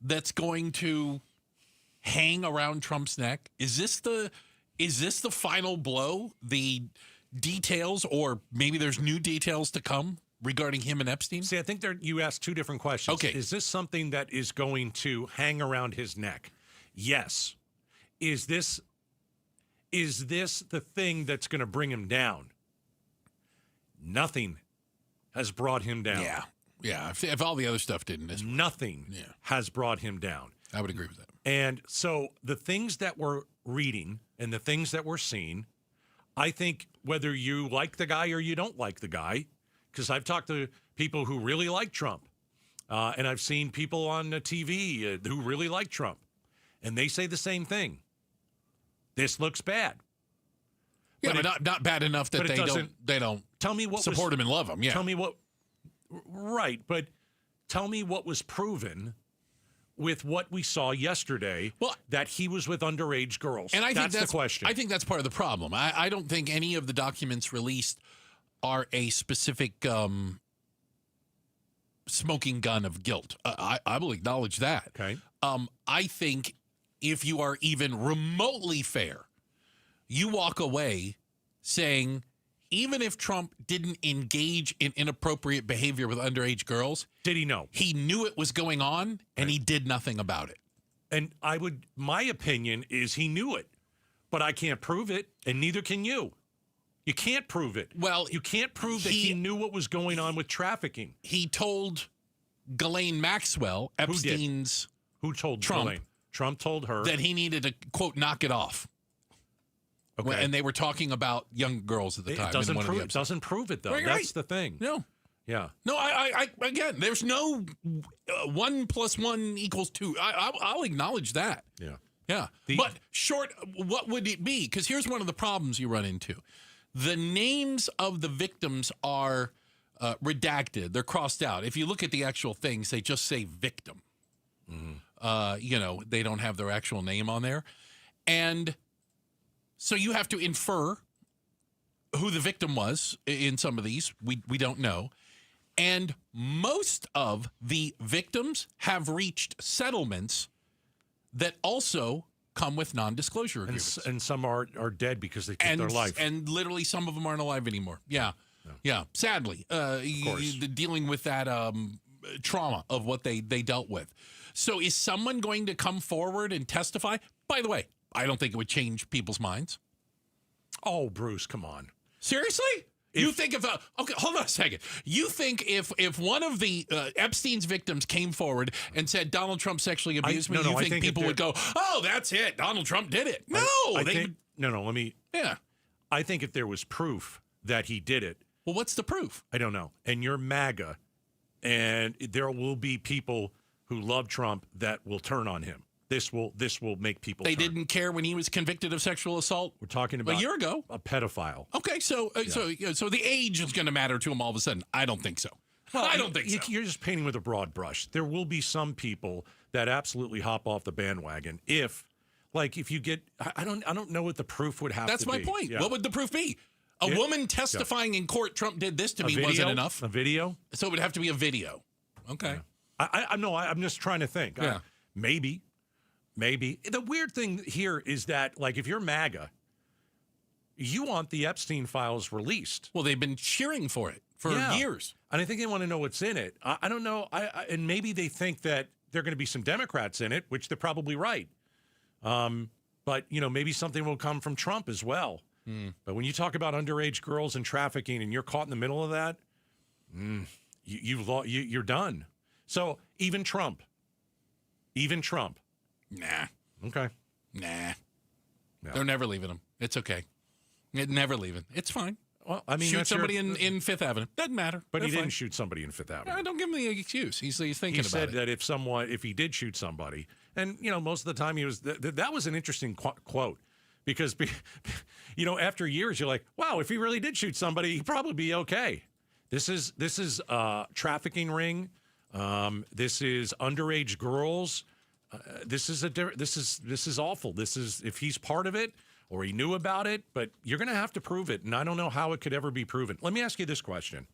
that's going to hang around Trump's neck? Is this the final blow? The details, or maybe there's new details to come regarding him and Epstein? See, I think you asked two different questions. Okay. Is this something that is going to hang around his neck? Yes. Is this the thing that's going to bring him down? Nothing has brought him down. Yeah. If all the other stuff didn't. Nothing has brought him down. I would agree with that. And so the things that we're reading and the things that we're seeing, I think whether you like the guy or you don't like the guy, because I've talked to people who really like Trump, and I've seen people on the TV who really like Trump, and they say the same thing. This looks bad. Yeah, but not bad enough that they don't tell me what support him and love him. Yeah. Tell me what. Right, but tell me what was proven with what we saw yesterday, that he was with underage girls. And I think that's the question. I think that's part of the problem. I don't think any of the documents released are a specific smoking gun of guilt. I will acknowledge that. Okay. I think if you are even remotely fair, you walk away saying, even if Trump didn't engage in inappropriate behavior with underage girls, did he know? He knew it was going on, and he did nothing about it. And my opinion is he knew it, but I can't prove it, and neither can you. You can't prove it. Well, you can't prove that he knew what was going on with trafficking. He told Ghislaine Maxwell, Epstein's Who told Trump? Ghislaine? Trump told her That he needed to, quote, knock it off. Okay. And they were talking about young girls at the time. It doesn't prove it, though. Right, That's the thing. No. Yeah. No, I again, there's no 1 + 1 = 2. I'll acknowledge that. Yeah. Yeah. But what would it be? Because here's one of the problems you run into. The names of the victims are redacted. They're crossed out. If you look at the actual things, they just say victim. Mm-hmm. They don't have their actual name on there. And so you have to infer who the victim was in some of these. We don't know. And most of the victims have reached settlements that also come with non-disclosure agreements. And some are dead because they took their life. And literally some of them aren't alive anymore. Yeah. Sadly, dealing with that trauma of what they dealt with. So is someone going to come forward and testify? By the way, I don't think it would change people's minds. Oh, Bruce, come on. Seriously? You think okay, hold on a second. You think if one of the Epstein's victims came forward and said Donald Trump sexually abused me, you think people would go, oh, that's it. Donald Trump did it. No. I think if there was proof that he did it. Well, what's the proof? I don't know. And you're MAGA, and there will be people who love Trump that will turn on him. This will make people. They didn't care when he was convicted of sexual assault. We're talking about a year ago, a pedophile. Okay, so the age is going to matter to him all of a sudden. I don't think so. Well, I don't think so. You're just painting with a broad brush. There will be some people that absolutely hop off the bandwagon if you get. I don't know what the proof would have. That's to my be. point. Yeah. What would the proof be? A woman testifying in court, Trump did this to me, wasn't enough. A video. So it would have to be a video. Okay. Yeah. I'm just trying to think. Yeah. Maybe. The weird thing here is that, if you're MAGA, You want the Epstein files released. Well, they've been cheering for it for years. And I think they want to know what's in it. I don't know. And maybe they think that there are going to be some Democrats in it, which they're probably right. But, maybe something will come from Trump as well. But when you talk about underage girls and trafficking and you're caught in the middle of that, you're done. So even Trump. Nah. Okay. Nah. No. They're never leaving him. It's okay. Never leaving. It's fine. Well, I mean, shoot somebody in Fifth Avenue. Doesn't matter. But They're he didn't fine. shoot somebody in Fifth Avenue. Don't give him the excuse. He's thinking about it. He said that if he did shoot somebody, and most of the time he was that was an interesting quote, because after years you're like, wow, if he really did shoot somebody, he'd probably be okay. This is a trafficking ring. This is underage girls. This is awful. This is, if he's part of it or he knew about it, but you're going to have to prove it. And I don't know how it could ever be proven. Let me ask you this question.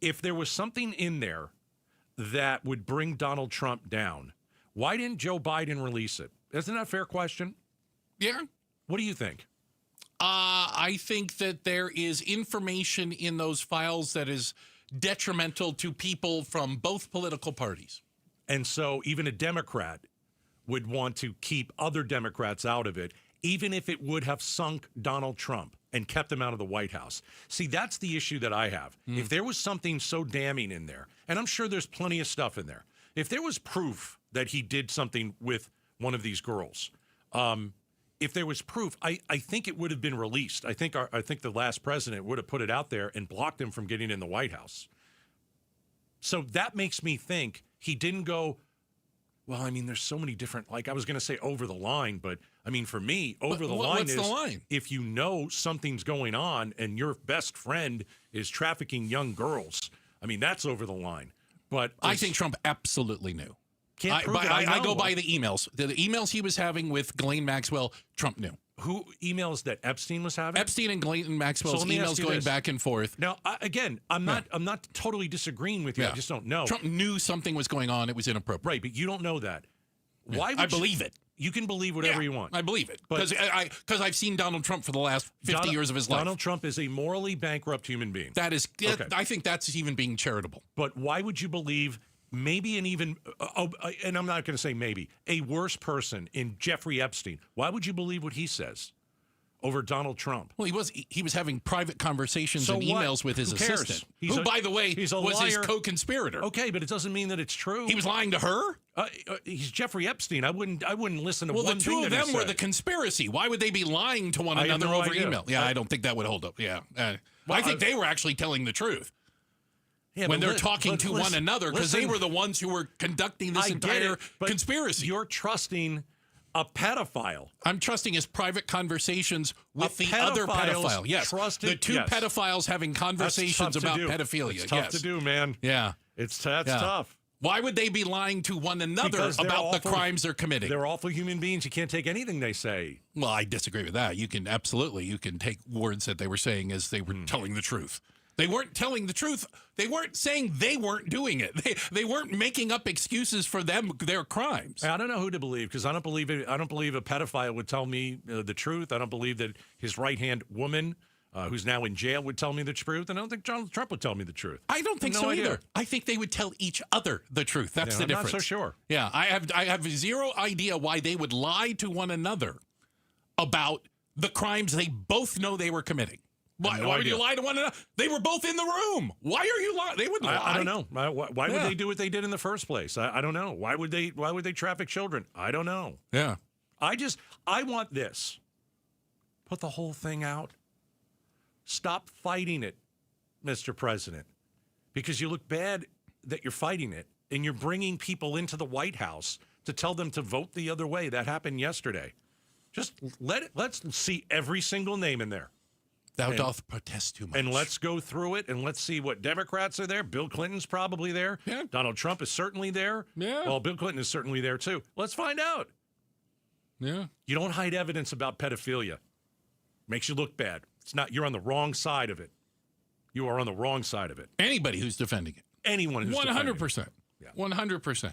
If there was something in there that would bring Donald Trump down, why didn't Joe Biden release it? Isn't that a fair question? Yeah. What do you think? I think that there is information in those files that is detrimental to people from both political parties. And so even a Democrat would want to keep other Democrats out of it, even if it would have sunk Donald Trump and kept him out of the White House. See, that's the issue that I have. If there was something so damning in there, and I'm sure there's plenty of stuff in there, if there was proof that he did something with one of these girls, if there was proof, I think it would have been released. I think the last president would have put it out there and blocked him from getting in the White House. So that makes me think he didn't go, well, I mean, there's so many different, like I was going to say over the line, but I mean, for me, over the line is the line? If you know something's going on and your best friend is trafficking young girls, I mean, that's over the line. But I think Trump absolutely knew. Can't prove it. I go by the emails. The emails he was having with Ghislaine Maxwell, Trump knew. Who emails that Epstein was having? Epstein and Ghislaine Maxwell's emails going back and forth. Now, again, I'm not totally disagreeing with you. I just don't know. Trump knew something was going on. It was inappropriate. Right, but you don't know that. Why? I believe it. You can believe whatever you want. I believe it because I've seen Donald Trump for the last 50 years of his life. Donald Trump is a morally bankrupt human being. That is. Okay. I think that's even being charitable. But why would you believe? Maybe an even, and I'm not going to say maybe, a worse person in Jeffrey Epstein. Why would you believe what he says over Donald Trump? Well, he was having private conversations and emails with his assistant, who, by the way, was liar. his co-conspirator. Okay, but it doesn't mean that it's true. He was lying to her? He's Jeffrey Epstein. I wouldn't listen to one thing. Well, the two of them were said. the conspiracy. Why would they be lying to one another over email? Yeah, I don't think that would hold up. Yeah. I think they were actually telling the truth. Yeah, when they're talking to one another, because they were the ones who were conducting this entire conspiracy. You're trusting a pedophile. I'm trusting his private conversations with the other pedophile. Yes, the two pedophiles having conversations about pedophilia. It's tough to do, man. Yeah, that's tough. Why would they be lying to one another about the crimes they're committing? They're awful human beings. You can't take anything they say. Well, I disagree with that. You can take words that they were saying as they were telling the truth. They weren't telling the truth. They weren't saying they weren't doing it. They weren't making up excuses for their crimes. I don't know who to believe because I don't believe a pedophile would tell me the truth. I don't believe that his right-hand woman, who's now in jail, would tell me the truth. And I don't think Donald Trump would tell me the truth. I don't think so either. I think they would tell each other the truth. That's the difference. I'm not so sure. Yeah, I have zero idea why they would lie to one another about the crimes they both know they were committing. Why would you lie to one another? They were both in the room. Why are you lying? They wouldn't lie. I don't know. Why would they do what they did in the first place? I don't know. Why would they traffic children? I don't know. Yeah. I want this. Put the whole thing out. Stop fighting it, Mr. President, because you look bad that you're fighting it and you're bringing people into the White House to tell them to vote the other way. That happened yesterday. Just let's see every single name in there. Thou doth protest too much. And let's go through it, and let's see what Democrats are there. Bill Clinton's probably there. Yeah. Donald Trump is certainly there. Yeah. Well, Bill Clinton is certainly there, too. Let's find out. Yeah. You don't hide evidence about pedophilia. Makes you look bad. It's not. You're on the wrong side of it. You are on the wrong side of it. Anybody who's defending it. Anyone who's 100%. Yeah. 100%.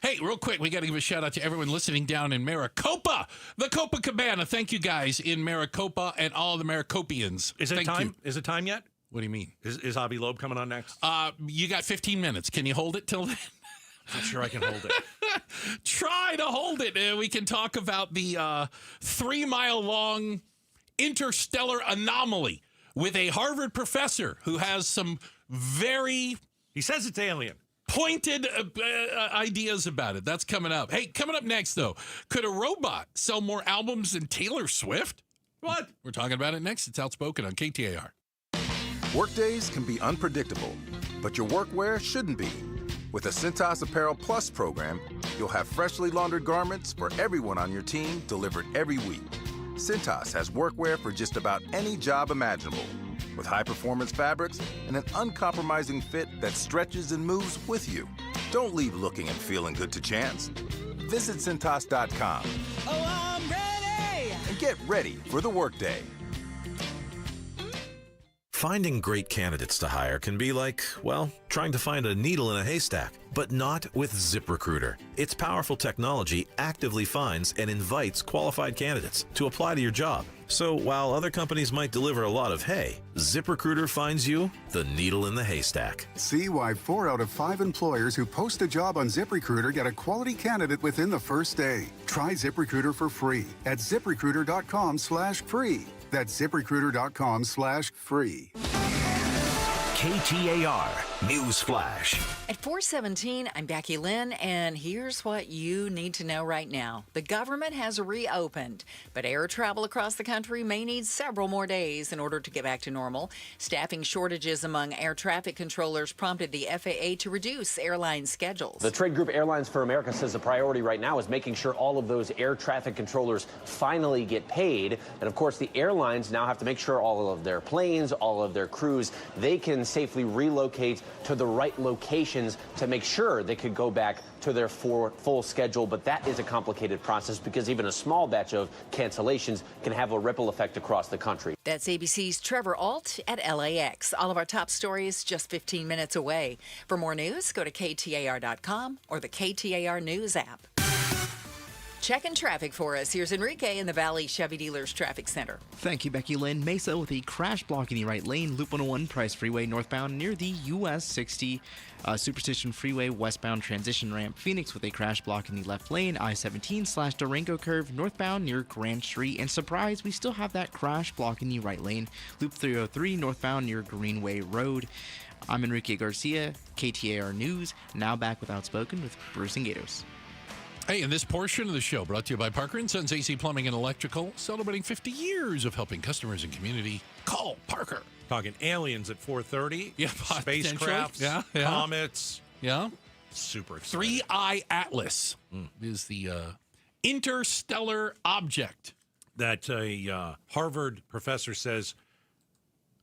Hey, real quick, we got to give a shout out to everyone listening down in Maricopa, the Copacabana. Thank you guys in Maricopa and all the Maricopians. Is it Thank time? you. Is it time yet? What do you mean? Is Avi Loeb coming on next? You got 15 minutes. Can you hold it till then? I'm not sure I can hold it. Try to hold it. We can talk about the 3-mile-long interstellar anomaly with a Harvard professor who has some very... He says it's alien. Pointed ideas about it. That's coming up. Hey, coming up next, though, could a robot sell more albums than Taylor Swift? What? We're talking about it next. It's Outspoken on KTAR. Workdays can be unpredictable, but your workwear shouldn't be. With the Cintas Apparel Plus program, you'll have freshly laundered garments for everyone on your team delivered every week. Cintas has workwear for just about any job imaginable, with high-performance fabrics and an uncompromising fit that stretches and moves with you. Don't leave looking and feeling good to chance. Visit Cintas.com. Oh, I'm ready! And get ready for the workday. Finding great candidates to hire can be like, well, trying to find a needle in a haystack, but not with ZipRecruiter. Its powerful technology actively finds and invites qualified candidates to apply to your job. So while other companies might deliver a lot of hay, ZipRecruiter finds you the needle in the haystack. See why 4 out of 5 employers who post a job on ZipRecruiter get a quality candidate within the first day. Try ZipRecruiter for free at ZipRecruiter.com/free. That's ZipRecruiter.com/free. KTAR News Flash. At 4:17, I'm Becky Lynn, and here's what you need to know right now. The government has reopened, but air travel across the country may need several more days in order to get back to normal. Staffing shortages among air traffic controllers prompted the FAA to reduce airline schedules. The trade group Airlines for America says the priority right now is making sure all of those air traffic controllers finally get paid. And of course, the airlines now have to make sure all of their planes, all of their crews, they can safely relocate to the right locations to make sure they could go back to their full schedule. But that is a complicated process because even a small batch of cancellations can have a ripple effect across the country. That's ABC's Trevor Alt at LAX. All of our top stories just 15 minutes away. For more news, go to KTAR.com or the KTAR News app. Checking traffic for us. Here's Enrique in the Valley Chevy Dealers Traffic Center. Thank you, Becky Lynn. Mesa with a crash block in the right lane. Loop 101 Price Freeway northbound near the US 60 Superstition Freeway westbound transition ramp. Phoenix with a crash block in the left lane. I-17/Durango curve northbound near Grand Street. And surprise, we still have that crash block in the right lane. Loop 303 northbound near Greenway Road. I'm Enrique Garcia, KTAR News. Now back with Outspoken with Bruce and Gatos. Hey, in this portion of the show, brought to you by Parker & Sons AC Plumbing and Electrical, celebrating 50 years of helping customers and community. Call Parker. Talking aliens at 4:30. Yeah, spacecrafts, yeah. comets. Yeah. Super exciting. 3-Eye Atlas is the interstellar object that a Harvard professor says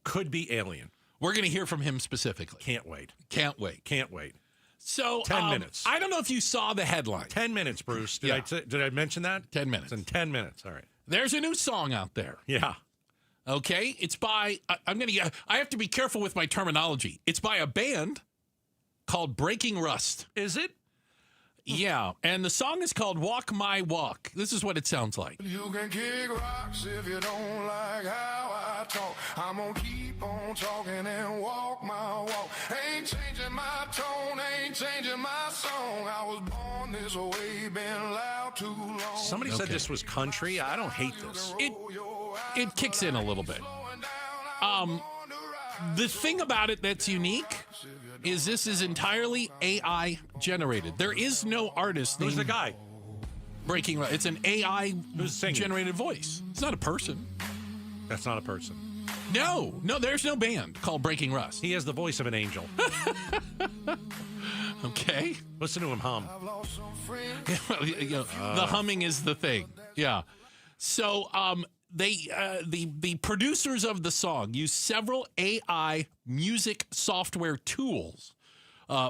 could be alien. We're going to hear from him specifically. Can't wait. Can't wait. Can't wait. So 10 minutes. I don't know if you saw the headline. 10 minutes, Bruce. Did I mention that? 10 minutes. It's in 10 minutes. All right. There's a new song out there. Yeah. Okay. It's by I have to be careful with my terminology. It's by a band called Breaking Rust. Is it? Yeah, and the song is called Walk My Walk. This is what it sounds like. You can kick rocks if you don't like how I talk. I'm gonna keep on talking and walk my walk. Ain't changing my tone, ain't changing my song. I was born this way, been loud too long. Somebody said this was country. I don't hate this. It kicks in a little bit. The thing about it that's unique is this is entirely AI generated. There is no artist. Who's the guy? Breaking. It's an AI generated voice. It's not a person. That's not a person. No, there's no band called Breaking Rust. He has the voice of an angel. Okay. Listen to him hum. The humming is the thing. Yeah. So the producers of the song use several AI music software tools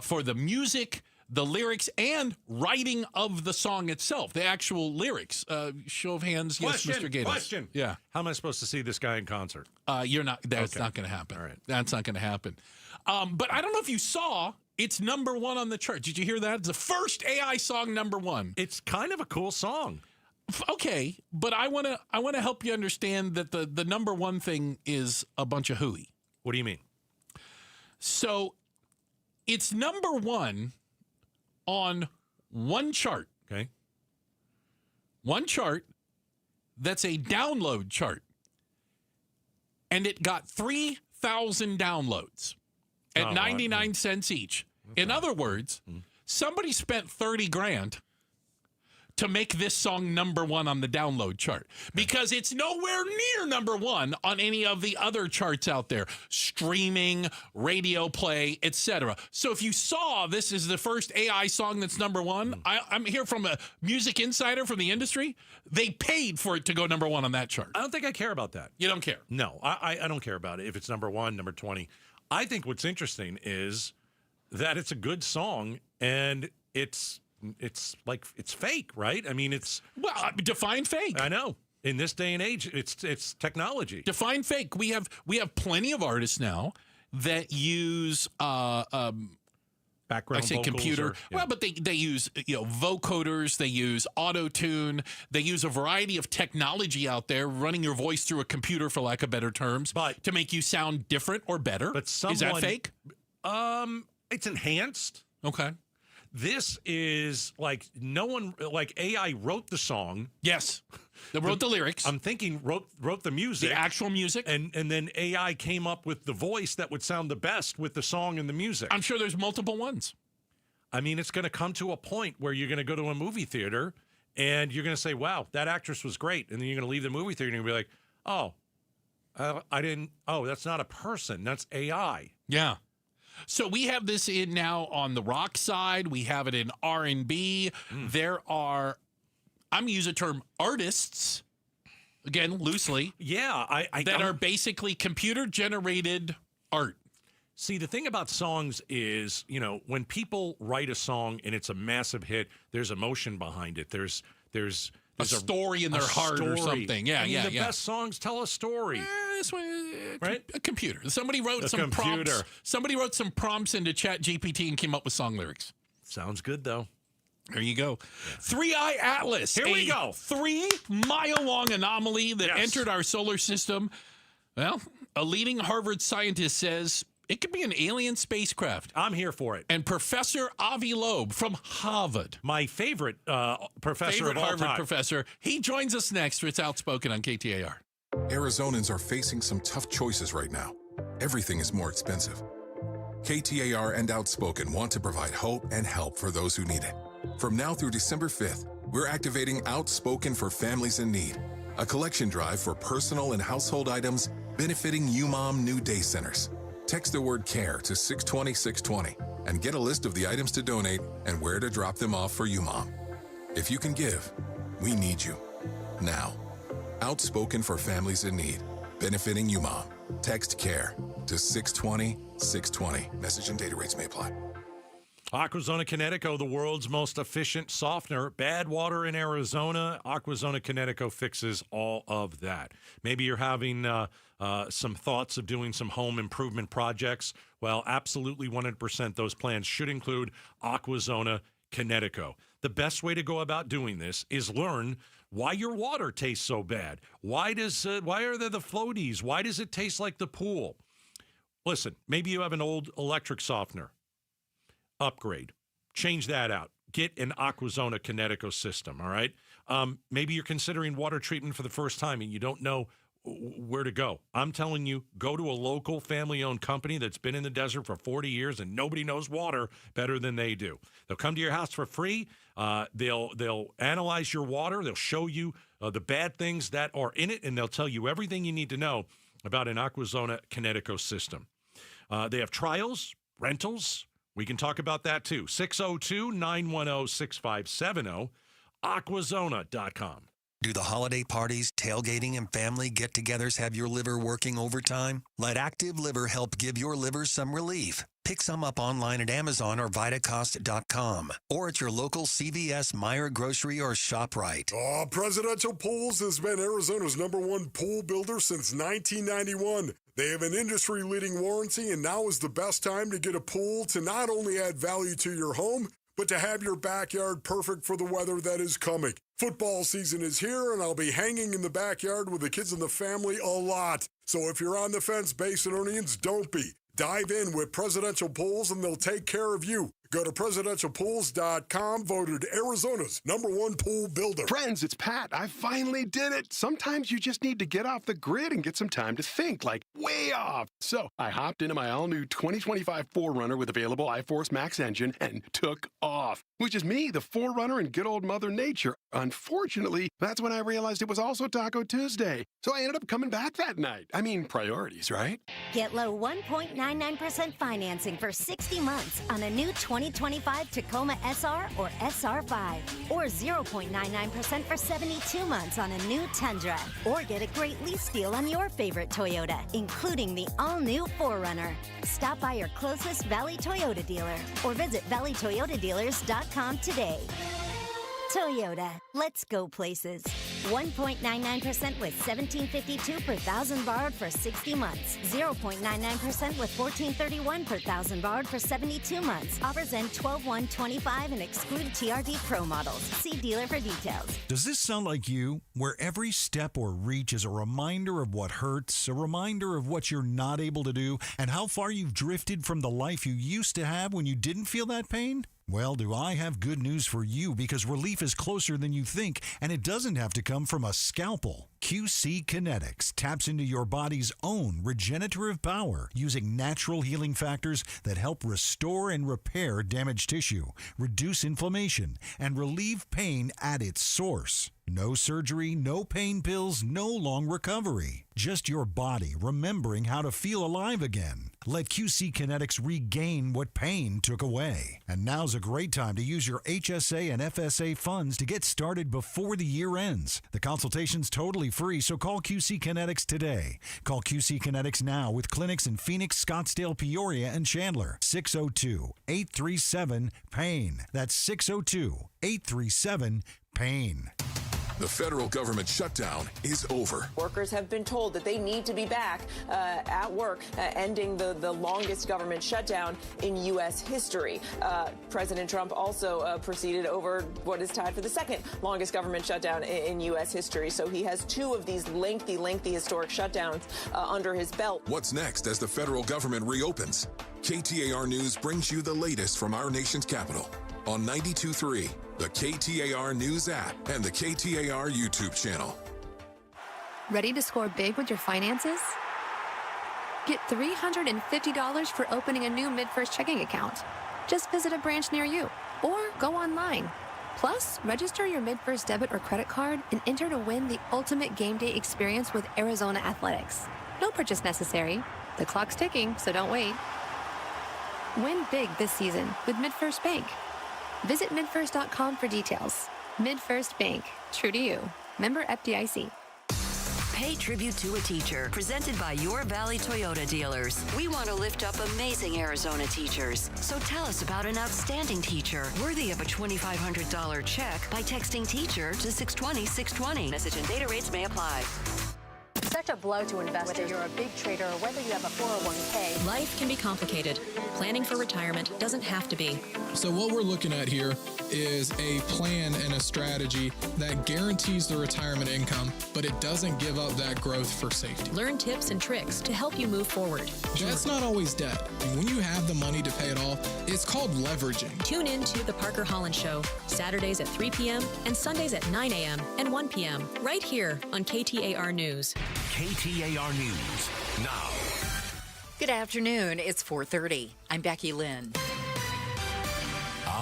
for the music, the lyrics, and writing of the song itself, the actual lyrics. Show of hands, yes, Mr. Gatos. Question. Yeah. How am I supposed to see this guy in concert? You're not. That's not going to happen. All right. That's not going to happen. But I don't know if you saw It's number one on the chart. Did you hear that? It's the first AI song number one. It's kind of a cool song. Okay, but I want to help you understand that the number one thing is a bunch of hooey. What do you mean? So it's number one on one chart. Okay. One chart that's a download chart. And it got 3,000 downloads at 99 cents each. In other words, somebody spent $30,000 to make this song number one on the download chart because it's nowhere near number one on any of the other charts out there, streaming, radio play, etc. So if you saw this is the first AI song that's number one, I'm here from a music insider from the industry. They paid for it to go number one on that chart. I don't think I care about that. You don't care? No, I don't care about it if it's number one, number 20. I think what's interesting is that it's a good song and it's fake, right? I mean, it's define fake. I know. In this day and age, it's technology. Define fake. We have plenty of artists now that use background. I say vocals computer. Well, but they use vocoders. They use auto-tune. They use a variety of technology out there, running your voice through a computer, for lack of better terms, to make you sound different or better. But is that fake? It's enhanced. Okay. This is like AI wrote the song. Yes. They wrote the lyrics. I'm thinking wrote the music. The actual music. And then AI came up with the voice that would sound the best with the song and the music. I'm sure there's multiple ones. I mean, it's going to come to a point where you're going to go to a movie theater and you're going to say, wow, that actress was great. And then you're going to leave the movie theater and you're going to be like, that's not a person. That's AI. Yeah. So we have this in now on the rock side. We have it in R&B. There are, I'm going to use the term artists, again, loosely. Yeah. that are basically computer-generated art. See, the thing about songs is, when people write a song and it's a massive hit, there's emotion behind it. There's a story in their heart or something. Yeah, the best songs tell a story. This one, right? A computer. Somebody wrote some prompts. Somebody wrote some prompts into ChatGPT and came up with song lyrics. Sounds good, though. There you go. 3i Atlas. Here we go. 3-mile-long anomaly that entered our solar system. Well, a leading Harvard scientist says it could be an alien spacecraft. I'm here for it. And Professor Avi Loeb from Harvard, my favorite professor of all Harvard time. professor, he joins us next for It's Outspoken on KTAR. Arizonans are facing some tough choices right now. Everything is more expensive. KTAR and Outspoken want to provide hope and help for those who need it. From now through December 5th, we're activating Outspoken for Families in Need, a collection drive for personal and household items benefiting UMOM New Day Centers. Text the word CARE to 620-620 and get a list of the items to donate and where to drop them off for UMOM. If you can give, we need you. Now. Outspoken for Families in Need, benefiting UMOM. Text CARE to 620-620. Message and data rates may apply. Aquazona Kinetico, the world's most efficient softener. Bad water in Arizona, Aquazona Kinetico fixes all of that. Maybe you're having some thoughts of doing some home improvement projects. Well, absolutely 100% those plans should include Aquazona Kinetico. The best way to go about doing this is learn why your water tastes so bad. Why are there the floaties? Why does it taste like the pool? Listen, maybe you have an old electric softener. Upgrade. Change that out. Get an Aquazona Kinetico system, all right? Maybe you're considering water treatment for the first time and you don't know where to go. I'm telling you, go to a local family-owned company that's been in the desert for 40 years and nobody knows water better than they do. They'll come to your house for free. They'll analyze your water. They'll show you the bad things that are in it, and they'll tell you everything you need to know about an Aquazona Kinetico system. They have trials, rentals. We can talk about that too. 602-910-6570, aquazona.com. Do the holiday parties, tailgating, and family get-togethers have your liver working overtime? Let Active Liver help give your liver some relief. Pick some up online at Amazon or Vitacost.com, or at your local CVS, Meijer Grocery, or ShopRite. Presidential Pools has been Arizona's #1 pool builder since 1991. They have an industry-leading warranty, and now is the best time to get a pool to not only add value to your home, but to have your backyard perfect for the weather that is coming. Football season is here, and I'll be hanging in the backyard with the kids and the family a lot. So if you're on the fence, Basinonians, don't be. Dive in with Presidential Pools, and they'll take care of you. Go to presidentialpools.com, voted Arizona's #1 pool builder. Friends, it's Pat. I finally did it. Sometimes you just need to get off the grid and get some time to think, like way off. So I hopped into my all-new 2025 4Runner with available iForce Max engine and took off, which is me, the 4Runner, and good old Mother Nature. Unfortunately, that's when I realized it was also Taco Tuesday. So I ended up coming back that night. I mean, priorities, right? Get low 1.99% financing for 60 months on a new 2025 Tacoma SR or SR5, or 0.99% for 72 months on a new Tundra, or get a great lease deal on your favorite Toyota, including the all-new 4Runner. Stop by your closest Valley Toyota dealer or visit valleytoyotadealers.com today. Toyota, let's go places. 1.99% with $1,752 per thousand borrowed for 60 months. 0.99% with $1,431 per thousand borrowed for 72 months. Offers end 12/1/25 and exclude TRD Pro models. See dealer for details. Does this sound like you? Where every step or reach is a reminder of what hurts, a reminder of what you're not able to do, and how far you've drifted from the life you used to have when you didn't feel that pain? Well, do I have good news for you, because relief is closer than you think, and it doesn't have to come from a scalpel. QC Kinetics taps into your body's own regenerative power using natural healing factors that help restore and repair damaged tissue, reduce inflammation, and relieve pain at its source. No surgery, no pain pills, no long recovery. Just your body remembering how to feel alive again. Let QC Kinetics regain what pain took away. And now's a great time to use your HSA and FSA funds to get started before the year ends. The consultation's totally free, so call QC Kinetics today. Call QC Kinetics now with clinics in Phoenix, Scottsdale, Peoria, and Chandler. 602-837-PAIN. That's 602-837-PAIN. The federal government shutdown is over. Workers have been told that they need to be back at work, ending the longest government shutdown in U.S. history. President Trump also proceeded over what is tied for the second longest government shutdown in U.S. history. So he has two of these lengthy historic shutdowns under his belt. What's next as the federal government reopens? KTAR News brings you the latest from our nation's capital on 92.3, the KTAR News app, and the KTAR YouTube channel. Ready to score big with your finances? Get $350 for opening a new MidFirst checking account. Just visit a branch near you or go online. Plus, register your MidFirst debit or credit card and enter to win the ultimate game day experience with Arizona Athletics. No purchase necessary. The clock's ticking, so don't wait. Win big this season with MidFirst Bank. Visit midfirst.com for details. MidFirst Bank. True to you. Member FDIC. Pay tribute to a teacher, presented by your Valley Toyota dealers. We want to lift up amazing Arizona teachers. So tell us about an outstanding teacher worthy of a $2,500 check by texting teacher to 620-620. Message and data rates may apply. Such a blow to investors. Whether you're a big trader or whether you have a 401k. Life can be complicated. Planning for retirement doesn't have to be. So what we're looking at here is a plan and a strategy that guarantees the retirement income, but it doesn't give up that growth for safety. Learn tips and tricks to help you move forward. That's not always debt. And when you have the money to pay it off, it's called leveraging. Tune in to The Parker Holland Show, Saturdays at 3 p.m. and Sundays at 9 a.m. and 1 p.m. right here on KTAR News. KTAR News now. Good afternoon. It's 4:30. I'm Becky Lynn.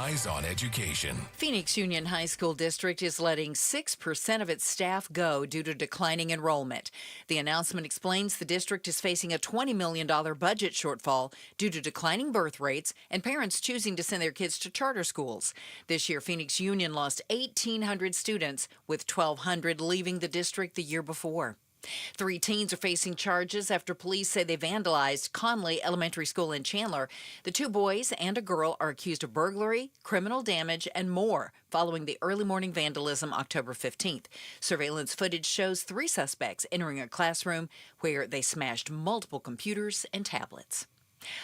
Eyes on Education. Phoenix Union High School District is letting 6% of its staff go due to declining enrollment. The announcement explains the district is facing a $20 million budget shortfall due to declining birth rates and parents choosing to send their kids to charter schools. This year, Phoenix Union lost 1,800 students, with 1,200 leaving the district the year before. 3 teens are facing charges after police say they vandalized Conley Elementary School in Chandler. The 2 boys and a girl are accused of burglary, criminal damage, and more following the early morning vandalism October 15th. Surveillance footage shows 3 suspects entering a classroom where they smashed multiple computers and tablets.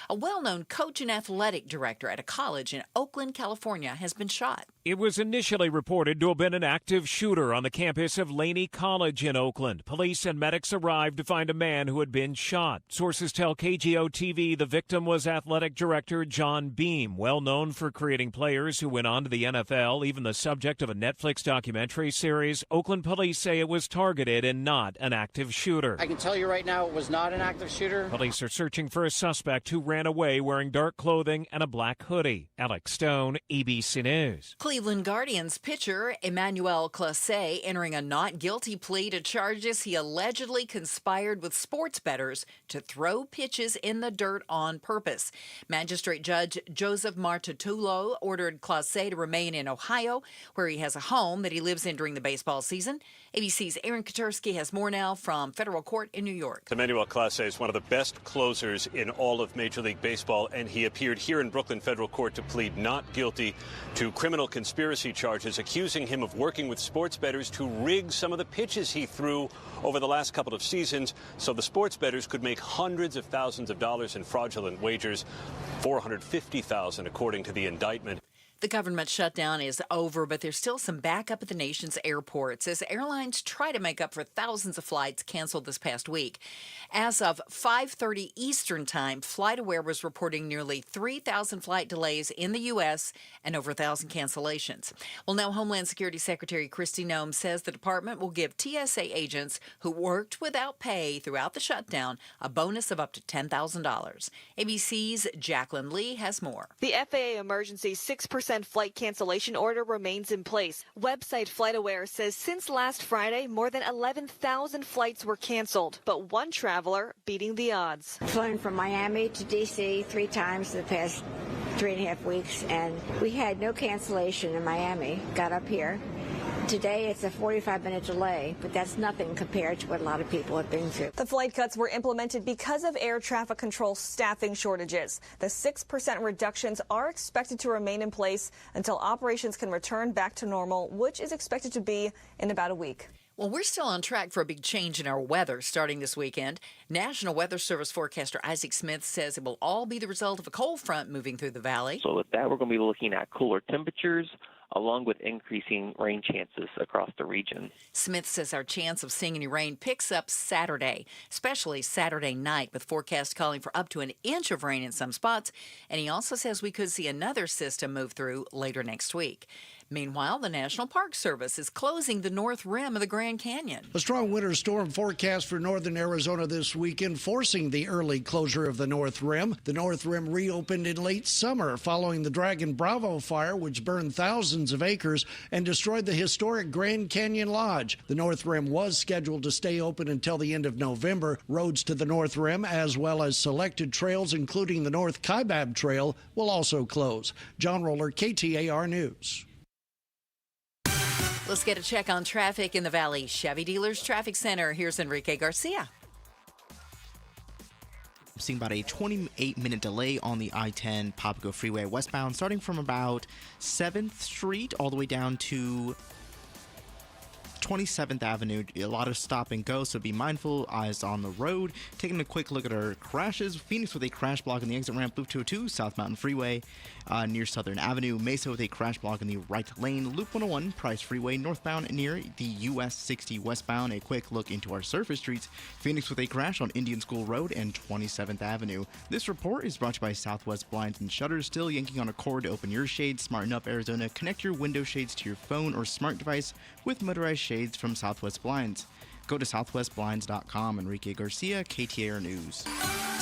A well-known coach and athletic director at a college in Oakland, California, has been shot. It was initially reported to have been an active shooter on the campus of Laney College in Oakland. Police and medics arrived to find a man who had been shot. Sources tell KGO-TV the victim was athletic director John Beam, well known for creating players who went on to the NFL, even the subject of a Netflix documentary series. Oakland police say it was targeted and not an active shooter. I can tell you right now it was not an active shooter. Police are searching for a suspect who ran away wearing dark clothing and a black hoodie. Alex Stone, ABC News. Cleveland Guardians pitcher Emmanuel Clase entering a not guilty plea to charges he allegedly conspired with sports bettors to throw pitches in the dirt on purpose. Magistrate Judge Joseph Martitulo ordered Clase to remain in Ohio, where he has a home that he lives in during the baseball season. ABC's Aaron Katursky has more now from federal court in New York. Emmanuel Clase is one of the best closers in all of Major League Baseball, and he appeared here in Brooklyn federal court to plead not guilty to criminal conspiracy charges, accusing him of working with sports bettors to rig some of the pitches he threw over the last couple of seasons so the sports bettors could make hundreds of thousands of dollars in fraudulent wagers, $450,000 according to the indictment. The government shutdown is over, but there's still some backup at the nation's airports as airlines try to make up for thousands of flights canceled this past week. As of 5:30 Eastern Time, FlightAware was reporting nearly 3,000 flight delays in the U.S. and over 1,000 cancellations. Well, now Homeland Security Secretary Kristi Noem says the department will give TSA agents who worked without pay throughout the shutdown a bonus of up to $10,000. ABC's Jacqueline Lee has more. The FAA emergency 6% flight cancellation order remains in place. Website FlightAware says since last Friday, more than 11,000 flights were canceled, but one traveler beating the odds. Flown from Miami to D.C. 3 times in the past 3.5 weeks, and we had no cancellation in Miami. Got up here. Today, it's a 45-minute delay, but that's nothing compared to what a lot of people have been through. The flight cuts were implemented because of air traffic control staffing shortages. The 6% reductions are expected to remain in place until operations can return back to normal, which is expected to be in about a week. Well, we're still on track for a big change in our weather starting this weekend. National Weather Service forecaster Isaac Smith says it will all be the result of a cold front moving through the valley. So with that, we're going to be looking at cooler temperatures, along with increasing rain chances across the region. Smith says our chance of seeing any rain picks up Saturday, especially Saturday night, with forecasts calling for up to an inch of rain in some spots. And he also says we could see another system move through later next week. Meanwhile, the National Park Service is closing the north rim of the Grand Canyon. A strong winter storm forecast for northern Arizona this weekend, forcing the early closure of the north rim. The north rim reopened in late summer following the Dragon Bravo fire, which burned thousands of acres and destroyed the historic Grand Canyon Lodge. The north rim was scheduled to stay open until the end of November. Roads to the north rim, as well as selected trails, including the North Kaibab Trail, will also close. John Roller, KTAR News. Let's get a check on traffic in the Valley Chevy Dealers Traffic Center. Here's Enrique Garcia. I'm seeing about a 28-minute delay on the I-10 Papago Freeway westbound, starting from about 7th Street all the way down to 27th Avenue. A lot of stop and go, so be mindful, eyes on the road. Taking a quick look at our crashes. Phoenix with a crash block in the exit ramp, Loop 202, South Mountain Freeway near Southern Avenue. Mesa with a crash block in the right lane, Loop 101, Price Freeway northbound near the US 60 westbound. A quick look into our surface streets. Phoenix with a crash on Indian School Road and 27th Avenue. This report is brought to you by Southwest Blinds and Shutters. Still yanking on a cord to open your shades. Smarten up, Arizona. Connect your window shades to your phone or smart device with motorized shades from Southwest Blinds. Go to southwestblinds.com. Enrique Garcia, KTAR News.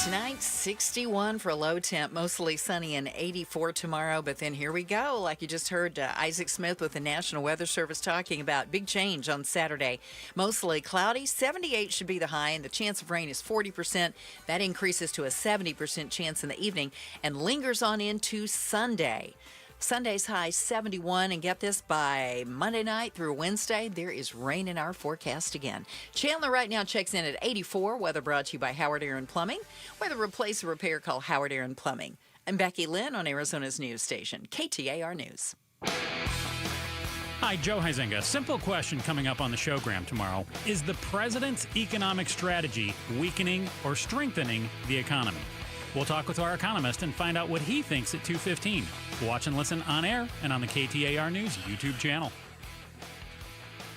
Tonight, 61 for a low temp, mostly sunny and 84 tomorrow. But then here we go. Like you just heard Isaac Smith with the National Weather Service talking about big change on Saturday. Mostly cloudy, 78 should be the high, and the chance of rain is 40%. That increases to a 70% chance in the evening and lingers on into Sunday. Sunday's high 71, and get this, by Monday night through Wednesday, there is rain in our forecast again. Chandler right now checks in at 84. Weather brought to you by Howard Aaron Plumbing. Weather replace a repair, call Howard Aaron Plumbing. I'm Becky Lynn on Arizona's news station, KTAR News. Hi, Joe Huizenga. Simple question coming up on the showgram tomorrow. Is the president's economic strategy weakening or strengthening the economy? We'll talk with our economist and find out what he thinks at 2:15. Watch and listen on air and on the KTAR News YouTube channel.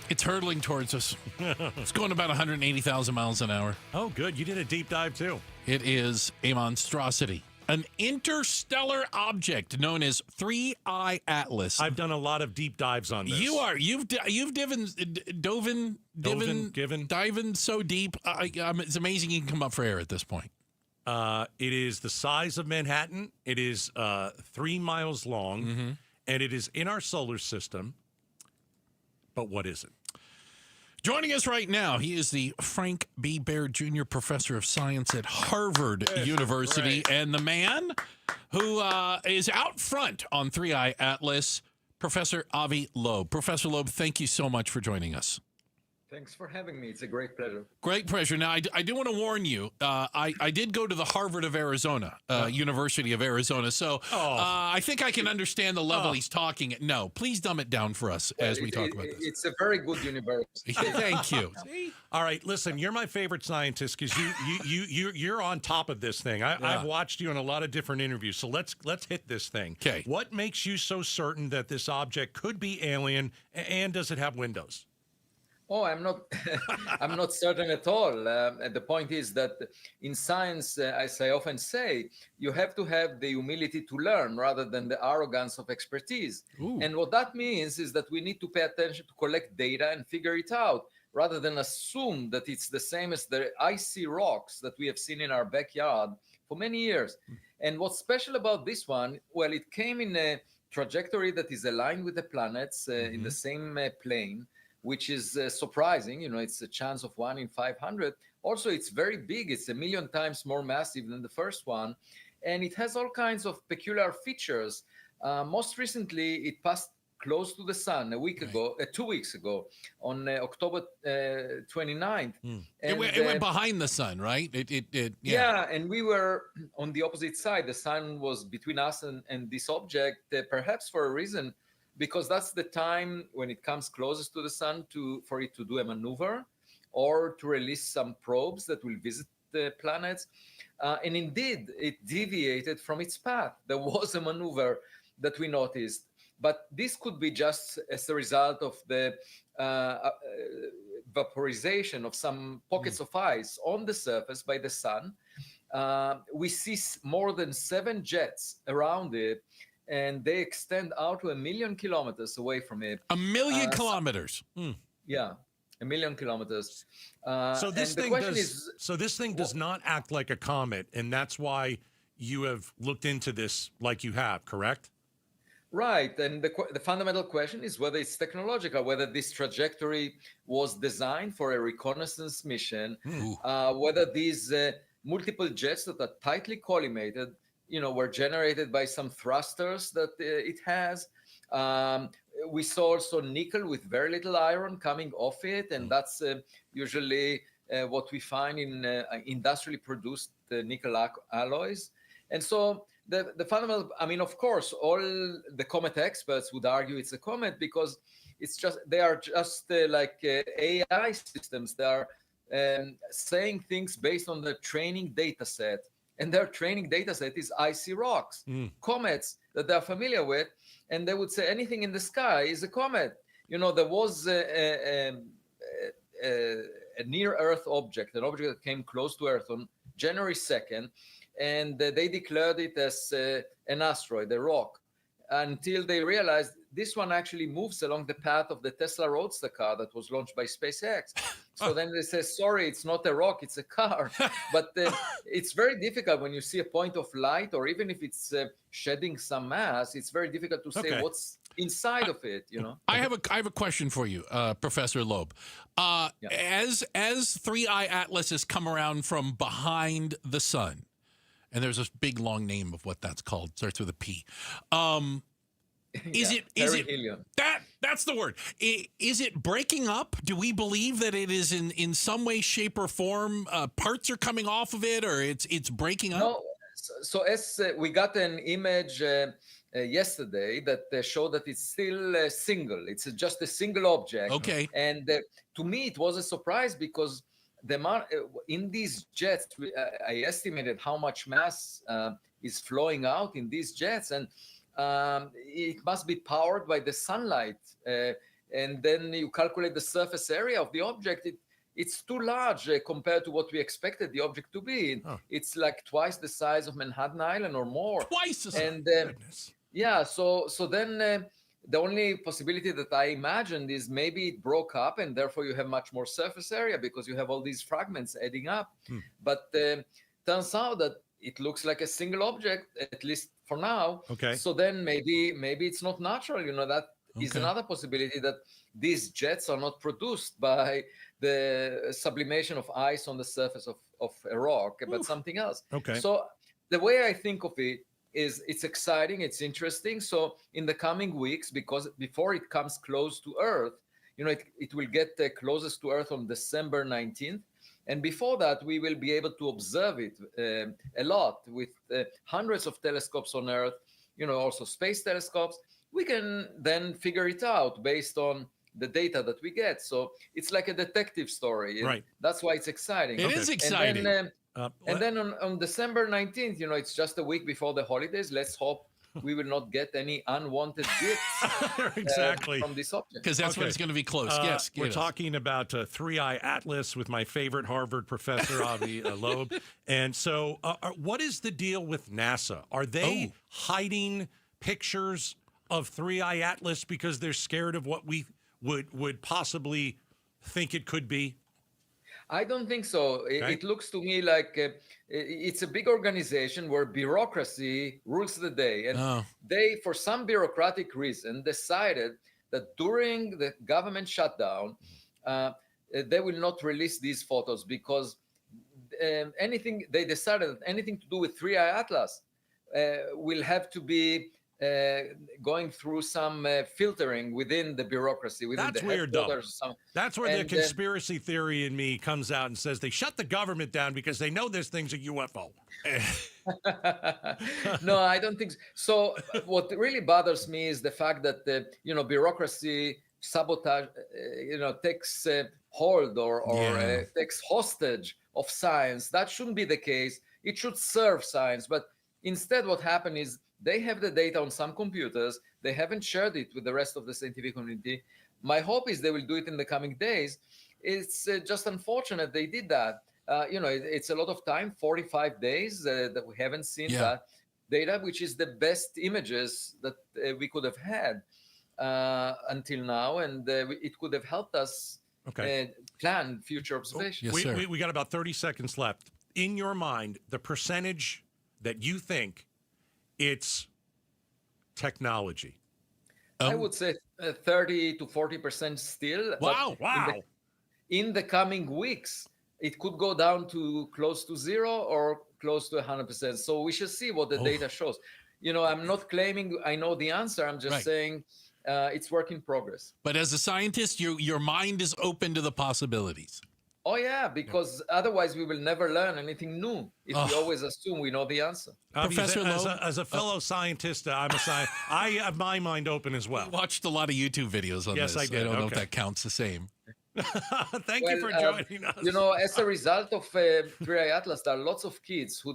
It's hurtling towards us. It's going about 180,000 miles an hour. Oh, good. You did a deep dive, too. It is a monstrosity. An interstellar object known as 3I Atlas. I've done a lot of deep dives on this. You are. You've diving so deep. It's amazing you can come up for air at this point. It is the size of Manhattan. It is 3 miles long, and it is in our solar system. But what is it? Joining us right now, he is the Frank B. Baird Jr. Professor of Science at Harvard University, and the man who is out front on 3I Atlas, Professor Avi Loeb. Professor Loeb, thank you so much for joining us. Thanks for having me. It's a great pleasure. Great pleasure. Now, I do want to warn you, I did go to the Harvard of Arizona, University of Arizona, so I think I can understand the level he's talking at. No, please dumb it down for us as we talk about this. It's a very good university. Thank you. All right, listen, you're my favorite scientist because you're on top of this thing. I've watched you in a lot of different interviews, so let's hit this thing. Okay. What makes you so certain that this object could be alien, and does it have windows? Oh, I'm not. I'm not certain at all. And the point is that in science, as I often say, you have to have the humility to learn rather than the arrogance of expertise. Ooh. And what that means is that we need to pay attention to collect data and figure it out, rather than assume that it's the same as the icy rocks that we have seen in our backyard for many years. And what's special about this one? Well, it came in a trajectory that is aligned with the planets in the same plane, which is surprising. You know, it's a chance of 1 in 500. Also, it's very big. It's 1 million times more massive than the first one. And it has all kinds of peculiar features. Most recently, it passed close to the sun 2 weeks ago, on October 29th. And it went behind the sun, right? Yeah, and we were on the opposite side. The sun was between us and this object, perhaps for a reason, because that's the time when it comes closest to the sun for it to do a maneuver or to release some probes that will visit the planets. And indeed, it deviated from its path. There was a maneuver that we noticed. But this could be just as a result of the vaporization of some pockets of ice on the surface by the sun. We see more than 7 jets around it, and they extend out to 1 million kilometers away from it. 1 million kilometers. Yeah, 1 million kilometers. So this thing does not act like a comet, and that's why you have looked into this like you have, correct? Right, and the fundamental question is whether it's technological, whether this trajectory was designed for a reconnaissance mission, whether these multiple jets that are tightly collimated, were generated by some thrusters that it has. We saw also nickel with very little iron coming off it, and that's usually what we find in industrially produced nickel alloys. And so the fundamental, of course, all the comet experts would argue it's a comet because they are just like AI systems. They are saying things based on the training data set. And their training data set is icy rocks, comets that they're familiar with. And they would say anything in the sky is a comet. There was a near-Earth object, an object that came close to Earth on January 2nd, and they declared it as an asteroid, a rock, until they realized this one actually moves along the path of the Tesla Roadster car that was launched by SpaceX. So then they say, sorry, it's not a rock, it's a car. But it's very difficult when you see a point of light, or even if it's shedding some mass, it's very difficult to say what's inside of it, you know. I have a question for you, Professor Loeb. As 3i Atlas has come around from behind the sun, and there's this big long name of what that's called, starts with a P. Is it that's the word? Is it breaking up? Do we believe that it is in some way, shape, or form? Parts are coming off of it, or it's breaking up? No. So as we got an image yesterday that showed that it's still single. It's just a single object. Okay. And to me, it was a surprise because in these jets, I estimated how much mass is flowing out in these jets, and it must be powered by the sunlight. And then you calculate the surface area of the object. It's too large compared to what we expected the object to be. It's like twice the size of Manhattan Island or more. Twice the size. And yeah, so then the only possibility that I imagined is maybe it broke up, and therefore you have much more surface area because you have all these fragments adding up. But turns out that it looks like a single object, at least for now. Okay. So then maybe it's not natural. You know, that is another possibility, that these jets are not produced by the sublimation of ice on the surface of a rock, but something else. Okay. So the way I think of it is it's exciting, it's interesting. So in the coming weeks, because before it comes close to Earth, you know, it will get closest to Earth on December 19th. And before that, we will be able to observe it a lot with hundreds of telescopes on Earth, you know, also space telescopes. We can then figure it out based on the data that we get. So it's like a detective story. Right. That's why it's exciting. It is exciting. And then on December 19th, you know, it's just a week before the holidays. Let's hope we will not get any unwanted gifts exactly from this object. Because that's when it's going to be close. Yes. We're talking about 3i Atlas with my favorite Harvard professor, Avi Loeb. And so what is the deal with NASA? Are they hiding pictures of 3i Atlas because they're scared of what we would possibly think it could be? I don't think so. It looks to me like it's a big organization where bureaucracy rules the day. And they, for some bureaucratic reason, decided that during the government shutdown, they will not release these photos because they decided that anything to do with 3i Atlas will have to be going through some filtering within the bureaucracy, within That's the weird, headquarters. That's where the conspiracy theory in me comes out and says they shut the government down because they know this thing's a UFO. No, I don't think so. So what really bothers me is the fact that bureaucracy sabotage, takes hold or takes hostage of science. That shouldn't be the case. It should serve science, but instead, what happened is they have the data on some computers. They haven't shared it with the rest of the scientific community. My hope is they will do it in the coming days. It's just unfortunate they did that. It's a lot of time, 45 days that we haven't seen that data, which is the best images that we could have had until now. And it could have helped us plan future observations. We got about 30 seconds left. In your mind, the percentage that you think it's technology? I would say 30 to 40% still. Wow. In the coming weeks, it could go down to close to zero or close to 100%. So we should see what the data shows. I'm not claiming I know the answer. I'm just saying it's work in progress. But as a scientist, your mind is open to the possibilities. Oh, yeah, because otherwise we will never learn anything new if we always assume we know the answer. Professor Loeb, as a fellow scientist, I have my mind open as well. I watched a lot of YouTube videos on this. Yes, I did. I don't know if that counts the same. Thank you for joining us. As a result of 3i Atlas, there are lots of kids who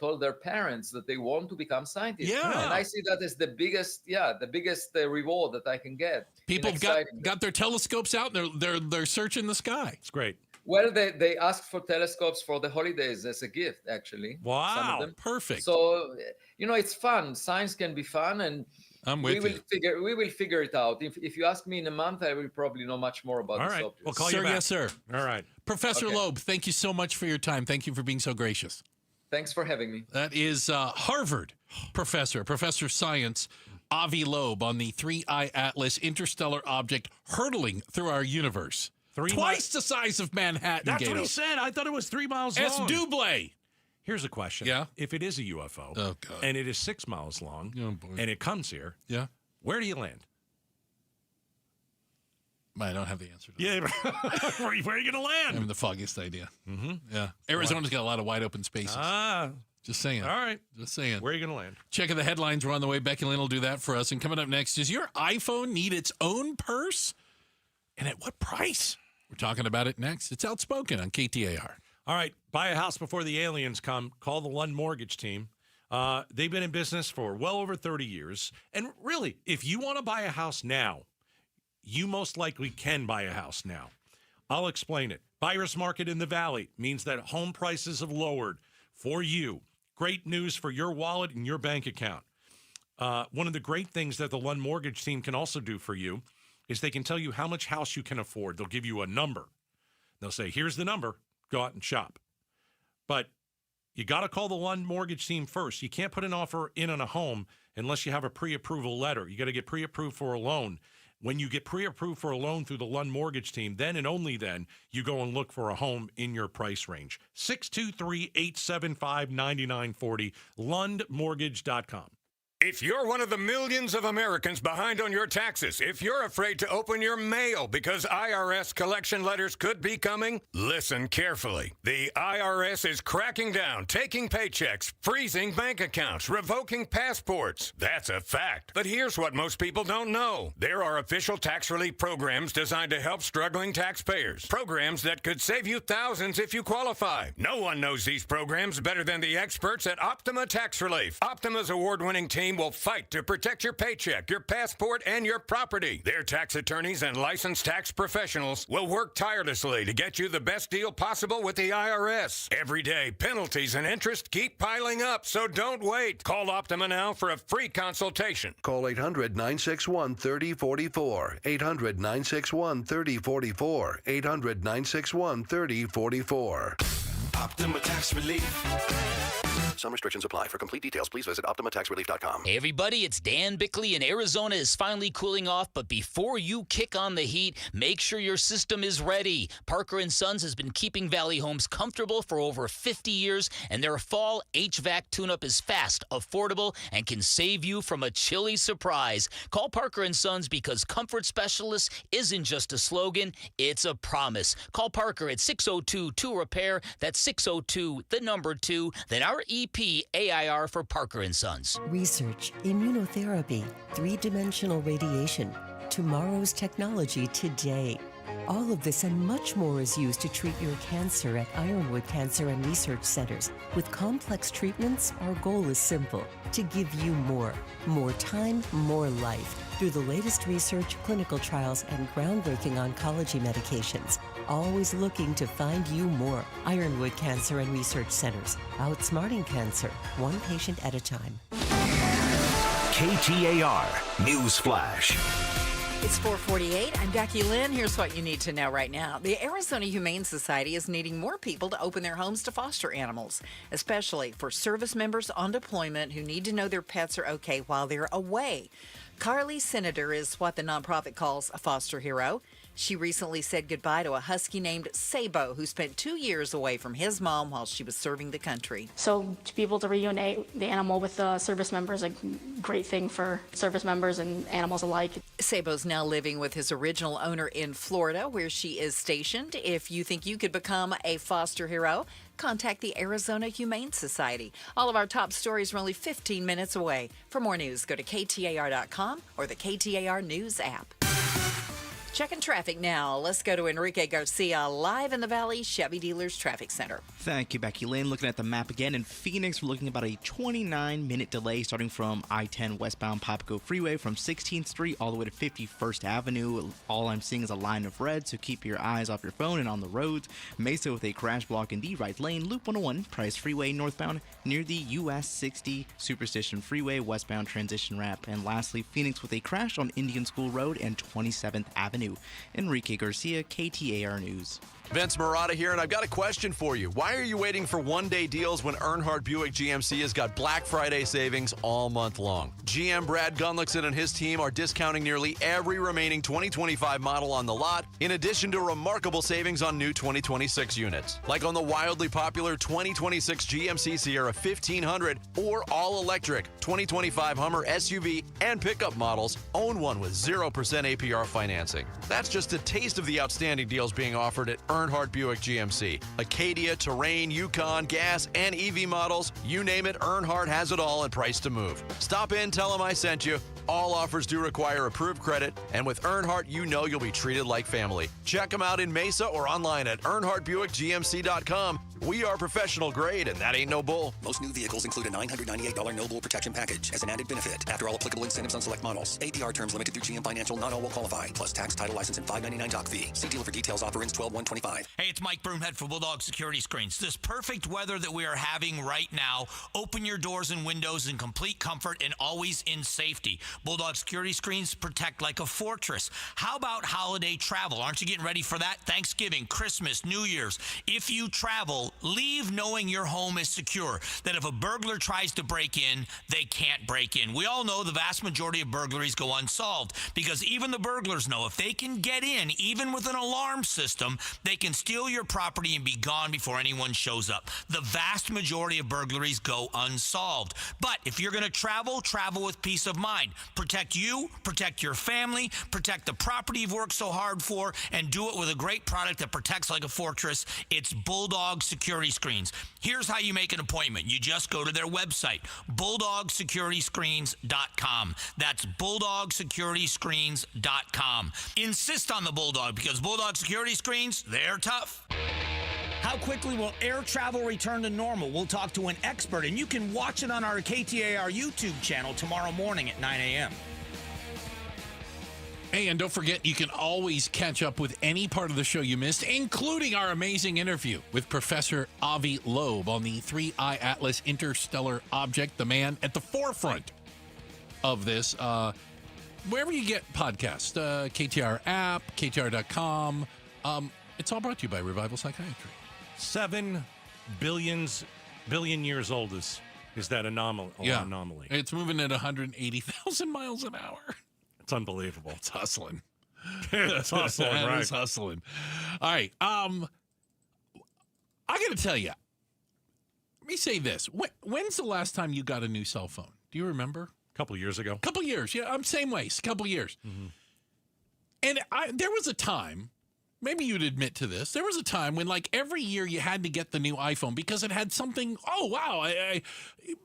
told their parents that they want to become scientists. Yeah. And I see that as the biggest reward that I can get. People got their telescopes out. They're searching the sky. It's great. Well, they asked for telescopes for the holidays as a gift, actually. Wow, some of them. Perfect. So, it's fun. Science can be fun. And I'm with you. We will figure it out. If you ask me in a month, I will probably know much more about the subject. We'll call you back. Yes, sir. All right. Professor Loeb, thank you so much for your time. Thank you for being so gracious. Thanks for having me. That is Harvard professor of science, Avi Loeb, on the 3I Atlas interstellar object hurtling through our universe. Twice the size of Manhattan. That's Gato. what he said. I thought it was 3 miles long. It's double. Here's a question. Yeah? If it is a UFO and it is 6 miles long and it comes here, where do you land? I don't have the answer to that. Yeah, where are you going to land? I have the foggiest idea. Mm-hmm. Yeah. Arizona's got a lot of wide open spaces. Just saying. All right. Just saying. Where are you going to land? Checking the headlines. We're on the way. Becky Lynn will do that for us. And coming up next, does your iPhone need its own purse? And at what price? We're talking about it next. It's Outspoken on KTAR. All right. Buy a house before the aliens come. Call the Lund Mortgage team. They've been in business for well over 30 years. And really, if you want to buy a house now, you most likely can buy a house now. I'll explain it. Buyer's market in the Valley means that home prices have lowered for you. Great news for your wallet and your bank account. One of the great things that the Lund Mortgage team can also do for you is they can tell you how much house you can afford. They'll give you a number. They'll say, here's the number. Go out and shop. But you got to call the Lund Mortgage team first. You can't put an offer in on a home unless you have a pre-approval letter. You got to get pre-approved for a loan. When you get pre-approved for a loan through the Lund Mortgage team, then and only then, you go and look for a home in your price range. 623-875-9940, lundmortgage.com. If you're one of the millions of Americans behind on your taxes, if you're afraid to open your mail because IRS collection letters could be coming, listen carefully. The IRS is cracking down, taking paychecks, freezing bank accounts, revoking passports. That's a fact. But here's what most people don't know. There are official tax relief programs designed to help struggling taxpayers. Programs that could save you thousands if you qualify. No one knows these programs better than the experts at Optima Tax Relief. Optima's award-winning team will fight to protect your paycheck, your passport, and your property. Their tax attorneys and licensed tax professionals will work tirelessly to get you the best deal possible with the IRS. Every day, penalties and interest keep piling up, so don't wait. Call Optima now for a free consultation. Call 800-961-3044. 800-961-3044. 800-961-3044. Optima Tax Relief. Some restrictions apply. For complete details, please visit OptimaTaxRelief.com. Hey everybody, it's Dan Bickley, and Arizona is finally cooling off, but before you kick on the heat, make sure your system is ready. Parker & Sons has been keeping Valley homes comfortable for over 50 years, and their fall HVAC tune-up is fast, affordable, and can save you from a chilly surprise. Call Parker & Sons because comfort specialist isn't just a slogan, it's a promise. Call Parker at 602-2-REPAIR. That's 602-2, then our EP AIR for Parker & Sons. Research, immunotherapy, three-dimensional radiation, tomorrow's technology today. All of this and much more is used to treat your cancer at Ironwood Cancer and Research Centers. With complex treatments, our goal is simple: to give you more time, more life, through the latest research, clinical trials, and groundbreaking oncology medications. Always looking to find you more. Ironwood Cancer and Research Centers. Outsmarting cancer, one patient at a time. KTAR News Flash. It's 4:48. I'm Becky Lynn. Here's what you need to know right now. The Arizona Humane Society is needing more people to open their homes to foster animals, especially for service members on deployment who need to know their pets are okay while they're away. Carly Senator is what the nonprofit calls a foster hero. She recently said goodbye to a husky named Sabo, who spent 2 years away from his mom while she was serving the country. So to be able to reunite the animal with the service members is a great thing for service members and animals alike. Sabo's now living with his original owner in Florida, where she is stationed. If you think you could become a foster hero, contact the Arizona Humane Society. All of our top stories are only 15 minutes away. For more news, go to KTAR.com or the KTAR News app. Checking traffic now. Let's go to Enrique Garcia live in the Valley Chevy Dealers Traffic Center. Thank you, Becky Lynn. Looking at the map again in Phoenix, we're looking about a 29-minute delay starting from I-10 westbound Papago Freeway from 16th Street all the way to 51st Avenue. All I'm seeing is a line of red, so keep your eyes off your phone and on the roads. Mesa with a crash block in the right lane. Loop 101, Price Freeway northbound near the US 60 Superstition Freeway westbound transition ramp. And lastly, Phoenix with a crash on Indian School Road and 27th Avenue. Enrique Garcia, KTAR News. Vince Marotta here, and I've got a question for you. Why are you waiting for one-day deals when Earnhardt Buick GMC has got Black Friday savings all month long? GM Brad Gunlickson and his team are discounting nearly every remaining 2025 model on the lot, in addition to remarkable savings on new 2026 units. Like on the wildly popular 2026 GMC Sierra 1500 or all-electric 2025 Hummer SUV and pickup models. Own one with 0% APR financing. That's just a taste of the outstanding deals being offered at Earnhardt Buick GMC. Acadia, Terrain, Yukon, gas, and EV models. You name it, Earnhardt has it all and price to move. Stop in, tell them I sent you. All offers do require approved credit, and with Earnhardt, you know you'll be treated like family. Check them out in Mesa or online at EarnhardtBuickGMC.com. We are professional grade, and that ain't no bull. Most new vehicles include a $998 no bull protection package as an added benefit. After all applicable incentives on select models. APR terms limited through GM Financial. Not all will qualify. Plus tax, title, license, and $599 doc fee. See dealer for details. Offer ends 12/1/25. Hey, it's Mike Broomhead for Bulldog Security Screens. This perfect weather that we are having right now, open your doors and windows in complete comfort and always in safety. Bulldog Security Screens protect like a fortress. How about holiday travel? Aren't you getting ready for that? Thanksgiving, Christmas, New Year's. If you travel, leave knowing your home is secure, that if a burglar tries to break in, they can't break in. We all know the vast majority of burglaries go unsolved because even the burglars know if they can get in, even with an alarm system, they can steal your property and be gone before anyone shows up. The vast majority of burglaries go unsolved. But if you're going to travel, travel with peace of mind. Protect you, protect your family, protect the property you've worked so hard for, and do it with a great product that protects like a fortress. It's Bulldog Security Screens. Here's how you make an appointment. You just go to their website, BulldogSecurityScreens.com. That's BulldogSecurityScreens.com. Insist on the Bulldog because Bulldog Security Screens, they're tough. How quickly will air travel return to normal? We'll talk to an expert, and you can watch it on our KTAR YouTube channel tomorrow morning at 9 a.m. Hey, and don't forget, you can always catch up with any part of the show you missed, including our amazing interview with Professor Avi Loeb on the 3I Atlas interstellar object, the man at the forefront of this. Wherever you get podcasts, KTR app, KTAR.com. It's all brought to you by Revival Psychiatry. 7 billion years old is that anomaly. It's moving at 180,000 miles an hour. It's unbelievable. It's hustling. It's hustling, right? It's hustling. All right. I got to tell you, let me say this. When's the last time you got a new cell phone? Do you remember? A couple years ago. Couple years. Yeah, I'm same way. A couple years. Mm-hmm. And there was a time, maybe you'd admit to this, there was a time when like every year you had to get the new iPhone because it had something, oh, wow,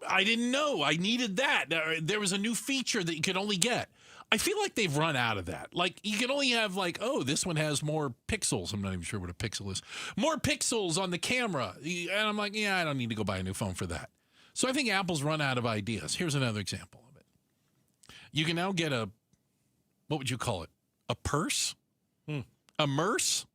I didn't know. I needed that. There was a new feature that you could only get. I feel like they've run out of that. Like, you can only have, like, oh, this one has more pixels. I'm not even sure what a pixel is. More pixels on the camera. And I'm like, yeah, I don't need to go buy a new phone for that. So I think Apple's run out of ideas. Here's another example of it. You can now get a, what would you call it? A purse? A merce?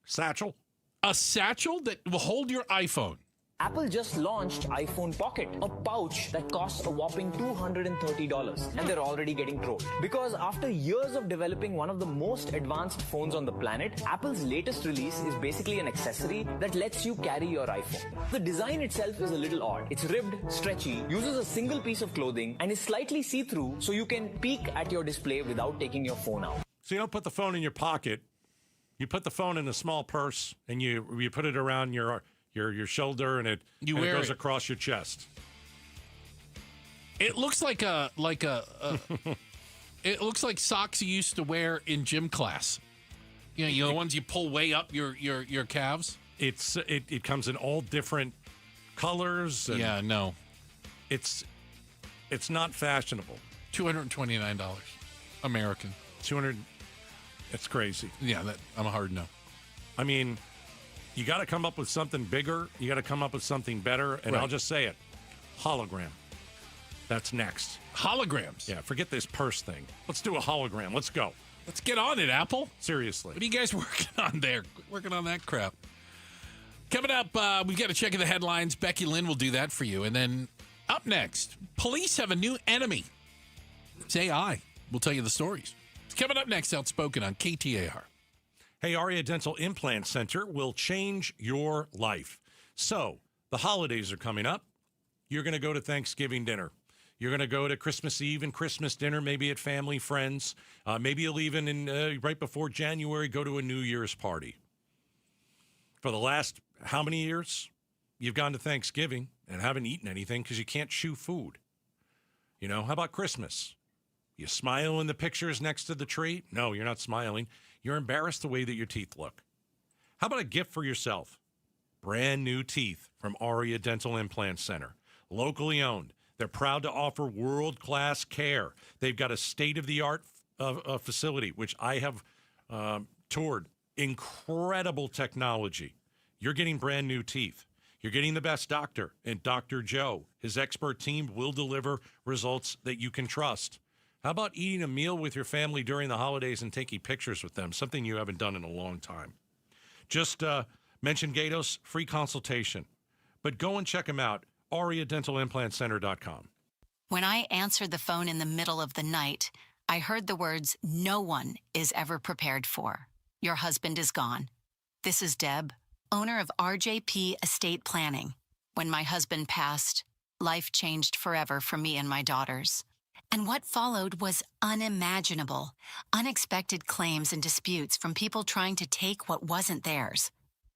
Satchel? A satchel that will hold your iPhone. Apple just launched iPhone Pocket, a pouch that costs a whopping $230, and they're already getting trolled. Because after years of developing one of the most advanced phones on the planet, Apple's latest release is basically an accessory that lets you carry your iPhone. The design itself is a little odd. It's ribbed, stretchy, uses a single piece of clothing, and is slightly see-through so you can peek at your display without taking your phone out. So you don't put the phone in your pocket. You put the phone in a small purse, and you put it around your shoulder, and it goes across your chest. It looks like it looks like socks you used to wear in gym class. You know the ones you pull way up your calves. It comes in all different colors. And yeah, no, it's not fashionable. $229 American. It's crazy. Yeah, I'm a hard no. I mean, you got to come up with something bigger. You got to come up with something better. And Right. I'll just say it. Hologram. That's next. Holograms? Yeah, forget this purse thing. Let's do a hologram. Let's go. Let's get on it, Apple. Seriously. What are you guys working on there? Working on that crap. Coming up, we've got to check the headlines. Becky Lynn will do that for you. And then up next, police have a new enemy. It's AI. We'll tell you the stories. It's coming up next, Outspoken on KTAR. Hey, Aria Dental Implant Center will change your life. So, the holidays are coming up. You're going to go to Thanksgiving dinner. You're going to go to Christmas Eve and Christmas dinner, maybe at family, friends. Maybe you'll even, right before January, go to a New Year's party. For the last how many years? You've gone to Thanksgiving and haven't eaten anything because you can't chew food. You know, how about Christmas? You smile in the pictures next to the tree? No, you're not smiling. You're embarrassed the way that your teeth look. How about a gift for yourself? Brand new teeth from Aria Dental Implant Center. Locally owned. They're proud to offer world-class care. They've got a state-of-the-art facility, which I have toured. Incredible technology. You're getting brand new teeth. You're getting the best doctor, and Dr. Joe. His expert team will deliver results that you can trust. How about eating a meal with your family during the holidays and taking pictures with them, something you haven't done in a long time? Just mention Gatos, free consultation. But go and check them out, AriaDentalImplantCenter.com. When I answered the phone in the middle of the night, I heard the words no one is ever prepared for. Your husband is gone. This is Deb, owner of RJP Estate Planning. When my husband passed, life changed forever for me and my daughters. And what followed was unimaginable. Unexpected claims and disputes from people trying to take what wasn't theirs.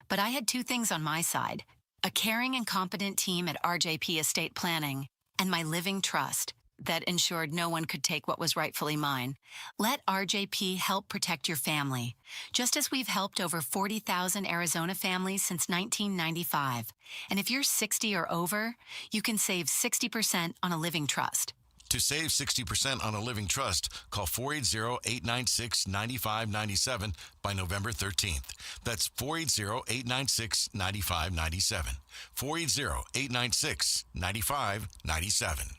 But I had two things on my side: a caring and competent team at RJP Estate Planning, and my living trust that ensured no one could take what was rightfully mine. Let RJP help protect your family, just as we've helped over 40,000 Arizona families since 1995. And if you're 60 or over, you can save 60% on a living trust. To save 60% on a living trust, call 480-896-9597 by November 13th. That's 480-896-9597. 480-896-9597.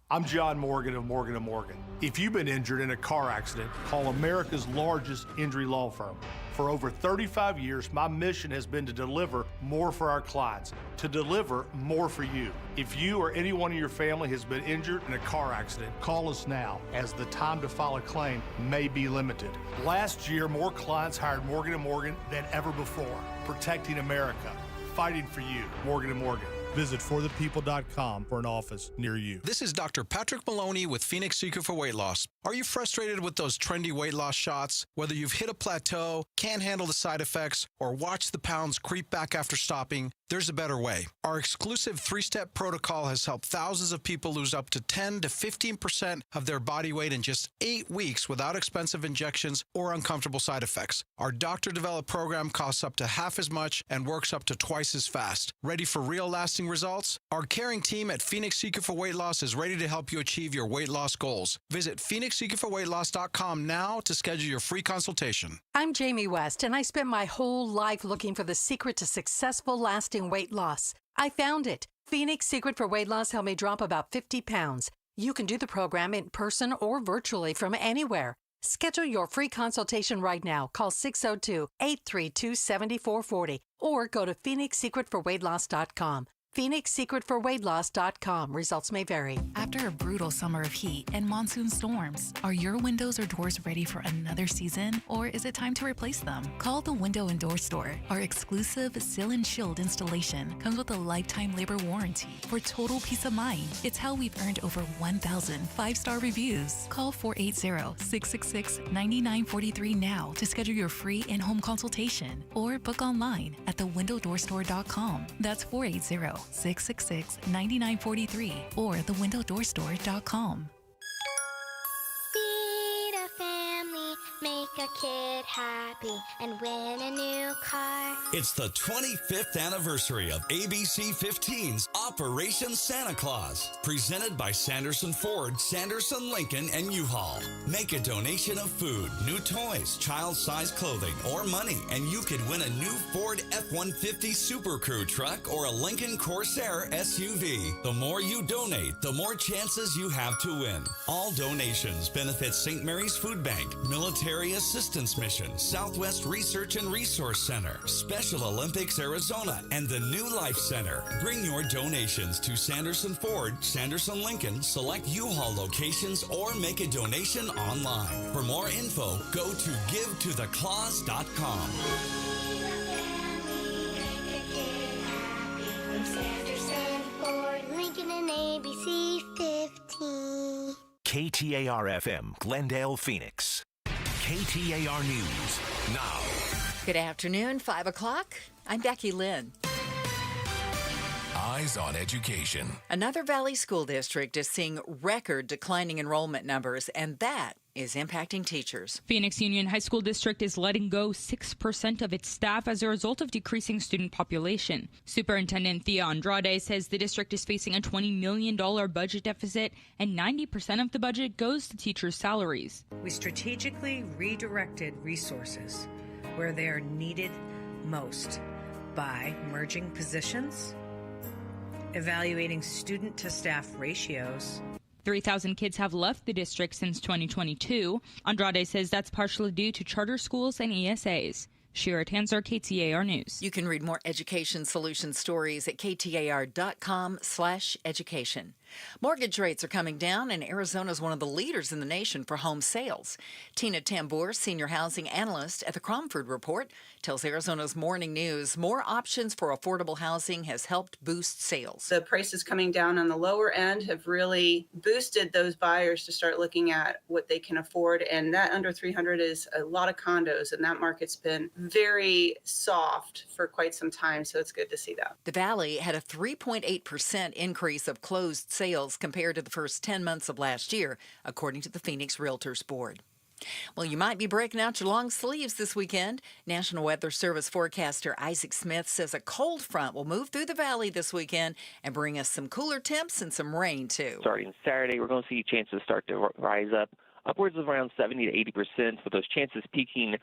I'm John Morgan of Morgan & Morgan. If you've been injured in a car accident, call America's largest injury law firm. For over 35 years, my mission has been to deliver more for our clients, to deliver more for you. If you or anyone in your family has been injured in a car accident, call us now, as the time to file a claim may be limited. Last year, more clients hired Morgan & Morgan than ever before, protecting America, fighting for you. Morgan & Morgan. Visit forthepeople.com for an office near you. This is Dr. Patrick Maloney with Phoenix Secret for Weight Loss. Are you frustrated with those trendy weight loss shots? Whether you've hit a plateau, can't handle the side effects, or watch the pounds creep back after stopping, there's a better way. Our exclusive 3-step protocol has helped thousands of people lose up to 10 to 15% of their body weight in just 8 weeks without expensive injections or uncomfortable side effects. Our doctor-developed program costs up to half as much and works up to twice as fast. Ready for real lasting results? Our caring team at Phoenix Secret for Weight Loss is ready to help you achieve your weight loss goals. Visit PhoenixSecretForWeightLoss.com now to schedule your free consultation. I'm Jamie West, and I spent my whole life looking for the secret to successful, lasting weight loss. I found it. Phoenix Secret for Weight Loss helped me drop about 50 pounds. You can do the program in person or virtually from anywhere. Schedule your free consultation right now. Call 602-832-7440 or go to PhoenixSecretForWeightLoss.com. PhoenixSecretForWeightLoss.com. Results may vary. After a brutal summer of heat and monsoon storms, are your windows or doors ready for another season, or is it time to replace them? Call the Window and Door Store. Our exclusive Seal and Shield installation comes with a lifetime labor warranty for total peace of mind. It's how we've earned over 1,000 5-star reviews. Call 480-666-9943 now to schedule your free in-home consultation, or book online at thewindowdoorstore.com. That's 480-666-9943 or thewindowdoorstore.com. Feed a family, make a kid happy and win a new car. It's the 25th anniversary of ABC 15's Operation Santa Claus, presented by Sanderson Ford, Sanderson Lincoln, and U-Haul. Make a donation of food, new toys, child-sized clothing, or money, and you could win a new Ford F-150 Super Crew truck or a Lincoln Corsair SUV. The more you donate, the more chances you have to win. All donations benefit St. Mary's Food Bank, Military Assistance Mission, Southwest Research and Resource Center, Special Olympics Arizona, and the New Life Center. Bring your donations to Sanderson Ford, Sanderson Lincoln, select U-Haul locations, or make a donation online. For more info, go to givetotheclaus.com. Sanderson, Ford, Lincoln, and ABC 15. KTAR-FM, Glendale, Phoenix. KTAR News now. Good afternoon, 5 o'clock. I'm Becky Lynn. Eyes on Education. Another Valley School District is seeing record declining enrollment numbers, and that is impacting teachers. Phoenix Union High School District is letting go 6% of its staff as a result of decreasing student population. Superintendent Thea Andrade says the district is facing a $20 million budget deficit, and 90% of the budget goes to teachers' salaries. We strategically redirected resources where they are needed most by merging positions, evaluating student-to-staff ratios. 3,000 kids have left the district since 2022. Andrade says that's partially due to charter schools and ESAs. Shira Tanzer, KTAR News. You can read more education solution stories at ktar.com/education. Mortgage rates are coming down, and Arizona is one of the leaders in the nation for home sales. Tina Tambour, senior housing analyst at the Cromford Report, tells Arizona's Morning News more options for affordable housing has helped boost sales. The prices coming down on the lower end have really boosted those buyers to start looking at what they can afford, and that under 300 is a lot of condos, and that market's been very soft for quite some time, so it's good to see that. The Valley had a 3.8% increase of closed sales compared to the first 10 months of last year, according to the Phoenix Realtors Board. Well, you might be breaking out your long sleeves this weekend. National Weather Service forecaster Isaac Smith says a cold front will move through the valley this weekend and bring us some cooler temps and some rain, too. Starting Saturday, we're going to see chances start to rise up, upwards of around 70 to 80%, with those chances peaking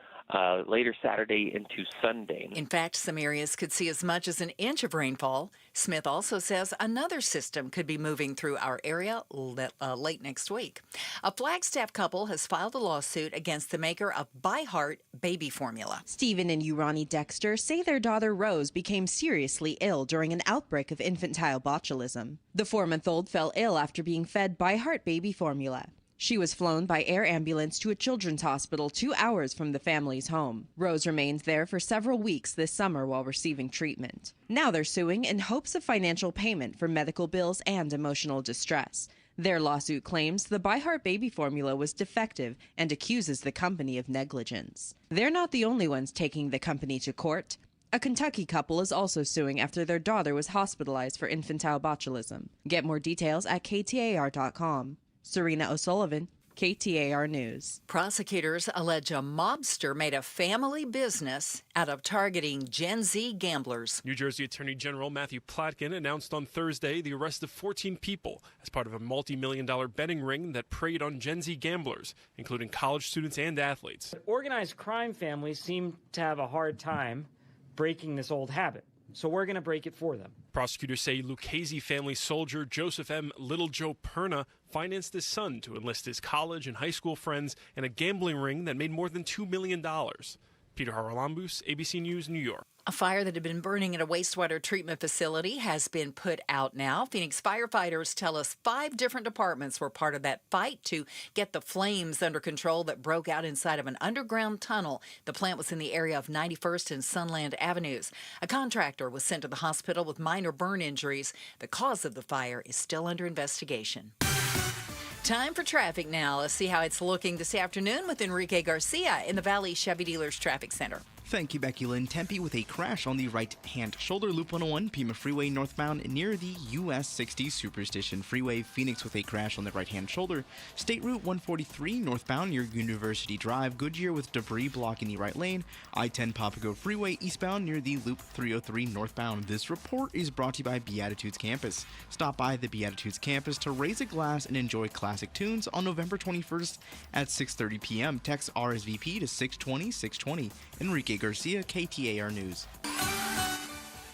later Saturday into Sunday. In fact, some areas could see as much as an inch of rainfall. Smith also says another system could be moving through our area late next week. A Flagstaff couple has filed a lawsuit against the maker of By Heart baby formula. Stephen and Urani Dexter say their daughter Rose became seriously ill during an outbreak of infantile botulism. The 4-month-old fell ill after being fed By Heart baby formula. She was flown by air ambulance to a children's hospital 2 hours from the family's home. Rose remained there for several weeks this summer while receiving treatment. Now they're suing in hopes of financial payment for medical bills and emotional distress. Their lawsuit claims the By Heart baby formula was defective and accuses the company of negligence. They're not the only ones taking the company to court. A Kentucky couple is also suing after their daughter was hospitalized for infantile botulism. Get more details at KTAR.com. Serena O'Sullivan, KTAR News. Prosecutors allege a mobster made a family business out of targeting Gen Z gamblers. New Jersey Attorney General Matthew Platkin announced on Thursday the arrest of 14 people as part of a multi-million-dollar betting ring that preyed on Gen Z gamblers, including college students and athletes. Organized crime families seem to have a hard time breaking this old habit, so we're going to break it for them. Prosecutors say Lucchese family soldier Joseph M. Little Joe Perna financed his son to enlist his college and high school friends in a gambling ring that made more than $2 million. Peter Haralambous, ABC News, New York. A fire that had been burning at a wastewater treatment facility has been put out now. Phoenix firefighters tell us 5 different departments were part of that fight to get the flames under control that broke out inside of an underground tunnel. The plant was in the area of 91st and Sunland Avenues. A contractor was sent to the hospital with minor burn injuries. The cause of the fire is still under investigation. Time for traffic now. Let's see how it's looking this afternoon with Enrique Garcia in the Valley Chevy Dealers Traffic Center. Thank you, Becky Lynn. Tempe with a crash on the right-hand shoulder. Loop 101, Pima Freeway northbound near the US 60 Superstition Freeway. Phoenix with a crash on the right-hand shoulder. State Route 143 northbound near University Drive. Goodyear with debris blocking the right lane. I-10 Papago Freeway eastbound near the Loop 303 northbound. This report is brought to you by Beatitudes Campus. Stop by the Beatitudes Campus to raise a glass and enjoy classic tunes on November 21st at 6:30 p.m. Text RSVP to 620-620. Enrique Garcia, KTAR News.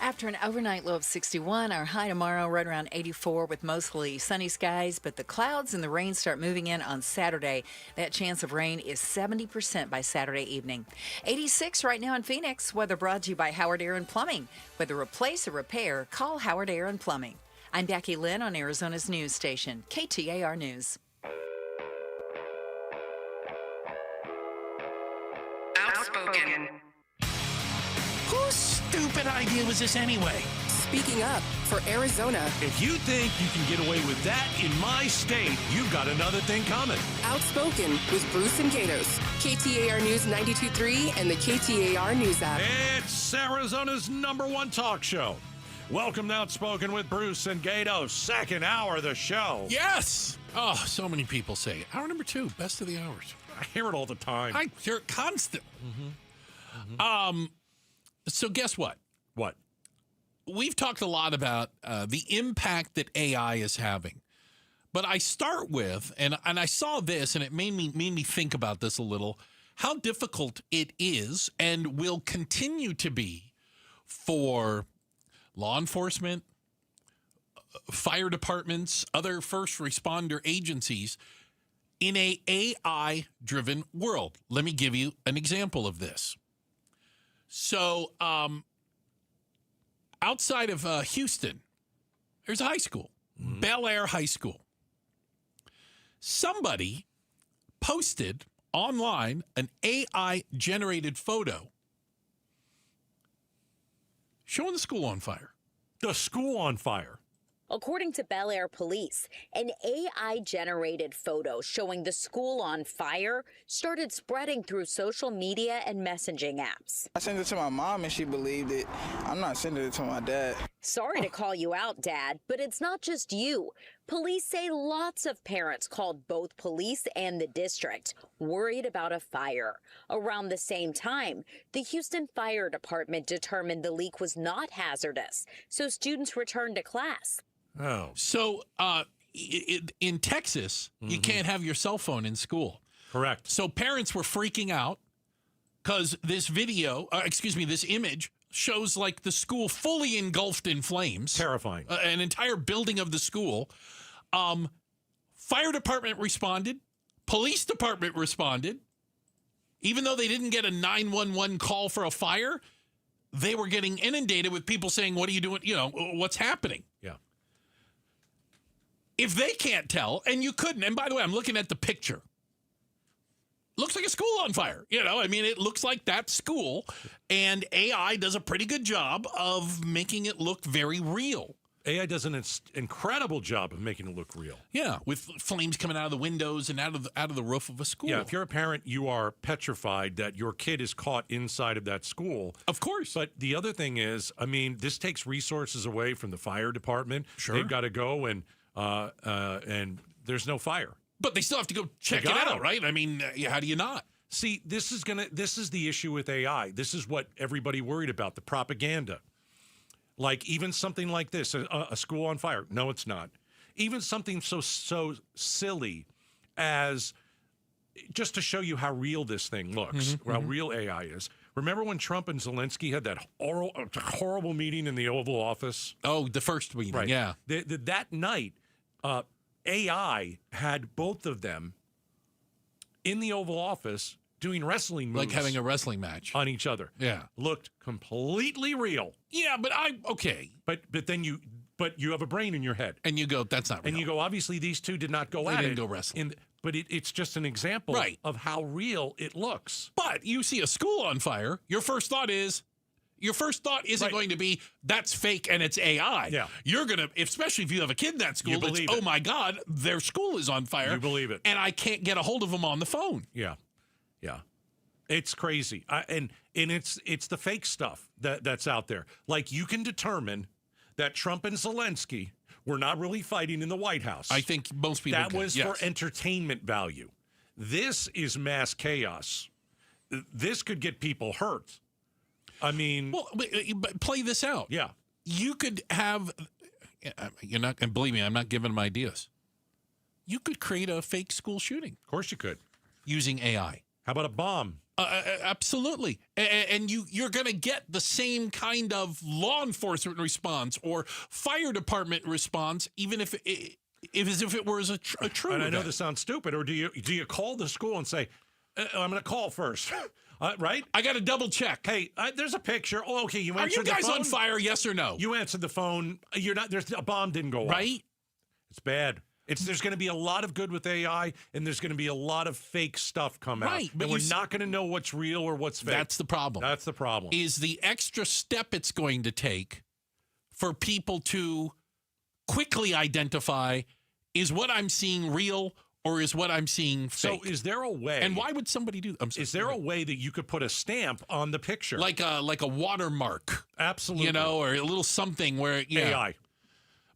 After an overnight low of 61, our high tomorrow right around 84 with mostly sunny skies, but the clouds and the rain start moving in on Saturday. That chance of rain is 70% by Saturday evening. 86 right now in Phoenix. Weather brought to you by Howard Air and Plumbing. Whether replace or repair, call Howard Air and Plumbing. I'm Becky Lynn on Arizona's news station, KTAR News. Outspoken. Whose stupid idea was this anyway? Speaking up for Arizona. If you think you can get away with that in my state, you've got another thing coming. Outspoken with Bruce and Gatos. KTAR News 92.3 and the KTAR News app. It's Arizona's #1 talk show. Welcome to Outspoken with Bruce and Gatos. Second hour of the show. Yes. Oh, so many people say it. Hour number 2, best of the hours. I hear it all the time. I hear it constantly. So guess what? What? We've talked a lot about the impact that AI is having. But I start with, and I saw this, and it made me think about this a little, how difficult it is and will continue to be for law enforcement, fire departments, other first responder agencies in a AI-driven world. Let me give you an example of this. So, outside of Houston, there's a high school, Bel Air High School. Somebody posted online an AI-generated photo showing the school on fire. The school on fire. According to Bel Air police, an AI-generated photo showing the school on fire started spreading through social media and messaging apps. I sent it to my mom and she believed it. I'm not sending it to my dad. Sorry to call you out, Dad, but it's not just you. Police say lots of parents called both police and the district, worried about a fire. Around the same time, the Houston Fire Department determined the leak was not hazardous, so students returned to class. Oh. So in Texas, you can't have your cell phone in school. Correct. So parents were freaking out because this this image shows like the school fully engulfed in flames. Terrifying. An entire building of the school. Fire department responded. Police department responded. Even though they didn't get a 911 call for a fire, they were getting inundated with people saying, what are you doing? You know, what's happening? Yeah. If they can't tell, and you couldn't, and by the way, I'm looking at the picture. Looks like a school on fire. You know, I mean, it looks like that school, and AI does a pretty good job of making it look very real. AI does an incredible job of making it look real. Yeah, with flames coming out of the windows and out of the roof of a school. Yeah, if you're a parent, you are petrified that your kid is caught inside of that school. Of course. But the other thing is, I mean, this takes resources away from the fire department. Sure. They've got to go and there's no fire. But they still have to go check it out, right? I mean, how do you not? See, this is the issue with AI. This is what everybody worried about, the propaganda. Like even something like this, a school on fire. No, it's not. Even something so silly as just to show you how real this thing looks, how real AI is. Remember when Trump and Zelensky had that horrible meeting in the Oval Office? Oh, the first meeting, right. Yeah. That night, AI had both of them in the Oval Office doing wrestling moves. Like having a wrestling match. On each other. Yeah. Looked completely real. Yeah, but okay. But then you have a brain in your head. And you go, that's not real. And you go, obviously these two did not go they at it. They didn't go wrestling. But it's just an example of how real it looks. But you see a school on fire, your first thought isn't going to be, that's fake and it's AI. Yeah. You're going to, especially if you have a kid in that school, it's, oh my God, their school is on fire. You believe it. And I can't get a hold of them on the phone. Yeah. Yeah. It's crazy. And it's the fake stuff that's out there. Like, you can determine that Trump and Zelensky were not really fighting in the White House. I think most people That was for entertainment value. This is mass chaos. This could get people hurt. I mean... Well, but play this out. Yeah. You could have... You're not... And believe me, I'm not giving them ideas. You could create a fake school shooting. Of course you could. Using AI. How about a bomb? Absolutely. And you're going to get the same kind of law enforcement response or fire department response, even if it was a true And I know event. this sounds stupid, or do you call the school and say, I'm going to call first, right? I got to double check. Hey, there's a picture. Oh, okay, you Are answered you guys the phone? on fire, yes or no? You answered the phone. You're not. There's a bomb didn't go off. Right? It's bad. There's going to be a lot of good with AI, and there's going to be a lot of fake stuff come out. Right, but and we're not going to know what's real or what's fake. That's the problem. That's the problem. Is the extra step it's going to take for people to quickly identify, is what I'm seeing real or is what I'm seeing fake? So is there a way? And why would somebody do that? Is there a way that you could put a stamp on the picture? Like a watermark. Absolutely. You know, or a little something where... AI.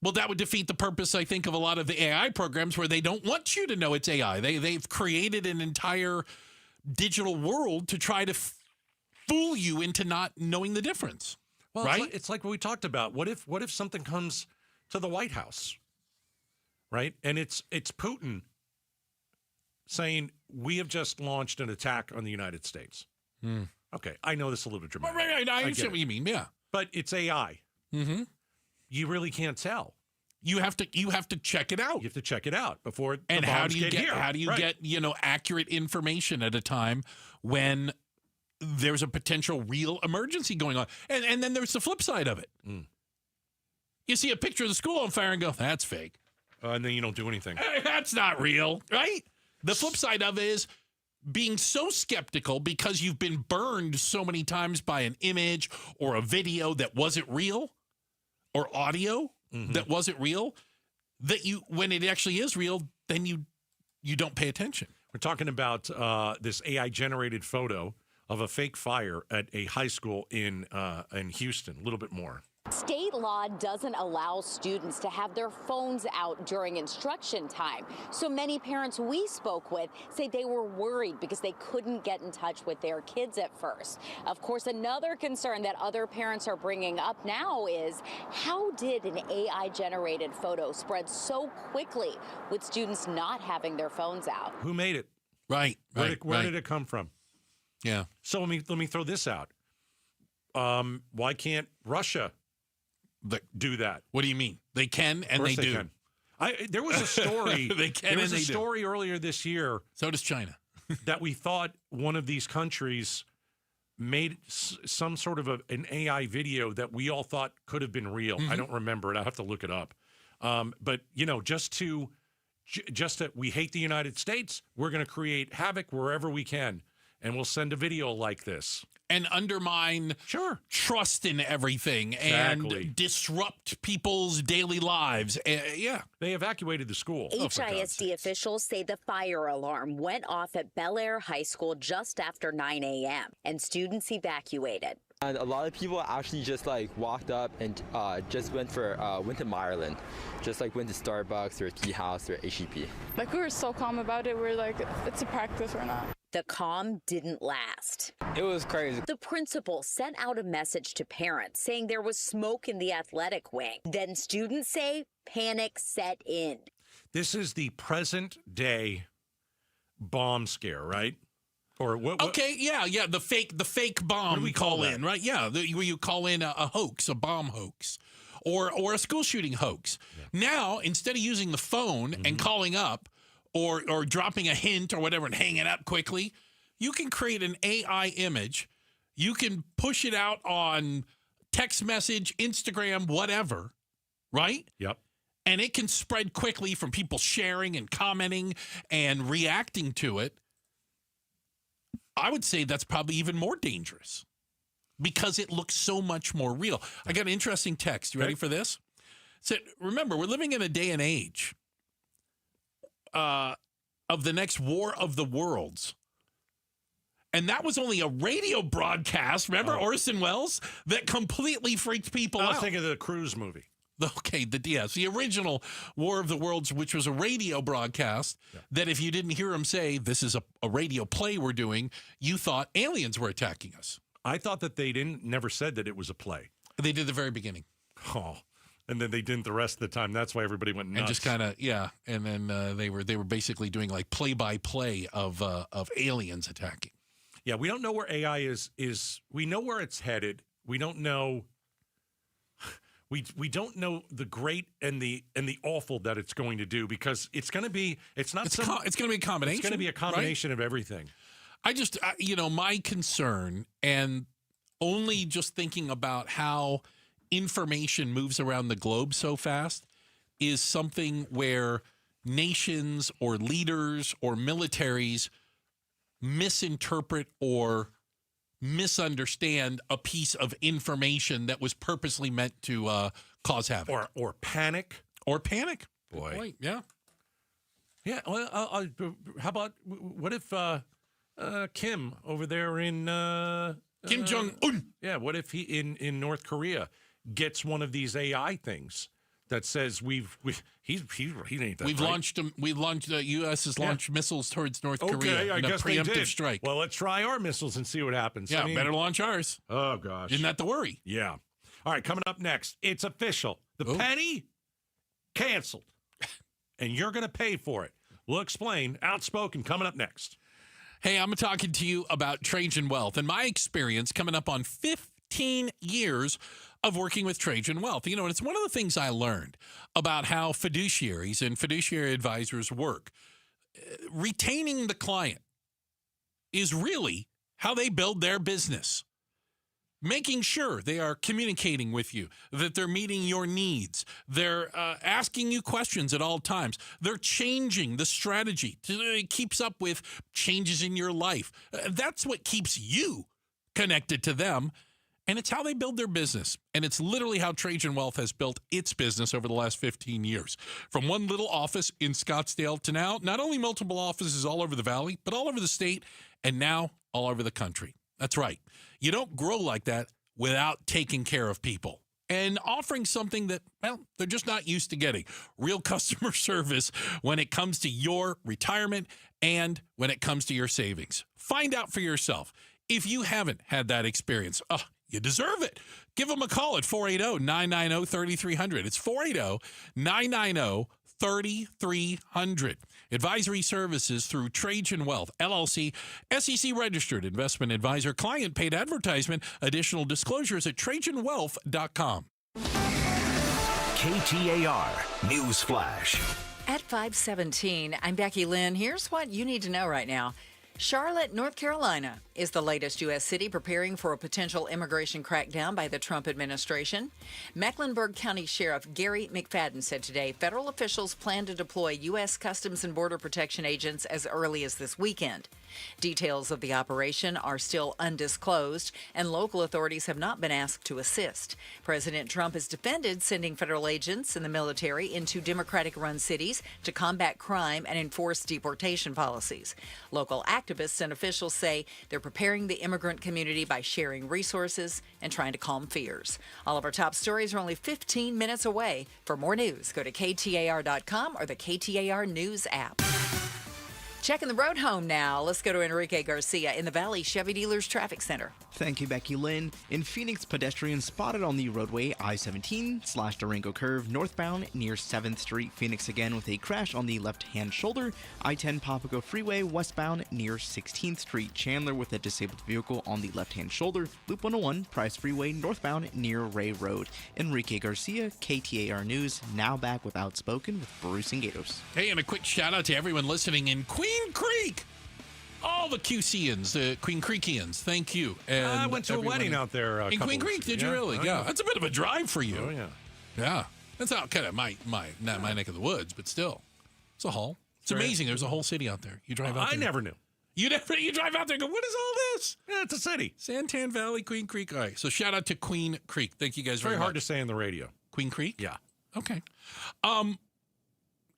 Well, that would defeat the purpose, I think, of a lot of the AI programs where they don't want you to know it's AI. They've created an entire digital world to try to fool you into not knowing the difference. Well, right? It's like what we talked about. What if something comes to the White House, right? And it's Putin saying, we have just launched an attack on the United States. Okay, I know this is a little bit dramatic. Right. I understand what you mean, yeah. But it's AI. Mm-hmm. You really can't tell. You have to check it out. You have to check it out before the and how bombs do you get here. How do you get accurate information at a time when there's a potential real emergency going on? And then there's the flip side of it. You see a picture of the school on fire and go, that's fake. And then you don't do anything. Hey, that's not real, right? The flip side of it is being so skeptical because you've been burned so many times by an image or a video that wasn't real or audio that wasn't real, that when it actually is real, then you don't pay attention. We're talking about this AI-generated photo of a fake fire at a high school in Houston. A little bit more. State law doesn't allow students to have their phones out during instruction time. So many parents we spoke with say they were worried because they couldn't get in touch with their kids at first. Of course, another concern that other parents are bringing up now is how did an AI-generated photo spread so quickly with students not having their phones out? Who made it? Right. Where did it come from? Yeah. So let me throw this out. Why can't Russia do that? What do you mean? They can and they do. Can. There was a story. They can there was and a they story do. earlier this year. So does China. That we thought one of these countries made some sort of an AI video that we all thought could have been real. I don't remember it. I have to look it up. But just that we hate the United States, we're going to create havoc wherever we can, and we'll send a video like this. And undermine trust in everything and disrupt people's daily lives. They evacuated the school. HISD officials say the fire alarm went off at Bel Air High School just after 9 a.m. and students evacuated. And a lot of people actually just walked up and just went to Maryland, just went to Starbucks or Tea House or HEB. We were so calm about it. We're like, it's a practice or not. The calm didn't last. It was crazy. The principal sent out a message to parents saying there was smoke in the athletic wing. Then students say panic set in. This is the present day bomb scare, right? Or what? Okay, yeah. The fake bomb. What do we call in, right? Yeah, where you call in a hoax, a bomb hoax, or a school shooting hoax. Yeah. Now, instead of using the phone and calling up, or dropping a hint or whatever and hanging up quickly, you can create an AI image. You can push it out on text message, Instagram, whatever, right? Yep. And it can spread quickly from people sharing and commenting and reacting to it. I would say that's probably even more dangerous because it looks so much more real. I got an interesting text. You ready for this? So remember, we're living in a day and age of the next war of the worlds. And that was only a radio broadcast. Remember Orson Welles? That completely freaked people out. I was thinking of the Cruise movie. Okay, the original War of the Worlds, which was a radio broadcast, that if you didn't hear him say, this is a radio play we're doing, you thought aliens were attacking us. I thought that they never said that it was a play. They did the very beginning. Oh, and then they didn't the rest of the time. That's why everybody went nuts. And just kind of, and then they were basically doing like play-by-play of aliens attacking. Yeah, we don't know where AI is. We know where it's headed. We don't know. We don't know the great and the awful that it's going to do, because it's going to be. It's not. It's going to be a combination. It's going to be a combination of everything. I just, my concern, and only just thinking about how information moves around the globe so fast, is something where nations or leaders or militaries misinterpret or misunderstand a piece of information that was purposely meant to cause havoc. Or panic. Or panic. Boy. Good point. Yeah. Yeah. Well, how about, what if Kim over there in Kim Jong-un? Yeah. What if he in North Korea gets one of these AI things that says he ain't that We've right. launched them. The U.S. has launched missiles towards North Korea I in a guess they preemptive did. strike. Well, let's try our missiles and see what happens. Yeah, better launch ours. Oh gosh, Isn't that the worry? Yeah. All right, coming up next, it's official. The penny canceled, and you're going to pay for it. We'll explain. Outspoken coming up next. Hey, I'm talking to you about Trajan Wealth and my experience coming up on 15 years of working with Trajan Wealth. And it's one of the things I learned about how fiduciaries and fiduciary advisors work. Retaining the client is really how they build their business. Making sure they are communicating with you, that they're meeting your needs. They're asking you questions at all times. They're changing the strategy. It keeps up with changes in your life. That's what keeps you connected to them. And it's how they build their business. And it's literally how Trajan Wealth has built its business over the last 15 years. From one little office in Scottsdale to now, not only multiple offices all over the valley, but all over the state, and now all over the country. That's right. You don't grow like that without taking care of people and offering something that, well, they're just not used to getting. Real customer service when it comes to your retirement and when it comes to your savings. Find out for yourself. If you haven't had that experience, you deserve it. Give them a call at 480-990-3300. It's 480-990-3300. Advisory services through Trajan Wealth, LLC, SEC registered investment advisor, client paid advertisement. Additional disclosures at TrajanWealth.com. KTAR News Flash. At 5:17, I'm Becky Lynn. Here's what you need to know right now. Charlotte, North Carolina is the latest U.S. city preparing for a potential immigration crackdown by the Trump administration. Mecklenburg County Sheriff Gary McFadden said today federal officials plan to deploy U.S. Customs and Border Protection agents as early as this weekend. Details of the operation are still undisclosed, and local authorities have not been asked to assist. President Trump has defended sending federal agents and the military into Democratic-run cities to combat crime and enforce deportation policies. Local activists and officials say they're preparing the immigrant community by sharing resources and trying to calm fears. All of our top stories are only 15 minutes away. For more news, go to KTAR.com or the KTAR News app. Checking the road home now. Let's go to Enrique Garcia in the Valley Chevy Dealers Traffic Center. Thank you, Becky Lynn. In Phoenix, pedestrians spotted on the roadway I-17/Durango curve northbound near 7th Street. Phoenix again with a crash on the left-hand shoulder. I-10 Papago Freeway westbound near 16th Street. Chandler with a disabled vehicle on the left-hand shoulder. Loop 101 Price Freeway northbound near Ray Road. Enrique Garcia, KTAR News, now back with Outspoken with Bruce and Gatos. Hey, and a quick shout out to everyone listening in Queen Creek. All the QCians, the Queen Creekians, thank you. And I went to a wedding out there in Queen Creek. Did you really? Yeah, that's a bit of a drive for you. Oh yeah, yeah. That's not kind of not my neck of the woods, but still, it's a haul. It's amazing. There's a whole city out there. You drive out there. I never knew. You drive out there and go, what is all this? Yeah, it's a city. Santan Valley, Queen Creek. All right. So shout out to Queen Creek. Thank you guys very much. Very hard to say on the radio. Queen Creek? Yeah. Okay.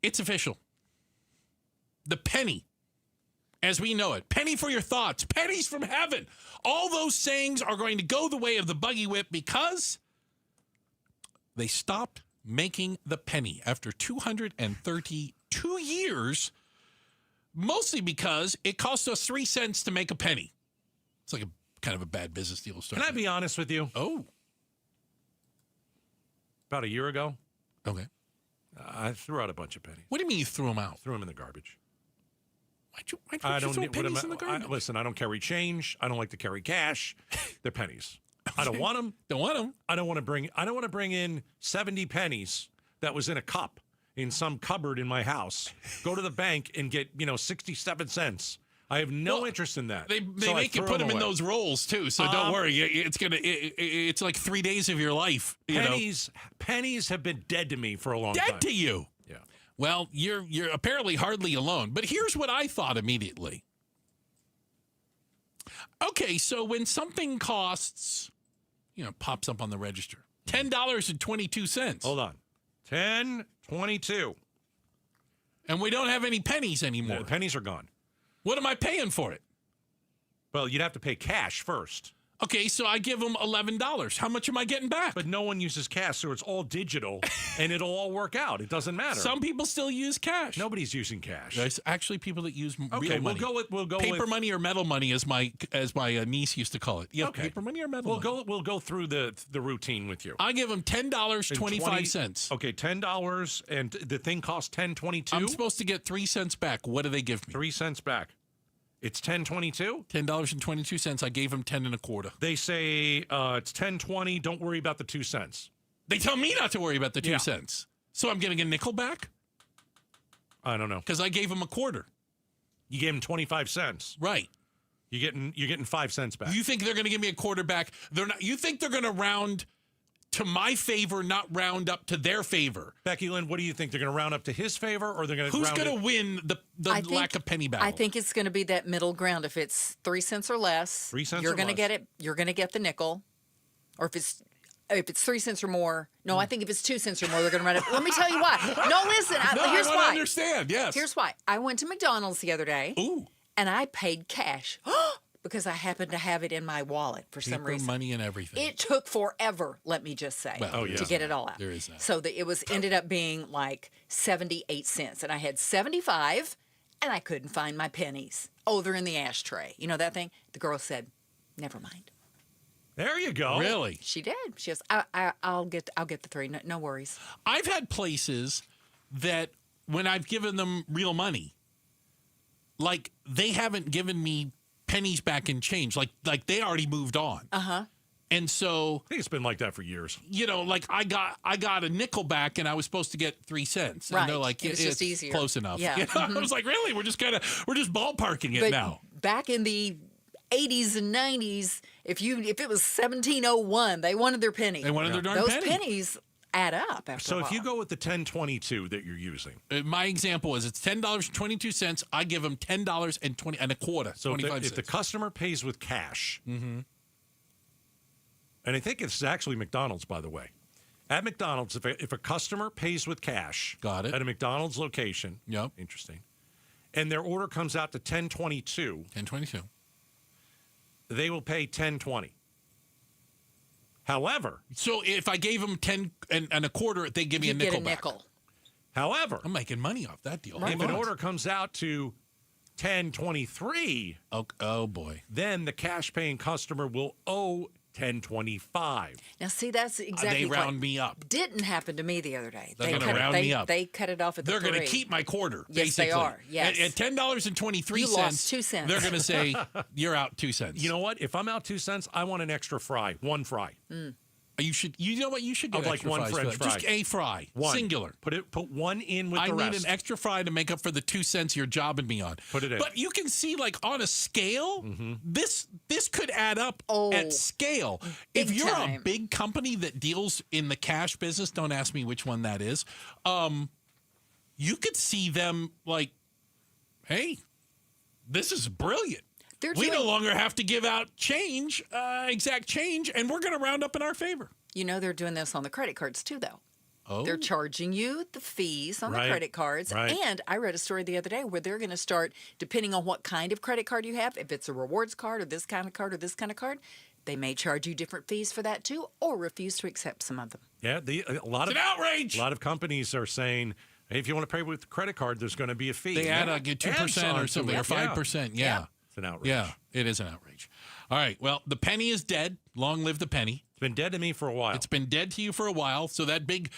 It's official. The penny as we know it. Penny for your thoughts. Pennies from heaven. All those sayings are going to go the way of the buggy whip because they stopped making the penny after 232 years, mostly because it cost us 3 cents to make a penny. It's like a kind of a bad business deal. Can I be honest with you? Oh. About a year ago, Okay. I threw out a bunch of pennies. What do you mean you threw them out? Threw them in the garbage. Why'd you throw pennies in the garbage? Listen, I don't carry change. I don't like to carry cash. They're pennies. I don't want them. Don't want them. I don't want to bring in 70 pennies that was in a cup in some cupboard in my house. Go to the bank and get 67 cents. I have no interest in that. They make you put them in those rolls too, so don't worry. It's like 3 days of your life. Pennies have been dead to me for a long time. Dead to you. Yeah. Well, you're apparently hardly alone. But here's what I thought immediately. Okay, so when something costs, pops up on the register, $10.22. Hold on, $10.22, and we don't have any pennies anymore. The pennies are gone. What am I paying for it? Well, you'd have to pay cash first. Okay, so I give them $11. How much am I getting back? But no one uses cash, so it's all digital, and it'll all work out. It doesn't matter. Some people still use cash. Nobody's using cash. There's actually people that use real money. We'll go paper with money or metal money, as my niece used to call it. Yeah, okay. Paper money or metal money. We'll go through the routine with you. I give them $10.25. Okay, $10, and the thing costs $10.22. I'm supposed to get 3 cents back. What do they give me? 3 cents back. It's $10.22? $10.22. I gave them 10 1/4. They say it's $10.20. Don't worry about the 2 cents. They tell me not to worry about the 2 cents. So I'm getting a nickel back? I don't know. Because I gave them a quarter. You gave them 25 cents. Right. You're getting 5 cents back. You think they're going to give me a quarter back? They're not. You think they're going to round to my favor, not round up to their favor? Becky Lynn, what do you think? They're going to round up to his favor, or they're going to? Who's going to win the lack of penny battle? I think it's going to be that middle ground. If it's 3 cents or less, 3 cents you're going to get it. You're going to get the nickel, or if it's 3 cents or more. No, I think if it's 2 cents or more, they're going to run it. Let me tell you why. No, listen. Here's why. I understand. Yes. Here's why. I went to McDonald's the other day. Ooh. And I paid cash. Because I happened to have it in my wallet for some reason. Money and everything. It took forever, let me just say, to get it all out. There is that. So it ended up being like 78 cents. And I had 75, and I couldn't find my pennies. Oh, they're in the ashtray. You know that thing? The girl said, never mind. There you go. Really? She did. She goes, I'll get the 3. No worries. I've had places that when I've given them real money, like they haven't given me pennies back in change, like they already moved on. And so I think it's been like that for years. Like I got a nickel back, and I was supposed to get 3 cents. Right. And they're like, it's just easier. Close enough. Yeah. I was like, really? We're just ballparking it now. Back in the 80s and 90s, if it was 1701, they wanted their penny. They wanted their darn Those penny. pennies add up after So a while. if you go with the $10.22 that you're using, my example is it's $10.22. I give them $10.20 and a quarter. So 25 if the customer pays with cash, and I think it's actually McDonald's, by the way. At McDonald's, if a customer pays with cash, got it, at a McDonald's location, yep, interesting, and their order comes out to $10.22, they will pay $10.20. However, so if I gave them 10 and a quarter, they give me a nickel back. However, I'm making money off that deal. If an order comes out to $10.23, oh boy, then the cash paying customer will owe $10.25. Now, see, that's exactly they round me up. Didn't happen to me the other day. They're going to round me up. They cut it off at the They're 3. going to keep my quarter. Yes, basically. they are. Yes. At $10.23, you lost 2 cents. They're going to say you're out 2 cents. You know what? If I'm out 2 cents, I want an extra fry, 1 fry. You know what? You should get like extra one fries French for that. fry. Just a fry, One. singular. Put one in with the rest. I need an extra fry to make up for the 2 cents you're jobbing me on. Put it in. But you can see, like on a scale, this could add up at scale. If you're a big company that deals in the cash business, don't ask me which one that is. You could see them like, hey, this is brilliant. We no longer have to give out change, exact change, and we're going to round up in our favor. You know they're doing this on the credit cards too, though. They're charging you the fees on the Right, credit cards. right. And I read a story the other day where they're going to start, depending on what kind of credit card you have, if it's a rewards card or this kind of card or this kind of card, they may charge you different fees for that too, or refuse to accept some of them. Yeah, a lot It's of an outrage. A lot of companies are saying, hey, if you want to pay with a credit card, there's going to be a fee. They add 2% or something, or 5%. Yeah. It's an outrage. Yeah, it is an outrage. All right. Well, the penny is dead. Long live the penny. It's been dead to me for a while. It's been dead to you for a while. So that big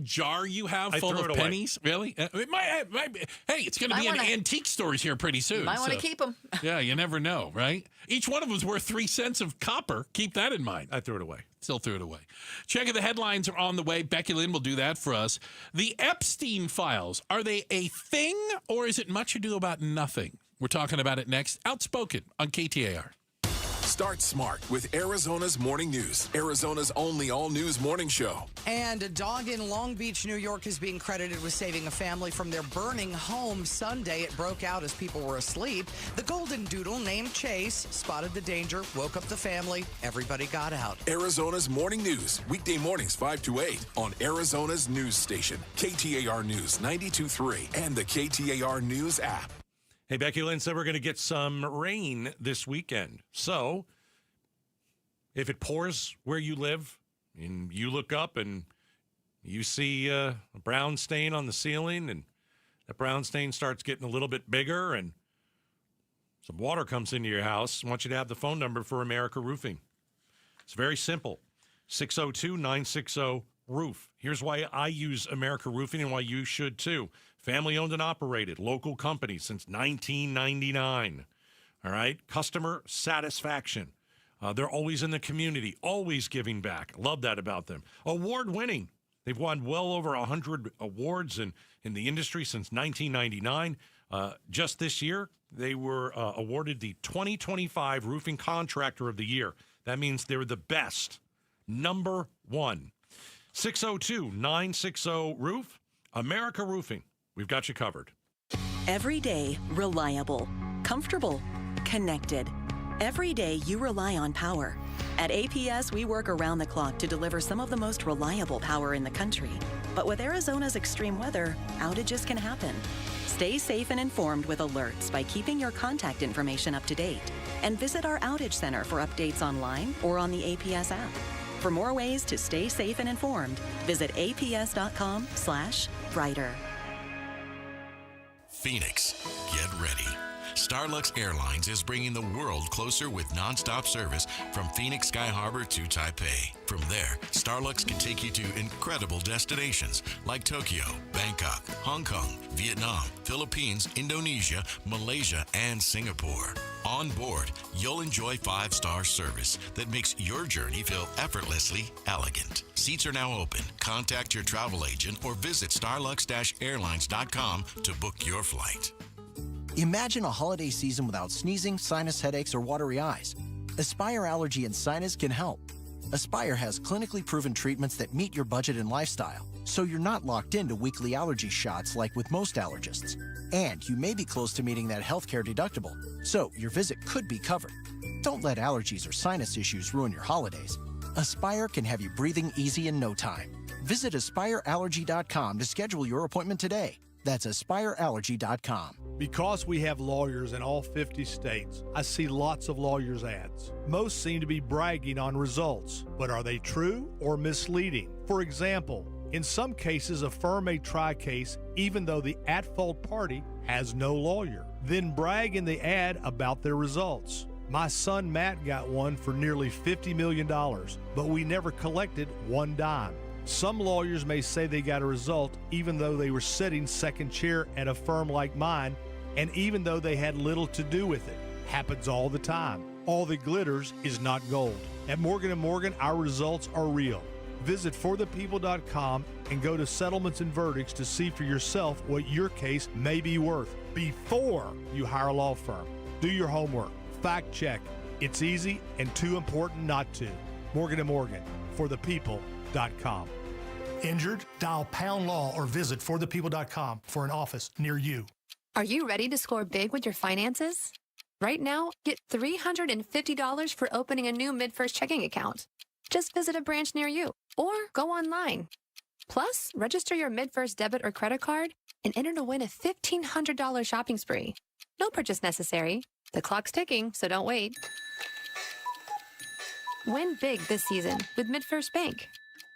jar you have I full threw of it away. pennies, really? It might be. Hey, it's going to be in antique stores here pretty soon. You might want to so- keep them. Yeah, you never know, right? Each one of them is worth 3 cents of copper. Keep that in mind. I threw it away. Still threw it away. Checking the headlines are on the way. Becky Lynn will do that for us. The Epstein files, are they a thing or is it much ado about nothing? We're talking about it next. Outspoken on KTAR. Start smart with Arizona's Morning News, Arizona's only all-news morning show. And a dog in Long Beach, New York is being credited with saving a family from their burning home Sunday. It broke out as people were asleep. The golden doodle, named Chase, spotted the danger, woke up the family. Everybody got out. Arizona's Morning News, weekday mornings 5 to 8 on Arizona's news station, KTAR News 92.3 and the KTAR News app. Hey, Becky Lynn said we're going to get some rain this weekend. So if it pours where you live and you look up and you see a brown stain on the ceiling and that brown stain starts getting a little bit bigger and some water comes into your house, I want you to have the phone number for America Roofing. It's very simple, 602-960-ROOF. Here's why I use America Roofing and why you should too. Family owned and operated, local company since 1999. All right, customer satisfaction. They're always in the community, always giving back. Love that about them. Award winning. They've won well over 100 awards in the industry since 1999. Just this year, they were awarded the 2025 Roofing Contractor of the Year. That means they're the best. Number one. 602-960-ROOF. America Roofing. We've got you covered. Every day, reliable, comfortable, connected. Every day you rely on power. At APS, we work around the clock to deliver some of the most reliable power in the country. But with Arizona's extreme weather, outages can happen. Stay safe and informed with alerts by keeping your contact information up to date. And visit our outage center for updates online or on the APS app. For more ways to stay safe and informed, visit aps.com/brighter. Phoenix, get ready. Starlux Airlines is bringing the world closer with nonstop service from Phoenix Sky Harbor to Taipei. From there, Starlux can take you to incredible destinations like Tokyo, Bangkok, Hong Kong, Vietnam, Philippines, Indonesia, Malaysia, and Singapore. On board, you'll enjoy 5-star service that makes your journey feel effortlessly elegant. Seats are now open. Contact your travel agent or visit starlux-airlines.com to book your flight. Imagine a holiday season without sneezing, sinus headaches, or watery eyes. Aspire Allergy and Sinus can help. Aspire has clinically proven treatments that meet your budget and lifestyle, so you're not locked into weekly allergy shots like with most allergists. And you may be close to meeting that healthcare deductible, so your visit could be covered. Don't let allergies or sinus issues ruin your holidays. Aspire can have you breathing easy in no time. Visit AspireAllergy.com to schedule your appointment today. That's AspireAllergy.com. Because we have lawyers in all 50 states, I see lots of lawyers' ads. Most seem to be bragging on results, but are they true or misleading? For example, in some cases, a firm may try a case even though the at-fault party has no lawyer, then brag in the ad about their results. My son Matt got one for nearly $50 million, but we never collected one dime. Some lawyers may say they got a result even though they were sitting second chair at a firm like mine, and even though they had little to do with it. Happens all the time. All that glitters is not gold. At Morgan & Morgan, our results are real. Visit forthepeople.com and go to settlements and verdicts to see for yourself what your case may be worth before you hire a law firm. Do your homework. Fact check. It's easy and too important not to. Morgan & Morgan, forthepeople.com. Injured? Dial pound law or visit forthepeople.com for an office near you. Are you ready to score big with your finances? Right now, get $350 for opening a new MidFirst checking account. Just visit a branch near you or go online. Plus, register your MidFirst debit or credit card and enter to win a $1,500 shopping spree. No purchase necessary. The clock's ticking, so don't wait. Win big this season with MidFirst Bank.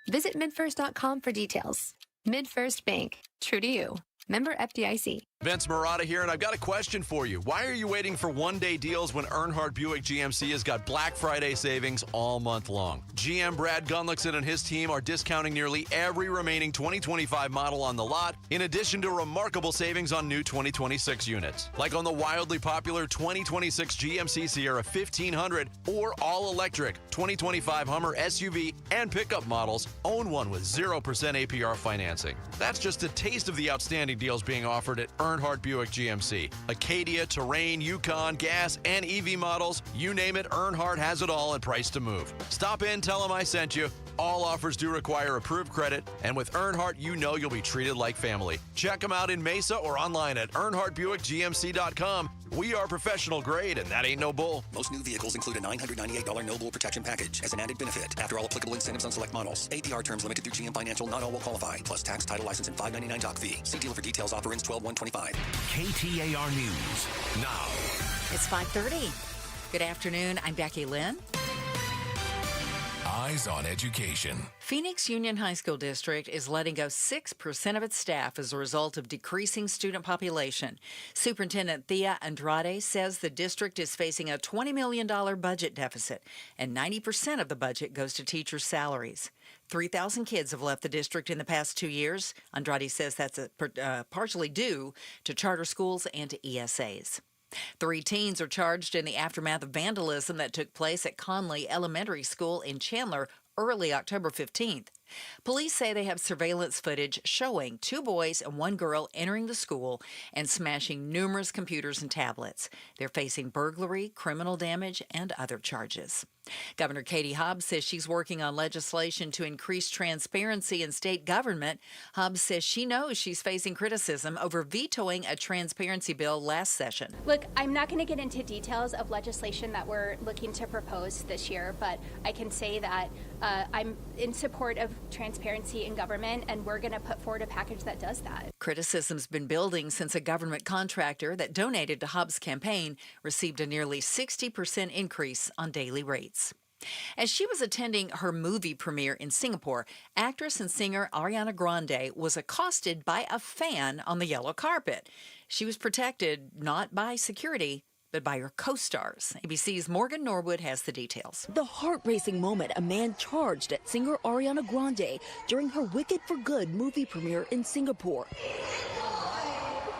Visit midfirst.com for details. MidFirst Bank. True to you. Member FDIC. Vince Marotta here, and I've got a question for you. Why are you waiting for one-day deals when Earnhardt Buick GMC has got Black Friday savings all month long? GM Brad Gunlickson and his team are discounting nearly every remaining 2025 model on the lot, in addition to remarkable savings on new 2026 units. Like on the wildly popular 2026 GMC Sierra 1500 or all-electric 2025 Hummer SUV and pickup models. Own one with 0% APR financing. That's just a taste of the outstanding deals being offered at Earnhardt Buick GMC. Acadia, Terrain, Yukon, gas, and EV models. You name it, Earnhardt has it all and price to move. Stop in, tell them I sent you. All offers do require approved credit, and with Earnhardt, you know you'll be treated like family. Check them out in Mesa or online at EarnhardtBuickGMC.com. We are professional grade, and that ain't no bull. Most new vehicles include a $998 no bull protection package as an added benefit. After all applicable incentives on select models. APR terms limited through GM Financial. Not all will qualify. Plus tax, title, license, and $599 doc fee. See dealer for details. Offer ends 12/1/25. KTAR News now. It's 5:30. Good afternoon. I'm Becky Lynn. Eyes on Education. Phoenix Union High School District is letting go 6% of its staff as a result of decreasing student population. Superintendent Thea Andrade says the district is facing a $20 million budget deficit, and 90% of the budget goes to teachers' salaries. 3,000 kids have left the district in the past 2 years. Andrade says that's partially due to charter schools and to ESAs. 3 teens are charged in the aftermath of vandalism that took place at Conley Elementary School in Chandler early October 15th. Police say they have surveillance footage showing 2 boys and 1 girl entering the school and smashing numerous computers and tablets. They're facing burglary, criminal damage, and other charges. Governor Katie Hobbs says she's working on legislation to increase transparency in state government. Hobbs says she knows she's facing criticism over vetoing a transparency bill last session. Look, I'm not going to get into details of legislation that we're looking to propose this year, but I can say that I'm in support of transparency in government, and we're going to put forward a package that does that. Criticism's been building since a government contractor that donated to Hobbs' campaign received a nearly 60% increase on daily rates. As she was attending her movie premiere in Singapore, actress and singer Ariana Grande was accosted by a fan on the yellow carpet. She was protected not by security, but by her co-stars. ABC's Morgan Norwood has the details. The heart-racing moment a man charged at singer Ariana Grande during her Wicked for Good movie premiere in Singapore.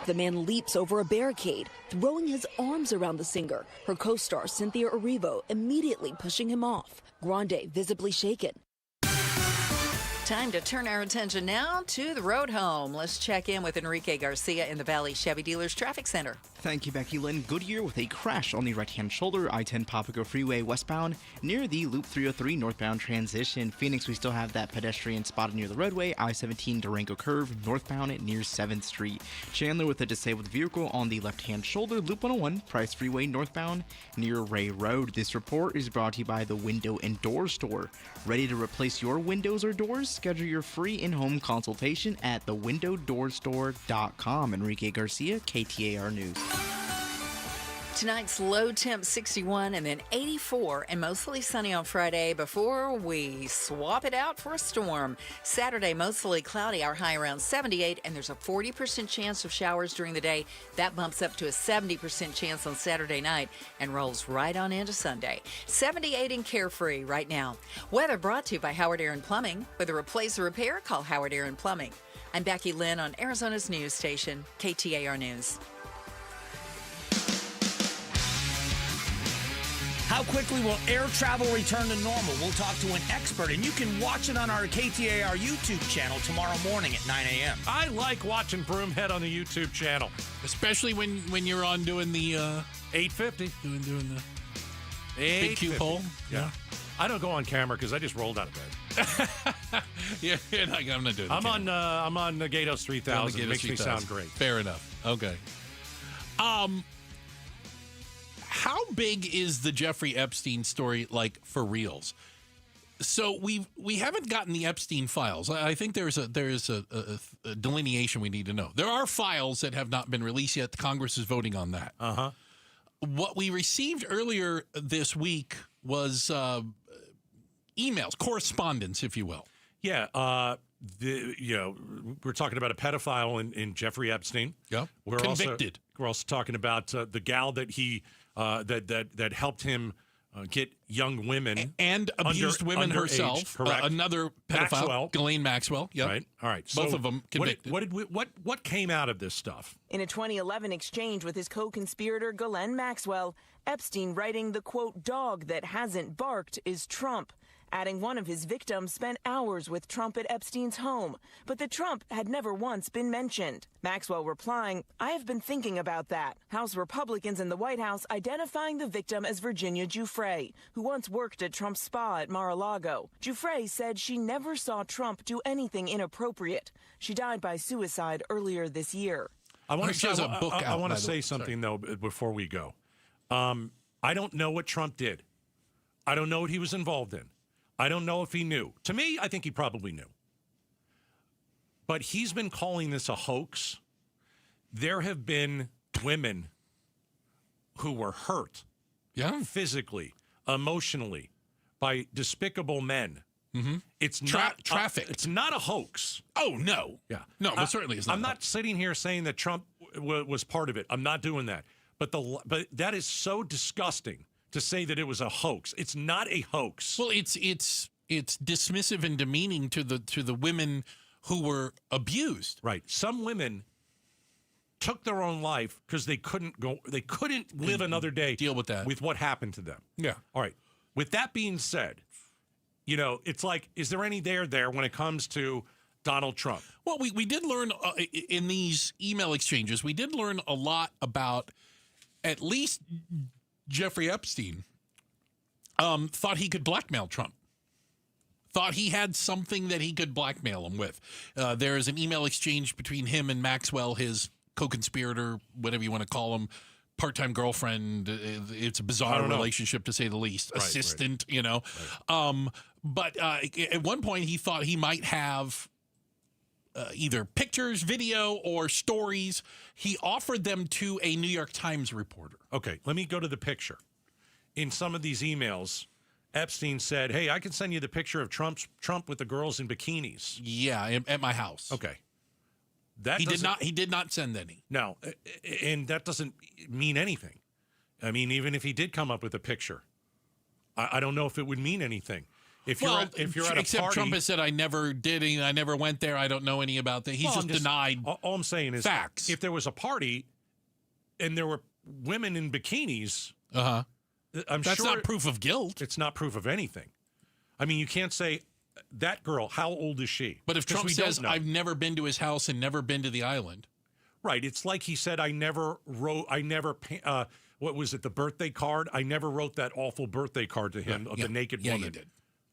The man leaps over a barricade, throwing his arms around the singer. Her co-star Cynthia Erivo immediately pushing him off. Grande visibly shaken. Time to turn our attention now to the road home. Let's check in with Enrique Garcia in the Valley Chevy Dealers Traffic Center. Thank you, Becky Lynn. Goodyear with a crash on the right-hand shoulder, I-10 Papago Freeway westbound near the Loop 303 northbound transition. Phoenix, we still have that pedestrian spotted near the roadway, I-17 Durango Curve northbound near 7th Street. Chandler with a disabled vehicle on the left-hand shoulder, Loop 101 Price Freeway northbound near Ray Road. This report is brought to you by the Window and Door Store. Ready to replace your windows or doors? Schedule your free in-home consultation at thewindowdoorstore.com. Enrique Garcia, KTAR News. Tonight's low temp 61 and then 84 and mostly sunny on Friday before we swap it out for a storm. Saturday, mostly cloudy, our high around 78, and there's a 40% chance of showers during the day. That bumps up to a 70% chance on Saturday night and rolls right on into Sunday. 78 in Carefree right now. Weather brought to you by Howard Aaron Plumbing. With a replace or repair, call Howard Aaron Plumbing. I'm Becky Lynn on Arizona's news station, KTAR News. How quickly will air travel return to normal? We'll talk to an expert, and you can watch it on our KTAR YouTube channel tomorrow morning at 9 a.m. I like watching Broomhead on the YouTube channel. Especially when you're on doing the 850. Doing the 850. big cue poll. Yeah. I don't go on camera because I just rolled out of bed. Yeah, I'm not doing that. I'm on the Gatos 3000. It makes me sound great. Fair enough. Okay. How big is the Jeffrey Epstein story, like, for reals? So we haven't gotten the Epstein files. I think there's a delineation we need to know. There are files that have not been released yet. The Congress is voting on that. Uh-huh. What we received earlier this week was emails, correspondence, if you will. Yeah. We're talking about a pedophile in Jeffrey Epstein. Yeah. We're convicted. We're also talking about the gal that he that helped him get young women and abused women underage, herself. Correct. Another pedophile, Ghislaine Maxwell. Yep. Right. All right. Both of them convicted. What came out of this stuff? In a 2011 exchange with his co-conspirator Ghislaine Maxwell, Epstein writing the quote dog that hasn't barked is Trump. Adding one of his victims spent hours with Trump at Epstein's home, but the Trump had never once been mentioned. Maxwell replying, I have been thinking about that. House Republicans in the White House identifying the victim as Virginia Giuffre, who once worked at Trump's spa at Mar-a-Lago. Giuffre said she never saw Trump do anything inappropriate. She died by suicide earlier this year. I want to say something, though, before we go. I don't know what Trump did. I don't know what he was involved in. I don't know if he knew. To me, I think he probably knew. But he's been calling this a hoax. There have been women who were hurt physically, emotionally, by despicable men. Mm-hmm. It's not trafficked. It's not a hoax. Oh, no. Yeah. No, but certainly it's not. I'm not sitting here saying that Trump was part of it. I'm not doing that. But that is so disgusting to say that it was a hoax. It's not a hoax. Well, it's dismissive and demeaning to the women who were abused. Right. Some women took their own life because they couldn't live another day, deal with that, with what happened to them. Yeah. All right. With that being said, it's like, is there any there when it comes to Donald Trump? Well, we did learn in these email exchanges, we did learn a lot about at least Jeffrey Epstein thought he could blackmail Trump. Thought he had something that he could blackmail him with. There is an email exchange between him and Maxwell, his co-conspirator, whatever you want to call him, part-time girlfriend. It's a bizarre relationship, to say the least. Right, assistant, right. But at one point, he thought he might have either pictures, video, or stories. He offered them to a New York Times reporter. Okay, let me go to the picture. In some of these emails, Epstein said, hey, I can send you the picture of Trump with the girls in bikinis. Yeah, at my house. Okay. He did not send any. No, and that doesn't mean anything. I mean, even if he did come up with a picture, I don't know if it would mean anything. If you're at a except party, Trump has said, I never did it, I never went there, I don't know any about that. He's denied all I'm saying is facts. If there was a party and there were women in bikinis, that's not proof of guilt. It's not proof of anything. I mean, you can't say, that girl, how old is she? But if Trump says, I've never been to his house and never been to the island. Right. It's like he said, what was it, the birthday card? I never wrote that awful birthday card to him of the naked woman. Yeah, you did.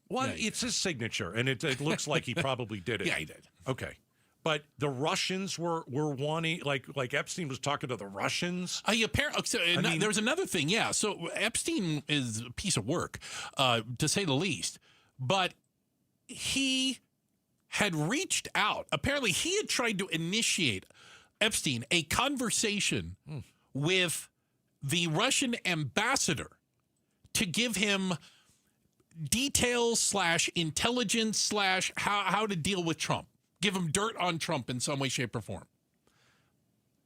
Well, Yeah, it's his signature, and it looks like he probably did it. Yeah, he did. Okay. But the Russians were wanting, like Epstein was talking to the Russians. There was another thing, yeah. So Epstein is a piece of work, to say the least. But he had reached out. Apparently, he had tried to initiate, Epstein, a conversation with the Russian ambassador to give him details / intelligence / how to deal with Trump. Give him dirt on Trump in some way, shape, or form.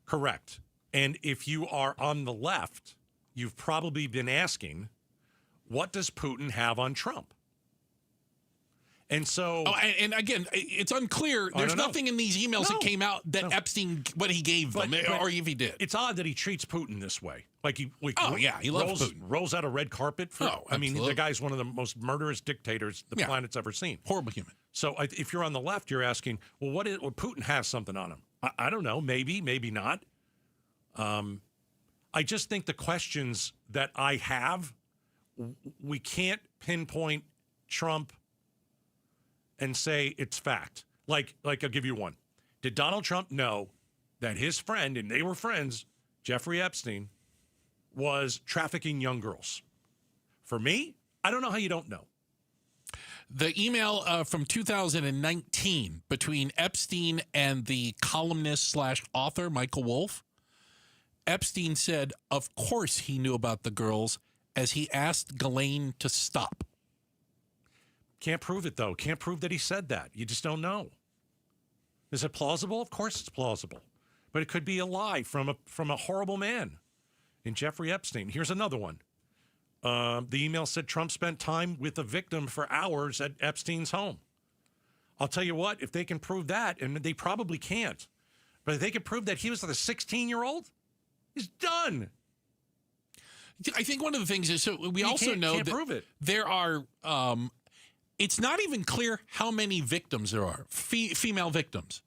Correct. And if you are on the left, you've probably been asking, what does Putin have on Trump? And so... and again, it's unclear. There's nothing in these emails that came out that Epstein, what he gave them, or if he did. It's odd that he treats Putin this way. He loves Putin. Rolls out a red carpet for... I mean, the guy's one of the most murderous dictators the planet's ever seen. Horrible human. So if you're on the left, you're asking, well, Putin has something on him. I don't know. Maybe not. I just think the questions that I have, we can't pinpoint Trump and say it's fact. Like I'll give you one. Did Donald Trump know that his friend, and they were friends, Jeffrey Epstein, was trafficking young girls? For me, I don't know how you don't know. The email from 2019 between Epstein and the columnist/author Michael Wolff. Epstein said, of course he knew about the girls, as he asked Ghislaine to stop. Can't prove it, though. Can't prove that he said that. You just don't know. Is it plausible? Of course it's plausible. But it could be a lie from a horrible man in Jeffrey Epstein. Here's another one. The email said Trump spent time with the victim for hours at Epstein's home. I'll tell you what, if they can prove that, and they probably can't, but if they can prove that he was a 16-year-old, he's done. I think one of the things is, so we also know can't that prove it. There are, it's not even clear how many victims there are, female victims.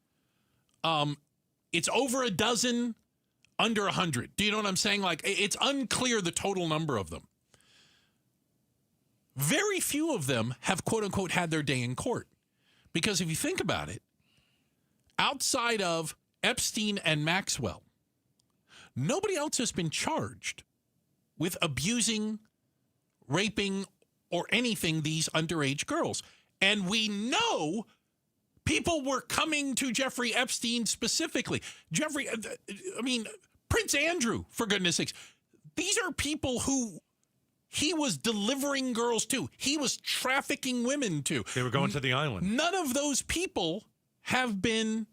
It's over a dozen, under 100. Do you know what I'm saying? Like, it's unclear the total number of them. Very few of them have, quote unquote, had their day in court. Because if you think about it, outside of Epstein and Maxwell, nobody else has been charged with abusing, raping, or anything these underage girls. And we know people were coming to Jeffrey Epstein specifically. Prince Andrew, for goodness sakes. These are people who he was delivering girls to. He was trafficking women to. They were going to the island. None of those people have been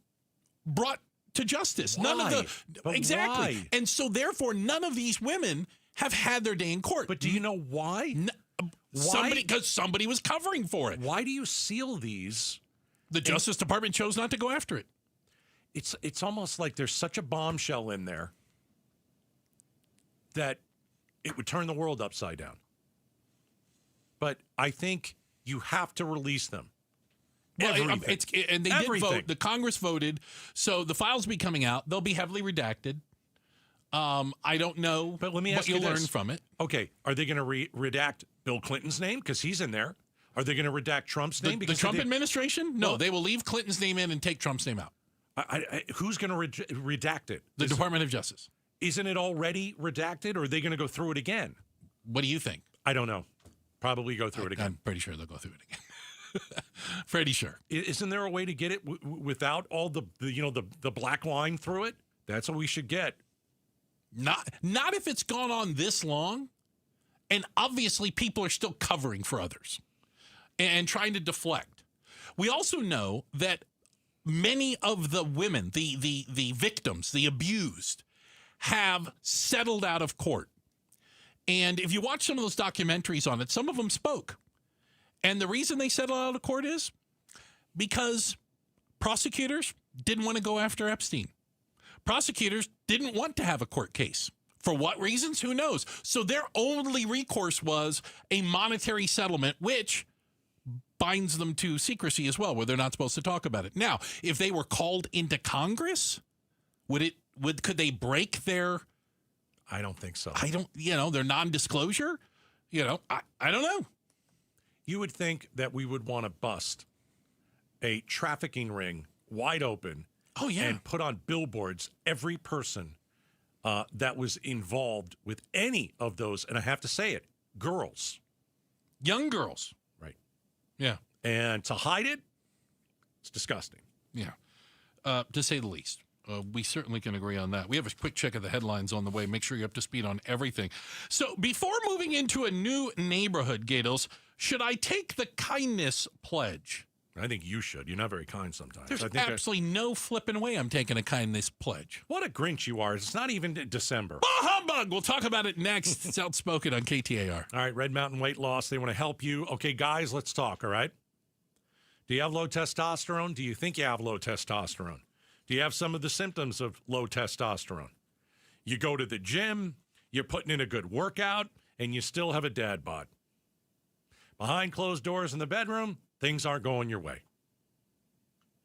brought to justice. Why? None of the exactly. Why? And so therefore none of these women have had their day in court. But do you know why? Because somebody was covering for it. Why do you seal these? The Justice Department chose not to go after it. It's almost like there's such a bombshell in there that it would turn the world upside down. But I think you have to release them. Well, Everything. and they did vote. The Congress voted, so the files will be coming out. They'll be heavily redacted. I don't know, but let me what ask you you'll this. learn from it. Okay, are they going to redact Bill Clinton's name because he's in there? Are they going to redact Trump's name? The Trump administration? No, they will leave Clinton's name in and take Trump's name out. Who's going to redact it? The Department of Justice. Isn't it already redacted, or are they going to go through it again? What do you think? I don't know. Probably go through it again. I'm pretty sure they'll go through it again. Pretty sure. Isn't there a way to get it without all the black line through it? That's what we should get. Not if it's gone on this long, and obviously people are still covering for others and trying to deflect. We also know that many of the women, the victims, the abused, have settled out of court. And if you watch some of those documentaries on it, some of them spoke. And the reason they settled out of court is because prosecutors didn't want to go after Epstein. Prosecutors didn't want to have a court case. For what reasons? Who knows? So their only recourse was a monetary settlement, which binds them to secrecy as well, where they're not supposed to talk about it. Now, if they were called into Congress, could they break their... I don't think so. Their non-disclosure? I don't know. You would think that we would want to bust a trafficking ring wide open. Oh, yeah. And put on billboards every person that was involved with any of those. And I have to say it, girls. Young girls. Right. Yeah. And to hide it, it's disgusting. Yeah. To say the least. We certainly can agree on that. We have a quick check of the headlines on the way. Make sure you're up to speed on everything. So before moving into a new neighborhood, Gatos, should I take the kindness pledge? I think you should. You're not very kind sometimes. There's absolutely no flipping way I'm taking a kindness pledge. What a Grinch you are. It's not even December. Bah humbug! We'll talk about it next. It's Outspoken on KTAR. All right, Red Mountain Weight Loss. They want to help you. Okay, guys, let's talk, all right? Do you have low testosterone? Do you think you have low testosterone? Do you have some of the symptoms of low testosterone? You go to the gym, you're putting in a good workout, and you still have a dad bod. Behind closed doors in the bedroom, things aren't going your way.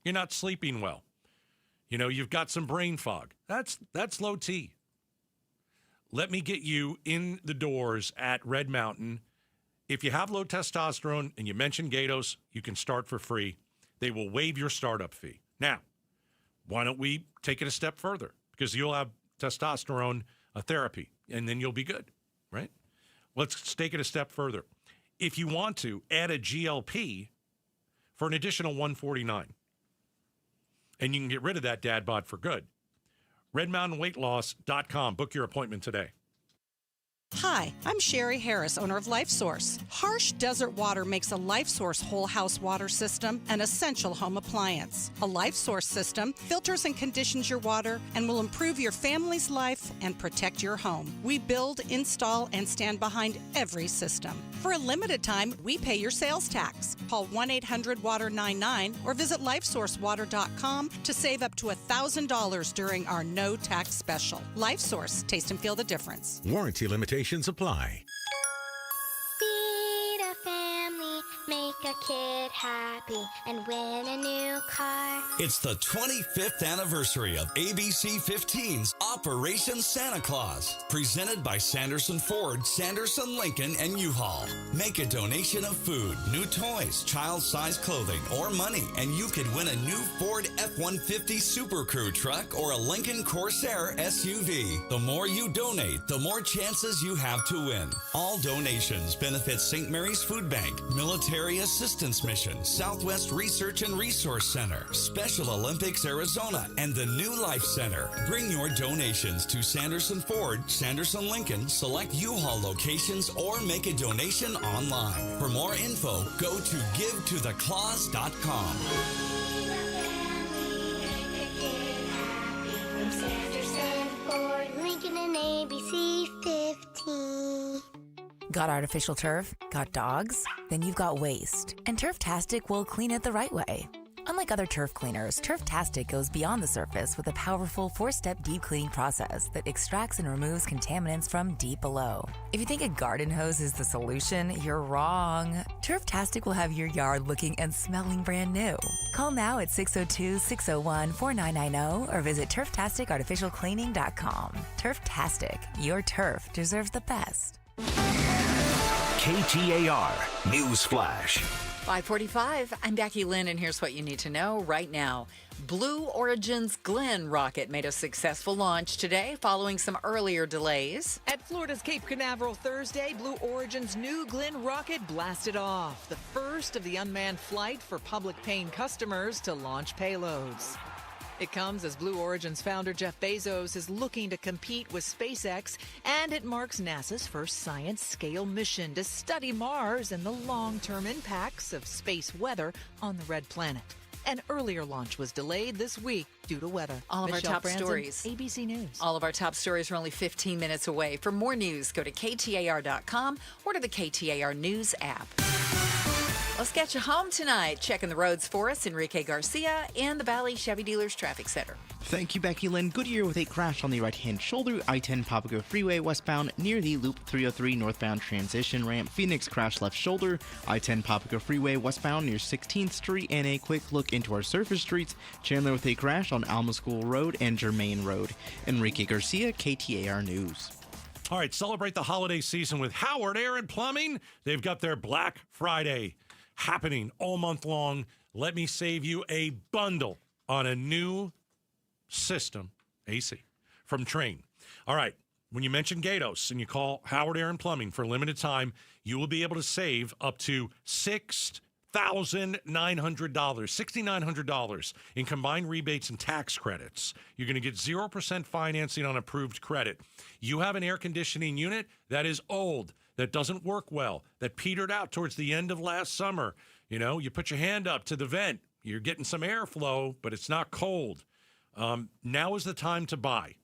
You're not sleeping well. You've got some brain fog. That's low T. Let me get you in the doors at Red Mountain. If you have low testosterone and you mention Gatos, you can start for free. They will waive your startup fee. Now, why don't we take it a step further? Because you'll have testosterone therapy, and then you'll be good, right? Let's take it a step further. if you want to, add a GLP for an additional $149. And you can get rid of that dad bod for good. RedMountainWeightLoss.com. Book your appointment today. Hi, I'm Sherry Harris, owner of LifeSource. Harsh desert water makes a LifeSource whole house water system an essential home appliance. A LifeSource system filters and conditions your water and will improve your family's life and protect your home. We build, install, and stand behind every system. For a limited time, we pay your sales tax. Call 1-800-WATER-99 or visit LifeSourceWater.com to save up to $1,000 during our no tax special. LifeSource, taste and feel the difference. Warranty limitations apply. Feed a family, make a kid happy, and win a new car. It's the 25th anniversary of ABC 15's Operation Santa Claus, presented by Sanderson Ford, Sanderson Lincoln, and U-Haul. Make a donation of food, new toys, child-sized clothing, or money, and you could win a new Ford F-150 Super Crew truck or a Lincoln Corsair SUV. The more you donate, the more chances you have to win. All donations benefit St. Mary's Food Bank, Military Assistance Mission, Southwest Research and Resource Center, Special Olympics Arizona, and the New Life Center. Bring your donations to Sanderson Ford, Sanderson Lincoln, select U-Haul locations, or make a donation online. For more info, go to givetotheclaus.com. From Sanderson, Ford, Lincoln, and ABC 15. Got artificial turf? Got dogs? Then you've got waste. And Turftastic will clean it the right way. Unlike other turf cleaners, Turftastic goes beyond the surface with a powerful 4-step deep cleaning process that extracts and removes contaminants from deep below. If you think a garden hose is the solution, you're wrong. Turftastic will have your yard looking and smelling brand new. Call now at 602-601-4990 or visit TurftasticArtificialCleaning.com. Turftastic, your turf deserves the best. KTAR News Flash. 5:45. I'm Becky Lynn, and here's what you need to know right now. Blue Origin's Glenn rocket made a successful launch today following some earlier delays. At Florida's Cape Canaveral Thursday, Blue Origin's new Glenn rocket blasted off, the first of the unmanned flight for public paying customers to launch payloads. It comes as Blue Origin's founder Jeff Bezos is looking to compete with SpaceX, and it marks NASA's first science-scale mission to study Mars and the long-term impacts of space weather on the red planet. An earlier launch was delayed this week due to weather. All of Michelle our top Franzen, stories. ABC News. All of our top stories are only 15 minutes away. For more news, go to KTAR.com or to the KTAR News app. Let's get you home tonight. Checking the roads for us, Enrique Garcia in the Valley Chevy Dealers Traffic Center. Thank you, Becky Lynn. Goodyear with a crash on the right-hand shoulder, I-10 Papago Freeway westbound near the Loop 303 northbound transition ramp. Phoenix crash left shoulder, I-10 Papago Freeway westbound near 16th Street. And a quick look into our surface streets. Chandler with a crash on Alma School Road and Germain Road. Enrique Garcia, KTAR News. All right, celebrate the holiday season with Howard Air and Plumbing. They've got their Black Friday happening all month long. Let me save you a bundle on a new system, AC, from Train. All right, when you mention Gatos and you call Howard Air and Plumbing for a limited time, you will be able to save up to $6,900, $6,900 in combined rebates and tax credits. You're going to get 0% financing on approved credit. You have an air conditioning unit that is old, that doesn't work well, that petered out towards the end of last summer. You know, you put your hand up to the vent, you're getting some airflow, but it's not cold. Now is the time to buy.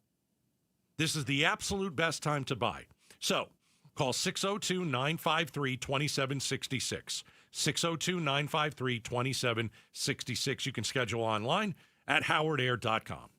This is the absolute best time to buy. So call 602-953-2766. 602-953-2766. You can schedule online at howardair.com.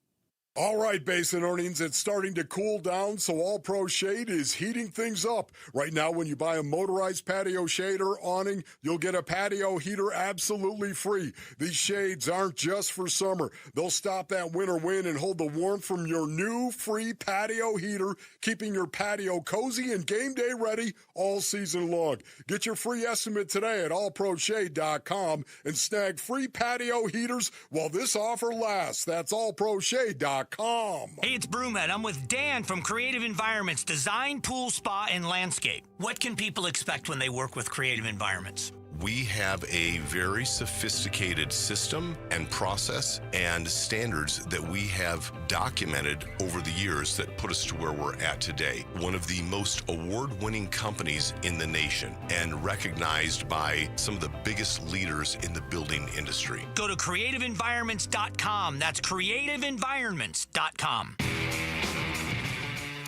All right, Basin Earnings, it's starting to cool down, so All Pro Shade is heating things up. Right now, when you buy a motorized patio shade or awning, you'll get a patio heater absolutely free. These shades aren't just for summer. They'll stop that winter wind and hold the warmth from your new free patio heater, keeping your patio cozy and game day ready all season long. Get your free estimate today at allproshade.com and snag free patio heaters while this offer lasts. That's allproshade.com. KTAR-FM.com. Hey, it's Brewmed. I'm with Dan from Creative Environments Design, Pool, Spa, and Landscape. What can people expect when they work with Creative Environments? We have a very sophisticated system and process and standards that we have documented over the years that put us to where we're at today. One of the most award-winning companies in the nation and recognized by some of the biggest leaders in the building industry. Go to creativeenvironments.com. That's creativeenvironments.com.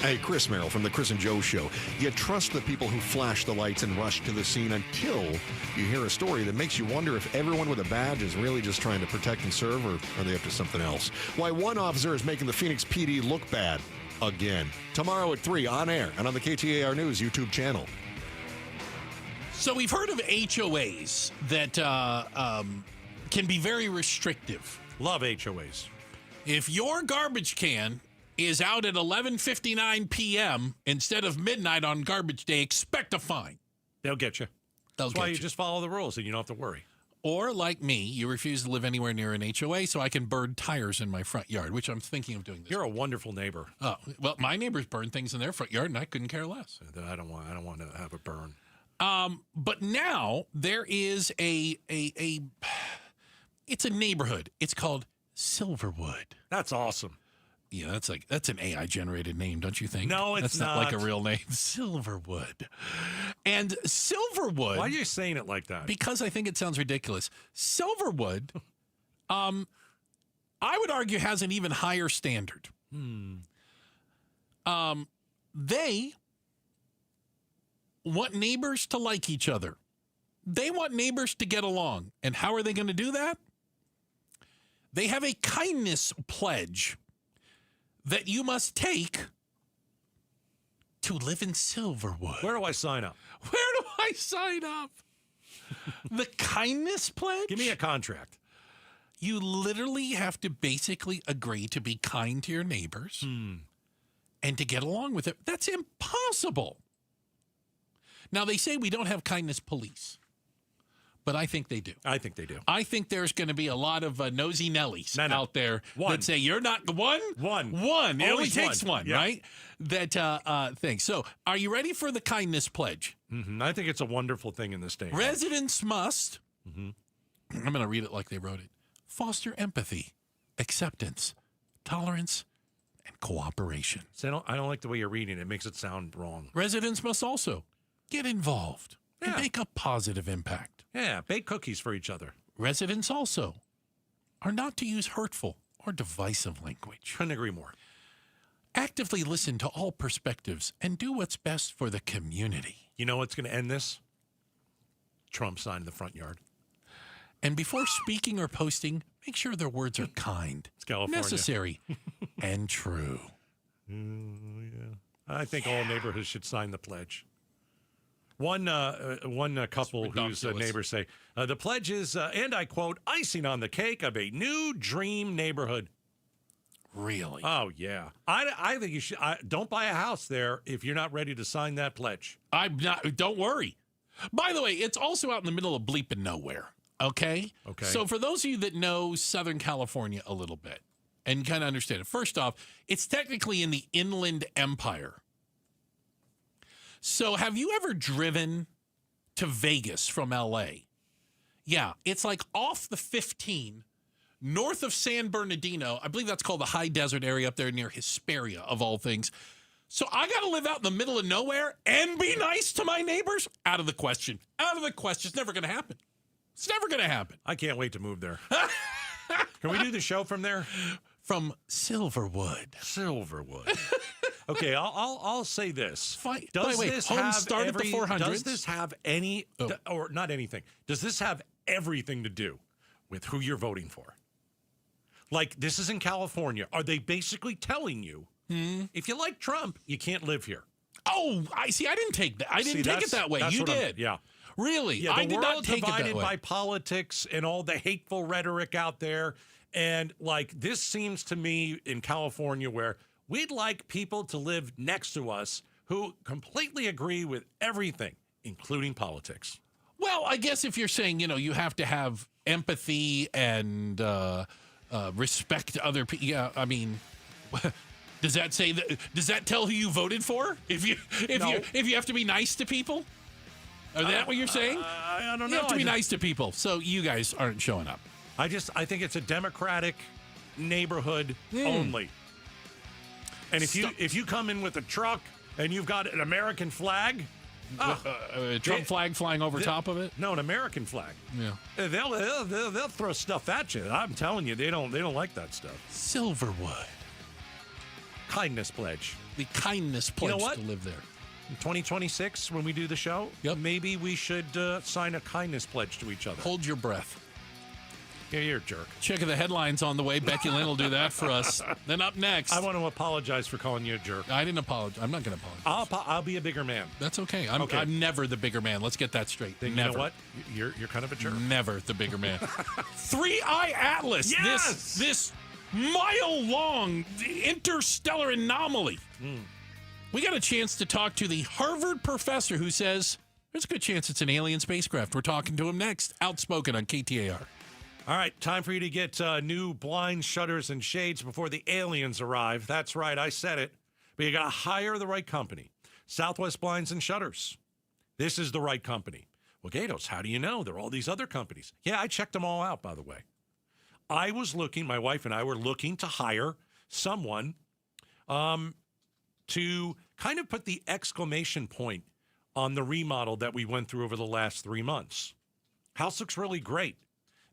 Hey, Chris Merrill from the Chris and Joe Show. You trust the people who flash the lights and rush to the scene until you hear a story that makes you wonder if everyone with a badge is really just trying to protect and serve, or are they up to something else? Why one officer is making the Phoenix PD look bad again. Tomorrow at 3 on air and on the KTAR News YouTube channel. So we've heard of HOAs that can be very restrictive. Love HOAs. If your garbage can is out at 11:59 p.m. instead of midnight on garbage day, expect a fine. They'll get you. That's why you just follow the rules and you don't have to worry. Or, like me, you refuse to live anywhere near an HOA so I can burn tires in my front yard, which I'm thinking of doing this. You're a wonderful neighbor. Oh, well, my neighbors burn things in their front yard, and I couldn't care less. I don't want to have it burn. But now there is it's a neighborhood. It's called Silverwood. That's awesome. Yeah, that's an AI generated name, don't you think? No, it's that's not like a real name. Silverwood. And Silverwood. Why are you saying it like that? Because I think it sounds ridiculous. Silverwood, I would argue, has an even higher standard. They want neighbors to like each other. They want neighbors to get along. And how are they going to do that? They have a kindness pledge that you must take to live in Silverwood. Where do I sign up? Where do I sign up? The kindness pledge? Give me a contract. You literally have to basically agree to be kind to your neighbors and to get along with it. That's impossible. Now, they say we don't have kindness police. But I think they do. I think they do. I think there's going to be a lot of nosy Nellies out there that say, you're not one. It only takes one, yeah. Right? That thing. So are you ready for the kindness pledge? Mm-hmm. I think it's a wonderful thing in this day. Residents must, I'm going to read it like they wrote it, foster empathy, acceptance, tolerance, and cooperation. So I don't like the way you're reading it. It makes it sound wrong. Residents must also get involved and make a positive impact. Yeah, bake cookies for each other. Residents also are not to use hurtful or divisive language. Couldn't agree more. Actively listen to all perspectives and do what's best for the community. You know what's going to end this? Trump sign in the front yard. And before speaking or posting, make sure their words are kind, it's California. Necessary, and true. Yeah. I think all neighborhoods should sign the pledge. One couple whose neighbors say, the pledge is, and I quote, icing on the cake of a new dream neighborhood. Really? Oh, yeah. I think you should. Don't buy a house there if you're not ready to sign that pledge. I'm not. Don't worry. By the way, it's also out in the middle of bleeping nowhere. Okay? Okay. So for those of you that know Southern California a little bit and kind of understand it, first off, it's technically in the Inland Empire. So have you ever driven to Vegas from L.A.? Yeah, it's like off the 15, north of San Bernardino. I believe that's called the high desert area up there near Hesperia, of all things. So I got to live out in the middle of nowhere and be nice to my neighbors? Out of the question. Out of the question. It's never going to happen. It's never going to happen. I can't wait to move there. Can we do the show from there? From Silverwood. Silverwood. Okay, I'll say this. Does this have start at the 400s? Does this have any, or not anything? Does this have everything to do with who you're voting for? Like, this is in California. Are they basically telling you, if you like Trump, you can't live here? Oh, I see. I didn't take that. I didn't take it that way. You did. Yeah. Really? Yeah, I did not take it that way. divided by politics and all the hateful rhetoric out there. And, like, this seems to me in California where we'd like people to live next to us who completely agree with everything, including politics. Well, I guess if you're saying, you have to have empathy and respect other people. Yeah, I mean, Does that say that? Does that tell who you voted for? If you have to be nice to people? Is that what you're saying? I don't know. You have to be nice to people, so you guys aren't showing up. I think it's a Democratic neighborhood only. And if you come in with a truck and you've got an American flag, a Trump flag flying over top of it? No, an American flag. Yeah. They'll throw stuff at you. I'm telling you, they don't like that stuff. Silverwood. Kindness pledge. The kindness pledge You know what? to live there. In 2026, when we do the show, maybe we should sign a kindness pledge to each other. Hold your breath. Yeah, you're a jerk. Checking the headlines on the way. Becky Lynn will do that for us. Then up next. I want to apologize for calling you a jerk. I didn't apologize. I'm not going to apologize. I'll be a bigger man. That's okay. I'm never the bigger man. Let's get that straight. Then never. You know what? You're kind of a jerk. Never the bigger man. 3i Atlas. Yes! This mile-long interstellar anomaly. We got a chance to talk to the Harvard professor who says there's a good chance it's an alien spacecraft. We're talking to him next. Outspoken on KTAR. All right, time for you to get new blinds, shutters, and shades before the aliens arrive. That's right, I said it. But you got to hire the right company. Southwest Blinds and Shutters. This is the right company. Well, Gatos, how do you know? There are all these other companies. Yeah, I checked them all out, by the way. My wife and I were looking to hire someone to kind of put the exclamation point on the remodel that we went through over the last 3 months. House looks really great.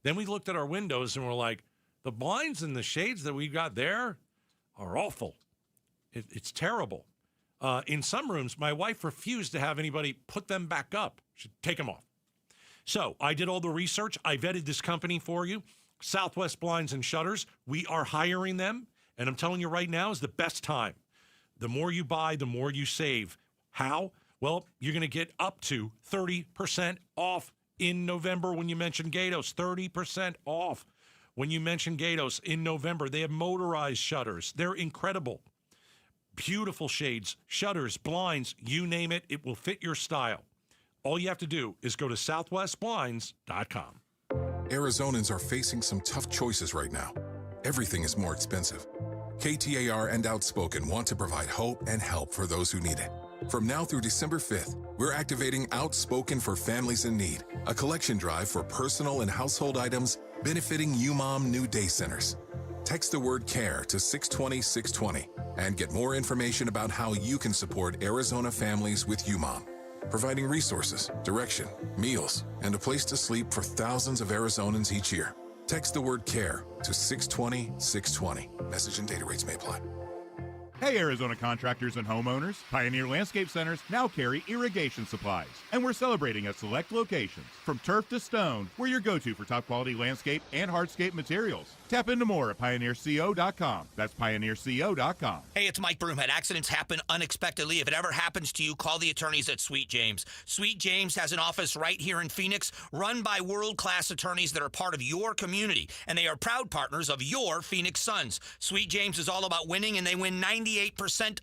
Then we looked at our windows and we're like, the blinds and the shades that we got there are awful. It's terrible. In some rooms, my wife refused to have anybody put them back up. She'd take them off. So I did all the research. I vetted this company for you. Southwest Blinds and Shutters. We are hiring them. And I'm telling you right now is the best time. The more you buy, the more you save. How? Well, you're going to get up to 30% off in November when you mention Gatos. 30% off when you mention Gatos in November. They have motorized shutters. They're incredible. Beautiful shades, shutters, blinds, you name it. It will fit your style. All you have to do is go to southwestblinds.com. Arizonans are facing some tough choices right now. Everything is more expensive. KTAR and Outspoken want to provide hope and help for those who need it. From now through December 5th, we're activating Outspoken for Families in Need, a collection drive for personal and household items benefiting UMOM New Day Centers. Text the word CARE to 620-620 and get more information about how you can support Arizona families with UMOM, providing resources, direction, meals, and a place to sleep for thousands of Arizonans each year. Text the word CARE to 620-620. Message and data rates may apply. Hey, Arizona contractors and homeowners. Pioneer Landscape Centers now carry irrigation supplies. And we're celebrating at select locations. From turf to stone, we're your go-to for top-quality landscape and hardscape materials. Tap into more at pioneerco.com. That's pioneerco.com. Hey, it's Mike Broomhead. Accidents happen unexpectedly. If it ever happens to you, call the attorneys at Sweet James. Sweet James has an office right here in Phoenix, run by world-class attorneys that are part of your community, and they are proud partners of your Phoenix Suns. Sweet James is all about winning, and they win 98%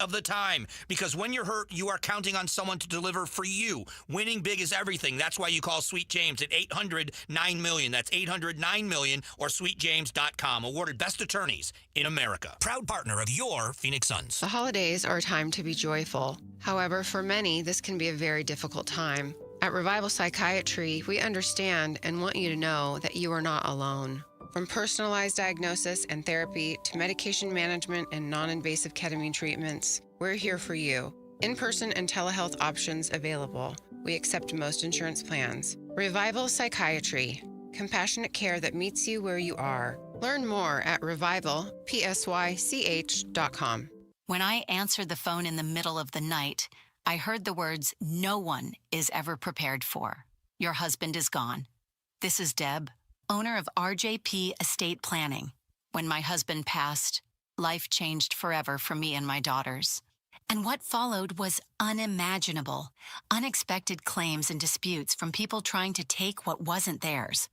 of the time, because when you're hurt, you are counting on someone to deliver for you. Winning big is everything. That's why you call Sweet James at 800-9-MILLION. That's 800-9-MILLION or sweetjames.com. Awarded Best Attorneys in America. Proud partner of your Phoenix Suns. The holidays are a time to be joyful. However, for many, this can be a very difficult time. At Revival Psychiatry, we understand and want you to know that you are not alone. From personalized diagnosis and therapy to medication management and non-invasive ketamine treatments, we're here for you. In-person and telehealth options available. We accept most insurance plans. Revival Psychiatry. Compassionate care that meets you where you are. Learn more at revivalpsych.com. When I answered the phone in the middle of the night, I heard the words no one is ever prepared for. Your husband is gone. This is Deb, owner of RJP Estate Planning. When my husband passed, life changed forever for me and my daughters. And what followed was unimaginable. Unexpected claims and disputes from people trying to take what wasn't theirs.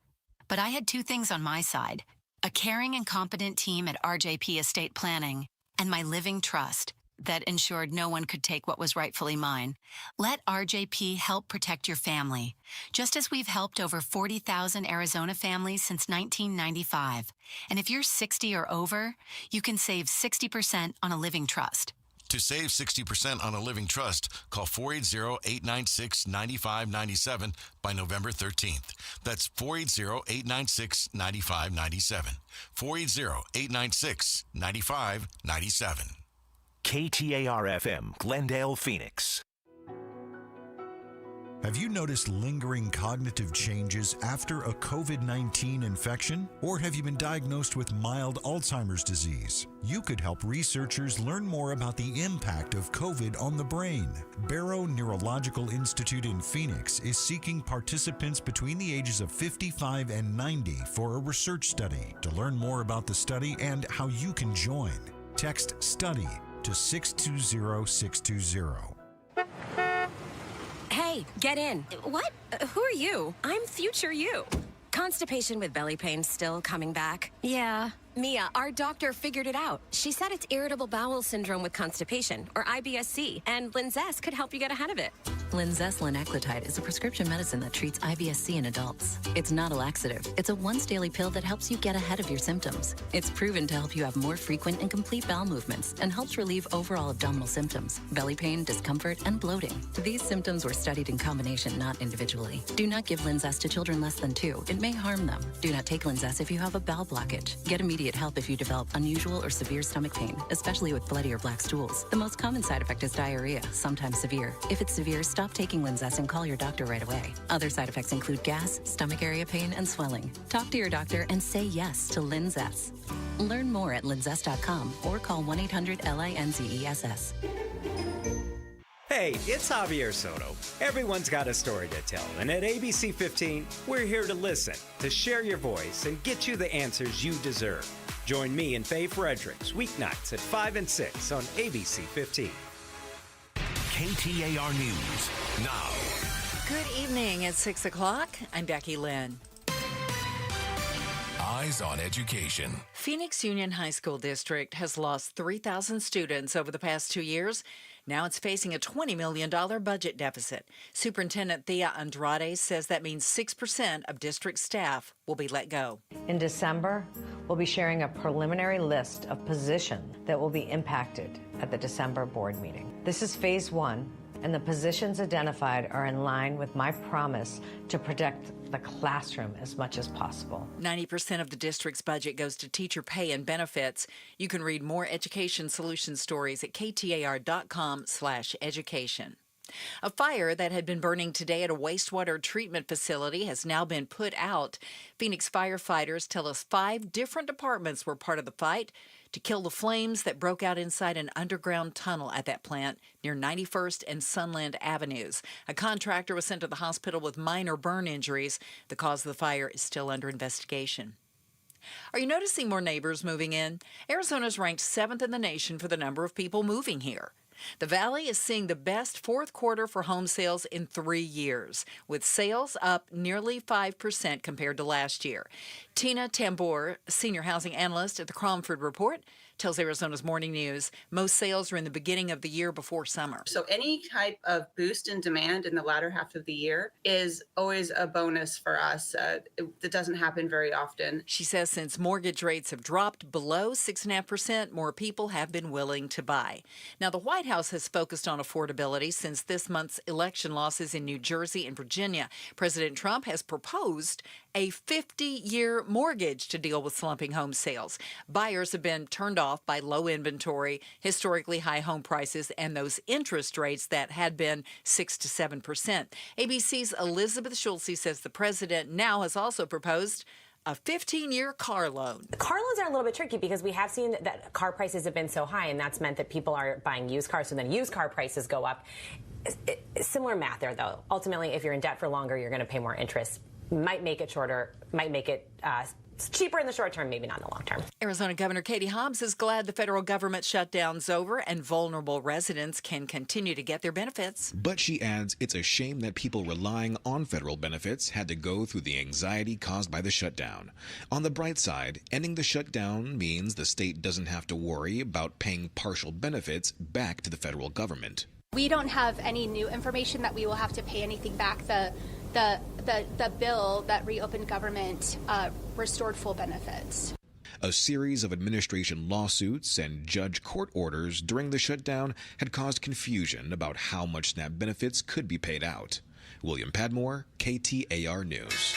But I had two things on my side: a caring and competent team at RJP Estate Planning and my living trust that ensured no one could take what was rightfully mine. Let RJP help protect your family, just as we've helped over 40,000 Arizona families since 1995. And if you're 60 or over, you can save 60% on a living trust. To save 60% on a living trust, call 480-896-9597 by November 13th. That's 480-896-9597. 480-896-9597. KTAR-FM, Glendale, Phoenix. Have you noticed lingering cognitive changes after a COVID-19 infection? Or have you been diagnosed with mild Alzheimer's disease? You could help researchers learn more about the impact of COVID on the brain. Barrow Neurological Institute in Phoenix is seeking participants between the ages of 55 and 90 for a research study. To learn more about the study and how you can join, text STUDY to 620-620. Hey, get in. What? Who are you? I'm future you. Constipation with belly pain still coming back? Yeah. Mia, our doctor figured it out. She said it's irritable bowel syndrome with constipation, or IBS-C, and Linzess could help you get ahead of it. Linzess linaclotide is a prescription medicine that treats IBS-C in adults. It's not a laxative. It's a once-daily pill that helps you get ahead of your symptoms. It's proven to help you have more frequent and complete bowel movements and helps relieve overall abdominal symptoms, belly pain, discomfort, and bloating. These symptoms were studied in combination, not individually. Do not give Linzess to children less than 2. It may harm them. Do not take Linzess if you have a bowel blockage. Get immediate help if you develop unusual or severe stomach pain, especially with bloody or black stools. The most common side effect is diarrhea, sometimes severe. If it's severe, stop taking Linzess and call your doctor right away. Other side effects include gas, stomach area pain, and swelling. Talk to your doctor and say yes to Linzess. Learn more at linzess.com or call 1-800-LINZESS. Hey, it's Javier Soto. Everyone's got a story to tell, and at ABC 15, we're here to listen, to share your voice, and get you the answers you deserve. Join me and Faye Fredericks weeknights at 5 and 6 on ABC 15. KTAR News now. Good evening. It's 6 o'clock. I'm Becky Lynn. Eyes on Education. Phoenix Union High School District has lost 3,000 students over the past 2 years. Now it's facing a $20 million budget deficit. Superintendent Thea Andrade says that means 6% of district staff will be let go. In December, we'll be sharing a preliminary list of positions that will be impacted at the December board meeting. This is phase 1, and the positions identified are in line with my promise to protect the classroom as much as possible. 90% of the district's budget goes to teacher pay and benefits. You can read more education solution stories at KTAR.com/education. A fire that had been burning today at a wastewater treatment facility has now been put out. Phoenix firefighters tell us 5 different departments were part of the fight to kill the flames that broke out inside an underground tunnel at that plant near 91st and Sunland Avenues. A contractor was sent to the hospital with minor burn injuries. The cause of the fire is still under investigation. Are you noticing more neighbors moving in? Arizona's ranked 7th in the nation for the number of people moving here. The Valley is seeing the best fourth quarter for home sales in 3 years, with sales up nearly 5% compared to last year. Tina Tambor, senior housing analyst at the Cromford Report, tells Arizona's Morning News most sales are in the beginning of the year before summer. So any type of boost in demand in the latter half of the year is always a bonus for us. It doesn't happen very often. She says since mortgage rates have dropped below 6.5%, more people have been willing to buy. Now, the White House has focused on affordability since this month's election losses in New Jersey and Virginia. President Trump has proposed a 50-year mortgage to deal with slumping home sales. Buyers have been turned off by low inventory, historically high home prices, and those interest rates that had been 6 to 7%. ABC's Elizabeth Schulze says the president now has also proposed a 15-year car loan. Car loans are a little bit tricky because we have seen that car prices have been so high, and that's meant that people are buying used cars, so then used car prices go up. Similar math there, though. Ultimately, if you're in debt for longer, you're going to pay more interest. Might make it shorter, might make it It's cheaper in the short term, maybe not in the long term. Arizona Governor Katie Hobbs is glad the federal government shutdown's over and vulnerable residents can continue to get their benefits. But she adds it's a shame that people relying on federal benefits had to go through the anxiety caused by the shutdown. On the bright side, ending the shutdown means the state doesn't have to worry about paying partial benefits back to the federal government. We don't have any new information that we will have to pay anything back. The bill that reopened government restored full benefits. A series of administration lawsuits and judge court orders during the shutdown had caused confusion about how much SNAP benefits could be paid out. William Padmore, KTAR News.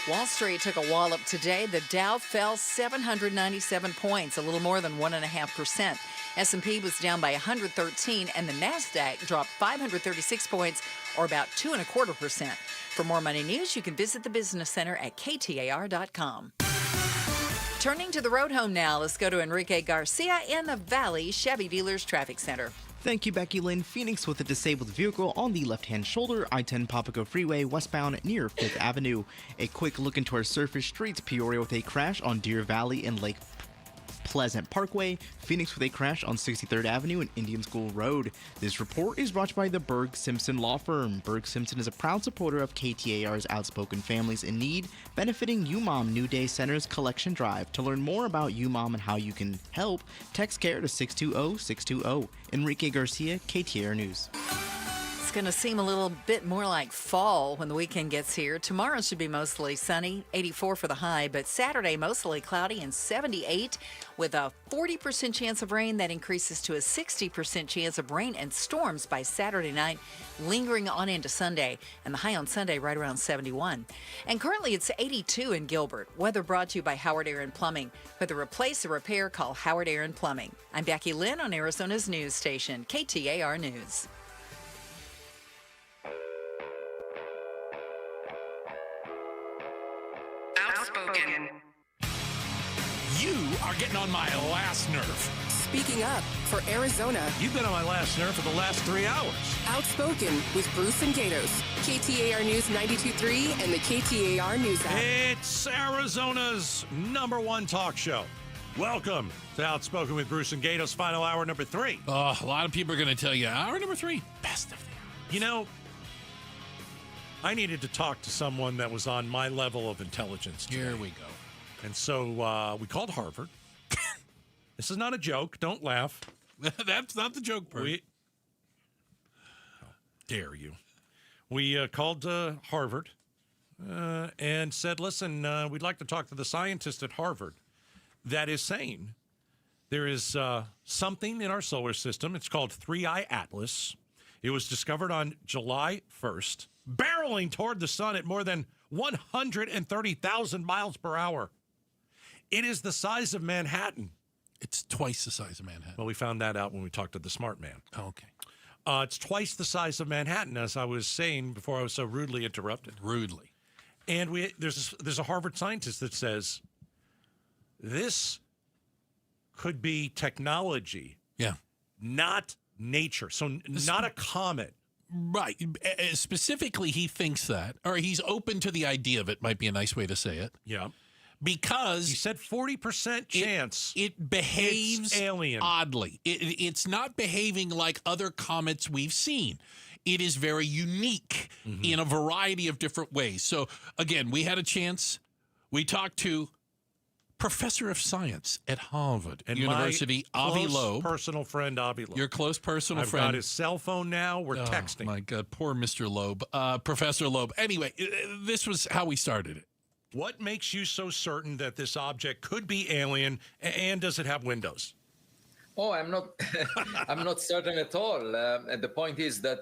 Wall Street took a wallop today. The Dow fell 797 points, a little more than 1.5%. S&P was down by 113, and the NASDAQ dropped 536 points, or about 2.25%. For more money news, you can visit the Business Center at KTAR.com. Turning to the road home now, let's go to Enrique Garcia in the Valley Chevy Dealers Traffic Center. Thank you, Becky Lynn. Phoenix with a disabled vehicle on the left-hand shoulder, I-10 Papago Freeway westbound near 5th Avenue. A quick look into our surface streets, Peoria with a crash on Deer Valley and Lake Pleasant Parkway, Phoenix with a crash on 63rd Avenue and Indian School Road. This report is brought by the Berg Simpson Law Firm. Berg Simpson is a proud supporter of KTAR's Outspoken Families in Need, benefiting UMOM New Day Center's collection drive. To learn more about UMOM and how you can help, text CARE to 620-620. Enrique Garcia, KTAR News. It's going to seem a little bit more like fall when the weekend gets here. Tomorrow should be mostly sunny, 84 for the high, but Saturday mostly cloudy and 78 with a 40% chance of rain. That increases to a 60% chance of rain and storms by Saturday night, lingering on into Sunday, and the high on Sunday right around 71. And currently it's 82 in Gilbert. Weather brought to you by Howard Aaron Plumbing. Whether replace or repair, call Howard Aaron Plumbing. I'm Becky Lynn on Arizona's news station, KTAR News. Outspoken. You are getting on my last nerve. Speaking up for Arizona. You've been on my last nerve for the last 3 hours. Outspoken with Bruce and Gatos. KTAR News 92.3 and the KTAR News app. It's Arizona's #1 talk show. Welcome to Outspoken with Bruce and Gatos, final hour number 3. A lot of people are going to tell you, hour number 3, best of the hours. You know, I needed to talk to someone that was on my level of intelligence today. Here we go. And so we called Harvard. This is not a joke. Don't laugh. That's not the joke part. How dare you? We called Harvard and said, listen, we'd like to talk to the scientist at Harvard that is saying there is something in our solar system. It's called 3I Atlas. It was discovered on July 1st, barreling toward the sun at more than 130,000 miles per hour. It is the size of Manhattan. It's twice the size of Manhattan. Well, we found that out when we talked to the smart man. Oh, okay. It's twice the size of Manhattan, as I was saying before I was so rudely interrupted. Rudely. And there's a Harvard scientist that says this could be technology. Yeah. Not nature. So not a comet. Right. Specifically, he thinks that, or he's open to the idea of it, might be a nice way to say it. Yeah. Because he said 40% chance it behaves it's alien. Oddly. It's not behaving like other comets we've seen. It is very unique in a variety of different ways. So, again, we had a chance. We talked to Professor of Science at Harvard University, Avi Loeb. Personal friend, Avi Loeb. Your close personal friend. I've got his cell phone now. We're texting. My God, poor Mr. Loeb. Professor Loeb. Anyway, this was how we started it. What makes you so certain that this object could be alien, and does it have windows? Oh, I'm not. I'm not certain at all. The point is that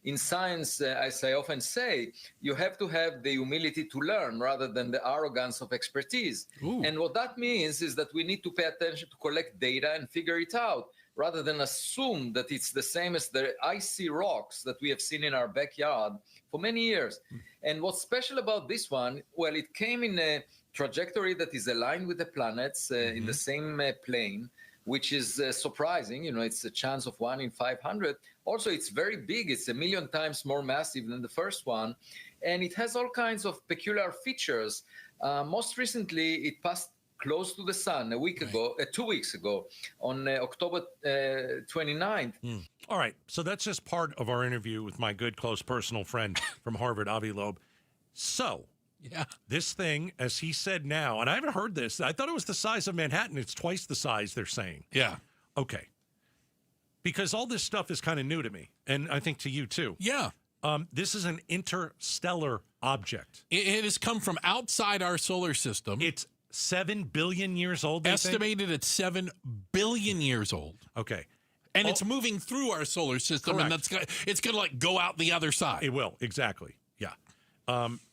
in science, as I often say, you have to have the humility to learn rather than the arrogance of expertise. Ooh. And what that means is that we need to pay attention to collect data and figure it out, rather than assume that it's the same as the icy rocks that we have seen in our backyard for many years. And what's special about this one, well, it came in a trajectory that is aligned with the planets in the same plane. which is surprising. It's a chance of 1 in 500. Also, it's very big. It's 1 million times more massive than the first one. And it has all kinds of peculiar features. Most recently, it passed close to the sun 2 weeks ago, on October 29th. All right. So that's just part of our interview with my good, close personal friend from Harvard, Avi Loeb. So, this thing, as he said now, and I haven't heard this. I thought it was the size of Manhattan. It's twice the size, they're saying. Yeah. Okay. Because all this stuff is kind of new to me, and I think to you too. Yeah. This is an interstellar object. It has come from outside our solar system. It's 7 billion years old, Estimated at 7 billion years old. Okay. And it's moving through our solar system, and it's going to like go out the other side. It will, exactly. Yeah.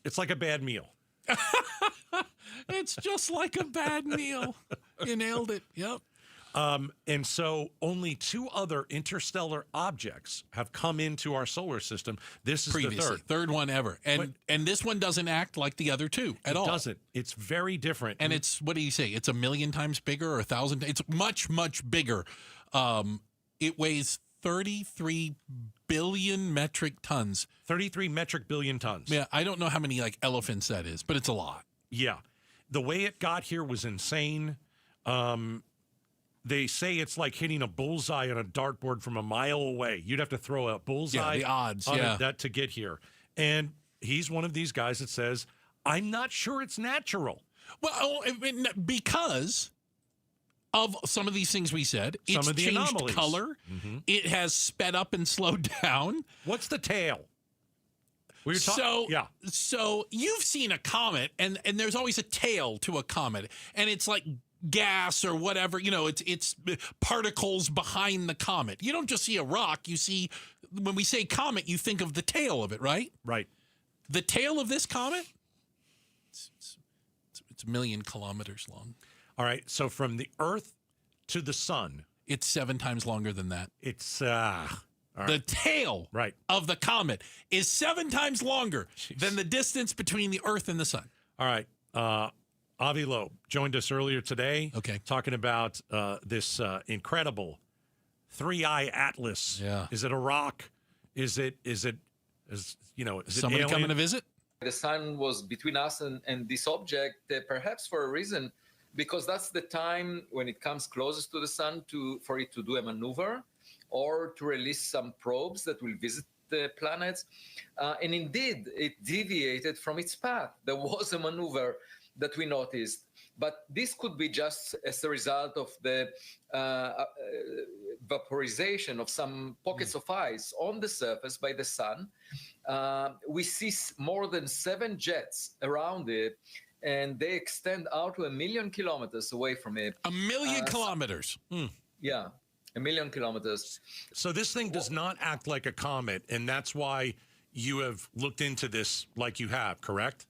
It's like a bad meal. It's just like a bad meal. You nailed it. Yep. And so only 2 other interstellar objects have come into our solar system. This is Previously, the third one ever. And this one doesn't act like the other 2 at all. It doesn't. It's very different. And it's, what do you say? It's 1 million times bigger or 1,000? It's much, much bigger. It weighs 33 billion metric tons. 33 metric billion tons. Yeah, I don't know how many like elephants that is, but it's a lot. Yeah. The way it got here was insane. They say it's like hitting a bullseye on a dartboard from a mile away. You'd have to throw a bullseye the odds, on that to get here. And he's one of these guys that says, I'm not sure it's natural. Well, because of some of these things we said. It's changed anomalies. Color. Mm-hmm. It has sped up and slowed down. What's the tail? So you've seen a comet, and there's always a tail to a comet, and it's like gas or whatever. It's particles behind the comet. You don't just see a rock. You see, when we say comet, you think of the tail of it, right? Right. The tail of this comet, it's 1 million kilometers long. All right. So from the Earth to the sun, it's 7 times longer than that. It's all right. The tail of the comet is 7 times longer than the distance between the Earth and the sun. All right. Avi Loeb joined us earlier today. Okay. Talking about this incredible 3-eye atlas. Yeah. Is it a rock? Is somebody alien? coming to visit? The sun was between us and this object, perhaps for a reason, because that's the time when it comes closest to the sun for it to do a maneuver or to release some probes that will visit the planets. And indeed, it deviated from its path. There was a maneuver that we noticed. But this could be just as a result of the vaporization of some pockets of ice on the surface by the sun. We see more than 7 jets around it, and they extend out to 1 million kilometers away from it. 1 million kilometers? Yeah, 1 million kilometers. So this thing does not act like a comet, and that's why you have looked into this like you have, correct?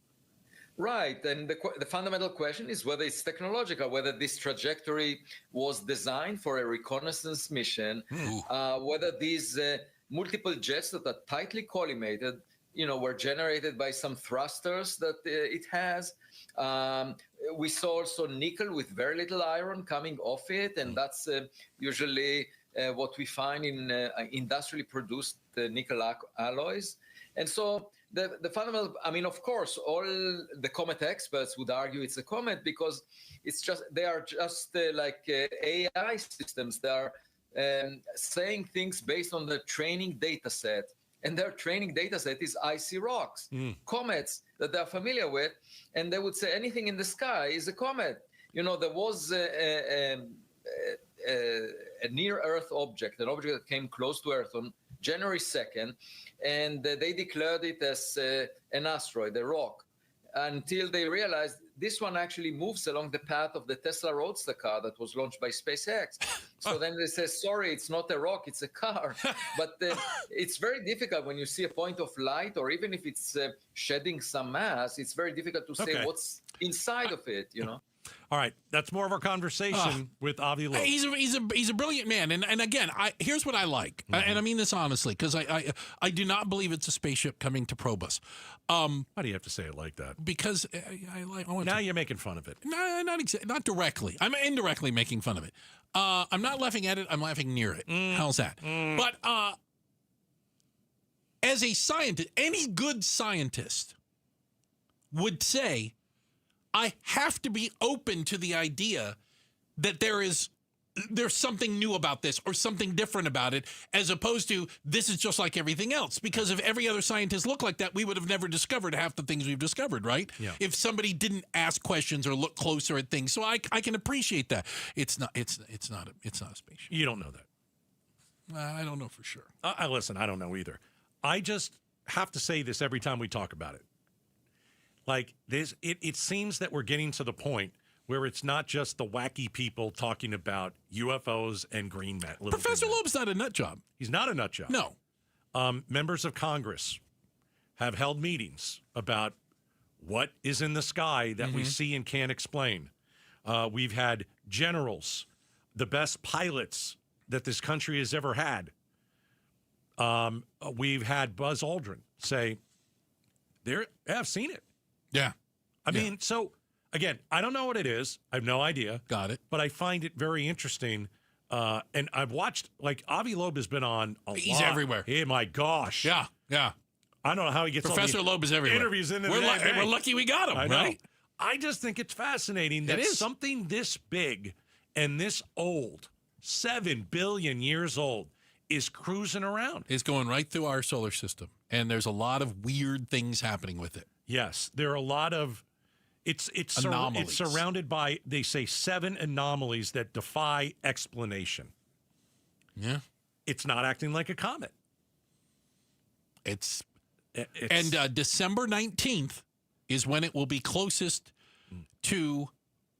Right, and the fundamental question is whether it's technological, whether this trajectory was designed for a reconnaissance mission, whether these multiple jets that are tightly collimated, were generated by some thrusters that it has. We saw also nickel with very little iron coming off it, and that's usually what we find in industrially produced nickel alloys. And so the fundamental, of course, all the comet experts would argue it's a comet because they are just like AI systems. They are saying things based on the training data set. And their training data set is icy rocks, comets that they're familiar with. And they would say anything in the sky is a comet. There was a near-Earth object, an object that came close to Earth on January 2nd, and they declared it as an asteroid, a rock, until they realized this one actually moves along the path of the Tesla Roadster car that was launched by SpaceX. So then they say, sorry, it's not a rock, it's a car. But it's very difficult when you see a point of light, or even if it's shedding some mass, it's very difficult to say what's inside of it, All right, that's more of our conversation with Avi Loeb. He's a brilliant man, and again, here's what I like, and I mean this honestly, because I do not believe it's a spaceship coming to probe us. Why do you have to say it like that? Because you're making fun of it. No, not directly. I'm indirectly making fun of it. I'm not laughing at it. I'm laughing near it. How's that? But as a scientist, any good scientist would say, I have to be open to the idea that there's something new about this or something different about it, as opposed to this is just like everything else. Because if every other scientist looked like that, we would have never discovered half the things we've discovered, right? Yeah. If somebody didn't ask questions or look closer at things. So I can appreciate that. It's not a spaceship. You don't know that. I don't know for sure. Listen, I don't know either. I just have to say this every time we talk about it. Like this, it seems that we're getting to the point where it's not just the wacky people talking about UFOs and green men. Professor Loeb's not a nut job. He's not a nut job. No. Members of Congress have held meetings about what is in the sky that we see and can't explain. We've had generals, the best pilots that this country has ever had. We've had Buzz Aldrin say, I've seen it. Yeah. I mean, so, again, I don't know what it is. I have no idea. Got it. But I find it very interesting. And I've watched, like, Avi Loeb has been on a lot. He's everywhere. Hey, my gosh. Yeah. I don't know how he gets Professor Loeb is everywhere. Interviews in the We're lucky we got him, I know. right? I just think it's fascinating that something this big and this old, 7 billion years old, is cruising around. It's going right through our solar system. And there's a lot of weird things happening with it. Yes, there are a lot of it's surrounded by, they say, 7 anomalies that defy explanation. Yeah, it's not acting like a comet. And December 19th is when it will be closest to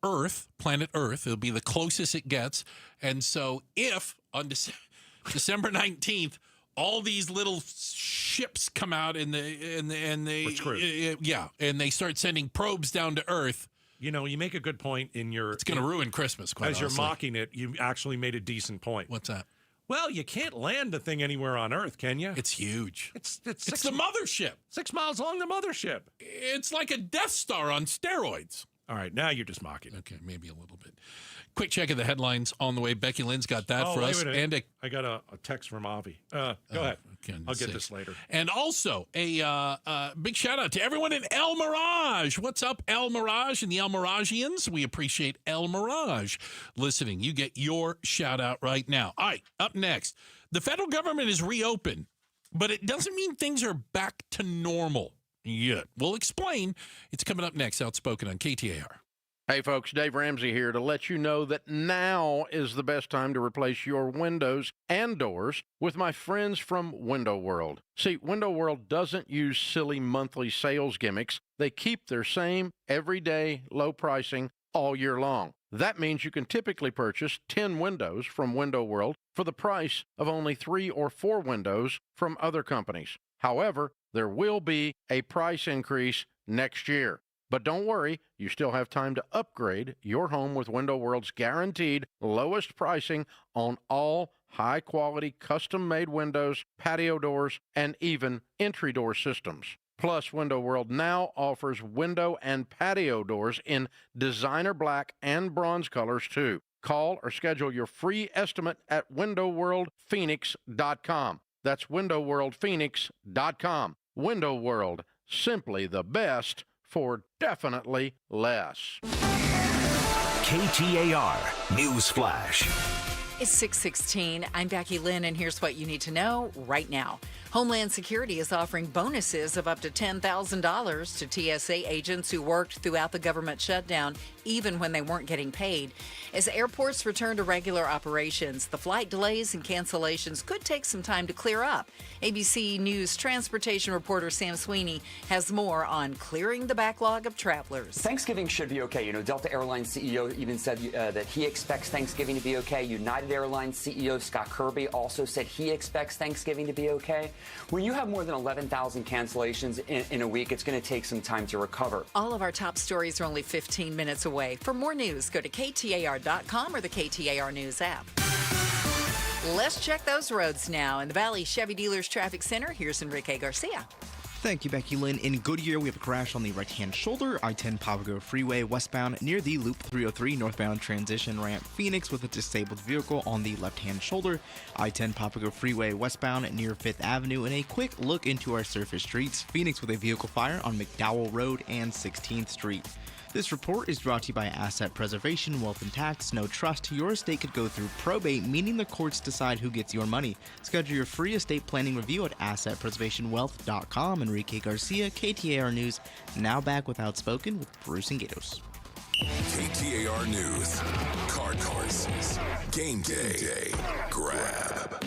Earth, planet Earth. It'll be the closest it gets. And so, if on December 19th. All these little ships come out and they they start sending probes down to Earth. You know, you make a good point in your. It's going to ruin Christmas. Quite as honestly. You're mocking it, you actually made a decent point. What's that? Well, you can't land the thing anywhere on Earth, can you? It's huge. It's the mothership. 6 miles long, the mothership. It's like a Death Star on steroids. All right, now you're just mocking. Okay, maybe a little bit. Quick check of the headlines on the way. Becky Lynn's got that for us. And I got a text from Avi. Go ahead. I'll get this later. And also, a big shout-out to everyone in El Mirage. What's up, El Mirage and the El Miragians? We appreciate El Mirage listening. You get your shout-out right now. All right, up next. The federal government is reopened, but it doesn't mean things are back to normal yet. We'll explain. It's coming up next, Outspoken on KTAR. Hey folks, Dave Ramsey here to let you know that now is the best time to replace your windows and doors with my friends from Window World. See, Window World doesn't use silly monthly sales gimmicks. They keep their same everyday low pricing all year long. That means you can typically purchase 10 windows from Window World for the price of only 3 or 4 windows from other companies. However, there will be a price increase next year. But don't worry, you still have time to upgrade your home with Window World's guaranteed lowest pricing on all high-quality custom-made windows, patio doors, and even entry door systems. Plus, Window World now offers window and patio doors in designer black and bronze colors, too. Call or schedule your free estimate at windowworldphoenix.com. That's windowworldphoenix.com. Window World, simply the best for definitely less. KTAR News Flash. It's 6:16. I'm Becky Lynn, and here's what you need to know right now. Homeland Security is offering bonuses of up to $10,000 to TSA agents who worked throughout the government shutdown, even when they weren't getting paid. As airports return to regular operations, the flight delays and cancellations could take some time to clear up. ABC News transportation reporter Sam Sweeney has more on clearing the backlog of travelers. Thanksgiving should be okay. You know, Delta Airlines CEO even said that he expects Thanksgiving to be okay. United Airlines CEO Scott Kirby also said he expects Thanksgiving to be okay. When you have more than 11,000 cancellations in a week, it's going to take some time to recover. All of our top stories are only 15 minutes away. away. For more news, go to KTAR.com or the KTAR News app. Let's check those roads now. In the Valley Chevy Dealers Traffic Center, here's Enrique Garcia. Thank you, Becky Lynn. In Goodyear, we have a crash on the right-hand shoulder, I-10 Papago Freeway westbound near the Loop 303 northbound transition ramp Phoenix with a disabled vehicle on the left-hand shoulder, I-10 Papago Freeway westbound near 5th Avenue, and a quick look into our surface streets, Phoenix with a vehicle fire on McDowell Road and 16th Street. This report is brought to you by Asset Preservation, Wealth and Tax. No trust. Your estate could go through probate, meaning the courts decide who gets your money. Schedule your free estate planning review at AssetPreservationWealth.com. Enrique Garcia, KTAR News. Now back with Outspoken with Bruce and Gatos. KTAR News. Card courses. Game day. Grab.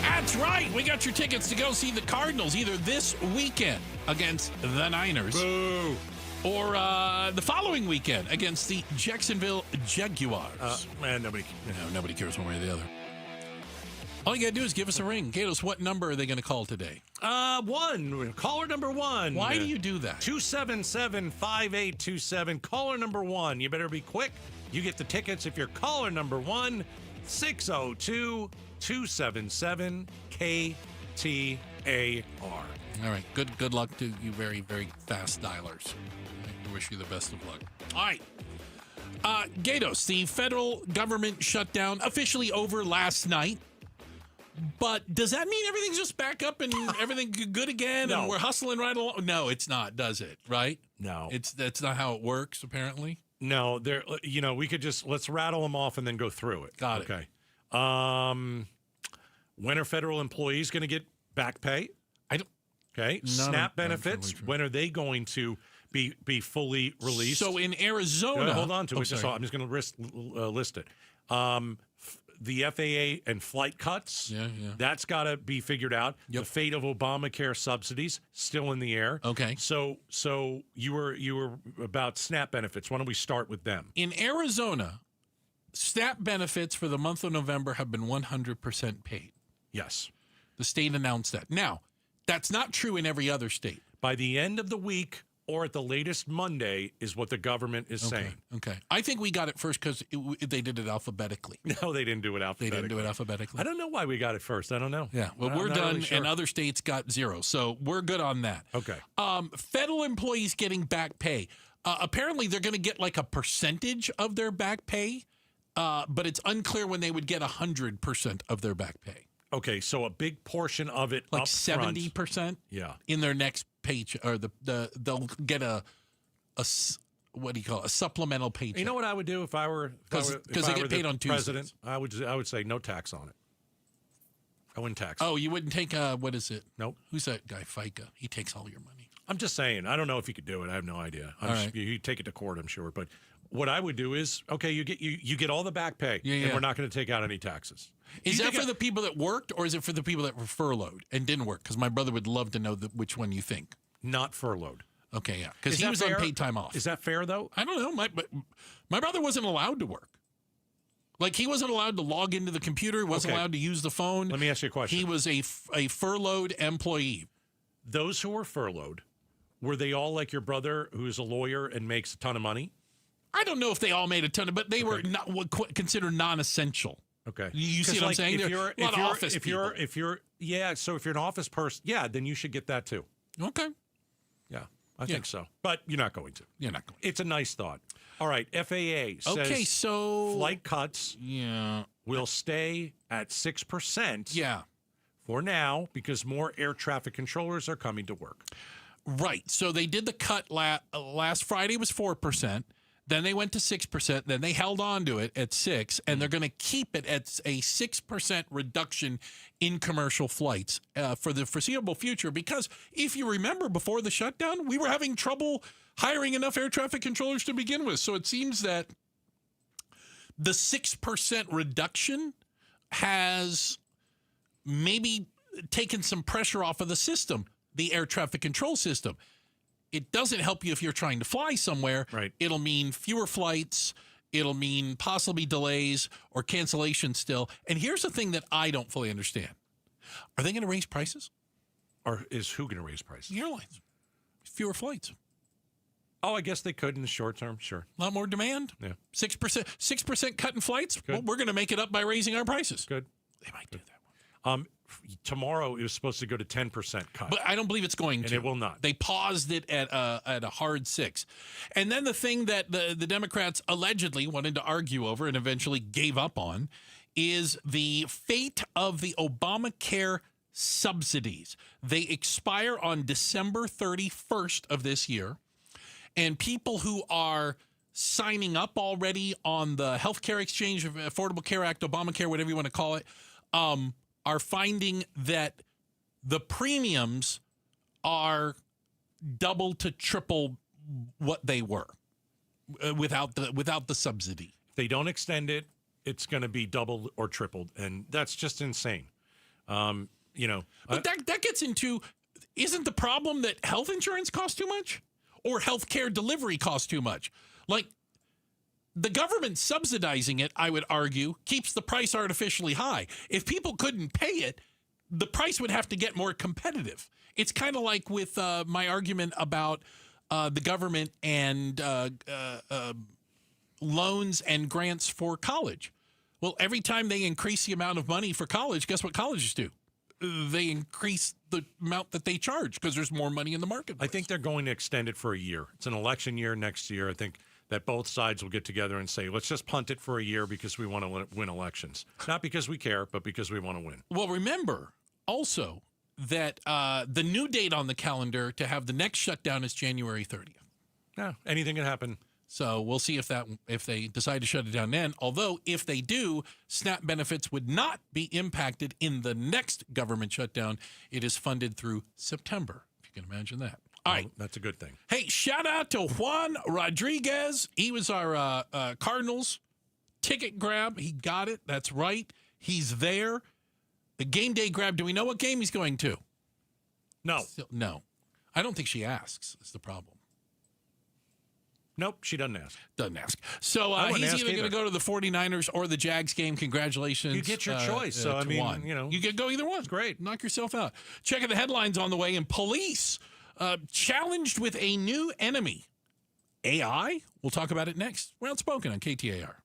That's right. We got your tickets to go see the Cardinals either this weekend against the Niners. Boo. Or the following weekend against the Jacksonville Jaguars. Man, nobody cares one way or the other. All you got to do is give us a ring. Gatos, what number are they going to call today? One. Caller number one. Why do you do that? 277-5827. Caller number one. You better be quick. You get the tickets if you're caller number one. 602-277-KTAR. All right. Good luck to you very, very fast dialers. I wish you the best of luck. All right. Gatos, the federal government shutdown officially over last night. But does that mean everything's just back up and everything good again? No. And we're hustling right along? No, it's not, does it? Right? No. That's not how it works, apparently. No, we could let's rattle them off and then go through it. Got it. Okay. When are federal employees going to get back pay? Okay. SNAP benefits, when are they going to be fully released? So in Arizona... hold on to it. I'm just going to list it. The FAA and flight cuts, that's got to be figured out. Yep. The fate of Obamacare subsidies, still in the air. Okay. So you were about SNAP benefits. Why don't we start with them? In Arizona, SNAP benefits for the month of November have been 100% paid. Yes. The state announced that. Now, that's not true in every other state. By the end of the week or at the latest Monday is what the government is saying. Okay. I think we got it first because they did it alphabetically. No, they didn't do it alphabetically. They didn't do it alphabetically. I don't know why we got it first. I don't know. Yeah. Well, we're done, really sure. And other states got zero. So we're good on that. Okay. Federal employees getting back pay. Apparently, they're going to get like a percentage of their back pay, but it's unclear when they would get 100% of their back pay. Okay, so a big portion of it, like up 70%. Yeah, in their next paycheck, or they'll get a what do you call it, a supplemental paycheck. You know what I would do if I were because they get paid on Tuesdays. I would say no tax on it. I wouldn't tax. Oh, you wouldn't take what is it? Nope. Who's that guy? FICA. He takes all your money. I'm just saying. I don't know if he could do it. I have no idea. You take it to court, I'm sure, but. What I would do is, okay, you get all the back pay, and we're not going to take out any taxes. Is that for the people that worked, or is it for the people that were furloughed and didn't work? Because my brother would love to know which one you think. Not furloughed. Okay, yeah, because he was on paid time off. Is that fair, though? I don't know. My brother wasn't allowed to work. Like, he wasn't allowed to log into the computer. He wasn't allowed to use the phone. Let me ask you a question. He was a furloughed employee. Those who were furloughed, were they all like your brother, who's a lawyer and makes a ton of money? I don't know if they all made a ton of, but they were not considered non-essential. Okay, you see what I'm saying? So if you're an office person, then you should get that too. Okay, yeah, I think so, but you're not going to. You're not going. It's a nice thought. All right, FAA says so flight cuts will stay at 6%. Yeah, for now because more air traffic controllers are coming to work. Right. So they did the cut last Friday was 4%. Then they went to 6%. Then they held on to it at 6%, and they're going to keep it at a 6% reduction in commercial flights for the foreseeable future. Because if you remember, before the shutdown, we were having trouble hiring enough air traffic controllers to begin with. So it seems that the 6% reduction has maybe taken some pressure off of the system, the air traffic control system. It doesn't help you if you're trying to fly somewhere. Right. It'll mean fewer flights. It'll mean possibly delays or cancellations still. And here's the thing that I don't fully understand. Are they going to raise prices? Or is who going to raise prices? The airlines. Fewer flights. Oh, I guess they could in the short term. Sure. A lot more demand. Yeah. 6% cut in flights. Well, we're going to make it up by raising our prices. Good. They might do that one. Tomorrow it was supposed to go to 10% cut. But I don't believe it's going to. And it will not. They paused it at a hard 6. And then the thing that the Democrats allegedly wanted to argue over and eventually gave up on is the fate of the Obamacare subsidies. They expire on December 31st of this year. And people who are signing up already on the Healthcare Exchange, Affordable Care Act, Obamacare, whatever you want to call it, are finding that the premiums are double to triple what they were without the subsidy. If they don't extend it, it's going to be doubled or tripled, and that's just insane. But that gets into, isn't the problem that health insurance costs too much or healthcare delivery costs too much? Like, the government subsidizing it, I would argue, keeps the price artificially high. If people couldn't pay it, the price would have to get more competitive. It's kind of like with my argument about the government and loans and grants for college. Well, every time they increase the amount of money for college, guess what colleges do? They increase the amount that they charge because there's more money in the market. I think they're going to extend it for a year. It's an election year next year. I think that both sides will get together and say, let's just punt it for a year because we want to win elections. Not because we care, but because we want to win. Well, remember also that the new date on the calendar to have the next shutdown is January 30th. Yeah, anything can happen. So we'll see if they decide to shut it down then. Although if they do, SNAP benefits would not be impacted in the next government shutdown. It is funded through September, if you can imagine that. All right. That's a good thing. Hey, shout out to Juan Rodriguez. He was our Cardinals ticket grab. He got it. That's right. He's there. The game day grab. Do we know what game he's going to? No. No. I don't think she asks is the problem. Nope, she doesn't ask. Doesn't ask. So he's either going to go to the 49ers or the Jags game. Congratulations. You get your choice. So, I mean, Juan. You can go either one. Great. Knock yourself out. Checking the headlines on the way. And police challenged with a new enemy. AI? We'll talk about it next. We're Outspoken on KTAR.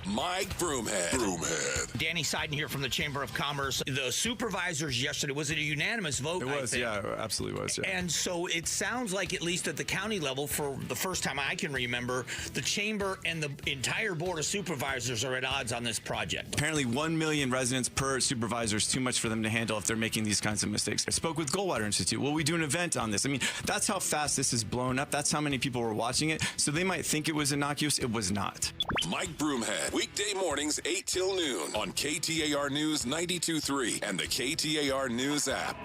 Mike Broomhead. Danny Seiden here from the Chamber of Commerce. The supervisors yesterday, was it a unanimous vote? It was, yeah, absolutely was. Yeah. And so it sounds like, at least at the county level, for the first time I can remember, the Chamber and the entire Board of Supervisors are at odds on this project. Apparently 1 million residents per supervisor is too much for them to handle if they're making these kinds of mistakes. I spoke with Goldwater Institute. Will we do an event on this? I mean, that's how fast this is blown up. That's how many people were watching it. So they might think it was innocuous. It was not. Mike Broomhead. Weekday mornings 8 till noon on KTAR News 92.3 and the KTAR News app.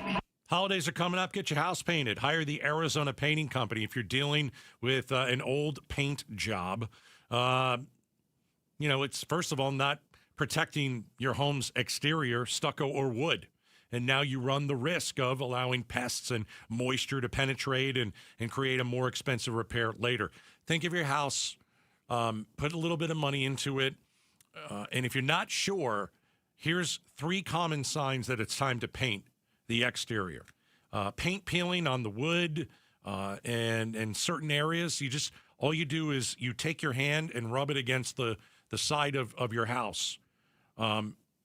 Holidays are coming up. Get your house painted. Hire the Arizona Painting Company if you're dealing with an old paint job. It's first of all not protecting your home's exterior, stucco or wood. And now you run the risk of allowing pests and moisture to penetrate and create a more expensive repair later. Think of your house. Put a little bit of money into it. And if you're not sure, here's 3 common signs that it's time to paint the exterior. Paint peeling on the wood and certain areas. All you do is you take your hand and rub it against the side of your house.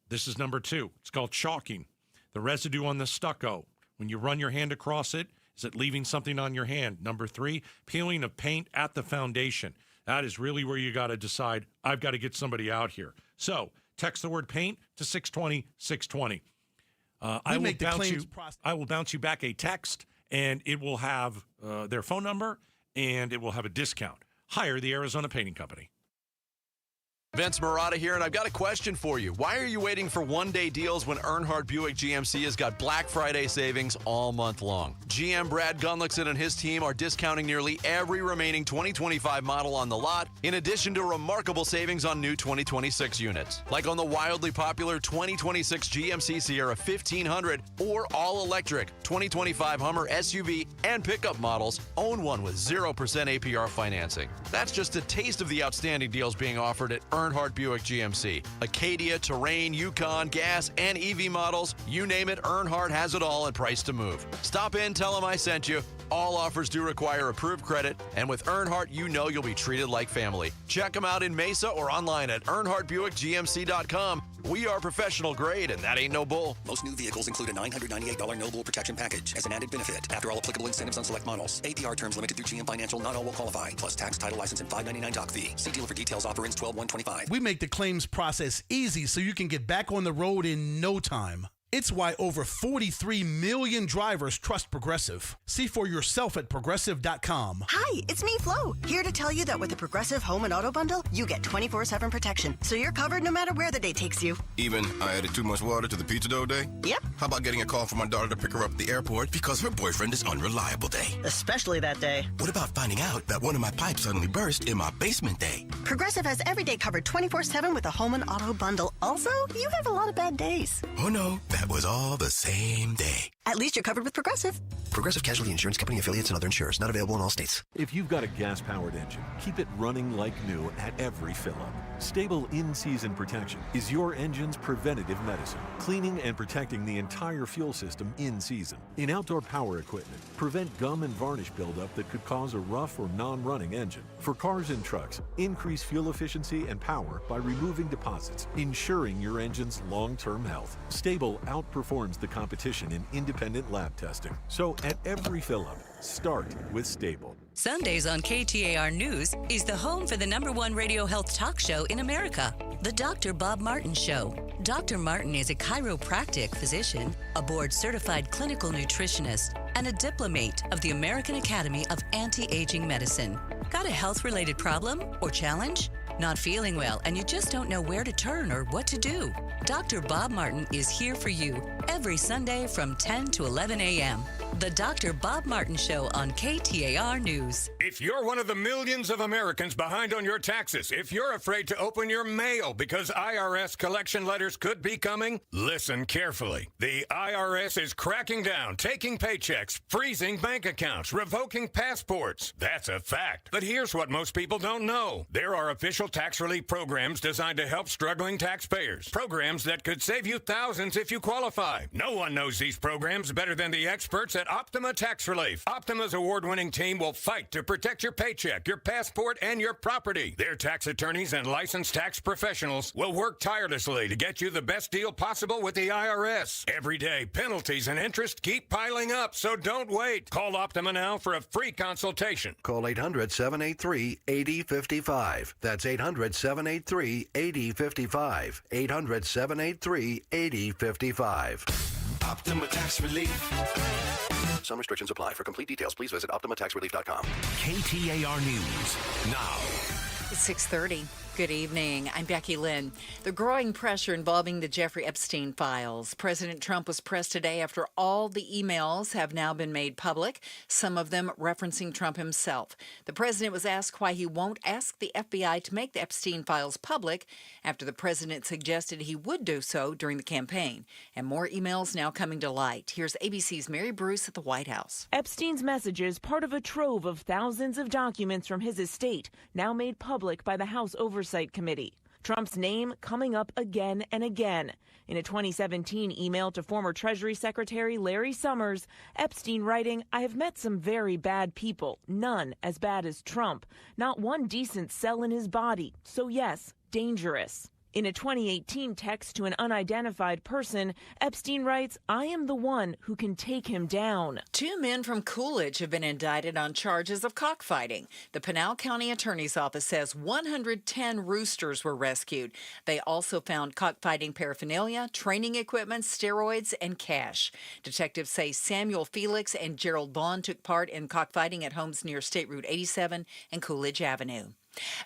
This is number 2. It's called chalking. The residue on the stucco. When you run your hand across it, is it leaving something on your hand? Number 3, peeling of paint at the foundation. That is really where you got to decide, I've got to get somebody out here. So text the word paint to 620-620. I will bounce you back a text, and it will have their phone number, and it will have a discount. Hire the Arizona Painting Company. Vince Marotta here, and I've got a question for you. Why are you waiting for one-day deals when Earnhardt Buick GMC has got Black Friday savings all month long? GM Brad Gunlickson and his team are discounting nearly every remaining 2025 model on the lot, in addition to remarkable savings on new 2026 units. Like on the wildly popular 2026 GMC Sierra 1500 or all-electric 2025 Hummer SUV and pickup models. Own one with 0% APR financing. That's just a taste of the outstanding deals being offered at Earnhardt Earnhardt Buick GMC. Acadia, Terrain, Yukon, gas, and EV models. You name it, Earnhardt has it all and price to move. Stop in, tell them I sent you. All offers do require approved credit, and with Earnhardt, you know you'll be treated like family. Check them out in Mesa or online at EarnhardtBuickGMC.com. We are professional grade, and that ain't no bull. Most new vehicles include a $998 no bull protection package as an added benefit. After all applicable incentives on select models. APR terms limited through GM Financial. Not all will qualify. Plus tax, title, license, and $599 doc fee. See dealer for details. Offer ends 12/1/25. We make the claims process easy so you can get back on the road in no time. It's why over 43 million drivers trust Progressive. See for yourself at Progressive.com. Hi, it's me, Flo, here to tell you that with the Progressive Home and Auto Bundle, you get 24/7 protection, so you're covered no matter where the day takes you. Even I added too much water to the pizza dough day? Yep. How about getting a call from my daughter to pick her up at the airport because her boyfriend is unreliable day? Especially that day. What about finding out that one of my pipes suddenly burst in my basement day? Progressive has every day covered 24/7 with the Home and Auto Bundle. Also, you have a lot of bad days. Oh no, that was all the same day. At least you're covered with Progressive. Progressive Casualty Insurance Company affiliates and other insurers. Not available in all states. If you've got a gas-powered engine, keep it running like new at every fill-up. Stable in-season protection is your engine's preventative medicine, cleaning and protecting the entire fuel system in season. In outdoor power equipment, prevent gum and varnish buildup that could cause a rough or non-running engine. For cars and trucks, increase fuel efficiency and power by removing deposits, ensuring your engine's long-term health. Stable outperforms the competition in independent lab testing. So at every fill-up, start with Stable. Sundays on KTAR News is the home for the #1 radio health talk show in America, The Dr. Bob Martin Show. Dr. Martin is a chiropractic physician, a board-certified clinical nutritionist, and a diplomate of the American Academy of Anti-Aging Medicine. Got a health-related problem or challenge? Not feeling well and you just don't know where to turn or what to do? Dr. Bob Martin is here for you every Sunday from 10 to 11 a.m. The Dr. Bob Martin Show on KTAR News. If you're one of the millions of Americans behind on your taxes, if you're afraid to open your mail because IRS collection letters could be coming, listen carefully. The IRS is cracking down, taking paychecks, freezing bank accounts, revoking passports. That's a fact. But here's what most people don't know. There are official tax relief programs designed to help struggling taxpayers. Programs that could save you thousands if you qualify. No one knows these programs better than the experts at Optima Tax Relief. Optima's award-winning team will fight to protect your paycheck, your passport, and your property. Their tax attorneys and licensed tax professionals will work tirelessly to get you the best deal possible with the IRS. Every day, penalties and interest keep piling up, so don't wait. Call Optima now for a free consultation. Call 800-783-8055. That's 800-783-8055. 800-783-8055. Optima Tax Relief. Some restrictions apply. For complete details, please visit OptimaTaxRelief.com. KTAR News now. It's 6:30. Good evening. I'm Becky Lynn. The growing pressure involving the Jeffrey Epstein files. President Trump was pressed today after all the emails have now been made public, some of them referencing Trump himself. The president was asked why he won't ask the FBI to make the Epstein files public after the president suggested he would do so during the campaign. And more emails now coming to light. Here's ABC's Mary Bruce at the White House. Epstein's messages, part of a trove of thousands of documents from his estate, now made public by the House Oversight Committee. Trump's name coming up again and again. In a 2017 email to former Treasury Secretary Larry Summers, Epstein writing, "I have met some very bad people, none as bad as Trump. Not one decent cell in his body. So yes, dangerous." In a 2018 text to an unidentified person, Epstein writes, "I am the one who can take him down." 2 men from Coolidge have been indicted on charges of cockfighting. The Pinal County Attorney's Office says 110 roosters were rescued. They also found cockfighting paraphernalia, training equipment, steroids, and cash. Detectives say Samuel Felix and Gerald Vaughn took part in cockfighting at homes near State Route 87 and Coolidge Avenue.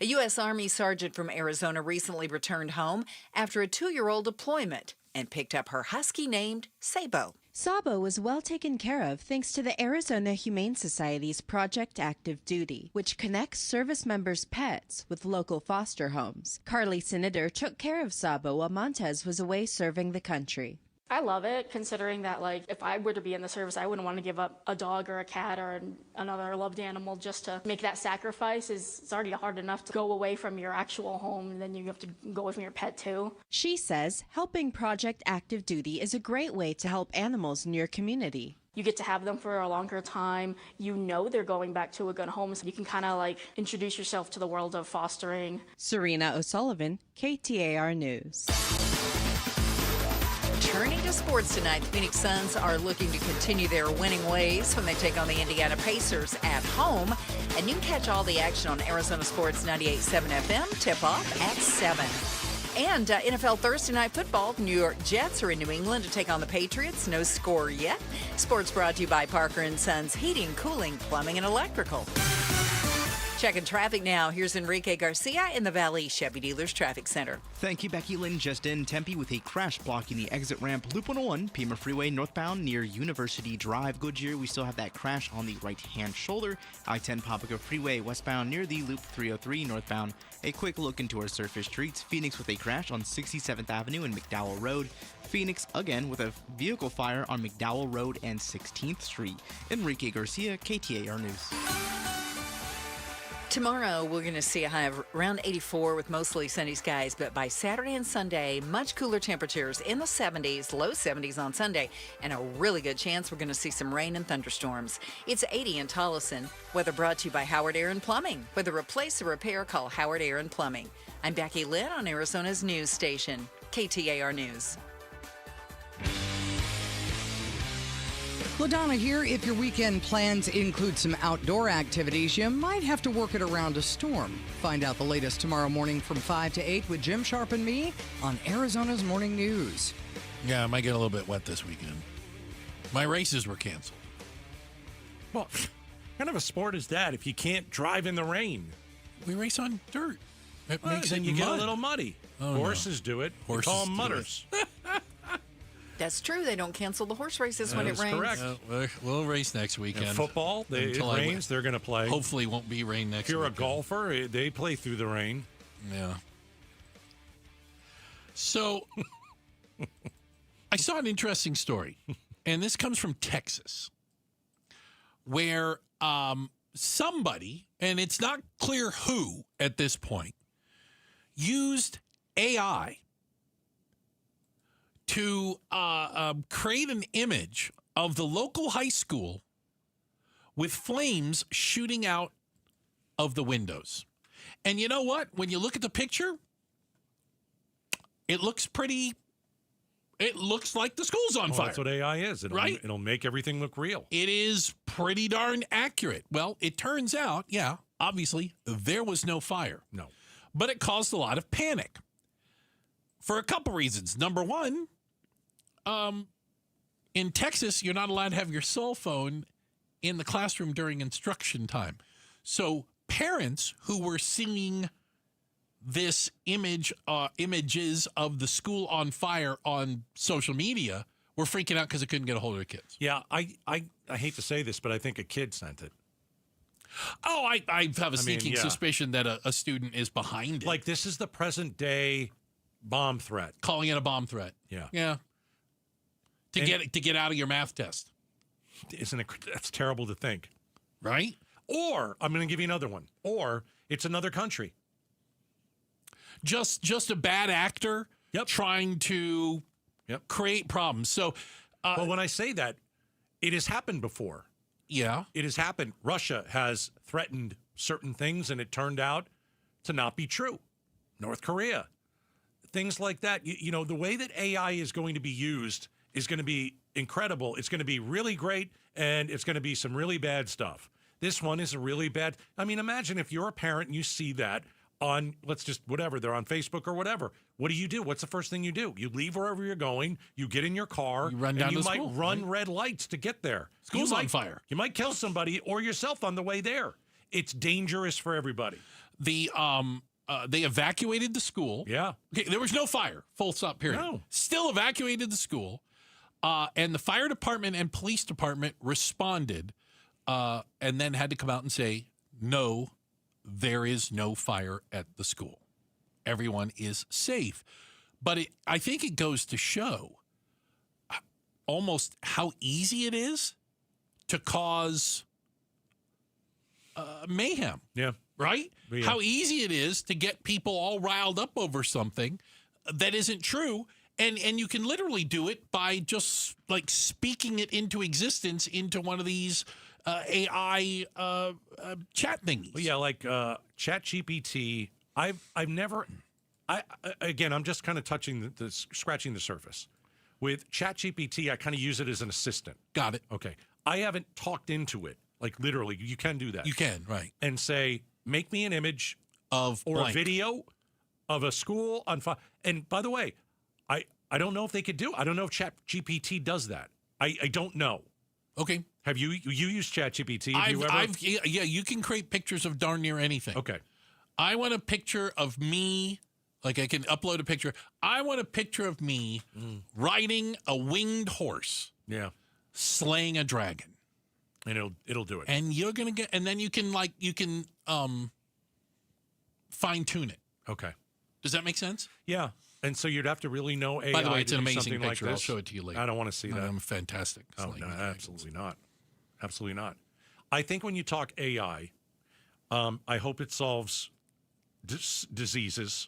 A U.S. Army sergeant from Arizona recently returned home after a 2-year-old deployment and picked up her husky named Sabo. Sabo was well taken care of thanks to the Arizona Humane Society's Project Active Duty, which connects service members' pets with local foster homes. Carly Sinider took care of Sabo while Montez was away serving the country. I love it, considering that, like, if I were to be in the service, I wouldn't want to give up a dog or a cat or another loved animal just to make that sacrifice. It's already hard enough to go away from your actual home, and then you have to go away from your pet, too. She says helping Project Active Duty is a great way to help animals in your community. You get to have them for a longer time. You know they're going back to a good home, so you can kind of, like, introduce yourself to the world of fostering. Serena O'Sullivan, KTAR News. Turning to sports tonight, the Phoenix Suns are looking to continue their winning ways when they take on the Indiana Pacers at home. And you can catch all the action on Arizona Sports 98.7 FM, tip-off at 7. And NFL Thursday Night Football, New York Jets are in New England to take on the Patriots. No score yet. Sports brought to you by Parker & Sons Heating, Cooling, Plumbing, and Electrical. Checking traffic now. Here's Enrique Garcia in the Valley Chevy Dealers Traffic Center. Thank you, Becky Lynn. Just in Tempe with a crash blocking the exit ramp Loop 101, Pima Freeway northbound near University Drive. Goodyear, we still have that crash on the right-hand shoulder. I-10 Papago Freeway westbound near the Loop 303 northbound. A quick look into our surface streets. Phoenix with a crash on 67th Avenue and McDowell Road. Phoenix again with a vehicle fire on McDowell Road and 16th Street. Enrique Garcia, KTAR News. Tomorrow, we're going to see a high of around 84 with mostly sunny skies, but by Saturday and Sunday, much cooler temperatures in the 70s, low 70s on Sunday, and a really good chance we're going to see some rain and thunderstorms. It's 80 in Tolleson. Weather brought to you by Howard Aaron Plumbing. Whether replace or repair, call Howard Aaron Plumbing. I'm Becky Lynn on Arizona's news station, KTAR News. LaDonna here. If your weekend plans include some outdoor activities, you might have to work it around a storm. Find out the latest tomorrow morning from 5 to 8 with Jim Sharp and me on Arizona's Morning News. Yeah, I might get a little bit wet this weekend. My races were canceled. Well, what kind of a sport is that if you can't drive in the rain? We race on dirt. It makes then it you get a mud. little muddy. Oh, Horses do it. Horses We call them do mudders. That's true. They don't cancel the horse races when it rains. Correct. We'll race next weekend. And football, it rains, they're going to play. Hopefully it won't be rain next If you're weekend. a golfer, they play through the rain. Yeah. So, I saw an interesting story, and this comes from Texas, where somebody, and it's not clear who at this point, used AI to create an image of the local high school with flames shooting out of the windows. And you know what? When you look at the picture, it looks like the school's on fire. That's what AI is. It'll make everything look real. It is pretty darn accurate. Well, it turns out, obviously, there was no fire. No. But it caused a lot of panic for a couple reasons. Number one, in Texas, you're not allowed to have your cell phone in the classroom during instruction time. So parents who were seeing this images of the school on fire on social media were freaking out because they couldn't get a hold of their kids. Yeah, I hate to say this, but I think a kid sent it. Oh, I have a sneaking suspicion that a student is behind it. Like, this is the present day bomb threat. Calling it a bomb threat. Yeah. Yeah. To get out of your math test. Isn't it? That's terrible to think. Right? Or, I'm going to give you another one. Or, it's another country. Just a bad actor trying to create problems. So, well, when I say that, it has happened before. Yeah. It has happened. Russia has threatened certain things, and it turned out to not be true. North Korea. Things like that. You know, the way that AI is going to be used is going to be incredible. It's going to be really great, and it's going to be some really bad stuff. This one is a really bad. I mean, imagine if you're a parent and you see that on, they're on Facebook or whatever. What do? What's the first thing you do? You leave wherever you're going, you get in your car, you run down and you to might school, run red lights to get there. School's on fire. You might kill somebody or yourself on the way there. It's dangerous for everybody. They evacuated the school. Yeah. Okay, there was no fire. Full stop, period. No. Still evacuated the school. And the fire department and police department responded and then had to come out and say, no, there is no fire at the school. Everyone is safe. But I think it goes to show almost how easy it is to cause mayhem. Yeah. Right? Yeah. How easy it is to get people all riled up over something that isn't true. And you can literally do it by just like speaking it into existence into one of these AI chat thingies. Well, yeah, like ChatGPT. I've never. Again, I'm just kind of touching scratching the surface. With ChatGPT, I kind of use it as an assistant. Got it. Okay. I haven't talked into it. Like literally, you can do that. You can, right. And say, make me an image of or blank. a video of a school on fire. And by the way, I don't know if they could do. I don't know if ChatGPT does that. I don't know. Okay. Have you used ChatGPT? Yeah, you can create pictures of darn near anything. Okay. I want a picture of me, like I can upload a picture. I want a picture of me riding a winged horse. Yeah. Slaying a dragon. And it'll do it. And you're going to get, and then you can fine tune it. Okay. Does that make sense? Yeah. And so you'd have to really know AI. By the way, it's to an do amazing something picture. like I'll this. show it to you later. I don't want to see that. I'm fantastic. Oh, no, absolutely not. Absolutely not. I think when you talk AI, I hope it solves diseases.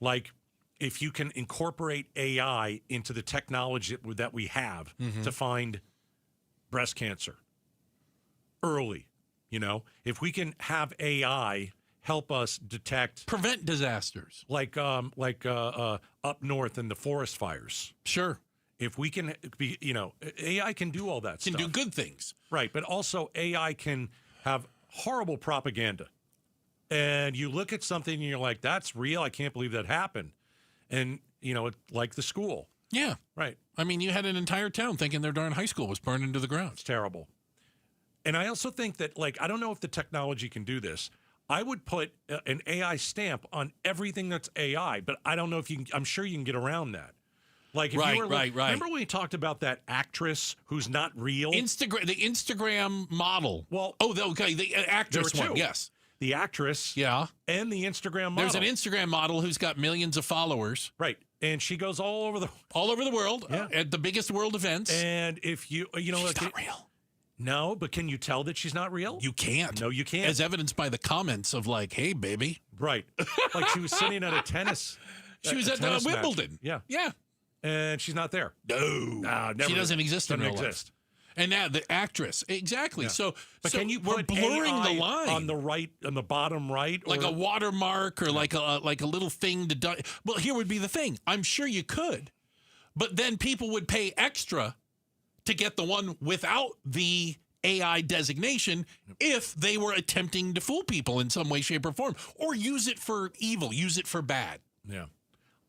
Like if you can incorporate AI into the technology that we have to find breast cancer early, if we can have AI help us detect, prevent disasters like up north in the forest fires. Sure. If we can be, AI can do all that stuff. Can do good things. Right. But also AI can have horrible propaganda. And you look at something and you're like, that's real. I can't believe that happened. And, like the school. Yeah. Right. I mean, you had an entire town thinking their darn high school was burned into the ground. It's terrible. And I also think that, I don't know if the technology can do this. I would put an AI stamp on everything that's AI, but I don't know if you can, I'm sure you can get around that. Like, if you were, right. Remember when we talked about that actress who's not real? The Instagram model. Well, the actress one, yes. The actress. Yeah. And the Instagram model. There's an Instagram model who's got millions of followers. Right. And she goes all over the world at the biggest world events. And if she's not real. No, but can you tell that she's not real? You can't. No, you can't. As evidenced by the comments of like, hey, baby. Right. Like she was sitting at a tennis. She was at Wimbledon. Match. Yeah. Yeah. And she's not there. No. Never. She doesn't exist in real life. Exist. And now the actress. Exactly. Yeah. But can you we're put blurring AI the line on the bottom right? Like a watermark or like a little thing to well, here would be the thing. I'm sure you could. But then people would pay extra to get the one without the AI designation if they were attempting to fool people in some way, shape, or form, or use it for evil, use it for bad. Yeah.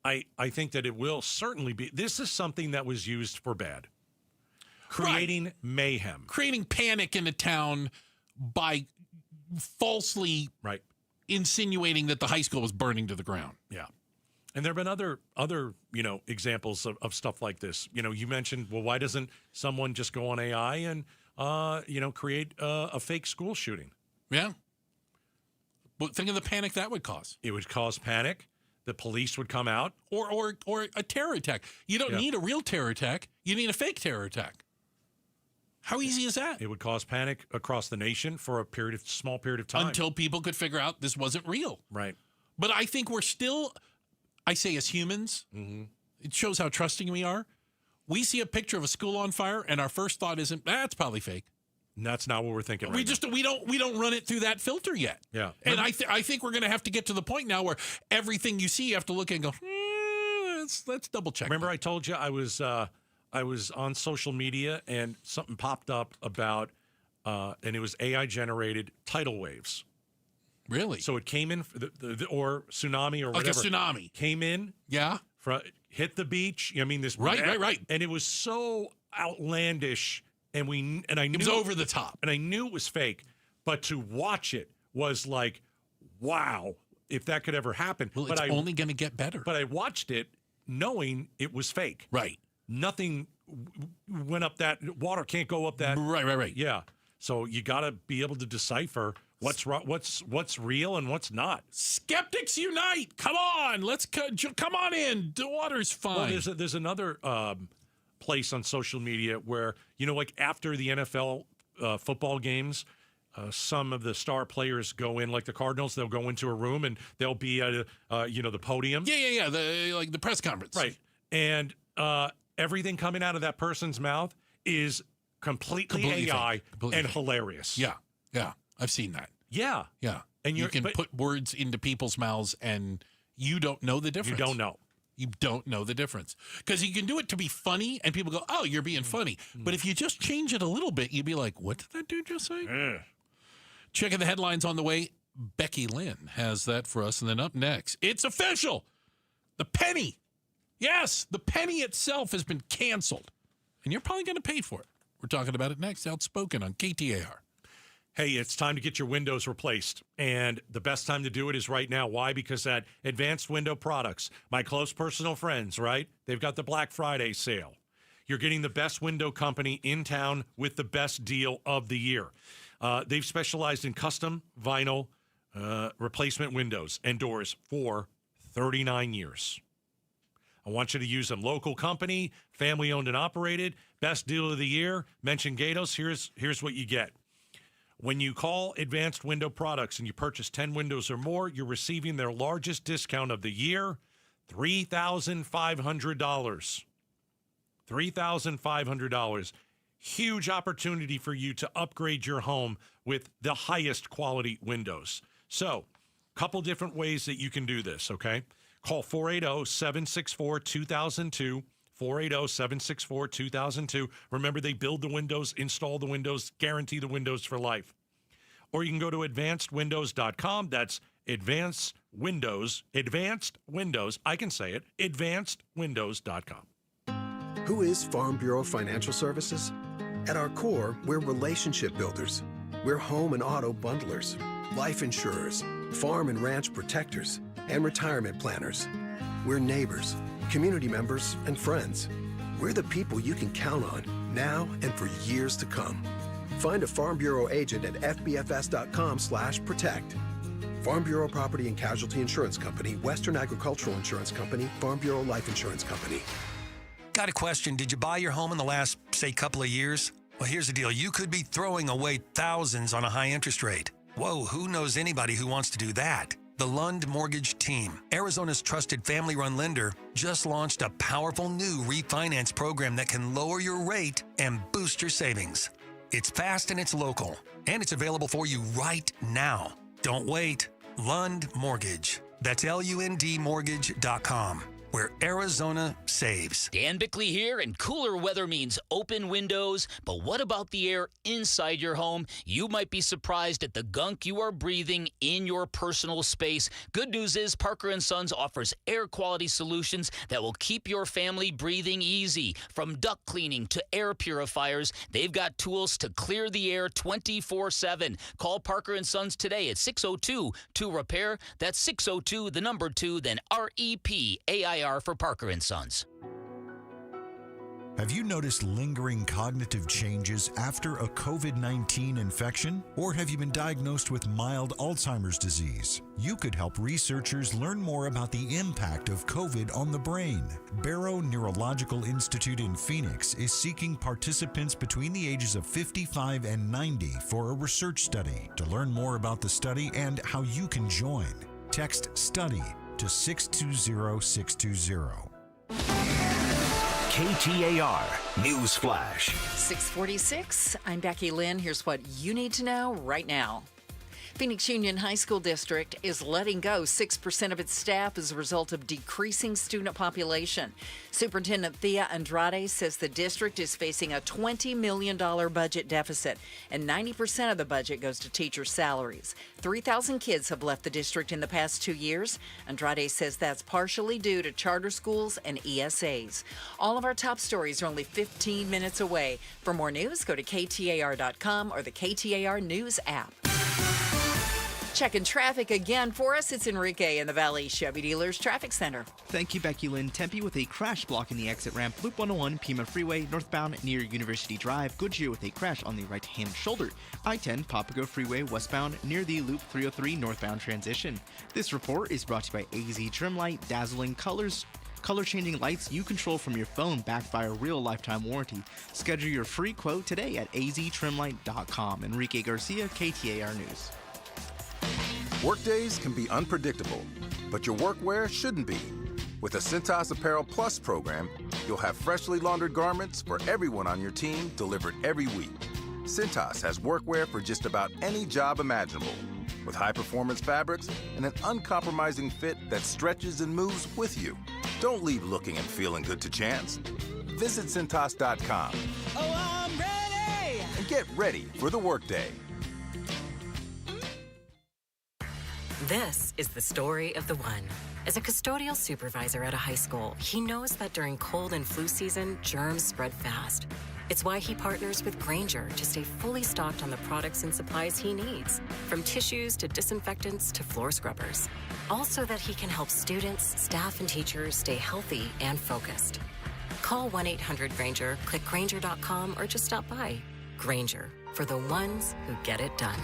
I think that it will certainly be. This is something that was used for bad. Creating mayhem. Creating panic in a town by falsely insinuating that the high school was burning to the ground. Yeah. And there have been other examples of stuff like this. You mentioned, well, why doesn't someone just go on AI and create a fake school shooting? Yeah. Well, think of the panic that would cause. It would cause panic. The police would come out. Or a terror attack. You don't need a real terror attack. You need a fake terror attack. How easy is that? It would cause panic across the nation for a small period of time. Until people could figure out this wasn't real. Right. But I think we're still, I say as humans, it shows how trusting we are. We see a picture of a school on fire and our first thought isn't, it's probably fake. And that's not what we're thinking. We don't run it through that filter yet. Yeah. And I think we're going to have to get to the point now where everything you see, you have to look and go, let's double check. Remember I told you I was on social media and something popped up about, and it was AI generated tidal waves. Really? So it came in, or tsunami or whatever. Like a tsunami. Came in. Yeah. Hit the beach. I mean, this. Right. And it was so outlandish. And I knew it was over the top. And I knew it was fake. But to watch it was like, wow, if that could ever happen. Well, it's only going to get better. But I watched it knowing it was fake. Right. Nothing went up that, water can't go up that. Right. Yeah. So you got to be able to decipher what's real and what's not. Skeptics unite! Come on, come on in. The water's fine. Well, there's another place on social media where, like after the NFL football games, some of the star players go in, like the Cardinals, they'll go into a room and they'll be at, the podium. Yeah. The press conference. Right. And everything coming out of that person's mouth is completely AI and hilarious. Yeah. I've seen that. Yeah. And you can put words into people's mouths and you don't know the difference. You don't know. You don't know the difference. Because you can do it to be funny and people go, oh, you're being funny. But if you just change it a little bit, you'd be like, what did that dude just say? Checking the headlines on the way. Becky Lynn has that for us. And then up next, it's official. The penny. Yes, the penny itself has been canceled. And you're probably going to pay for it. We're talking about it next. Outspoken on KTAR. Hey, it's time to get your windows replaced. And the best time to do it is right now. Why? Because at Advanced Window Products, my close personal friends, right? They've got the Black Friday sale. You're getting the best window company in town with the best deal of the year. They've specialized in custom vinyl replacement windows and doors for 39 years. I want you to use them. Local company, family owned and operated, best deal of the year. Mention Gatos. Here's what you get. When you call Advanced Window Products and you purchase 10 windows or more, you're receiving their largest discount of the year, $3,500. $3,500. Huge opportunity for you to upgrade your home with the highest quality windows. So, a couple different ways that you can do this, okay? Call 480-764-2002. 480-764-2002. Remember, they build the windows, install the windows, guarantee the windows for life. Or you can go to advancedwindows.com. That's Advanced Windows. I can say it. advancedwindows.com. Who is Farm Bureau Financial Services? At our core, we're relationship builders. We're home and auto bundlers, life insurers, farm and ranch protectors, and retirement planners. We're neighbors, community members, and friends. We're the people you can count on now and for years to come. Find a Farm Bureau agent at fbfs.com/protect. Farm Bureau Property and Casualty Insurance Company, Western Agricultural Insurance Company, Farm Bureau Life Insurance Company. Got a question. Did you buy your home in the last, say, couple of years? Well, here's the deal. You could be throwing away thousands on a high interest rate. Whoa, who knows anybody who wants to do that? The Lund Mortgage Team, Arizona's trusted family-run lender, just launched a powerful new refinance program that can lower your rate and boost your savings. It's fast and it's local, and it's available for you right now. Don't wait. Lund Mortgage. That's LUNDmortgage.com, where Arizona saves. Dan Bickley here, and cooler weather means open windows. But what about the air inside your home? You might be surprised at the gunk you are breathing in your personal space. Good news is Parker & Sons offers air quality solutions that will keep your family breathing easy. From duct cleaning to air purifiers, they've got tools to clear the air 24/7. Call Parker & Sons today at 602-2-REPAIR. That's 602, the number 2, then REPAIR for Parker & Sons. Have you noticed lingering cognitive changes after a COVID-19 infection? Or have you been diagnosed with mild Alzheimer's disease? You could help researchers learn more about the impact of COVID on the brain. Barrow Neurological Institute in Phoenix is seeking participants between the ages of 55 and 90 for a research study. To learn more about the study and how you can join, text STUDY to 620-620. KTAR News Flash. 646. I'm Becky Lynn. Here's what you need to know right now. Phoenix Union High School District is letting go 6% of its staff as a result of decreasing student population. Superintendent Thea Andrade says the district is facing a $20 million budget deficit, and 90% of the budget goes to teacher salaries. 3,000 kids have left the district in the past 2 years. Andrade says that's partially due to charter schools and ESAs. All of our top stories are only 15 minutes away. For more news, go to KTAR.com or the KTAR News app. Checking traffic again for us, it's Enrique in the Valley Chevy Dealers Traffic Center. Thank you, Becky Lynn. Tempe with a crash blocking the exit ramp, Loop 101, Pima Freeway, northbound near University Drive. Goodyear with a crash on the right-hand shoulder. I-10, Papago Freeway, westbound near the Loop 303 northbound transition. This report is brought to you by AZ Trimlight, dazzling colors, Color-changing lights you control from your phone backed by a real lifetime warranty. Schedule your free quote today at aztrimlight.com. Enrique Garcia, KTAR News. Workdays can be unpredictable, but your workwear shouldn't be. With the Cintas Apparel Plus program, you'll have freshly laundered garments for everyone on your team delivered every week. Cintas has workwear for just about any job imaginable, with high-performance fabrics and an uncompromising fit that stretches and moves with you. Don't leave looking and feeling good to chance. Visit Cintas.com. Oh, I'm ready! And get ready for the workday. This is the story of the one. As a custodial supervisor at a high school, he knows that during cold and flu season, germs spread fast. It's why he partners with Grainger to stay fully stocked on the products and supplies he needs, from tissues to disinfectants to floor scrubbers. All so that he can help students, staff, and teachers stay healthy and focused. Call 1-800-GRAINGER, click Grainger.com, or just stop by. Grainger, for the ones who get it done.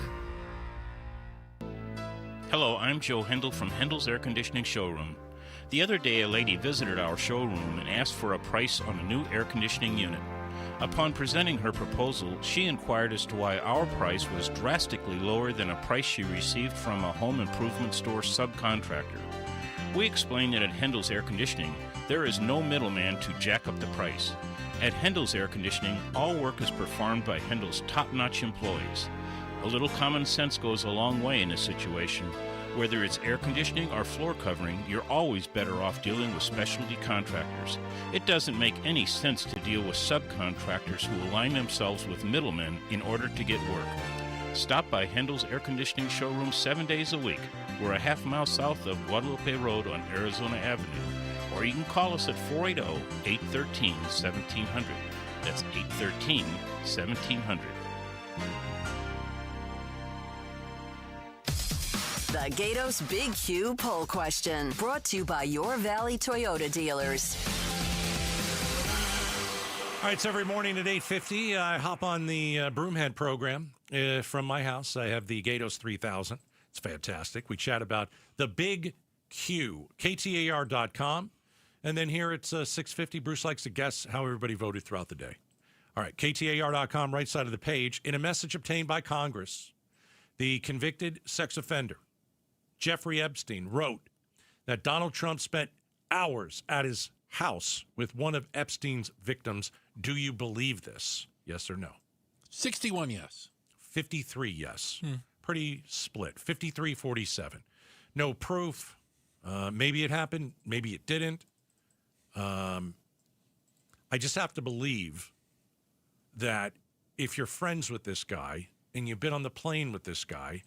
Hello, I'm Joe Hendel from Hendel's Air Conditioning Showroom. The other day, a lady visited our showroom and asked for a price on a new air conditioning unit. Upon presenting her proposal, she inquired as to why our price was drastically lower than a price she received from a home improvement store subcontractor. We explained that at Hendel's Air Conditioning, there is no middleman to jack up the price. At Hendel's Air Conditioning, all work is performed by Hendel's top-notch employees. A little common sense goes a long way in this situation. Whether it's air conditioning or floor covering, you're always better off dealing with specialty contractors. It doesn't make any sense to deal with subcontractors who align themselves with middlemen in order to get work. Stop by Hendel's Air Conditioning Showroom 7 days a week. We're a half-mile south of Guadalupe Road on Arizona Avenue. Or you can call us at 480-813-1700. That's 813-1700. The Gatos Big Q poll question, brought to you by Your Valley Toyota dealers. All right, it's every morning at 8:50. I hop on the Broomhead program from my house. I have the Gatos 3000. It's fantastic. We chat about the Big Q, KTAR.com. And then here it's 6:50. Bruce likes to guess how everybody voted throughout the day. All right, KTAR.com, right side of the page. In a message obtained by Congress, the convicted sex offender, Jeffrey Epstein, wrote that Donald Trump spent hours at his house with one of Epstein's victims. Do you believe this? Yes or no? 61 yes. 53 yes. Pretty split. 53-47. No proof. Maybe it happened. Maybe it didn't. I just have to believe that if you're friends with this guy and you've been on the plane with this guy,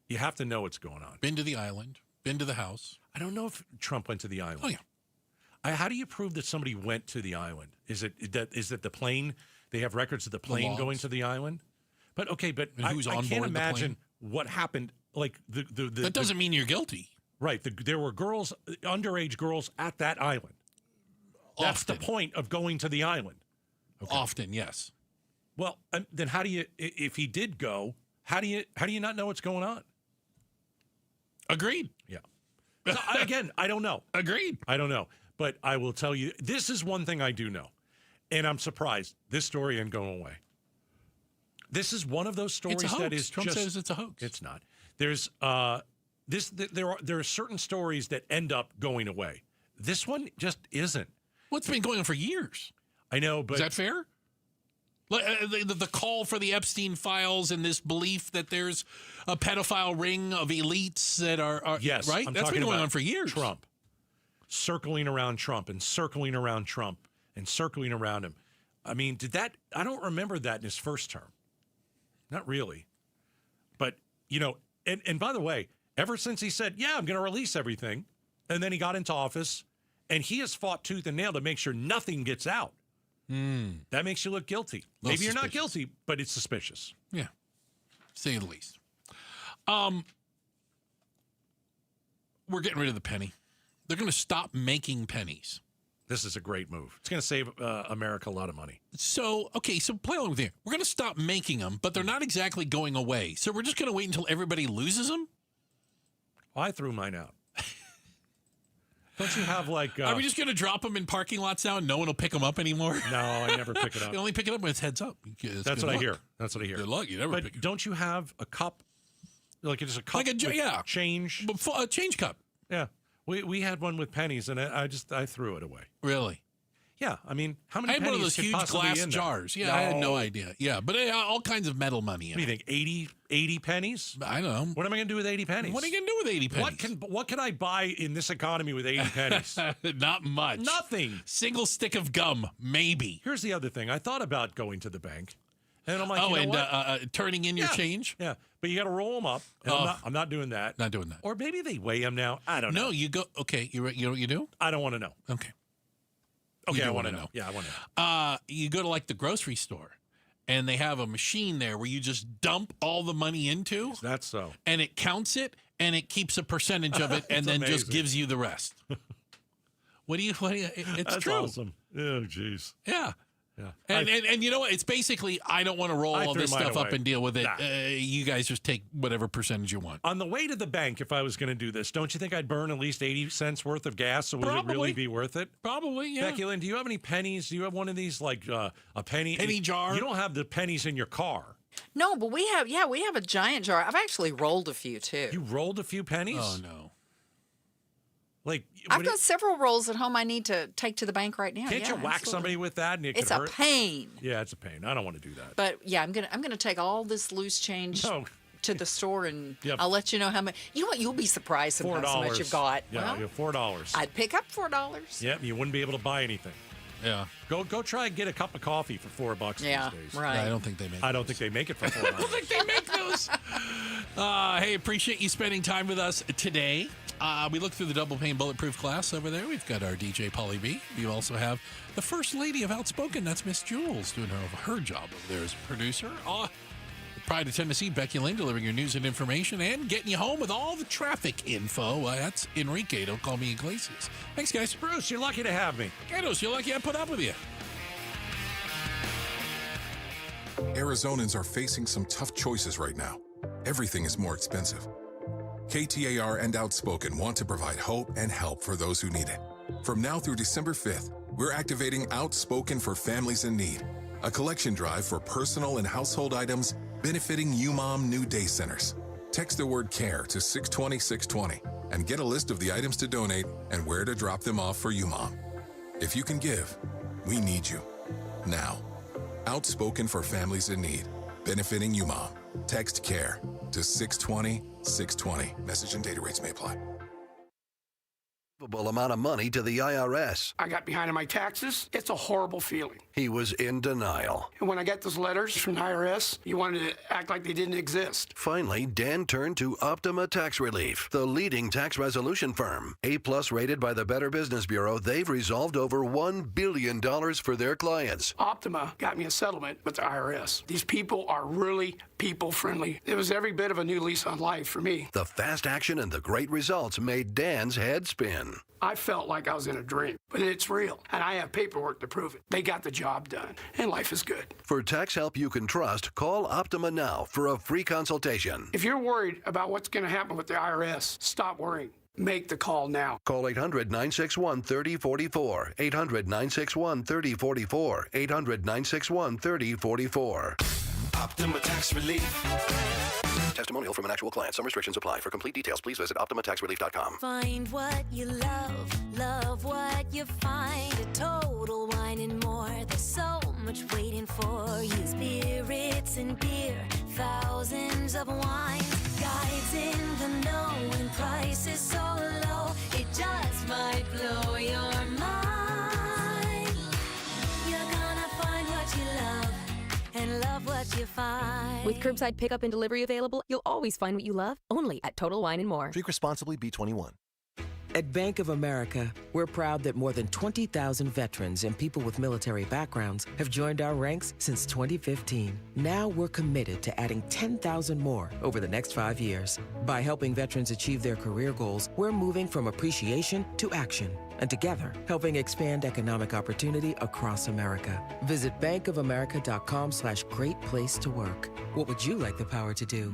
you have to know what's going on. Been to the island, been to the house. I don't know if Trump went to the island. Oh, yeah. How do you prove that somebody went to the island? Is it the plane? They have records of the plane going to the island? But okay, but and who's I on can't board imagine what happened. Like that doesn't mean you're guilty. Right. There were girls, underage girls at that island. That's the point of going to the island. Okay. Often, yes. Well, then how do you, if he did go, how do you not know what's going on? Agreed. Yeah. So, again, I don't know. Agreed. I don't know. But I will tell you, this is one thing I do know. And I'm surprised. This story ain't going away. This is one of those stories that is Trump says it's a hoax. It's not. There's there are certain stories that end up going away. This one just isn't. Well, it's been going on for years. I know, but is that fair? The call for the Epstein files and this belief that there's a pedophile ring of elites that are yes, right. I'm That's been going on for years. Trump, circling around Trump and circling around Trump and circling around him. I mean, I don't remember that in his first term. Not really. But, and by the way, ever since he said, yeah, I'm going to release everything, and then he got into office, and he has fought tooth and nail to make sure nothing gets out. That makes you look guilty. Maybe you're not guilty, but it's suspicious. Yeah, say the least. We're getting rid of the penny. They're going to stop making pennies. This is a great move. It's going to save America a lot of money. So play along with you. We're going to stop making them, but they're not exactly going away. So we're just going to wait until everybody loses them? Well, I threw mine out. Don't you have like? Are we just going to drop them in parking lots now and no one will pick them up anymore? No, I never pick it up. You only pick it up when it's heads up. That's what I hear. That's what I hear. Good luck. You never pick it up. Don't you have a cup? Like it's a cup with change? A change cup. Yeah. We had one with pennies, and I threw it away. Really? Yeah. I mean, how many I had pennies one of those could huge possibly glass be in there? jars. Yeah, I had no idea. Yeah, but all kinds of metal money in What do you think, 80 pennies? I don't know. What am I going to do with 80 pennies? What are you going to do with 80 pennies? What can I buy in this economy with 80 pennies? Not much. Nothing. Single stick of gum, maybe. Here's the other thing. I thought about going to the bank, and I'm like, turning in your change? Yeah, but you got to roll them up. And I'm not doing that. Not doing that. Or maybe they weigh them now. I don't know. No, you go. Okay, you know what you do? I don't want to know. Okay. Okay, I want to know. Yeah, I want to know. You go to like the grocery store, and they have a machine there where you just dump all the money into. That's so. And it counts it, and it keeps a percentage of it, and then just gives you the rest. What do you? It's That's true. Awesome. Oh, jeez. Yeah. Yeah. And you know what? It's basically, I don't want to roll all this stuff up and deal with it. Nah. You guys just take whatever percentage you want. On the way to the bank, if I was going to do this, don't you think I'd burn at least 80 cents worth of gas? So would it really be worth it? Probably, yeah. Becky Lynn, do you have any pennies? Do you have one of these, like a penny jar? You don't have the pennies in your car. No, but we have a giant jar. I've actually rolled a few, too. You rolled a few pennies? Oh, no. Like I've got several rolls at home I need to take to the bank right now. Can't you whack somebody with that? And it's a pain. Yeah, it's a pain. I don't want to do that. But yeah, I'm gonna take all this loose change to the store, and I'll let you know how much. You know what? You'll be surprised sometimes how much you've got. Yeah, well, $4. I'd pick up $4. Yep, you wouldn't be able to buy anything. Yeah. Go try and get a cup of coffee for $4 these days. Right. I don't think they make. I don't think they make it for $4. I don't think they make those. Hey, appreciate you spending time with us today. We look through the double pane bulletproof glass over there. We've got our DJ Polly B. We also have the first lady of Outspoken. That's Miss Jules doing her job over there as a producer. Pride of Tennessee, Becky Lynn delivering your news and information and getting you home with all the traffic info. That's Enrique. Don't call me Iglesias. Thanks, guys. Bruce, you're lucky to have me. Gatos, you're lucky I put up with you. Arizonans are facing some tough choices right now. Everything is more expensive. KTAR and Outspoken want to provide hope and help for those who need it. From now through December 5th, we're activating Outspoken for Families in Need, a collection drive for personal and household items benefiting UMOM New Day Centers. Text the word CARE to 620-620 and get a list of the items to donate and where to drop them off for UMOM. If you can give, we need you. Now, Outspoken for Families in Need, benefiting UMOM. Text CARE to 620-620. Message and data rates may apply. Amount of money to the IRS. I got behind on my taxes. It's a horrible feeling. He was in denial. And when I got those letters from the IRS, you wanted to act like they didn't exist. Finally, Dan turned to Optima Tax Relief, the leading tax resolution firm. A+ rated by the Better Business Bureau, they've resolved over $1 billion for their clients. Optima got me a settlement with the IRS. These people are really people-friendly. It was every bit of a new lease on life for me. The fast action and the great results made Dan's head spin. I felt like I was in a dream, but it's real, and I have paperwork to prove it. They got the job done, and life is good. For tax help you can trust, call Optima now for a free consultation. If you're worried about what's going to happen with the IRS, stop worrying. Make the call now. Call 800-961-3044. 800-961-3044. 800-961-3044. Optima Tax Relief. Testimonial from an actual client. Some restrictions apply. For complete details, please visit OptimaTaxRelief.com. Find what you love what you find. A Total Wine and More. There's so much waiting for you. Spirits and beer, thousands of wines. Guides in the know and prices so low. It just might blow your mind. You're gonna find what you love and love what you find. With curbside pickup and delivery available, you'll always find what you love, only at Total Wine & More. Drink responsibly, B21. At Bank of America, we're proud that more than 20,000 veterans and people with military backgrounds have joined our ranks since 2015. Now we're committed to adding 10,000 more over the next 5 years. By helping veterans achieve their career goals, we're moving from appreciation to action. And together, helping expand economic opportunity across America. Visit bankofamerica.com/great place to work. What would you like the power to do?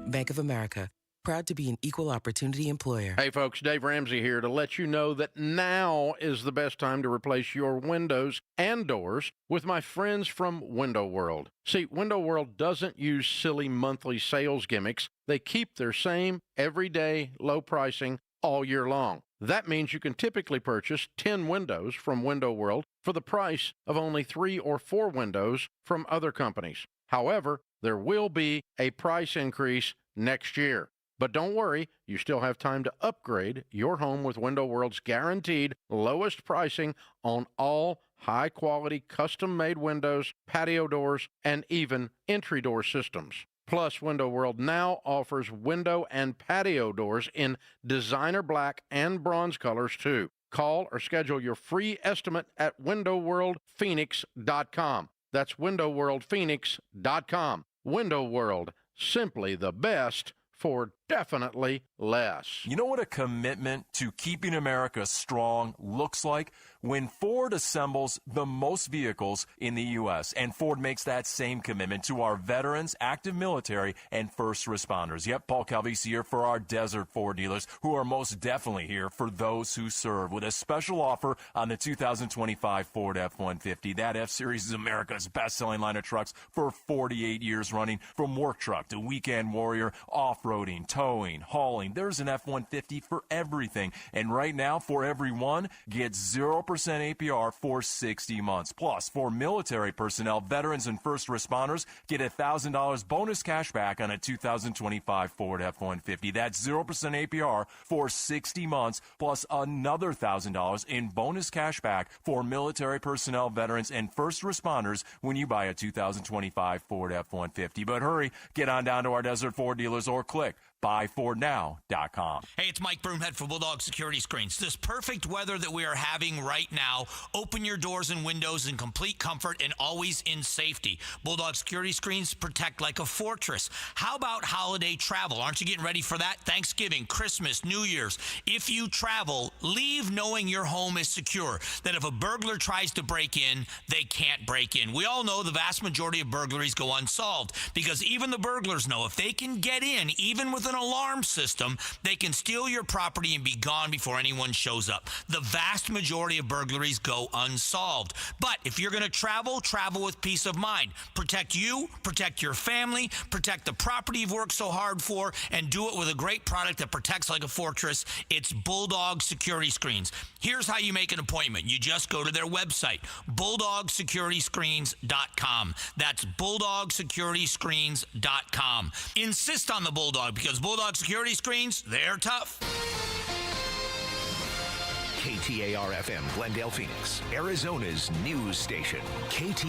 Bank of America. proud to be an equal opportunity employer. Hey folks, Dave Ramsey here to let you know that now is the best time to replace your windows and doors with my friends from Window World. See, Window World doesn't use silly monthly sales gimmicks. They keep their same everyday low pricing all year long. That means you can typically purchase 10 windows from Window World for the price of only 3 or 4 windows from other companies. However, there will be a price increase next year. But don't worry, you still have time to upgrade your home with Window World's guaranteed lowest pricing on all high-quality custom-made windows, patio doors, and even entry door systems. Plus, Window World now offers window and patio doors in designer black and bronze colors, too. Call or schedule your free estimate at windowworldphoenix.com. That's windowworldphoenix.com. Window World, simply the best for definitely less. You know what a commitment to keeping America strong looks like? When Ford assembles the most vehicles in the U.S., and Ford makes that same commitment to our veterans, active military, and first responders. Yep, Paul Calvisi here for our Desert Ford dealers, who are most definitely here for those who serve, with a special offer on the 2025 Ford F-150. That F-Series is America's best-selling line of trucks for 48 years running. From work truck to weekend warrior, off-roading, towing, hauling, there's an F-150 for everything. And right now, for every one, get 0% APR for 60 months. Plus, for military personnel, veterans, and first responders, get $1,000 bonus cash back on a 2025 Ford F-150. That's 0% APR for 60 months, plus another $1,000 in bonus cash back for military personnel, veterans, and first responders when you buy a 2025 Ford F-150. But hurry, get on down to our Desert Ford dealers or click buyfordnow.com. Hey, it's Mike Broomhead for Bulldog Security Screens. This perfect weather that we are having right now, open your doors and windows in complete comfort and always in safety. Bulldog Security Screens protect like a fortress. How about holiday travel? Aren't you getting ready for that? Thanksgiving, Christmas, New Year's. If you travel, leave knowing your home is secure, that if a burglar tries to break in, they can't break in. We all know the vast majority of burglaries go unsolved because even the burglars know if they can get in, even with an alarm system, they can steal your property and be gone before anyone shows up. The vast majority of burglaries go unsolved. But if you're going to travel, travel with peace of mind. Protect you, protect your family, protect the property you've worked so hard for, and do it with a great product that protects like a fortress. It's Bulldog Security Screens. Here's how you make an appointment. You just go to their website, BulldogSecurityScreens.com. That's BulldogSecurityScreens.com. Insist on the Bulldog because Bulldog Security Screens, they're tough. KTAR-FM, Glendale, Phoenix, Arizona's news station. KTAR